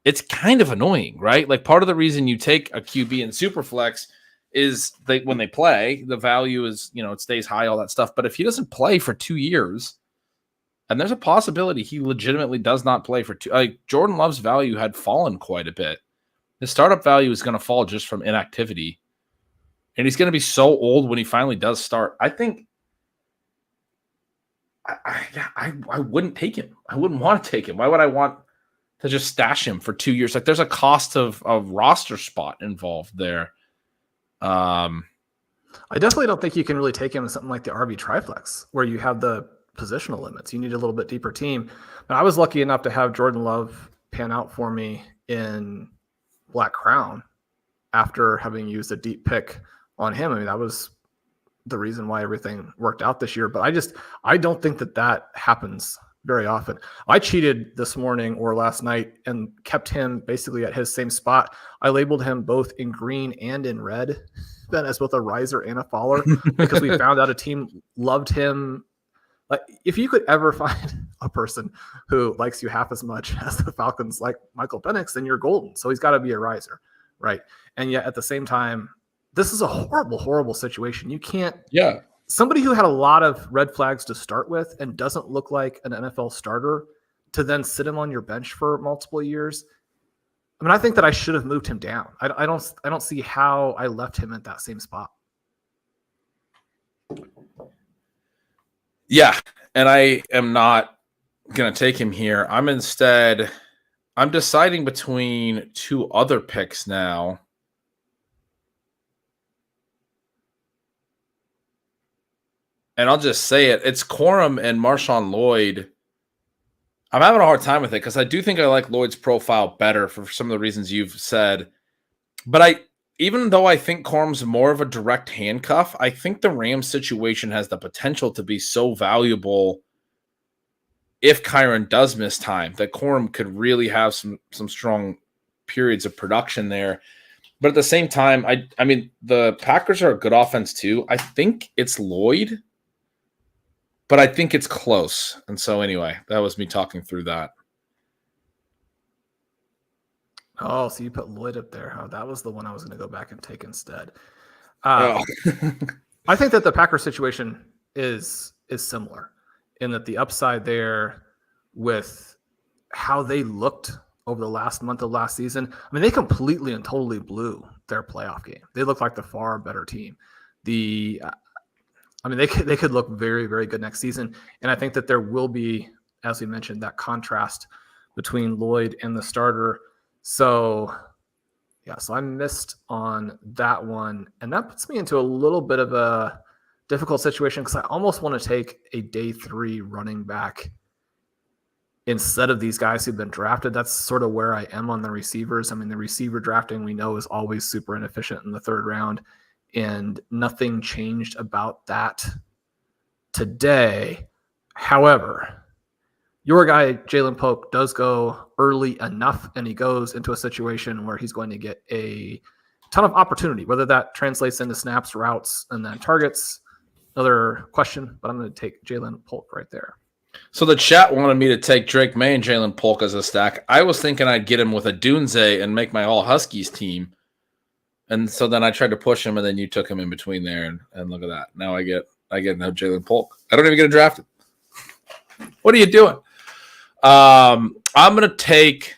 it's kind of annoying, right? Like part of the reason you take a QB in Superflex is when they play, the value is, it stays high, all that stuff. But if he doesn't play for 2 years, and there's a possibility he legitimately does not play for 2, like Jordan Love's value had fallen quite a bit. His startup value is going to fall just from inactivity. And he's going to be so old when he finally does start. I think I wouldn't take him. I wouldn't want to take him. Why would I want to just stash him for 2 years? Like there's a cost of roster spot involved there. I definitely don't think you can really take him in something like the RB Triflex where you have the positional limits. You need a little bit deeper team. But I was lucky enough to have Jordan Love pan out for me in Black Crown after having used a deep pick on him. I mean, that was the reason why everything worked out this year. But I don't think that happens very often. I cheated this morning or last night and kept him basically at his same spot. I labeled him both in green and in red, then as both a riser and a faller, because we found out a team loved him. Like if you could ever find a person who likes you half as much as the Falcons like Michael Penix, then you're golden. So he's got to be a riser, right? And yet at the same time, this is a horrible, horrible situation. You can't. Yeah. Somebody who had a lot of red flags to start with and doesn't look like an NFL starter to then sit him on your bench for multiple years. I mean, I think that I should have moved him down. I don't see how I left him at that same spot. Yeah, and I am not going to take him here. I'm deciding between 2 other picks now. And I'll just say it. It's Corum and MarShawn Lloyd. I'm having a hard time with it because I do think I like Lloyd's profile better for some of the reasons you've said. But even though I think Corum's more of a direct handcuff, I think the Rams situation has the potential to be so valuable if Kyron does miss time that Corum could really have some strong periods of production there. But at the same time, I mean, the Packers are a good offense too. I think it's Lloyd. But I think it's close. And so anyway, that was me talking through that. Oh, so you put Lloyd up there. Oh, that was the one I was going to go back and take instead. I think that the Packers situation is similar in that the upside there with how they looked over the last month of last season. I mean, they completely and totally blew their playoff game. They looked like the far better team. They could look very, very good next season. And I think that there will be, as we mentioned, that contrast between Lloyd and the starter. So I missed on that one. And that puts me into a little bit of a difficult situation because I almost want to take a day 3 running back instead of these guys who've been drafted. That's sort of where I am on the receivers. I mean, the receiver drafting we know is always super inefficient in the 3rd round. And nothing changed about that today. However, your guy, Jalen Polk, does go early enough, and he goes into a situation where he's going to get a ton of opportunity, whether that translates into snaps, routes, and then targets. Another question, but I'm going to take Jalen Polk right there. So the chat wanted me to take Drake May and Jalen Polk as a stack. I was thinking I'd get him with a Dunze and make my all Huskies team. And so then I tried to push him, and then you took him in between there, and look at that. Now I get no Jalen Polk. I don't even get drafted. What are you doing? I'm gonna take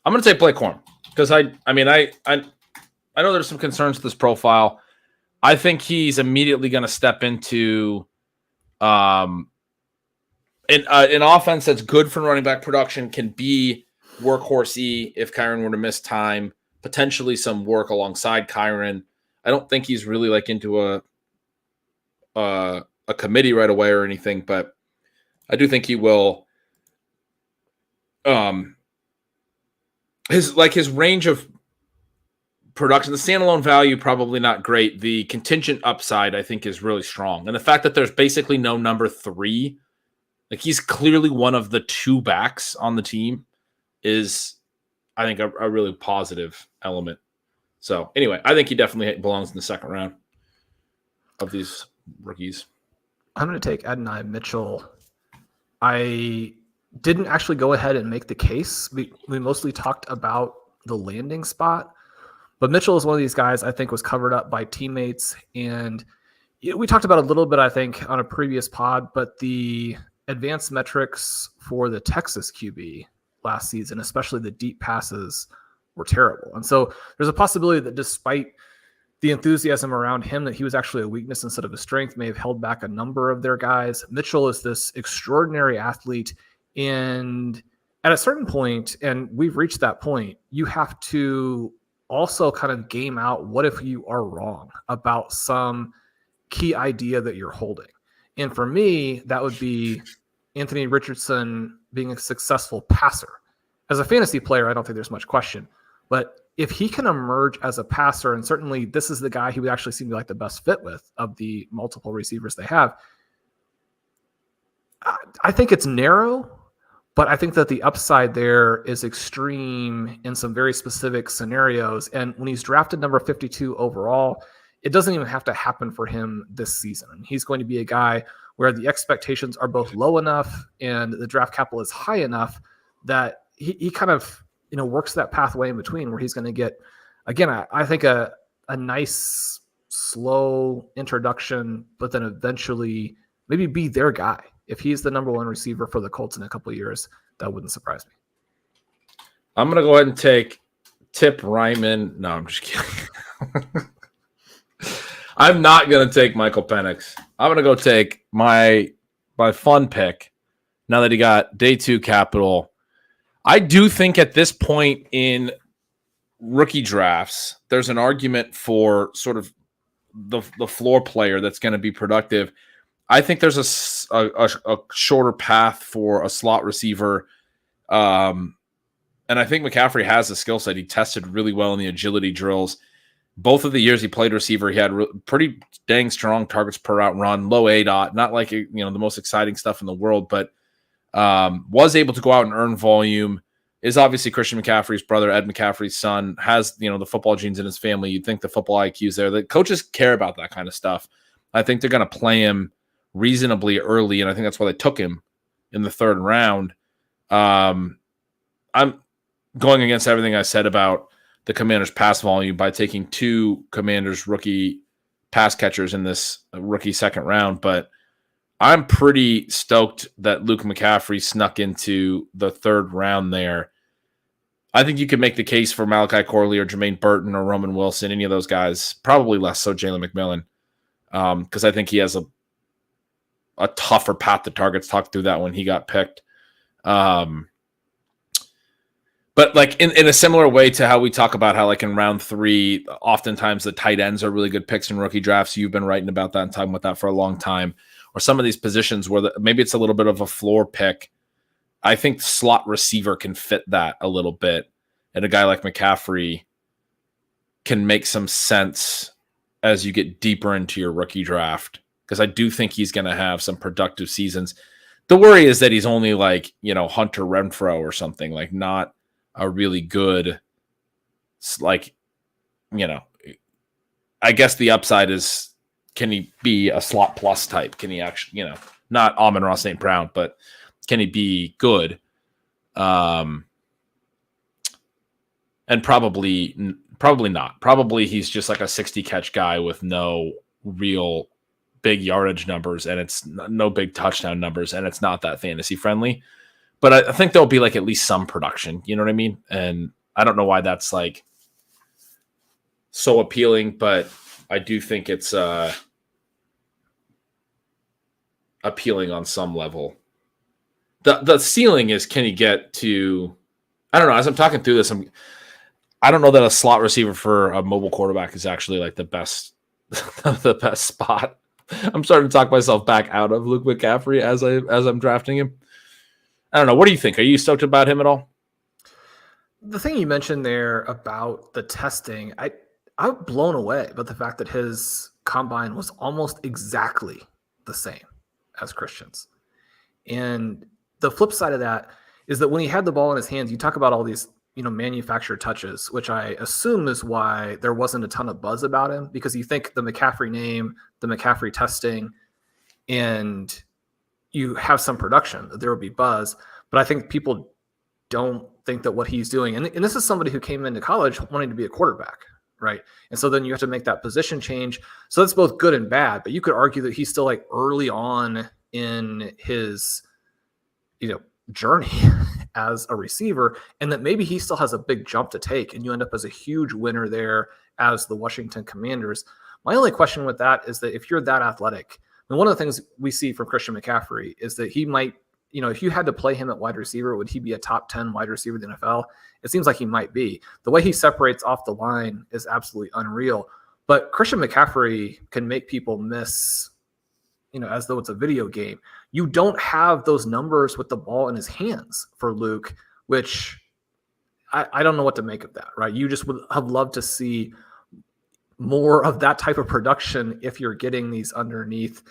Blake Corum. because I know there's some concerns with this profile. I think he's immediately going to step into an offense that's good for running back production, can be workhorse-y if Kyren were to miss time, potentially some work alongside Kyren. I don't think he's really like into a committee right away or anything, but I do think he will. His range of production, the standalone value, probably not great. The contingent upside, I think, is really strong. And the fact that there's basically no number 3, like he's clearly one of the 2 backs on the team, is, I think, a really positive element. So anyway, I think he definitely belongs in the second round of these rookies. I'm going to take Adonai Mitchell. I didn't actually go ahead and make the case. We mostly talked about the landing spot, but Mitchell is one of these guys I think was covered up by teammates. And we talked about a little bit, I think, on a previous pod, but the advanced metrics for the Texas QB last season, especially the deep passes, were terrible. And so there's a possibility that despite the enthusiasm around him, that he was actually a weakness instead of a strength, may have held back a number of their guys. Mitchell is this extraordinary athlete. And at a certain point, and we've reached that point, you have to also kind of game out what if you are wrong about some key idea that you're holding. And for me, that would be Anthony Richardson being a successful passer. As a fantasy player, I don't think there's much question. But if he can emerge as a passer, and certainly this is the guy he would actually seem to be like the best fit with of the multiple receivers they have, I think it's narrow, but I think that the upside there is extreme in some very specific scenarios. And when he's drafted number 52 overall, it doesn't even have to happen for him this season. He's going to be a guy where the expectations are both low enough and the draft capital is high enough that he kind of, works that pathway in between where he's going to get, again, I think a nice, slow introduction, but then eventually maybe be their guy. If he's the number 1 receiver for the Colts in a couple of years, that wouldn't surprise me. I'm going to go ahead and take Tip Ryman. No, I'm just kidding. I'm not going to take Michael Penix. I'm going to go take my fun pick now that he got day 2 capital. I do think at this point in rookie drafts, there's an argument for sort of the floor player that's going to be productive. I think there's a shorter path for a slot receiver. And I think McCaffrey has the skill set. He tested really well in the agility drills. Both of the years he played receiver, he had pretty dang strong targets per route run, low ADOT, not like the most exciting stuff in the world, but was able to go out and earn volume. Is obviously Christian McCaffrey's brother, Ed McCaffrey's son, has the football genes in his family. You'd think the football IQ is there. The coaches care about that kind of stuff. I think they're going to play him reasonably early, and I think that's why they took him in the 3rd round. I'm going against everything I said about the Commanders' pass volume by taking 2 Commanders rookie pass catchers in this rookie 2nd round, but I'm pretty stoked that Luke McCaffrey snuck into the 3rd round there. I think you could make the case for Malachi Corley or Jermaine Burton or Roman Wilson, any of those guys, probably less so Jalen McMillan, because I think he has a tougher path to targets. Talked through that when he got picked. But like in a similar way to how we talk about how like in round 3, oftentimes the tight ends are really good picks in rookie drafts. You've been writing about that and talking about that for a long time. Or some of these positions where maybe it's a little bit of a floor pick. I think slot receiver can fit that a little bit. And a guy like McCaffrey can make some sense as you get deeper into your rookie draft. Because I do think he's going to have some productive seasons. The worry is that he's only like, Hunter Renfrow or something, like not a really good, like, I guess the upside is, can he be a slot plus type? Can he actually, not Amon-Ra St. Brown, but can he be good? And probably not. Probably he's just like a 60 catch guy with no real big yardage numbers, and it's no big touchdown numbers, and it's not that fantasy friendly. But I think there'll be like at least some production. You know what I mean? And I don't know why that's like so appealing, but I do think it's appealing on some level. The ceiling is, can he get to, I don't know, as I'm talking through this, I don't know that a slot receiver for a mobile quarterback is actually like the best the best spot. I'm starting to talk myself back out of Luke McCaffrey as I'm drafting him. I don't know. What do you think? Are you stoked about him at all? The thing you mentioned there about the testing, I'm blown away by the fact that his combine was almost exactly the same as Christian's. And the flip side of that is that when he had the ball in his hands, you talk about all these, manufactured touches, which I assume is why there wasn't a ton of buzz about him, because you think the McCaffrey name, the McCaffrey testing, and you have some production, there would be buzz. But I think people don't think that what he's doing, and this is somebody who came into college wanting to be a quarterback, right? And so then you have to make that position change. So that's both good and bad, but you could argue that he's still like early on in his, journey as a receiver, and that maybe he still has a big jump to take, and you end up as a huge winner there as the Washington Commanders. My only question with that is that if you're that athletic, and one of the things we see from Christian McCaffrey is that he might, if you had to play him at wide receiver, would he be a top 10 wide receiver in the NFL? It seems like he might be. The way he separates off the line is absolutely unreal. But Christian McCaffrey can make people miss, as though it's a video game. You don't have those numbers with the ball in his hands for Luke, which I don't know what to make of that, right? You just would have loved to see more of that type of production if you're getting these underneath,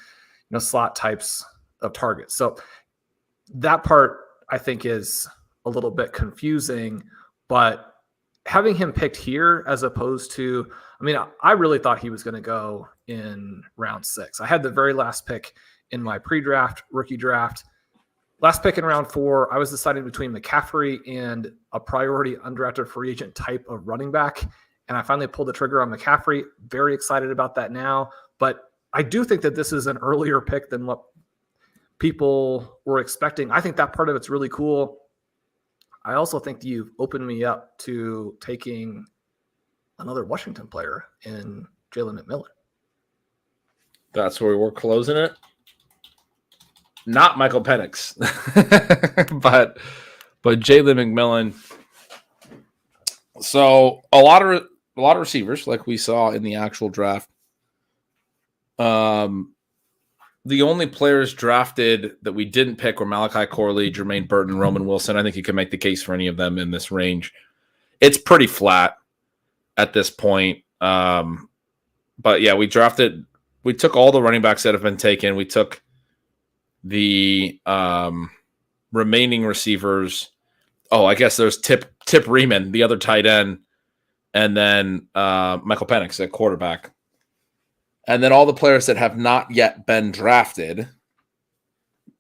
slot types of targets. So that part I think is a little bit confusing, but having him picked here as opposed to, I really thought he was going to go in round 6. I had the very last pick in my pre-draft rookie draft. Last pick in round 4, I was deciding between McCaffrey and a priority undrafted free agent type of running back. And I finally pulled the trigger on McCaffrey. Very excited about that now. But I do think that this is an earlier pick than what people were expecting. I think that part of it's really cool. I also think you've opened me up to taking another Washington player in Jalen McMillan. That's where we're closing it. Not Michael Penix, but Jalen McMillan. So a lot of receivers, like we saw in the actual draft. The only players drafted that we didn't pick were Malachi Corley, Jermaine Burton, Roman Wilson. I think you can make the case for any of them in this range. It's pretty flat at this point. But yeah, we took all the running backs that have been taken. We took the remaining receivers. Oh, I guess there's Tip Riemann, the other tight end, and then Michael Penix at quarterback. And then all the players that have not yet been drafted,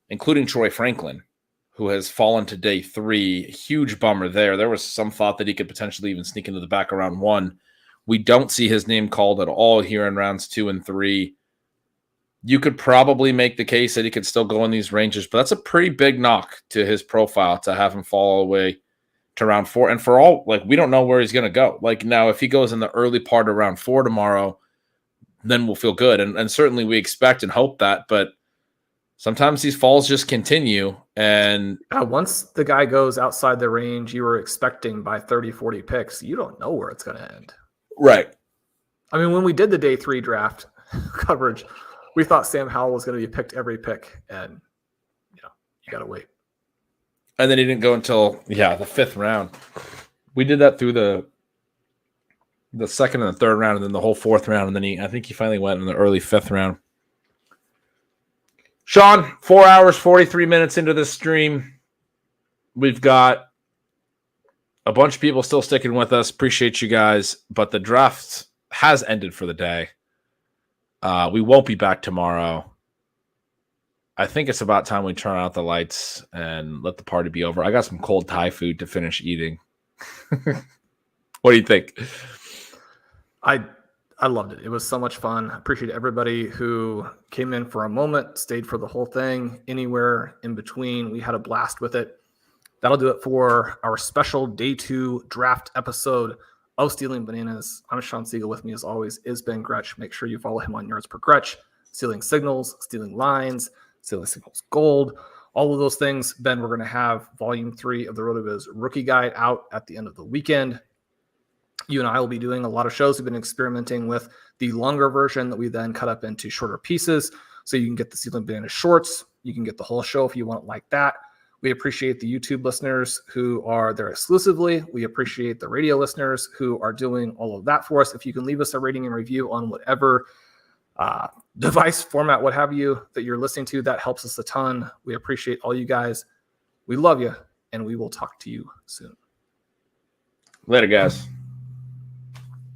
including Troy Franklin, who has fallen to day 3. Huge bummer there. There was some thought that he could potentially even sneak into the back of round 1. We don't see his name called at all here in rounds 2 and 3. You could probably make the case that he could still go in these ranges, but that's a pretty big knock to his profile to have him fall all the way to round 4. And for all, we don't know where he's going to go. Now, if he goes in the early part of round 4 tomorrow, then we'll feel good. And certainly we expect and hope that, but sometimes these falls just continue. And once the guy goes outside the range you were expecting by 30, 40 picks, you don't know where it's going to end. Right. When we did the day 3 draft coverage, we thought Sam Howell was going to be picked every pick, and you got to wait. And then he didn't go until the 5th round. We did that through the second and the 3rd round, and then the whole 4th round, and then I think he finally went in the early 5th round. Shawn, 4 hours, 43 minutes into this stream. We've got a bunch of people still sticking with us. Appreciate you guys, but the draft has ended for the day. We won't be back tomorrow. I think it's about time we turn out the lights and let the party be over. I got some cold Thai food to finish eating. What do you think? I loved it. It was so much fun. I appreciate everybody who came in for a moment, stayed for the whole thing, anywhere in between. We had a blast with it. That'll do it for our special day 2 draft episode of Stealing Bananas. I'm Shawn Siegele. With me, as always, is Ben Gretch. Make sure you follow him on Yards Per Gretch. Stealing Signals, Stealing Lines, Stealing Signals Gold, all of those things. Ben, we're going to have Volume 3 of the RotoViz Rookie Guide out at the end of the weekend. You and I will be doing a lot of shows. We've been experimenting with the longer version that we then cut up into shorter pieces. So you can get the Stealing Bananas shorts. You can get the whole show if you want it like that. We appreciate the YouTube listeners who are there exclusively. We appreciate the radio listeners who are doing all of that for us. If you can leave us a rating and review on whatever device, format, what have you, that you're listening to, that helps us a ton. We appreciate all you guys. We love you, and we will talk to you soon. Later, guys.